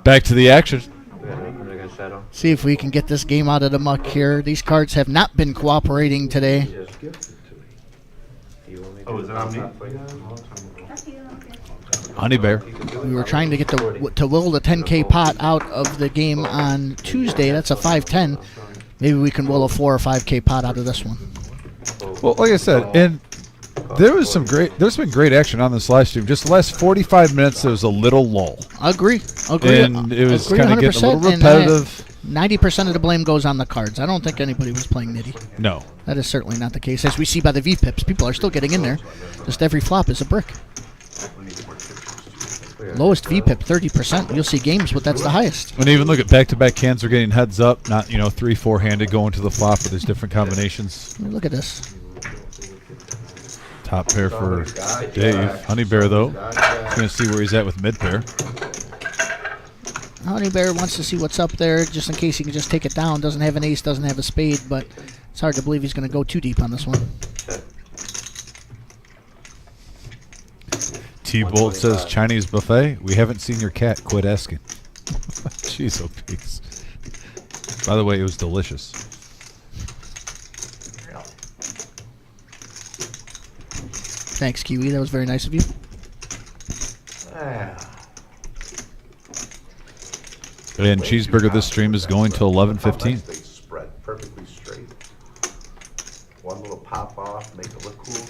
Back to the action. See if we can get this game out of the muck here. These cards have not been cooperating today. Oh, is it on me? Honey Bear. We were trying to get to will the 10K pot out of the game on Tuesday. That's a 5-10. Maybe we can will a 4 or 5K pot out of this one. Well, like I said, and there's been great action on this live stream. Just the last 45 minutes, there was a little lull. Agree. And it was kind of getting a little repetitive. 90% of the blame goes on the cards. I don't think anybody was playing nitty. No. That is certainly not the case. As we see by the VPIPs, people are still getting in there. Just every flop is a brick. Lowest VPIP, 30%. You'll see games, but that's the highest. And even look at back-to-back hands are getting heads up, not 3-4-handed going to the flop, but there's different combinations. Look at this. Top pair for Dave. Honey Bear, though. He's going to see where he's at with mid-pair. Honey Bear wants to see what's up there, just in case he can just take it down. Doesn't have an ace, doesn't have a spade, but it's hard to believe he's going to go too deep on this one. T-Bolt says, Chinese buffet? We haven't seen your cat. Quit asking. Jeez, oh, peace. By the way, it was delicious. Thanks, Kiwi. That was very nice of you. And Cheeseburger, this stream is going to 11:15. They spread perfectly straight. One little pop off, make it look cool.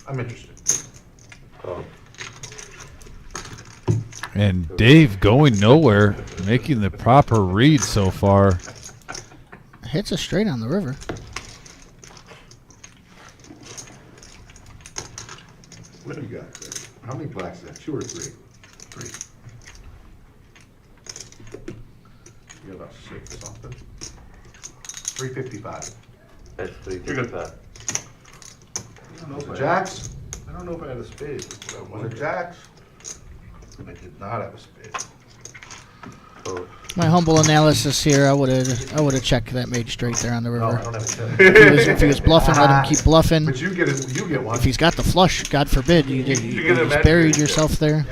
I'm interested. And Dave going nowhere, making the proper read so far. Hits a straight on the river. How many blacks is that? 2 or 3? 3. You got about 6 something. 355. That's 3. You're good. Was it jacks? I don't know if I had a spade. Was it jacks? I did not have a spade. So, My humble analysis here, I would have checked that made straight there on the No, I river. don't have a check. If he was bluffing, let him keep bluffing. But you get it. You get one. If he's got the flush, God forbid, you get a just match buried here. yourself there.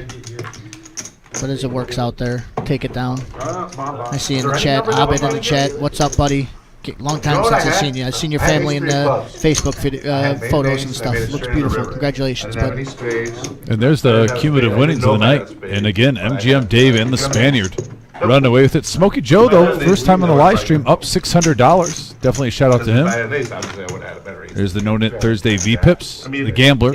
But as it works out there, take it down. I see in the chat, Abed in the chat. What's up, buddy? Long time since I've seen you. I've seen your family in the Facebook photos and stuff. Looks beautiful. Congratulations, bud. And there's the cumulative winnings of the night. And again, MGM Dave and the Spaniard running away with it. Smokey Joe, though, first time on the live stream, up $600. Definitely a shout out to him. There's the No-Nit Thursday V-Pips, the gambler,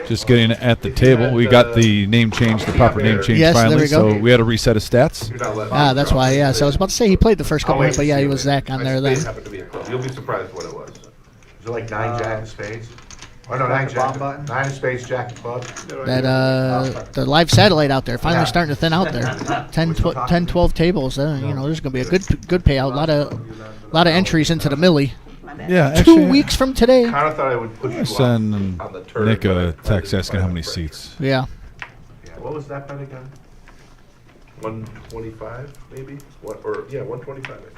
just getting at the table. We got the name change, the proper name change finally, so we had a reset of stats. Ah, that's why, yeah. So I was about to say he played the first couple, but yeah, he was Zach on there then. You'll be surprised what it was. Is it like 9 jack of spades? Oh no, 9 jack. 9 of spades, jack of club. That the live satellite out there finally starting to thin out there. 10, 12 tables. You know, there's going to be a good payout. A lot of entries into the millie. Yeah, actually, 2 weeks from today. I kind of thought I would push you send on the turn. Nick a text asking how many seats. Yeah. What was that bet again? 125 maybe? 125 I think.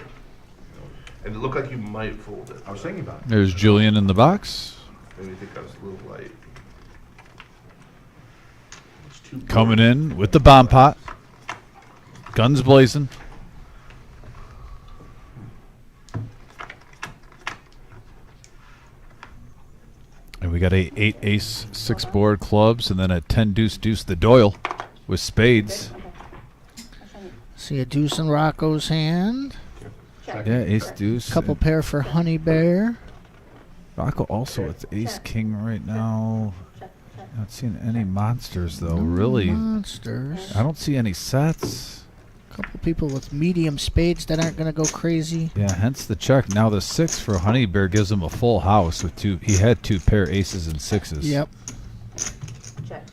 And it looked like you might fold it. I was thinking about it. There's Julian in the box. Maybe think that was a little light. Coming in with the bomb pot. Guns blazing. And we got a 8 ace 6 board clubs and then a 10 deuce deuce the Doyle with spades. See a deuce in Rocco's hand. Yeah, ace deuce. Couple pair for Honey Bear. Rocco also with ace king right now. Not seeing any monsters though, really. Monsters. I don't see any sets. Couple people with medium spades that aren't going to go crazy. Yeah, hence the check. Now the 6 for Honey Bear gives him a full house with 2. He had 2 pair aces and 6s. Yep. Check.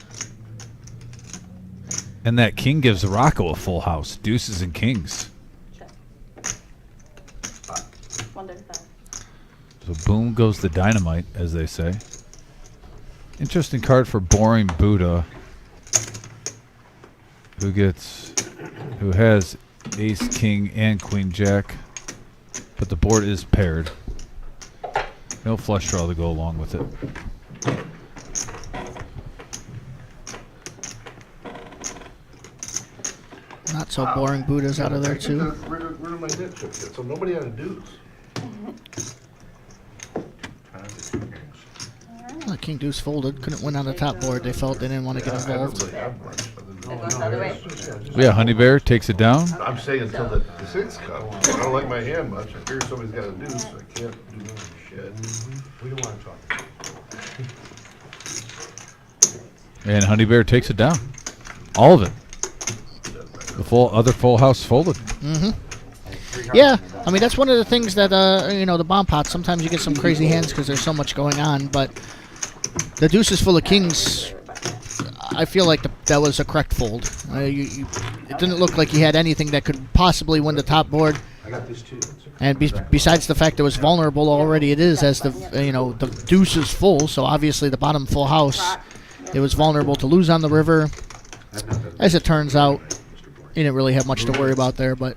And that king gives Rocco a full house. Deuces and kings. Check. 135. So boom goes the dynamite, as they say. Interesting card for Boring Buddha. Who has ace, king, and queen, jack. But the board is paired. No flush draw to go along with it. Not so boring. Buddha's out of there too. Rid of my net chip yet, so nobody had a deuce. Well, King Deuce folded. Couldn't win on the top board. They felt they didn't want to get involved. Yeah, Honey Bear takes it down. I'm saying until the 6 come. I don't like my hand much. I figure somebody's got a deuce. I can't do shit. We don't want to talk. And Honey Bear takes it down. All of it. The other full house folded. Mm-hmm. Yeah, I mean that's one of the things that you know, the bomb pot. Sometimes you get some crazy hands because there's so much going on. But the deuce is full of kings. I feel like that was a correct fold. It didn't look like he had anything that could possibly win the top board. I got this too. And besides the fact it was vulnerable already, it is as the the deuce is full. So obviously the bottom full house, it was vulnerable to lose on the river. As it turns out, he didn't really have much to worry about there. But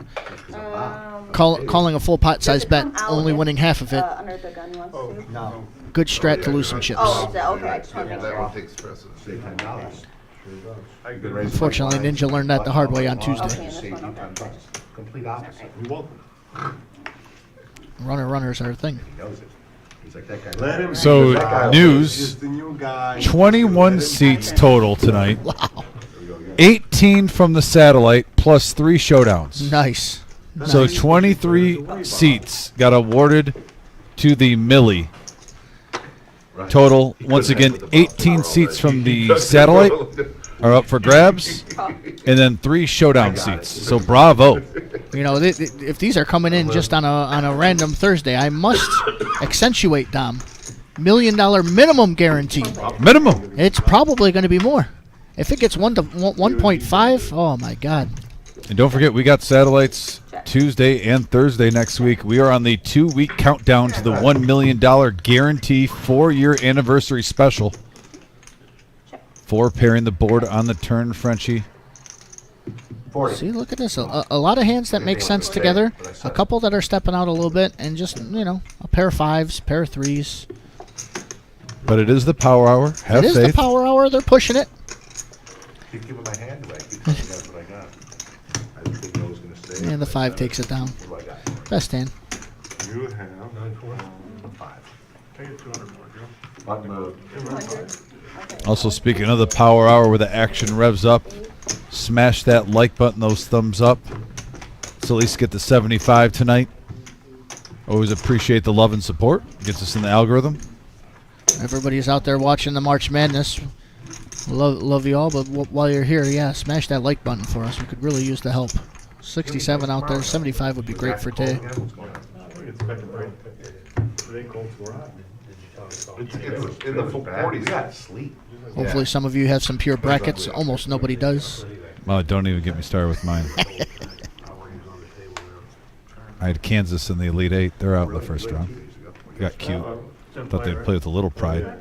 calling a full pot size bet, only winning half of it. Under the gun wants to. No. Good strat to lose some chips. Oh, is that okay? I just want to make That sure. one takes precedence. Save $10. Unfortunately, Ninja learned that the hard way on Tuesday. Okay, and this one, okay. Complete opposite. You're welcome. Runners are a thing. He knows it. He's like that guy. Let him So, be the guy. news. He's the new guy. 21 seats total tonight. 18 from the satellite plus 3 showdowns. Nice. So 23 seats got awarded to the Millie. Total, once again, 18 seats from the satellite are up for grabs, and then 3 showdown seats. So bravo. You know, if these are coming in just on a random Thursday, I must accentuate, Dom. million minimum guarantee. Minimum. It's probably going to be more. If it gets 1.5, oh my God. And don't forget, we got satellites Tuesday and Thursday next week. We are on the 2-week countdown to the $1 million guarantee 4-year anniversary special. 4 pairing the board on the turn, Frenchie. 40. See, look at this. A lot of hands that make sense together. A couple that are stepping out a little bit, and just, you know, a pair of 5s, pair of 3s. But it is the power hour. Have It is faith. the power hour. They're pushing it. Keep giving my hand away. Keep telling you guys what I got. I didn't think I was going to stay. And the 5 takes it down. What do I got? Best hand. You have 5. take it 200 more, Joe. Button mode. 200. Okay. Also, speaking of the power hour where the action revs up, smash that like button, those thumbs up. Let's at least get to 75 tonight. Always appreciate the love and support. Gets us in the algorithm. Everybody's out there watching the March Madness. Love you all, but while you're here, yeah, smash that like button for us. We could really use the help. 67 out there, 75 would be great for today. It's in the 40s. Yeah, sleep. Hopefully some of you have some pure brackets. Almost nobody does. Oh, don't even get me started with mine. I had Kansas in the Elite 8. They're out in the first round. Got cute. Thought they'd play with a little pride.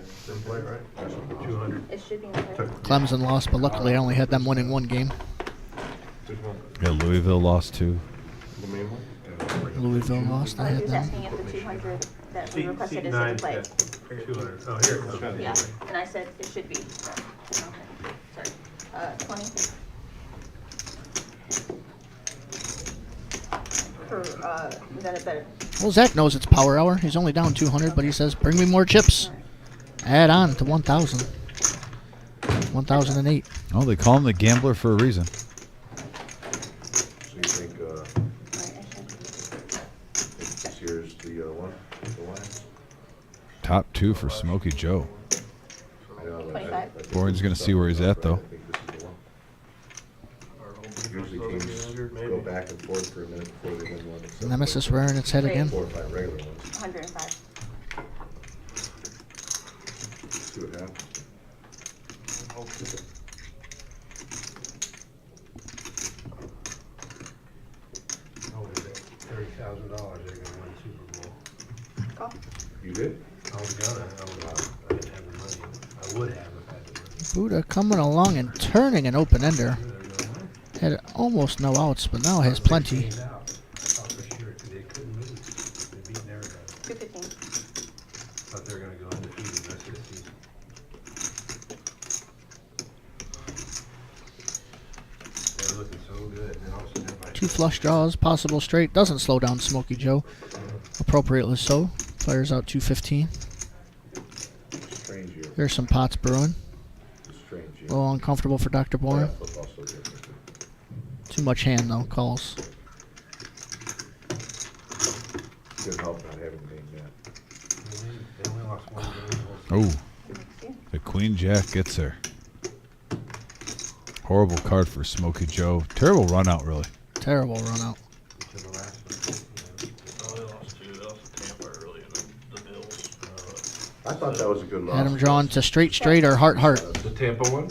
It should be in there. Clemson lost, but luckily I only had them winning 1 game. Yeah, Louisville lost 2. Louisville lost. I He had was them. asking if the 200 that we Seat requested is in 9, play. 200. Oh, here it comes. Yeah, and I said it should be. Okay, sorry. 20. For, is that a better? Well, Zach knows it's power hour. He's only down 200, but he says, bring me more chips. Add on to 1,000. 1,008. Oh, they call him the gambler for a reason. So you think this year's the one? The one? Top 2 for Smokey Joe. I know 25. Boring's going to see where he's at, though. Usually teams go back and forth for a minute before they win one. except Nemesis for rearing its head again. 4 or 5 regular ones. 105. See what happens. Oh, $30,000 they're going to win Super Bowl. Call. You did? I was gonna. I didn't have the money. I would have if I had the money. Buddha coming along and turning an open ender. Had almost no outs, but now has plenty. I thought for sure they couldn't lose. They beat everybody. 215. Thought they were going to go undefeated the rest of the season. They were looking so good, and then all of a sudden everybody. 2 flush draws, possible straight. Doesn't slow down Smokey Joe. Appropriately so. Fires out 215. Strange year. Here's some pots brewing. Strange year. A little uncomfortable for Dr. Boring. Football's so different. Too much hand, though. Calls. Good help not having games yet. They only lost one game. Oh, the Queen Jack gets there. Horrible card for Smokey Joe. Terrible run out, really. Terrible run out. To the last one. Oh, they lost 2. They lost to Tampa early in the Bills. I thought that was a good loss. Had him drawn to straight or heart. The Tampa one?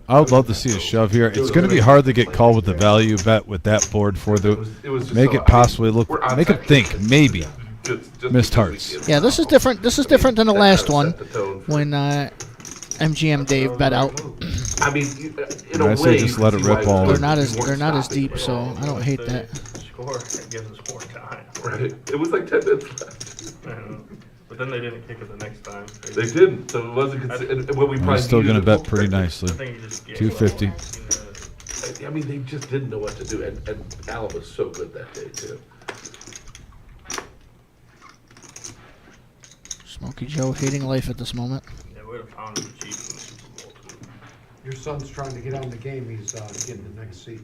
I would love to see a shove here. It's going to be hard to get called with the value bet with that board for the just make so- it possibly look, we're on make it time. think maybe Just missed because hearts. we get- Yeah, this is different. This is different than the That last kinda one set the tone for- when MGM Dave bet out. I mean, in a I way, say you just can let see it rip why all They're in. not we as weren't deep, stopping. so I don't hate that. Score, it gives us more time. Right. It was like 10 minutes left. I know. But then they didn't kick it the next time. They didn't, so it wasn't considered. When we I'm probably still going to needed bet it. pretty I nicely. think you just gave 250. up. I mean, they just didn't know what to do, and Allen was so good that day too. Smokey Joe hating life at this moment. Yeah, we would have found the Chiefs in the Super Bowl too. Your son's trying to get on the game, he's getting the next seat.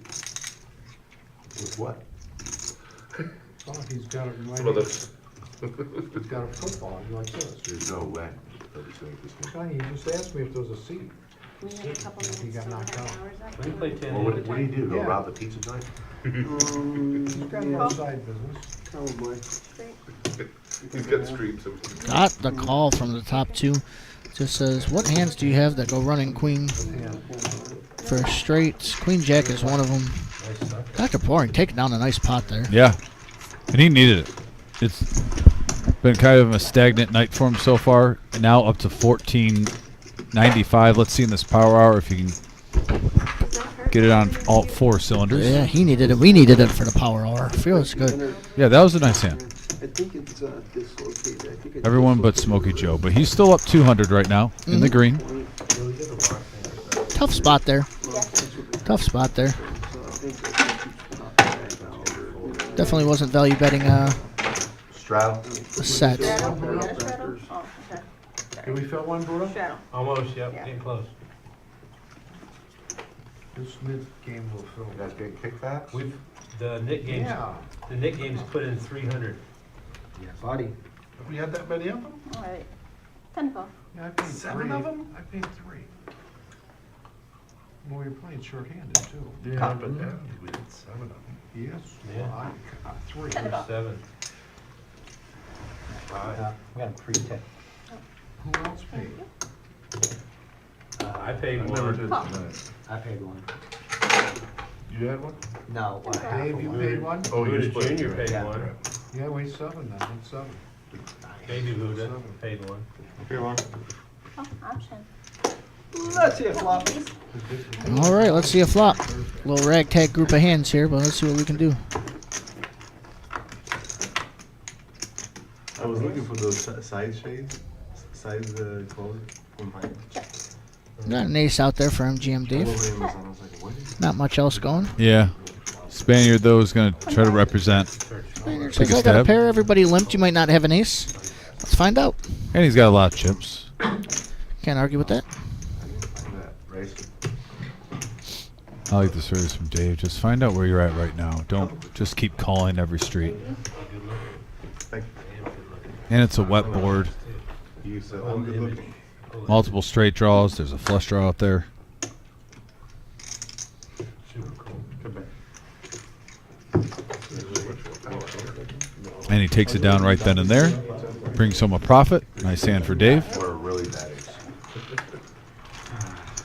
With what? Well, he's got it right. Well, He's got a football, like this. There's no way. that he's gonna get this game. Sonny, you just asked me if there was a seat. We need a couple minutes. He got till knocked our out. hours up. We play 10 Well, what do you do? Go Yeah. rob the pizza joint? He's got no side business. Probably. Great. He's got streams. Got the call from the top two. Just says, what hands do you have that go running queen for straight? Queen Jack is one of them. Dr. Pouring taking down a nice pot there. Yeah, and he needed it. It's been kind of a stagnant night for him so far. And now up to 14.95. Let's see in this power hour if he can get it on all 4 cylinders. Yeah, he needed it. We needed it for the power hour. Feels good. Yeah, that was a nice hand. I think it's dislocated. I think it's Everyone but Smokey Joe, but he's still up 200 right now in the green. Tough spot there. Tough spot there. Definitely wasn't value betting Straddle. a set. Can we fill one, Bruno? Shadow. Almost, yep, Yeah. getting close. This mid-game will fill. You guys getting kickbacks? The Nick games, Yeah. the Nick games put in 300. Yeah, buddy. Have we had that many of them? All right. 10 12. Yeah, I paid 7 3. of them? I paid 3. Well, you're playing short-handed, too. Yeah, but we had 7 of them. Yes. Yeah. Well, I 3. 10 12. 7. We got a pre-tip. Who else paid? I paid I never one. did tonight. I paid one. You had one? No, half Dave, of you one. paid one? Oh, Buddha you split Junior it. paid Yeah. one. Yeah, wait, 7 then. That's 7. Baby Buddha paid one. Okay, one. Oh, option. Let's see a flop. All right, let's see a flop. Little ragtag group of hands here, but let's see what we can do. I was looking for those side shades, side clothes from my. Got an ace out there for MGM Dave. I was like, what is Not much else going. Yeah. Spaniard, though, is going to try to represent. Spaniard Take says, a I got a stab. pair. Everybody limped. You might not have an ace. Let's find out. And he's got a lot of chips. Can't argue with that. that? Race. I like the service from Dave. Just find out where you're at right now. Don't just keep calling every street. Thank And it's a wet board. you. You said I'm good looking. Multiple straight draws. There's a flush draw out there. Come back. And he takes it down right then and there. Brings home a profit. Nice hand for Dave. Or a really bad ace.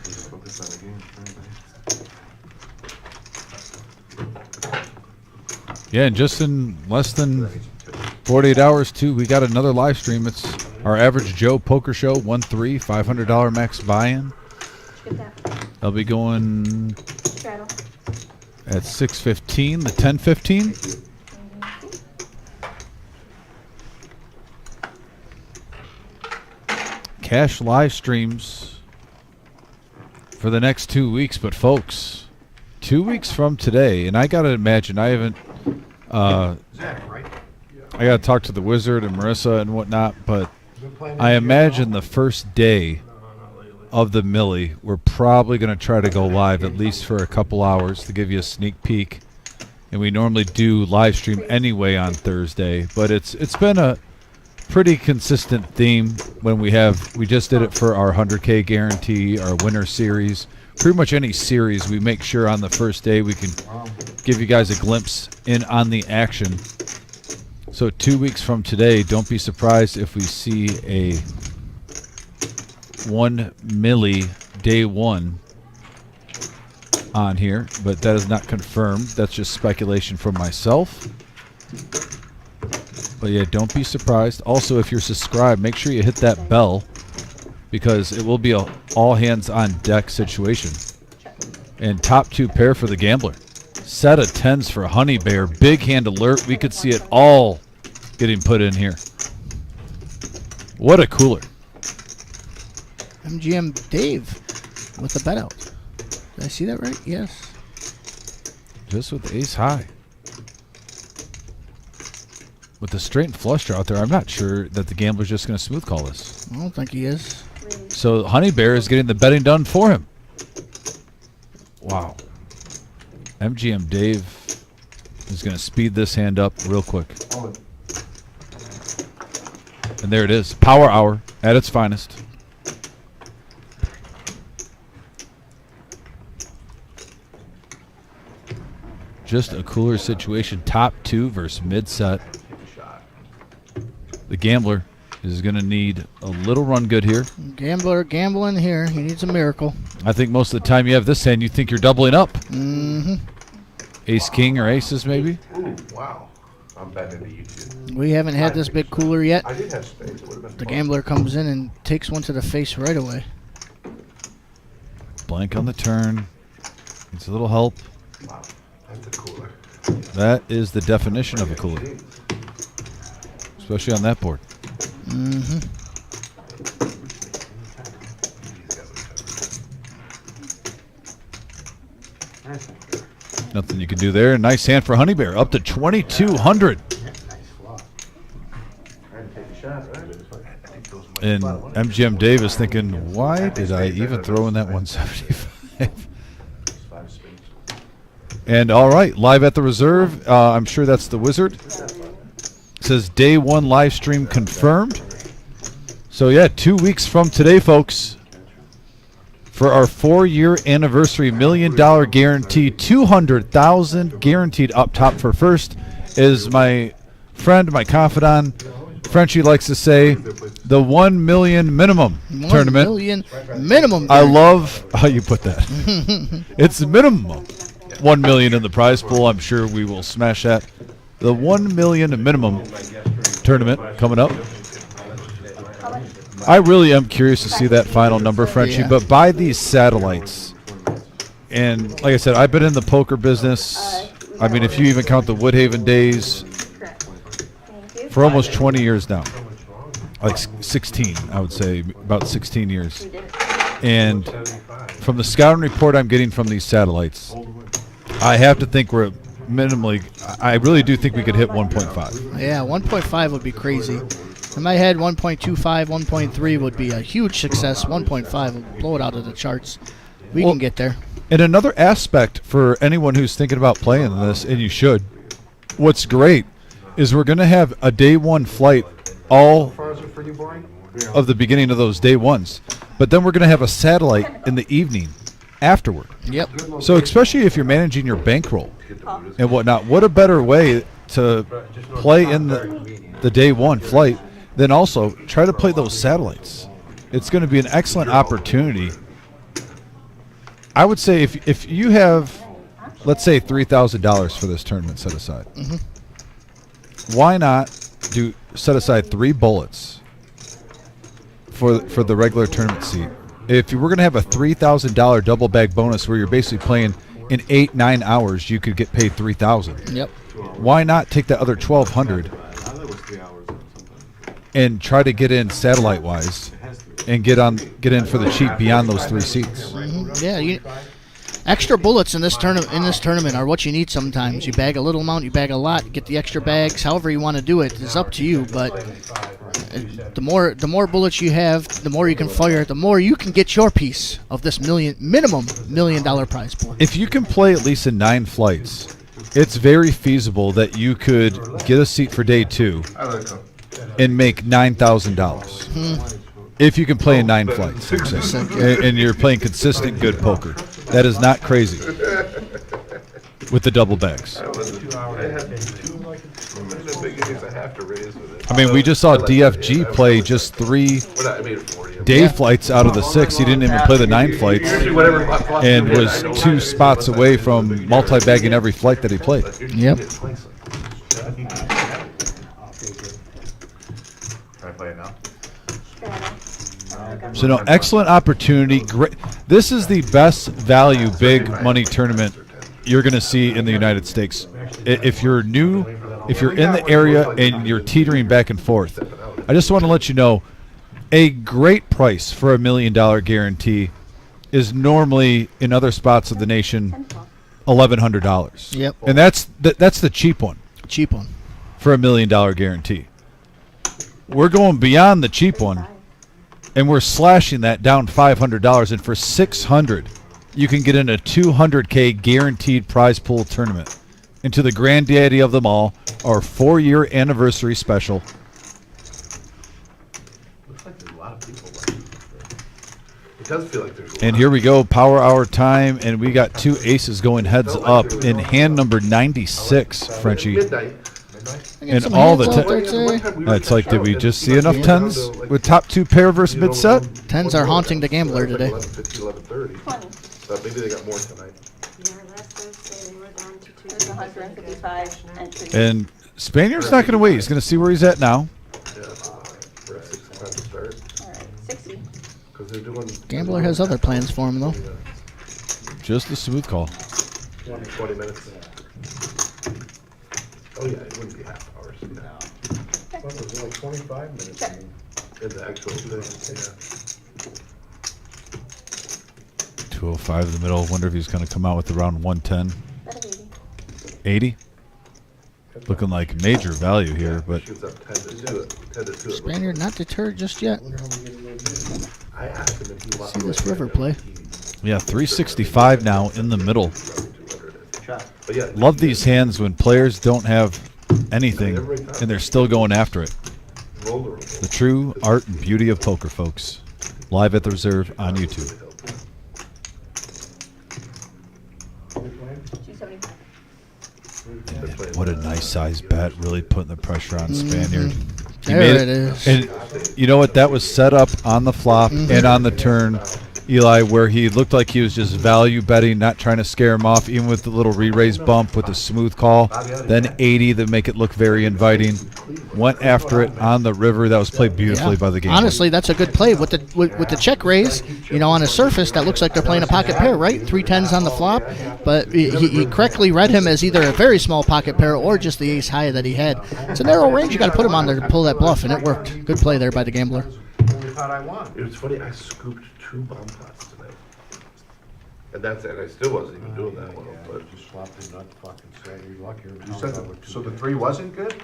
Just focus on the game. Yeah, and just in less than 48 hours, too, we got another live stream. It's our Average Joe Poker Show, 1-3, $500 max buy-in. Get that. They'll be going Straddle. at 6:15, the 10:15. Cash live streams for the next 2 weeks, but folks, 2 weeks from today, and I gotta imagine I haven't. Zach, right? I gotta talk to the Wizard and Marissa and whatnot, but I imagine the first day of the Millie, we're probably gonna try to go live at least for a couple hours to give you a sneak peek. And we normally do live stream anyway on Thursday, but it's been a pretty consistent theme when we just did it for our 100K guarantee, our winter series. Pretty much any series, we make sure on the first day we can give you guys a glimpse in on the action. So 2 weeks from today, don't be surprised if we see a 1 milli day one on here, but that is not confirmed. That's just speculation from myself. But yeah, don't be surprised. Also, if you're subscribed, make sure you hit that bell because it will be a all hands on deck situation. And top 2 pair for the gambler. Set of 10s for Honey Bear. Big hand alert. We could see it all getting put in here. What a cooler. MGM Dave with the bet out. Did I see that right? Yes. Just with the ace high. With the straight and flush draw out there, I'm not sure that the gambler's just going to smooth call this. I don't think he is. So Honey Bear is getting the betting done for him. Wow. MGM Dave is going to speed this hand up real quick. And there it is. Power hour at its finest. Just a cooler situation. Top 2 versus mid set. The gambler is going to need a little run good here. Gambler gambling here. He needs a miracle. I think most of the time you have this hand, you think you're doubling up. Mm-hmm. Ace, king, or aces maybe. Ooh, wow. I'm betting into you two. We haven't had this big cooler yet. I did have spades. It would have been The fun. gambler comes in and takes one to the face right away. Blank on the turn. Needs a little help. Wow, that's a cooler. That is the definition of a cooler, especially on that board. Mm-hmm. Nothing you can do there. Nice hand for Honey Bear. Up to 2,200. And MGM Davis thinking, why did I even throw in that 175? And all right, live at the reserve. I'm sure that's the Wizard. It says day one live stream confirmed. So yeah, 2 weeks from today, folks, for our 4-year anniversary $1 million guarantee, 200,000 guaranteed up top for first, is my friend, my confidant, Frenchie likes to say, the 1 million minimum tournament. 1 million minimum. I love how you put that. It's minimum 1 million in the prize pool. I'm sure we will smash that. The 1 million minimum tournament coming up. I really am curious to see that final number, Frenchie. Yeah. But by these satellites, and like I said, I've been in the poker business. I mean, if you even count the Woodhaven days, for almost 20 years now. Like 16, I would say, about 16 years. And from the scouting report I'm getting from these satellites, I have to think we're minimally, I really do think we could hit 1.5. Yeah, 1.5 would be crazy. In my head, 1.25, 1.3 would be a huge success. 1.5 would blow it out of the charts. We can get there. And another aspect for anyone who's thinking about playing this, and you should, what's great is we're going to have a day one flight all of the beginning of those day ones. But then we're going to have a satellite in the evening afterward. Yep. So especially if you're managing your bankroll and whatnot, what a better way to play in the day one flight than also try to play those satellites. It's going to be an excellent opportunity. I would say if you have, let's say, $3,000 for this tournament set aside, why not set aside 3 bullets for the regular tournament seat? If you were going to have a $3,000 double bag bonus where you're basically playing in 8-9 hours, you could get paid $3,000. Yep. Why not take that other $1,200 and try to get in satellite wise and get in for the cheap beyond those 3 seats? Yeah, extra bullets in this tournament are what you need sometimes. You bag a little amount, you bag a lot, get the extra bags. However you want to do it is up to you. But the more bullets you have, the more you can fire, the more you can get your piece of this minimum $1 million prize pool. If you can play at least in 9 flights, it's very feasible that you could get a seat for day 2 and make $9,000. If you can play in 9 flights, I'm saying. And you're playing consistent good poker. That is not crazy with the double bags. I mean, we just saw DFG play just 3 day flights out of the 6. He didn't even play the 9 flights and was 2 spots away from multi-bagging every flight that he played. Yep. So no, excellent opportunity. Great. This is the best value big money tournament you're going to see in the United States. If you're new, if you're in the area and you're teetering back and forth, I just want to let you know, a great price for $1 million guarantee is normally in other spots of the nation $1,100. Yep. And that's the cheap one. Cheap one. For $1 million guarantee. We're going beyond the cheap one, and we're slashing that down $500. And for $600, you can get in a $200K guaranteed prize pool tournament into the granddaddy of them all, our 4-year anniversary special. Looks like there's a lot of people watching. It does feel like there's a lot. And here we go, power hour time, and we got 2 aces going heads up in hand number 96, Frenchie. Midnight. I get And some all hands the out there today. It's like, did we just see enough tens with top two pair versus mid set? Tens are haunting the gambler today. 11:30. 20. But maybe they got more tonight. There's 155 entries. And Spaniard's not going to wait. He's going to see where he's at now. Yeah, for a 6 time to start. All right, 60. Because they're doing. Gambler has other plans for him, though. Just a smooth call. 20 minutes. Oh yeah, it wouldn't be half hours. Yeah. Well, it was only 25 minutes. I mean. In the actual thing, yeah. 205 in the middle. Wonder if he's going to come out with around 110. 80? Looking like major value here, but Shoots up 10 to 2. Spaniard not deterred just yet. I asked him if he See this river play. yeah, 365 now in the middle. But yeah, Love these hands when players don't have anything and they're still going after it. The true art and beauty of poker, folks. Live at the Reserve on YouTube. 275. And what a nice size bet, really putting the pressure on Spaniard. He There made it is. And you know what? That was set up on the flop and on the turn, Eli, where he looked like he was just value betting, not trying to scare him off, even with the little re-raise bump with the smooth call. Then 80 that make it look very inviting. Went after it on the river. That was played beautifully by the game. Honestly, that's a good play with the check raise. You know, on a surface that looks like they're playing a pocket pair, right? 3 10s on the flop, but he correctly read him as either a very small pocket pair or just the ace high that he had. It's a narrow range. You got to put him on there to pull that bluff, and it worked. Good play there by the gambler. Only pot I won. it was funny. I scooped 2 bomb pots tonight, and that's it. I still wasn't even doing that well, but Just swapped it, not fucking say you're lucky. You said, so the 3 wasn't good?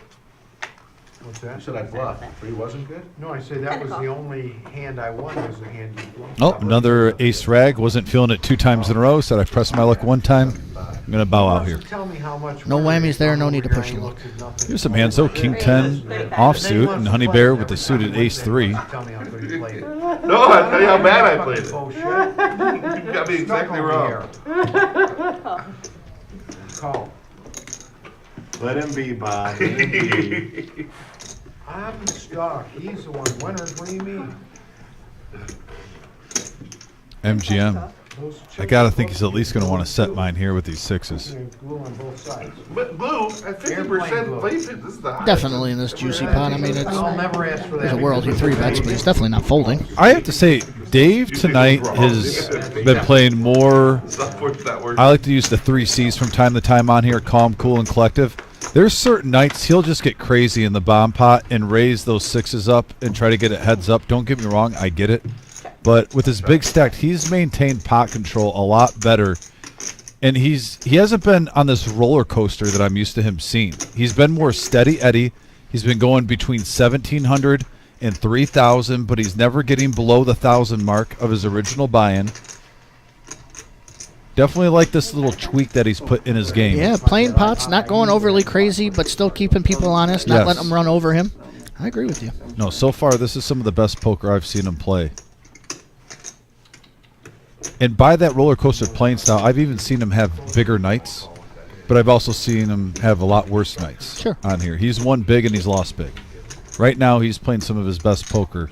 What's You that? said I bluffed. 3 wasn't good? No, I said that was the only hand I won, was the hand you bluffed. Oh, another ace rag. Wasn't feeling it 2 times in a row. Said I pressed my luck 1 time. I'm going to bow out here. Tell me how much. No money whammies there, no over need to here push and he the looks at nothing. Here's some hands though. King 10 offsuit and Honey Bear with the suited ace 3. Tell me how good he played. no, I tell you how bad I played it. Bullshit. You got me exactly wrong. Call. Let him be, Bob. Let him be. I'm stuck. He's the one. Winners, what do you mean? MGM. Those I got to think he's at least going to want to set mine here with these 6s. glue on both sides. But blue at 50% play fit. This is the highest. Definitely in this juicy pot. I mean, I'll never ask for that. there's a world he 3-bets, but he's definitely not folding. I have to say, Dave tonight has been playing more. I like to use the 3 C's from time to time on here, calm, cool, and collective. There's certain nights he'll just get crazy in the bomb pot and raise those 6s up and try to get it heads up. Don't get me wrong, I get it. But with his big stack, he's maintained pot control a lot better. And he hasn't been on this roller coaster that I'm used to him seeing. He's been more steady Eddie. He's been going between 1,700 and 3,000, but he's never getting below the 1,000 mark of his original buy-in. Definitely like this little tweak that he's put in his game. Yeah, playing pots, not going overly crazy, but still keeping people honest, not letting them run over him. I agree with you. No, so far this is some of the best poker I've seen him play. And by that roller coaster playing style, I've even seen him have bigger nights, but I've also seen him have a lot worse nights on here. He's won big and he's lost big. Right now he's playing some of his best poker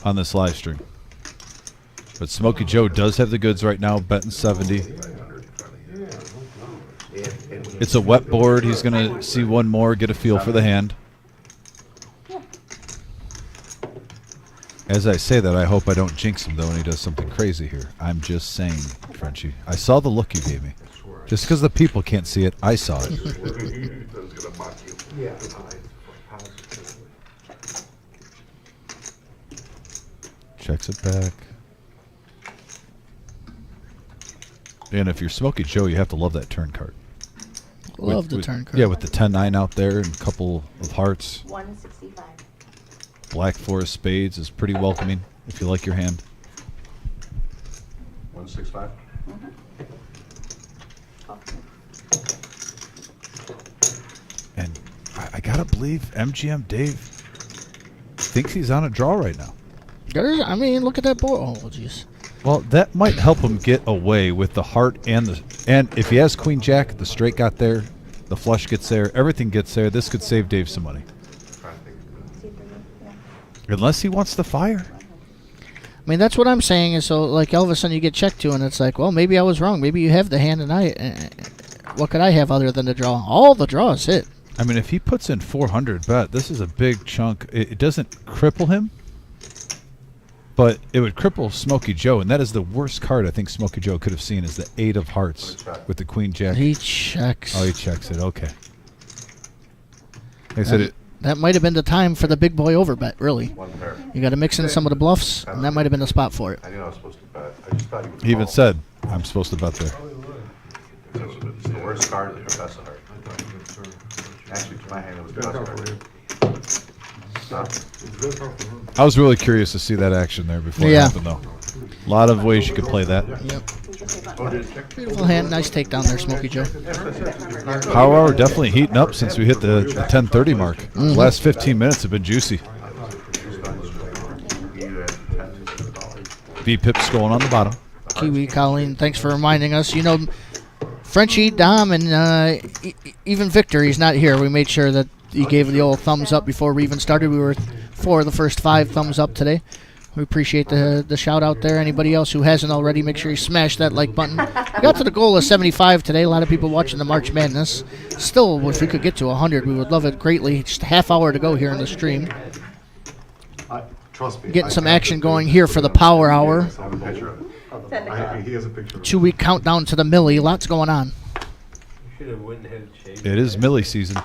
on this live stream. But Smokey Joe does have the goods right now, betting 70. It's a wet board. He's going to see one more, get a feel for the hand. As I say that, I hope I don't jinx him, though, and he does something crazy here. I'm just saying, Frenchie. I saw the look you gave me. Just because the people can't see it, I saw it. Yeah. Checks it back. And if you're Smokey Joe, you have to love that turn card. Love the turn card. Yeah, with the 10-9 out there and a couple of hearts. 165. Black Forest Spades is pretty welcoming if you like your hand. 165? And I got to believe MGM Dave thinks he's on a draw right now. I mean, look at that board. Oh, jeez. Well, that might help him get away with the heart and if he has Queen Jack, the straight got there, The flush gets there. Everything gets there. This could save Dave some money. Unless he wants the fire. I mean, that's what I'm saying. Is so like all of a sudden you get checked to, and it's like, well, maybe I was wrong. Maybe you have the hand, and what could I have other than the draw? All the draws hit. I mean, if he puts in 400 bet, this is a big chunk. It doesn't cripple him, but it would cripple Smokey Joe, and that is the worst card I think Smokey Joe could have seen is the 8 of hearts with the Queen Jack. He checks. Oh, he checks it. Okay. They said it. That might have been the time for the big boy overbet, really. One pair. You got to mix in some of the bluffs, and that might have been the spot for it. I knew I was supposed to bet. I just thought he would He even call. said, I'm supposed to bet there. It's the worst card that the best heart. Actually, to my hand, it was the best heart. I was really curious to see that action there before it happened, though. A lot of ways you could play that. Yep. Beautiful hand. Nice takedown there, Smokey Joe. Power hour definitely heating up since we hit the 10:30 mark. The last 15 minutes have been juicy. V-Pips going on the bottom. Kiwi Colleen, thanks for reminding us. You know, Frenchie, Dom, and even Victor, he's not here. We made sure that he gave the old thumbs up before we even started. We were 4 of the first 5 thumbs up today. We appreciate the shout out there. Anybody else who hasn't already, make sure you smash that like button. We got to the goal of 75 today. A lot of people watching the March Madness. Still, if we could get to 100, we would love it greatly. Just a half hour to go here in the stream. Trust me. Getting some action going here for the power hour. He has a picture. 2-week countdown to the millie. Lots going on. You should have went and had a shave. It is Millie season. Now,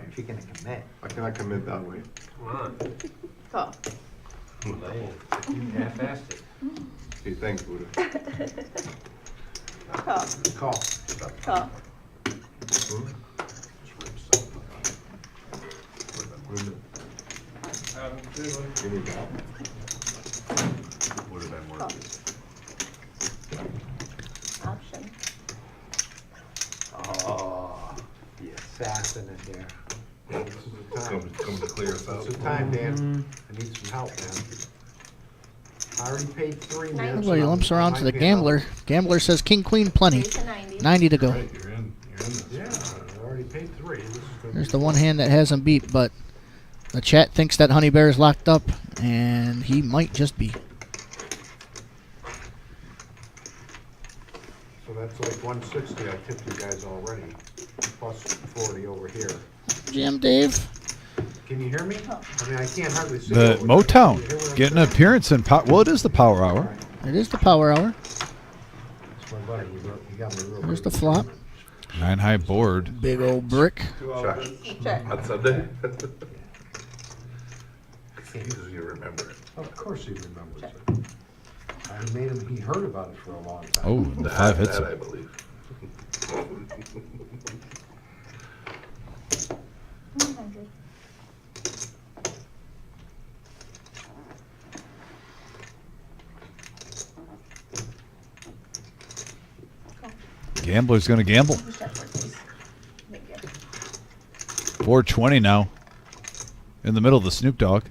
if you're gonna commit. I cannot commit that way. Come on. Call. You half-assed it. Hey, thanks, Buddha. Call. Call. Call. Give me that. Would have been Call. worth Option. Oh, the assassin in there. This is the time. Come to clear us out. It's the time, Dan. I need some help, man. I already paid 3 minutes. Everybody lumps around to the gambler. Gambler says king, queen, plenty. 3 to 90. 90 to go. You're in this. Yeah, I already paid 3. This is gonna There's be the one hand that hasn't beat, but the chat thinks that Honey Bear is locked up, and he might just be. So that's like 160 I tipped you guys already, plus 40 over here. Jim, Dave. Can you hear me? I mean, I can't hardly see. The over there. Motown You hear what I'm getting an saying? appearance in well, it is the power hour. It is the power hour. That's my buddy. You got me real There's good. the flop. 9 high board. Big old brick. Check. On Sunday? Jesus, you remember it. Of course he remembers it. I made him, he heard about it for a long time. Oh, and the 5 hits That I it. believe. 100. Gambler's going to gamble. Check for it, please. Thank you. 420 now. In the middle of the Snoop Dogg.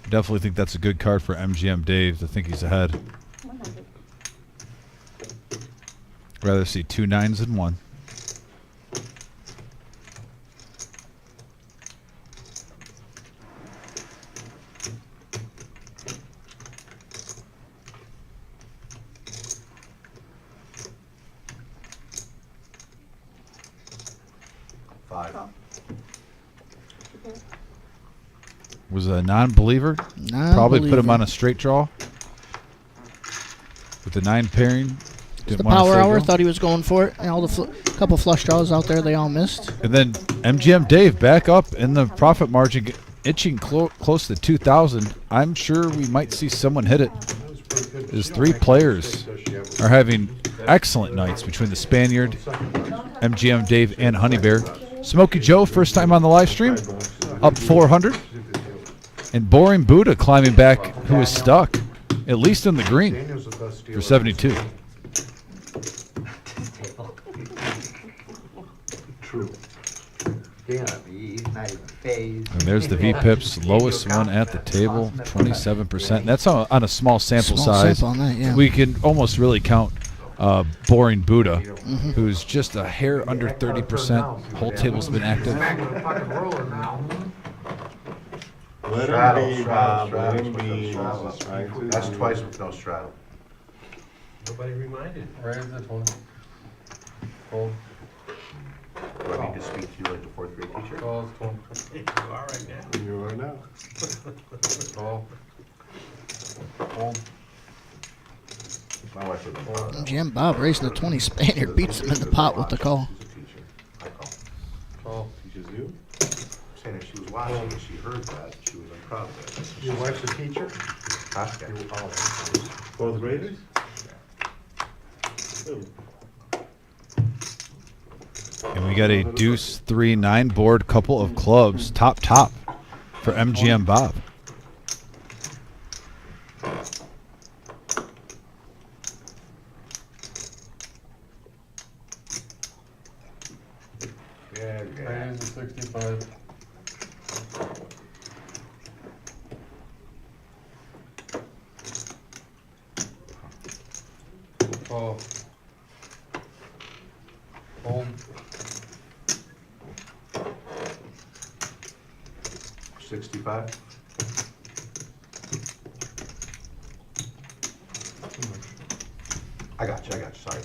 Definitely think that's a good card for MGM Dave to think he's ahead. 100. Rather see 2 9s than 1. Call. Was a non-believer. Probably put him on a straight draw. With the 9 pairing. The power hour, thought he was going for it. And all the couple flush draws out there, they all missed. And then MGM Dave back up in the profit margin, itching close to 2,000. I'm sure we might see someone hit it. His 3 players are having excellent nights between the Spaniard, MGM Dave, and Honey Bear. Smokey Joe, first time on the live stream, up 400. And Boring Buddha climbing back, who is stuck, at least in the green, for 72. True. He's not even phased. And there's the V-Pips, lowest one at the table, 27%. And that's on a small sample Small size. sample on that, yeah. We can almost really count Boring Buddha, who's just a hair under 30%. Whole table's been active. Let Straddle, him be, straddle, Bob, let him straddle, be. straddle. Jesus, right? That's twice with no straddle. Nobody reminded. Raise this one. Fold. Do I need to speak to you like the fourth grade teacher? Calls 20. You are right now. You are now. Call. Fold. My wife would MGM Bob raising the 20 Spaniard beats him in the pot with the call. She's a teacher. I call. Call. Teaches you? I'm saying if she was watching and she heard that, she was proud of it. Your wife's a teacher? Pascal. Both graders? Oh. And we got a deuce 3-9 board, couple of clubs, top for MGM Bob. Yeah, Raise the 65. Call. Fold. 65. I got you, sorry.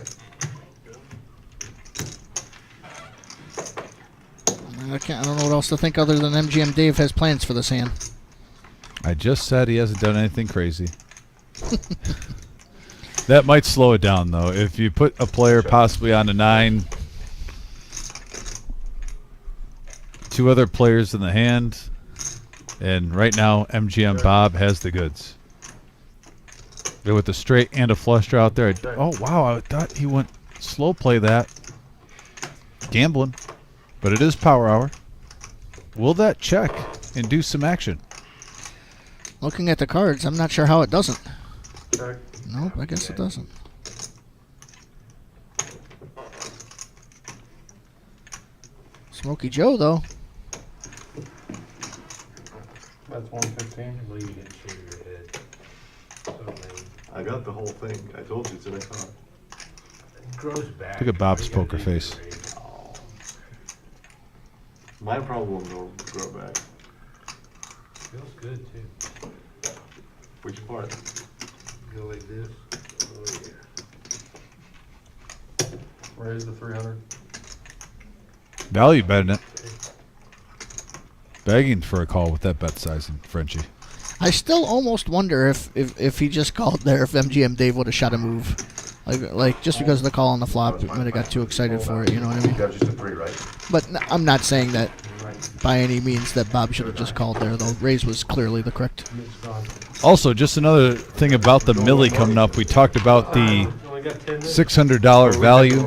I don't know what else to think other than MGM Dave has plans for this hand. I just said he hasn't done anything crazy. That might slow it down, though. If you put a player possibly on a 9, 2 other players in the hand, and right now MGM Bob has the goods. Go with the straight and a flush draw out there. Oh, wow, I thought he went slow play that. Gambling. But it is power hour. Will that check and do some action? Looking at the cards, I'm not sure how it doesn't. Check. Nope, I guess it doesn't. Smokey Joe, though. That's 115. Well, you get shit in your head. So lame. I got the whole thing. I told you it's in a car. It grows back. Look at Bob's You gotta poker do face. your raise. My problem will grow back. Feels good too. Which part? Go like this. Oh yeah. Raise the 300. Value betting it. Begging for a call with that bet size in Frenchie. I still almost wonder if he just called there, if MGM Dave would have shot a move. Like just because of the call on the flop, he might have got too excited for it, you know what I mean? That was just a 3, right? But I'm not saying that by any means that Bob should have just called there, though. Raise was clearly the correct. Also, just another thing about the Millie coming up. We talked about the $600 value.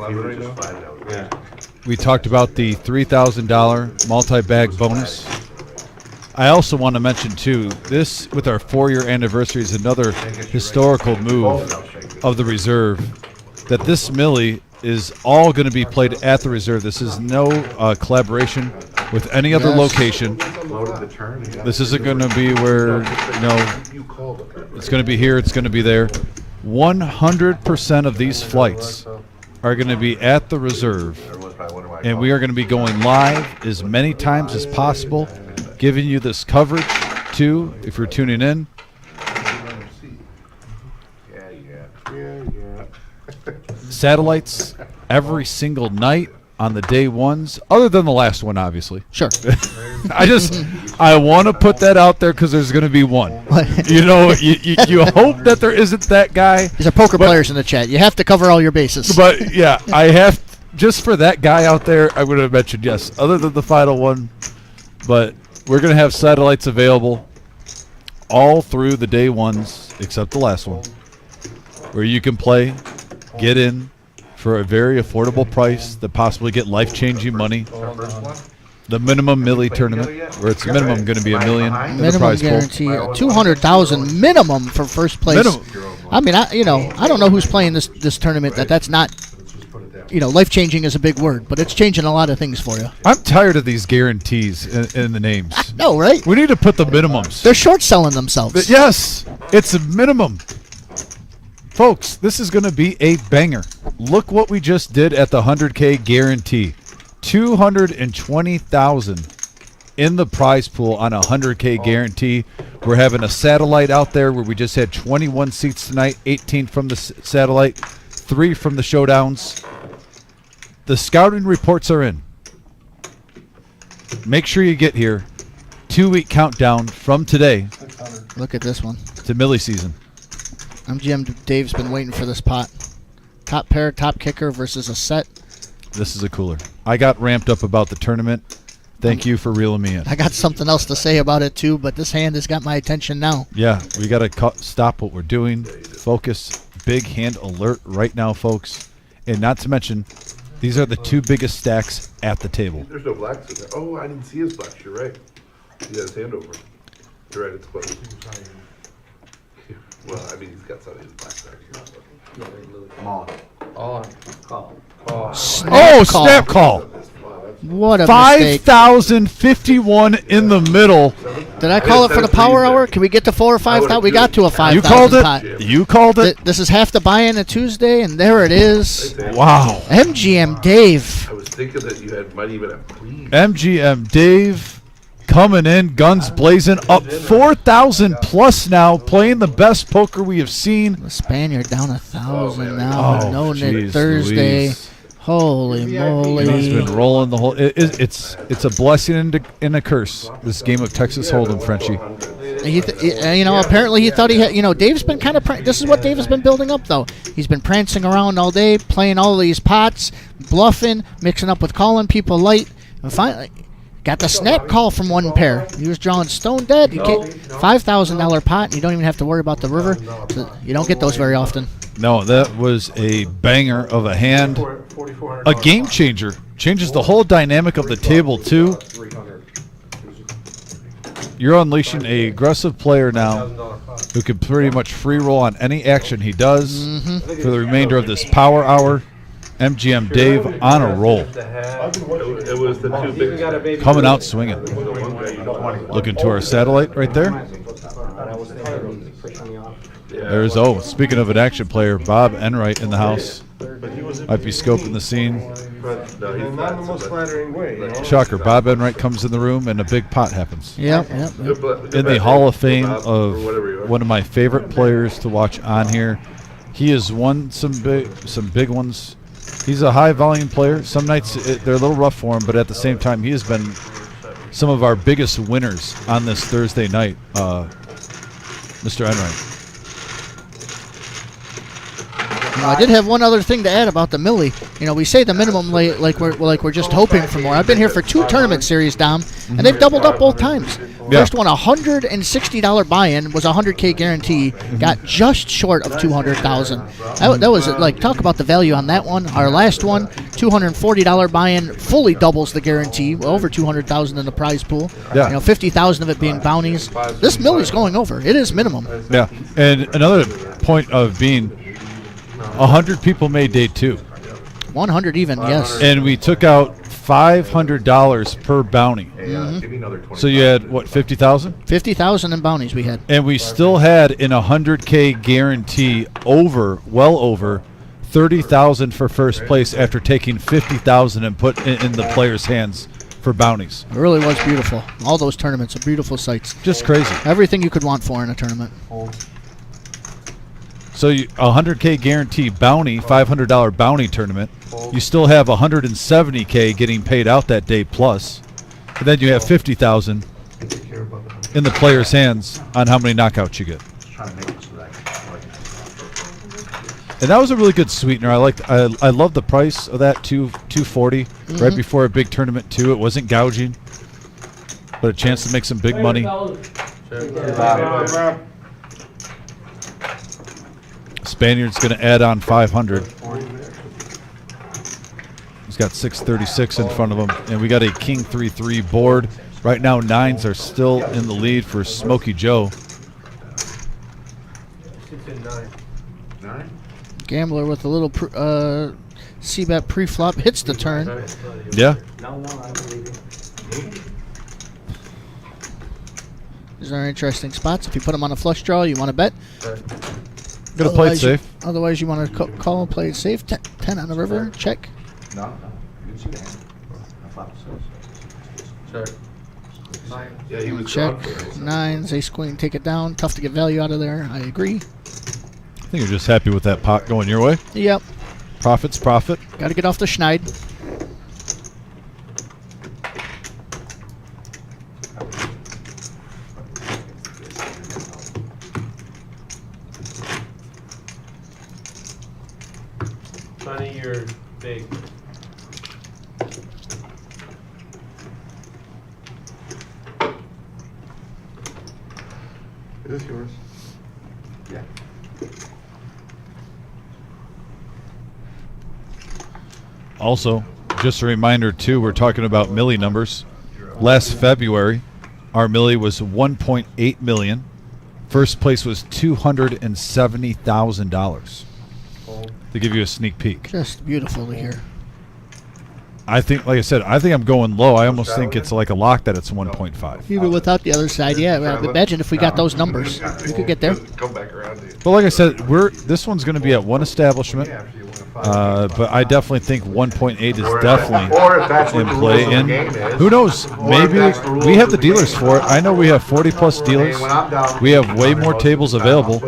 Yeah. We talked about the $3,000 multi-bag bonus. I also want to mention, too, this, with our 4-year anniversary, is another historical move of the reserve, that this Millie is all going to be played at the reserve. This is no collaboration with any other location. This isn't going to be where, it's going to be here, it's going to be there. 100% of these flights are going to be at the reserve, and we are going to be going live as many times as possible, giving you this coverage, too, if you're tuning in. Satellites every single night on the day ones, other than the last one, obviously. Sure. I want to put that out there because there's going to be one. You know, you hope that there isn't that guy. These are poker players in the chat. You have to cover all your bases. But, yeah, I have, just for that guy out there, I would have mentioned yes, other than the final one. But we're going to have satellites available all through the day ones, except the last one, where you can play, get in for a very affordable price that possibly get life-changing money. The minimum Millie tournament, where it's minimum going to be $1 million in the Minimum prize pool. guarantee, $200,000 minimum for first place. Minimum. I mean, I don't know who's playing this tournament. That's not, life-changing is a big word, but it's changing a lot of things for you. I'm tired of these guarantees in the names. No, right? We need to put the minimums. They're short selling themselves. Yes, it's a minimum. Folks, this is going to be a banger. Look what we just did at the 100K guarantee. 220,000 in the prize pool on a 100K guarantee. We're having a satellite out there where we just had 21 seats tonight, 18 from the satellite, 3 from the showdowns. The scouting reports are in. Make sure you get here. 2-week countdown from today. Look at this one. To Millie season. MGM Dave's been waiting for this pot. Top pair, top kicker versus a set. This is a cooler. I got ramped up about the tournament. Thank you for reeling me in. I got something else to say about it too, but this hand has got my attention now. Yeah, we got to stop what we're doing. Focus. Big hand alert right now, folks. And not to mention, these are the 2 biggest stacks at the table. There's no blacks in there. Oh, I didn't see his blacks. You're right. He got his hand over. You're right, it's close. Well, I mean, he's got some of his blacks back here. Come on. Call. Snap call. What a mistake. 5,051 in the middle. Did I call it for the power hour? Can we get to 4 or 5,000? We got to a 5,000 You called it. pot. You called it. This is half the buy-in a Tuesday, and there it is. Wow. MGM Dave. I was thinking that you might even have queens. MGM Dave coming in, guns blazing, up 4,000 plus now, playing the best poker we have seen. The Spaniard down 1,000 now. Oh, No-Nit geez Thursday. Louise. Holy moly. He's been rolling the whole. It's a blessing and a curse. This game of Texas Hold'em, Frenchie. Apparently he thought he had. Dave's been kind of. This is what Dave has been building up, though. He's been prancing around all day, playing all these pots, bluffing, mixing up with calling people light, and finally got the snap call from one pair. He was drawing stone dead. You can't $5,000 pot, and you don't even have to worry about the river. So you don't get those very often. No, that was a banger of a hand. A game changer. Changes the whole dynamic of the table, too. You're unleashing an aggressive player now who can pretty much free roll on any action he does for the remainder of this power hour. MGM Dave on a roll. It was the 2 biggest. Coming out swinging. Looking to our satellite right there. There's, speaking of an action player, Bob Enright in the house. Might be scoping the scene. Not in the most flattering way. Shocker, Bob Enright comes in the room and a big pot happens. Yep. In the Hall of Fame of one of my favorite players to watch on here. He has won some big ones. He's a high volume player. Some nights they're a little rough for him, but at the same time he has been some of our biggest winners on this Thursday night, Mr. Enright. I did have one other thing to add about the Millie. We say the minimum like we're just hoping for more. I've been here for 2 tournament series, Dom, and they've doubled up both times. Yeah. First one, $160 buy-in, was a 100K guarantee, got just short of 200,000. That was talk about the value on that one. Our last one, $240 buy-in, fully doubles the guarantee, over 200,000 in the prize pool. Yeah. 50,000 of it being bounties. This Millie's going over. It is minimum. Yeah, and another point of being 100 people made day 2. 100 even, yes. And we took out $500 per bounty. So you had, 50,000? 50,000 in bounties we had. And we still had in a 100K guarantee well over 30,000 for first place after taking 50,000 and put in the players' hands for bounties. It really was beautiful. All those tournaments are beautiful sights. Just crazy. Everything you could want for in a tournament. So a 100K guarantee bounty, $500 bounty tournament. You still have 170K getting paid out that day plus. And then you have 50,000 in the player's hands on how many knockouts you get. And that was a really good sweetener. I love the price of that, $240 right before a big tournament too. It wasn't gouging, but a chance to make some big money. Spaniard's going to add on 500. He's got 636 in front of him, and we got a King 3-3 board. Right now, 9s are still in the lead for Smokey Joe. 6 and 9. Gambler with a little C-bet pre-flop hits the turn. Yeah. These are interesting spots. If you put them on a flush draw, you want to bet. Gonna play it safe. Otherwise, you want to call and play it safe. 10 on the river. Check. No, you can see the hand. I flop the six. Yeah, he was Check. gone for it. Nines, ace queen, take it down. Tough to get value out of there. I agree. I think you're just happy with that pot going your way. Yep. Profit's profit. Got to get off the schneid. Sonny, you're big. Is this yours? Yeah. Also, just a reminder too, we're talking about milli numbers. Last February, our milli was 1.8 million. First place was $270,000. To give you a sneak peek. Just beautiful to hear. I think, like I said, I think I'm going low. I almost think it's like a lock that it's 1.5. Even without the other side, yeah. Well, imagine if we got those numbers. We could get there. Come back around to you. But like I said, this one's going to be at one establishment. But I definitely think 1.8 is definitely Or if that's what in the play. rules of the And game is. who knows? Maybe we have the dealers for it. I know we have 40 plus dealers. We have way more tables available.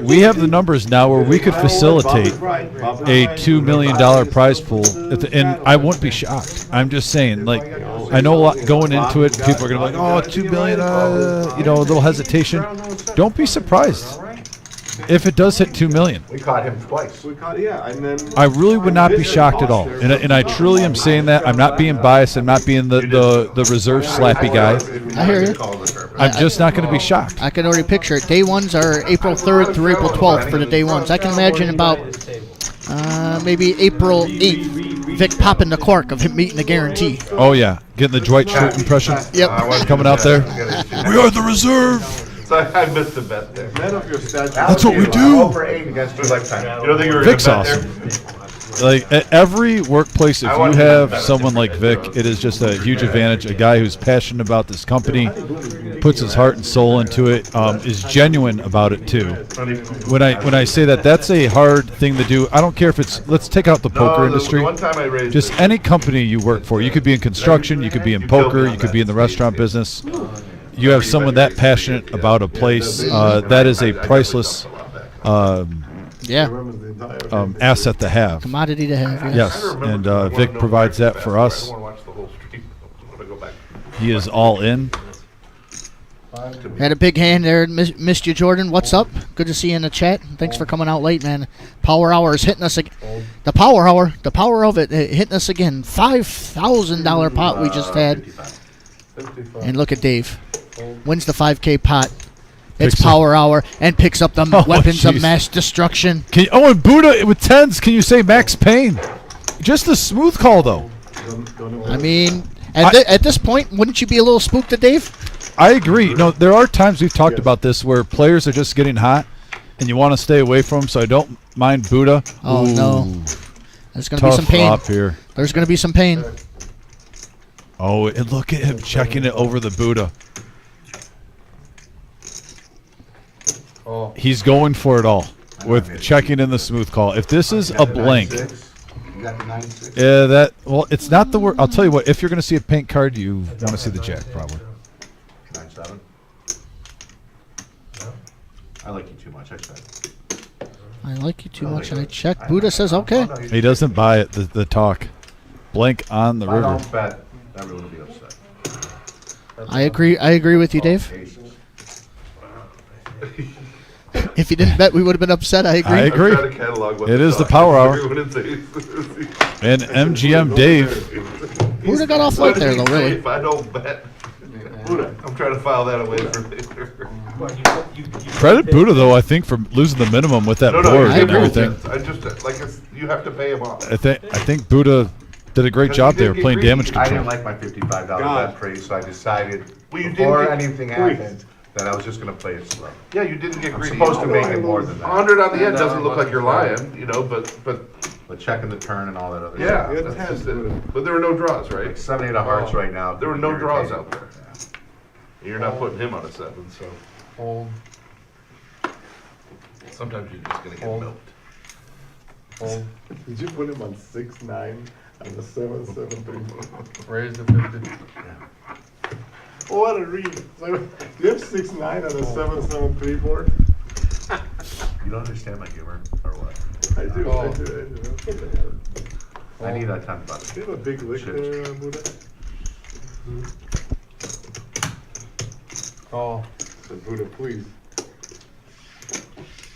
We have the numbers now where we could facilitate a $2 million prize pool, and I wouldn't be shocked. I'm just saying, like, I know a lot going into it. People are going to be like, "Oh, $2 million," you know, a little hesitation. Don't be surprised if it does hit $2 million. We caught him twice. We caught, yeah, and then. I really would not be shocked at all, and I truly am saying that. I'm not being biased. I'm not being the reserve slappy guy. I hear you. I'm just not going to be shocked. I can already picture it. Day ones are April 3rd through April 12th for the day ones. I can imagine about maybe April 8th, Vic popping the cork of him meeting the guarantee. Oh yeah, getting the Dwight Schrute impression. Yep. Coming out there. We are the reserve. So I missed the bet there. Men of your stature. That's what we do. Over 8 against 2 lifetime. You don't think you were Vic's gonna bet awesome. there? Like at every workplace, if you have someone like Vic, it is just a huge advantage. A guy who's passionate about this company, puts his heart and soul into it, is genuine about it too. When I say that, that's a hard thing to do. I don't care if it's, let's take out the poker industry. The one time I raised Just any company you work for. You could be in construction, you could be in poker, you could be in the restaurant business. You have someone that passionate about a place, that is a priceless asset to have. Commodity to have, yes. And Vic provides that for us. He is all in. Had a big hand there. Missed you, Jordan. What's up? Good to see you in the chat. Thanks for coming out late, man. Power Hour is hitting us again. The Power Hour, the power of it, hitting us again. $5,000 pot we just had. And look at Dave. Wins the 5K pot. It's Power Hour and picks up the weapons of mass destruction. And Buddha with 10s. Can you say Max Payne? Just a smooth call, though. I mean, at this point, wouldn't you be a little spooked at Dave? I agree. No, there are times we've talked about this where players are just getting hot, and you want to stay away from them. So I don't mind Buddha. Oh no, there's going to be some pain. Flop here. There's going to be some pain. Oh, and look at him checking it over the Buddha. He's going for it all with checking in the smooth call. If this is a blank, yeah, it's not the word. I'll tell you what. If you're going to see a pink card, you want to see the jack probably. 9-7. I like you too much. I check. I like you too much, and I check. Buddha says okay. He doesn't buy it. The talk. Blank on the river. I don't bet. Everyone will be upset. I agree. I agree with you, Dave. If you didn't bet, we would have been upset. I agree. I agree. It is the Power Hour. And MGM Dave. Buddha got off light there, though, really. If I don't bet, Buddha, I'm trying to file that away for later. Credit Buddha, though, I think, for losing the minimum with that board and everything. I just you have to pay him off. I think Buddha did a great job there playing damage control. I didn't like my $55 bet trade, so I decided before anything happened that I was just going to play it slow. Yeah, you didn't get greedy. I'm supposed to make it more than that. 100 on the end doesn't look like you're lying, you know, but checking the turn and all that other stuff. Yeah, that's just it. But there were no draws, right? Like 7-8 of hearts right now. There were no draws out there. Yeah. You're not putting him on a 7, so. Sometimes you're just gonna get milked. Did you put him on 6-9 on the 7-7-3? Raise the 50. What a read. So, do you have 6-9 on a 7-7-3 board? You don't understand my humor, or what? I do. I need that time about Do you have a big lick there, Buddha? Call. So Buddha, please.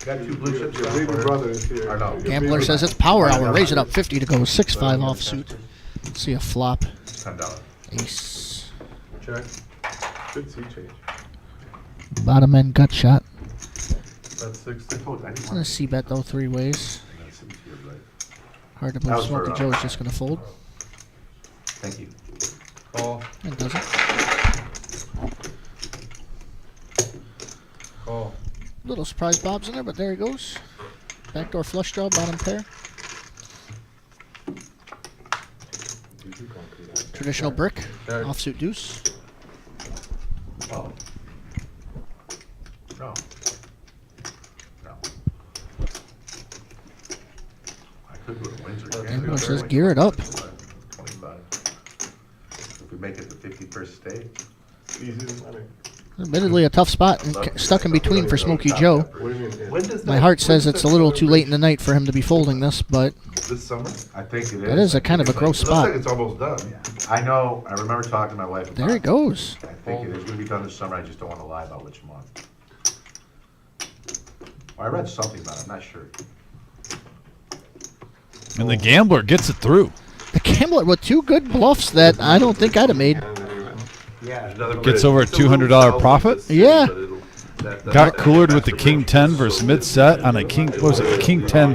Got 2 blue chips. Your baby brother is here. Or no. Gambler says it's power hour. Raise it up 50 to go 6-5 offsuit. See a flop. $10. Ace. Check. Good sea change. Bottom end gut shot. That's 60. It's gonna see bet though 3 ways. Hard to That believe was for, Smokey Joe's just gonna fold. Thank you. Call. It doesn't. Call. Little surprise Bob's in there, but there he goes. Backdoor flush draw, bottom pair. Traditional brick, Check. offsuit deuce. Oh. No. No. I could go to Windsor. Gambler says gear it up. 25. If we make it the 51st state. Easy money. Admittedly a tough spot and stuck in between for Smokey Joe. What do you mean? My heart says it's a little too late in the night for him to be folding this, but This summer? I think it is. that is a kind of a gross Looks like spot. it's almost done. I know. I remember talking to my wife about There he goes. I think it is going to be done this summer. I just don't want to lie about which month. I read something about it. I'm not sure. And the gambler gets it through. The gambler with 2 good bluffs that I don't think I'd have made. Yeah. Gets over a $200 profit. Yeah. Got coolered with the King 10 versus mid set on a King. What was it? King 10.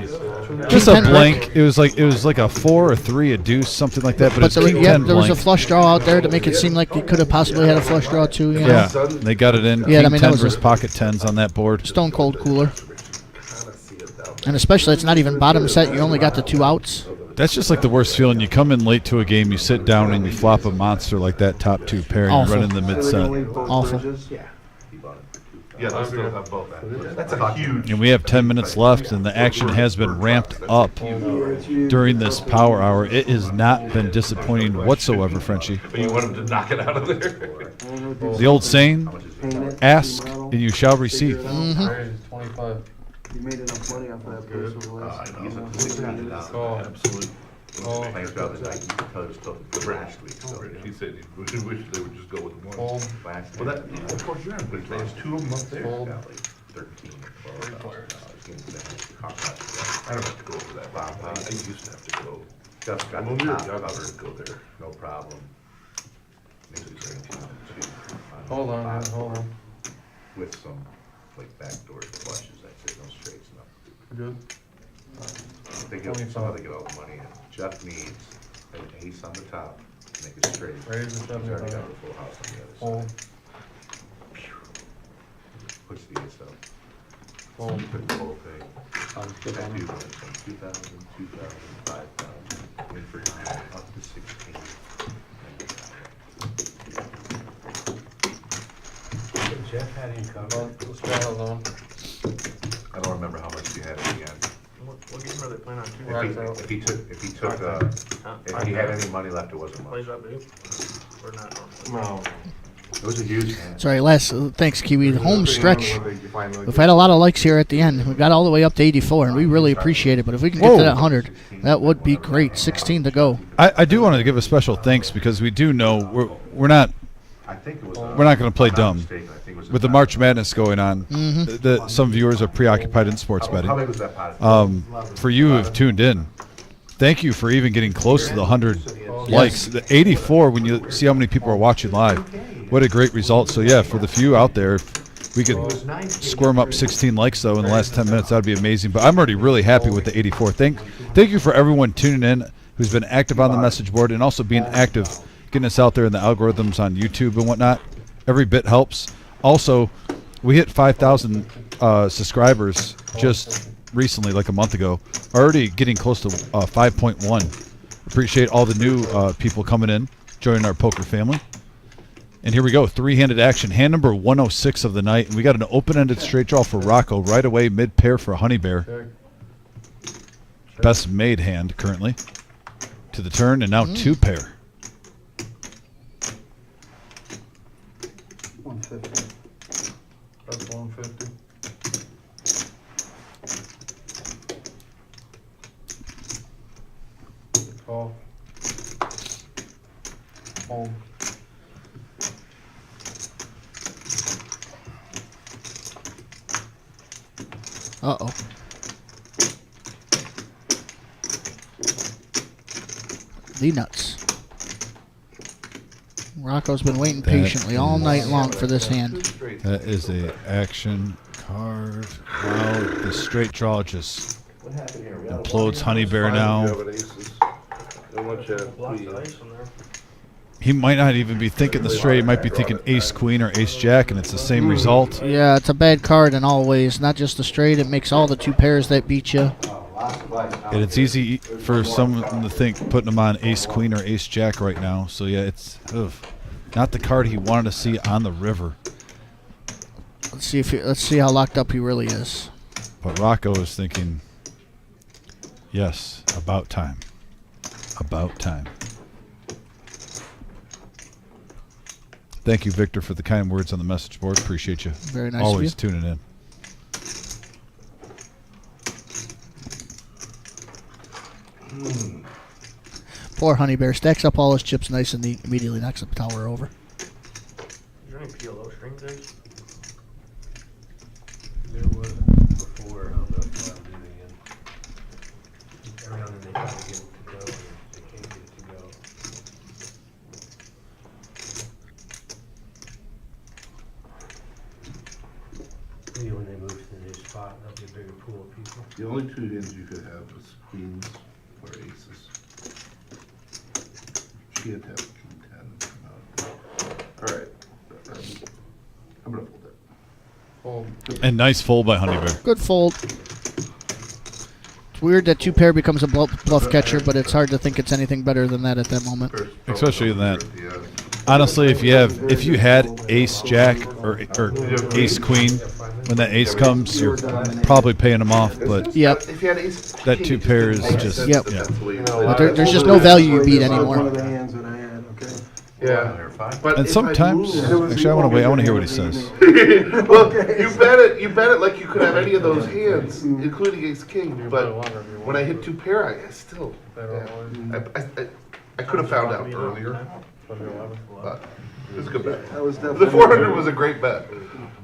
Just King a 10 blank. It was like a 4 or 3, a deuce, something like that. But it's King 10 there was a blank. flush draw out there to make it seem like he could have possibly had a flush draw too. You know? Yeah, they got it in. Yeah, King I mean, 10 that was versus a pocket 10s on that board. Stone cold cooler. And especially it's not even bottom set. You only got the 2 outs. That's just like the worst feeling. You come in late to a game, you sit down, and you flop a monster like that top 2 pair, and Awful. you run in the mid set. Awful. Yeah. Yeah, they'll still have both. That's a huge. And we have 10 minutes left, and the action has been ramped up during this power hour. It has not been disappointing whatsoever, Frenchie. But you want him to knock it out of there? The old saying, ask and you shall receive. Raise 25. You made enough money off that place over the last. Call. Absolutely. Call. Playing throughout the night, you can tell it was still last week. So He said he wish they would just go with one. Fold. last Well, that, yeah, of course, you're in good. There's 2 of them up there. Fold. got like 13 or 12,000 I don't have to go over that. I used to have to go. Just got When the we were top young, I covered. would go there. No problem. Maybe 17 on 2. Hold on, man, hold on. With some like backdoor flushes, I'd say no straights, no. Good. They get, somehow they get all the money in. Jeff needs an ace on the top to make it straight. Raise the He's already 75. got the full house on the other Hold. side. Puts the ace up. Fold. Put the whole thing. Sounds good That on dude me. went from 2,000, 2,000, 5,000, went for up to 16. Jeff had him covered. Straddle zone. I don't remember how much he had at the end. What game are they playing on Tuesday? If he took, if he had any money left, it wasn't much. Plays that big? Or not? No. It was a huge hand. Sorry, thanks, Kiwi. The home stretch. You finally We've had a lot of likes here at the end. We got all the way up to 84, and we really appreciate it. But if we can get to that 100, that would be great. 16 to go. I do want to give a special thanks because we do know we're not I think it was. we're not going to play if I'm not dumb. mistaken, I think it was a With the tie. March Madness going on, some viewers are preoccupied in sports How betting. big was that pot? For you who have tuned in, thank you for even getting close to the 100 likes. The 84, when you see how many people are watching live, what a great result. So yeah, for the few out there, if we could squirm up 16 likes though in the last 10 minutes, that would be amazing. But I'm already really happy with the 84. Thank you for everyone tuning in who's been active on the message board and also being active, getting us out there in the algorithms on YouTube and whatnot. Every bit helps. Also, we hit 5,000 subscribers just recently, like a month ago. Already getting close to 5.1. Appreciate all the new people coming in, joining our poker family. And here we go, three-handed action. Hand number 106 of the night. And we got an open-ended straight draw for Rocco. Right away, mid-pair for Honey Bear. Best made hand currently. To the turn, and now two-pair. 150. That's 150. Call. Home. Uh-oh. The nuts. Rocco's been waiting patiently all night long for this hand. That is a action card. Wow, the straight draw just implodes Honey Bear now. He might not even be thinking the straight. He might be thinking ace queen or ace jack, and it's the same result. Yeah, it's a bad card in all ways. Not just the straight. It makes all the two pairs that beat you. And it's easy for someone to think putting him on ace queen or ace jack right now. So yeah, it's not the card he wanted to see on the river. Let's see how locked up he really is. But Rocco is thinking, yes, about time. About time. Thank you, Victor, for the kind words on the message board. Appreciate you. Very nice Always of you. tuning in. Poor Honey Bear stacks up all his chips nice and neat, immediately knocks the tower over. Is there any PLO strings there? There was before. I don't know if I'll do it again. Every now and then they try to get it to go, and they can't get it to go. Maybe when they move to the new spot, there'll be a bigger pool of people. The only two hands you could have was queens or aces. She had to have king 10 come out. All right. I'm going to fold it. Fold. And nice fold by Honey Bear. Good fold. It's weird that two pair becomes a bluff catcher, but it's hard to think it's anything better than that at that moment. Especially in that. Honestly, if you had ace jack or ace queen, when that ace comes, you're probably paying them off. But yep, if you had ace, that two pair is just yep. Yeah. But there's just no value you beat anymore. One of the hands that I had, okay? Yeah. But And sometimes, actually, I want to wait. I want to hear what he says. Well, you bet it like you could have any of those hands, including ace king. But when I hit two pair, I still, I could have found out earlier. But it was a good bet. That was definitely The 400 was a great bet.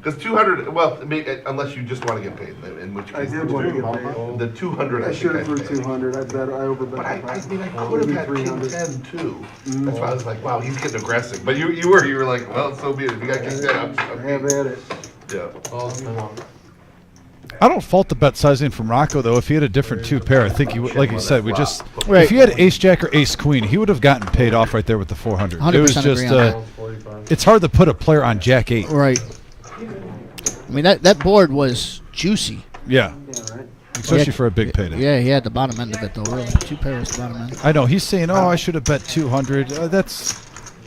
Because 200, well, unless you just want to get paid, in which case. I did want to get paid. The 200, I should have threw 200. I overbet. But I mean, I could have had king 10 too. Mm. That's why I was like, wow, he's getting aggressive. But you were like, well, so be it. If you got king 10, I'm have at it. Yeah. I don't fault the bet sizing from Rocco though. If he had a different two pair, I think he would, like you said, we just Right. if he had ace jack or ace queen, he would have gotten paid off right there with the 400. It was 100% just agree on that. it's hard to put a player on jack 8. Right. I mean that board was juicy. Yeah. Yeah, right. Especially for a big payday. Yeah, he had the bottom end of it though. Really, two pair was the bottom end. I know he's saying, "Oh, I should have bet 200." That's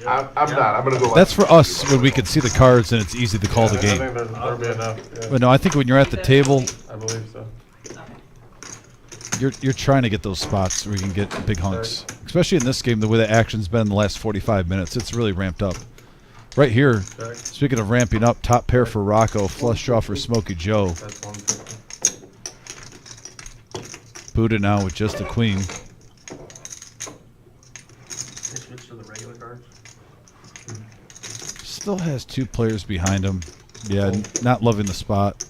I'm not. I'm going to go. that's for us when we can see the cards and it's easy to call the game. I think there'll be enough. Yeah. But no, I think when you're at the table, I believe so. you're trying to get those spots where you can get big hunks. Especially in this game, the way the action's been in the last 45 minutes, it's really ramped up. Right here, speaking of ramping up, top pair for Rocco, flush draw for Smokey Joe. That's 150. Buddha now with just the queen. Switch to the regular cards. Still has two players behind him. Yeah, not loving the spot.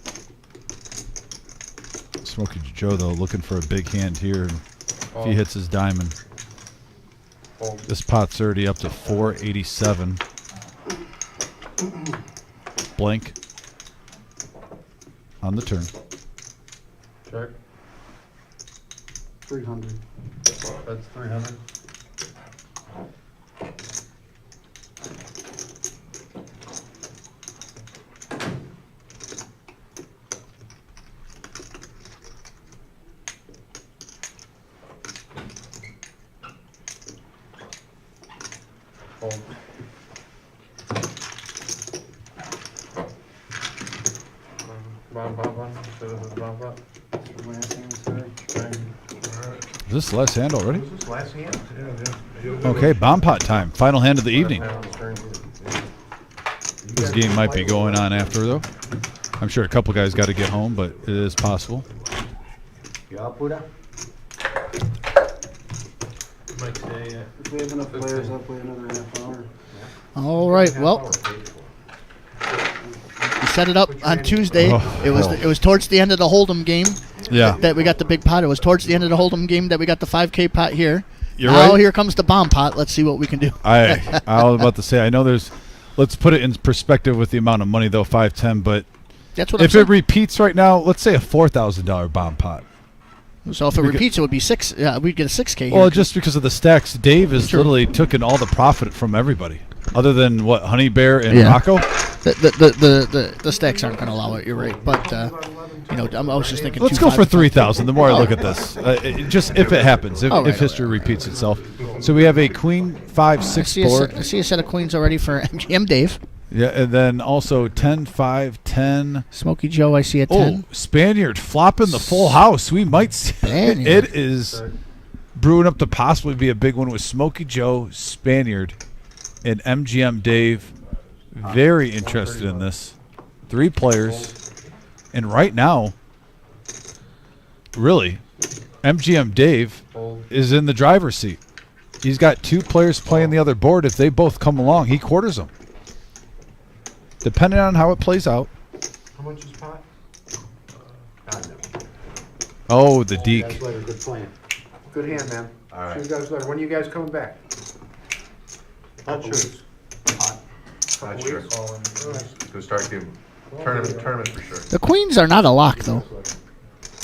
Smokey Joe, though, looking for a big hand here. And if he hits his diamond, this pot's already up to 487. Blank on the turn. Check. 300. That's 300. Fold. Bomb pop one. Should have been bomb pop. Is this the last hand already? Was this last hand? Yeah. Okay, bomb pot time. Final hand of the evening. This game might be going on after, though. I'm sure a couple guys got to get home, but it is possible. Yeah, Buddha. Might stay, If we have enough players, I'll play another half hour. All right. Well, we set it up on Tuesday. Oh, It was towards the end of the Hold'em game. Yeah. That we got the big pot. It was towards the end of the Hold'em game that we got the 5K pot here. You're now right. Here comes the bomb pot. Let's see what we can do. I was about to say, I know there's, let's put it in perspective with the amount of money, though, 510, but That's what I'm if saying. it repeats right now, let's say a $4,000 bomb pot. So if it repeats, it would be six. Yeah, we'd get a 6K. Well, here. just because of the stacks, Dave has literally taken all the profit from everybody, other than what, Honey Bear and Rocco. The stacks aren't going to allow it. You're right, but you know, I was just thinking. Let's go for 3,000. The more I look at this, just if it happens, if history repeats itself. So we have a Queen 5-6 board. I see a set of queens already for MGM Dave. Yeah, and then also 10, 5, 10. Smokey Joe, I see a 10. Oh, Spaniard flopping the full house. We might see it is brewing up to possibly be a big one with Smokey Joe, Spaniard, and MGM Dave. Very interested in this. 3 players. And right now, really, MGM Dave is in the driver's seat. He's got 2 players playing the other board. If they both come along, he quarters them. Depending on how it plays out. How much is pot? Oh, the See you deke. guys later. Good plan. Good hand, man. All right. See you guys later. When are you guys coming back? Not sure. Not sure. Gonna start game. Tournament for sure. The queens are not a lock though.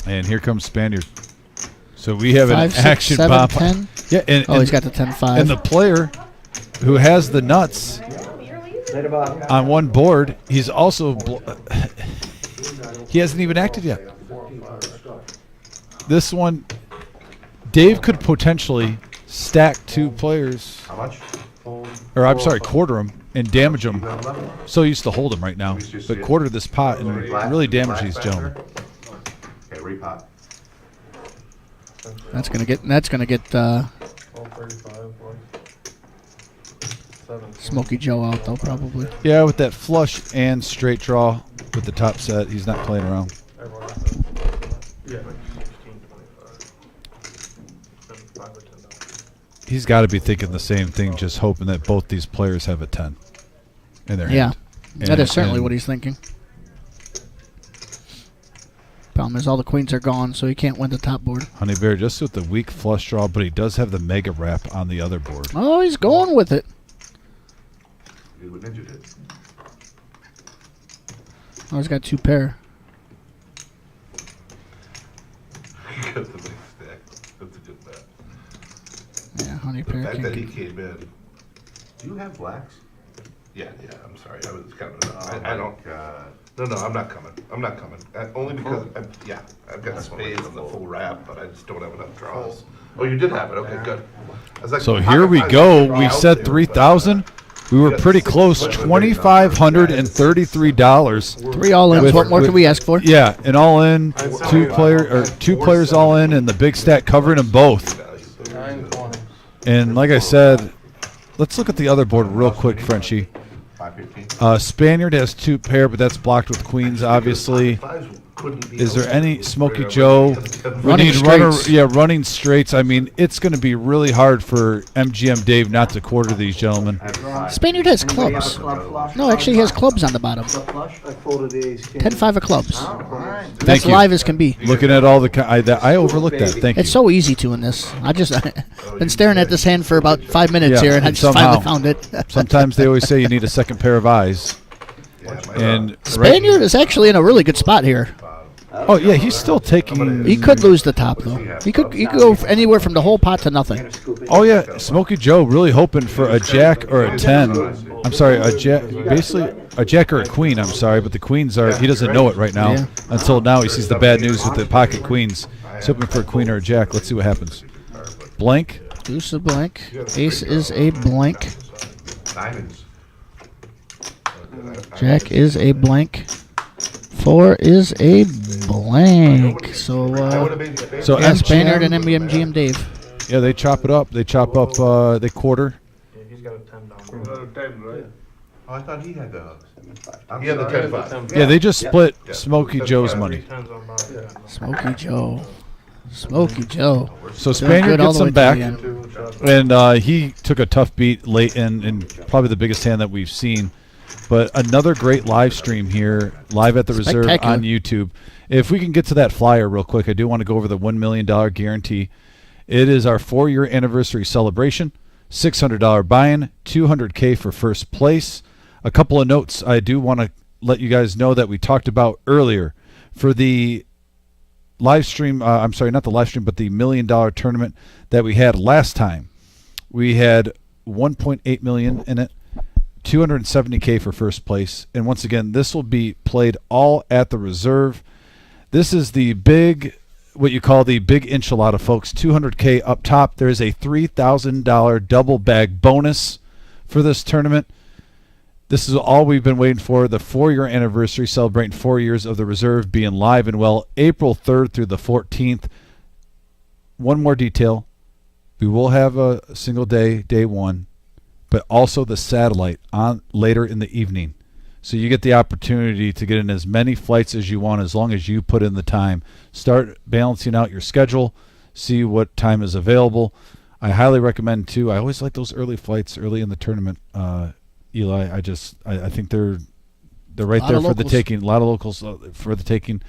And here comes Spaniard. So we have 5, an 6, action 7, bomb. 10. Yeah, and He's got the 10-5. And the player who has the nuts on one board, he's also he hasn't even acted yet. This one, Dave could potentially stack 2 players. How much? Or I'm sorry, quarter them and damage them. So used to hold him right now, but quarter this pot and really damage these gentlemen. Okay, repot. That's gonna get Smokey Joe out though probably. Yeah, with that flush and straight draw with the top set, he's not playing around. He's got to be thinking the same thing, just hoping that both these players have a 10 in their hand. That is certainly what he's thinking. Problem is all the queens are gone, so he can't win the top board. Honey Bear just with the weak flush draw, but he does have the mega wrap on the other board. Oh, he's going with it. Did what Ninja did. Oh, he's got 2 pair. Got the big stack. That's a good bet. Yeah, Honey The Bear fact can that he get. came in. Do you have blacks? Yeah, I'm sorry. I was kind of. Oh I don't. my God. No, I'm not coming. I'm not coming. Only because, I've got spades and the full wrap, but I just don't have enough draws. Oh, you did have it. Okay, good. I was like, So here we go. We said 3,000. We were pretty close. $2,533. 3 all in. What more can we ask for? Yeah, an all in, 2 players all in, and the big stack covering them both. And like I said, let's look at the other board real quick, Frenchie. 515. Spaniard has 2 pair, but that's blocked with queens, obviously. Is there any Smokey Joe? Running straights. Running straights. I mean, it's going to be really hard for MGM Dave not to quarter these gentlemen. Spaniard has clubs. No, actually he has clubs on the bottom. I folded the ace king. 10-5 of clubs. Thank That's you. live as can be. Looking at all the I overlooked that. Thank you. It's so easy to in this. I've been staring at this hand for about 5 minutes here, and I just somehow, finally found it. Sometimes they always say you need a second pair of eyes. And Spaniard is actually in a really good spot here. Oh yeah, he's still taking. He could lose the top though. He could go anywhere from the whole pot to nothing. Oh yeah, Smokey Joe really hoping for a jack or a 10. I'm sorry, a jack, basically a jack or a queen. I'm sorry, but the queens are. He doesn't know it right now. Yeah. Until now, he sees the bad news with the pocket queens. He's hoping for a queen or a jack. Let's see what happens. Blank. Deuce a blank. Ace is a blank. Diamonds. Jack is a blank. 4 is a blank. So, So yes, MGM Baynard and MGM Dave. Yeah, they chop it up. They chop up. They quarter. Yeah, he's got a 10 down. Oh, I thought he had the. He had the 10-5. Yeah, they just split Smokey Joe's money. Smokey Joe. Smokey Joe. So Doing Spaniard good all gets the way him to back, the end. and he took a tough beat late in probably the biggest hand that we've seen. But another great live stream here, live at the Reserve Spectacular. on YouTube. If we can get to that flyer real quick, I do want to go over the $1 million guarantee. It is our 4-year anniversary celebration, $600 buy-in, $200K for first place. A couple of notes I do want to let you guys know that we talked about earlier. For the live stream, I'm sorry, not the live stream, but the $1 million tournament that we had last time, we had $1.8 million in it, $270K for first place. And once again, this will be played all at the Reserve. This is the big, what you call the big enchilada, folks. $200K up top. There's a $3,000 double bag bonus for this tournament. This is all we've been waiting for, the 4-year anniversary, celebrating 4 years of the Reserve being live and well, April 3rd through the 14th. One more detail. We will have a single day, day one, but also the satellite on later in the evening. So you get the opportunity to get in as many flights as you want as long as you put in the time. Start balancing out your schedule, see what time is available. I highly recommend, too. I always like those early flights early in the tournament, Eli. I think they're right there for the taking. A lot of locals for the taking.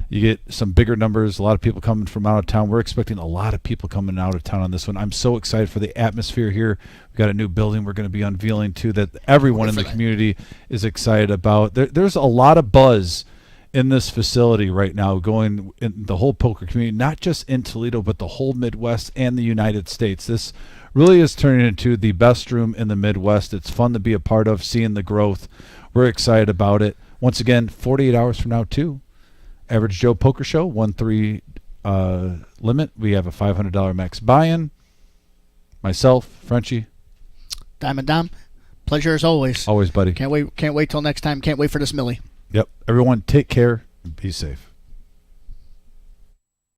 You get some bigger numbers, a lot of people coming from out of town. We're expecting a lot of people coming out of town on this one. I'm so excited for the atmosphere here. We've got a new building we're going to be unveiling, too, that everyone in the community is excited about. There's a lot of buzz in this facility right now going in the whole poker community, not just in Toledo, but the whole Midwest and the United States. This really is turning into the best room in the Midwest. It's fun to be a part of, seeing the growth. We're excited about it. Once again, 48 hours from now, too. Average Joe Poker Show, 1-3 limit. We have a $500 max buy-in. Myself, Frenchie. Diamond Dom, pleasure as always. Always, buddy. Can't wait till next time. Can't wait for this Millie. Yep. Everyone, take care and be safe.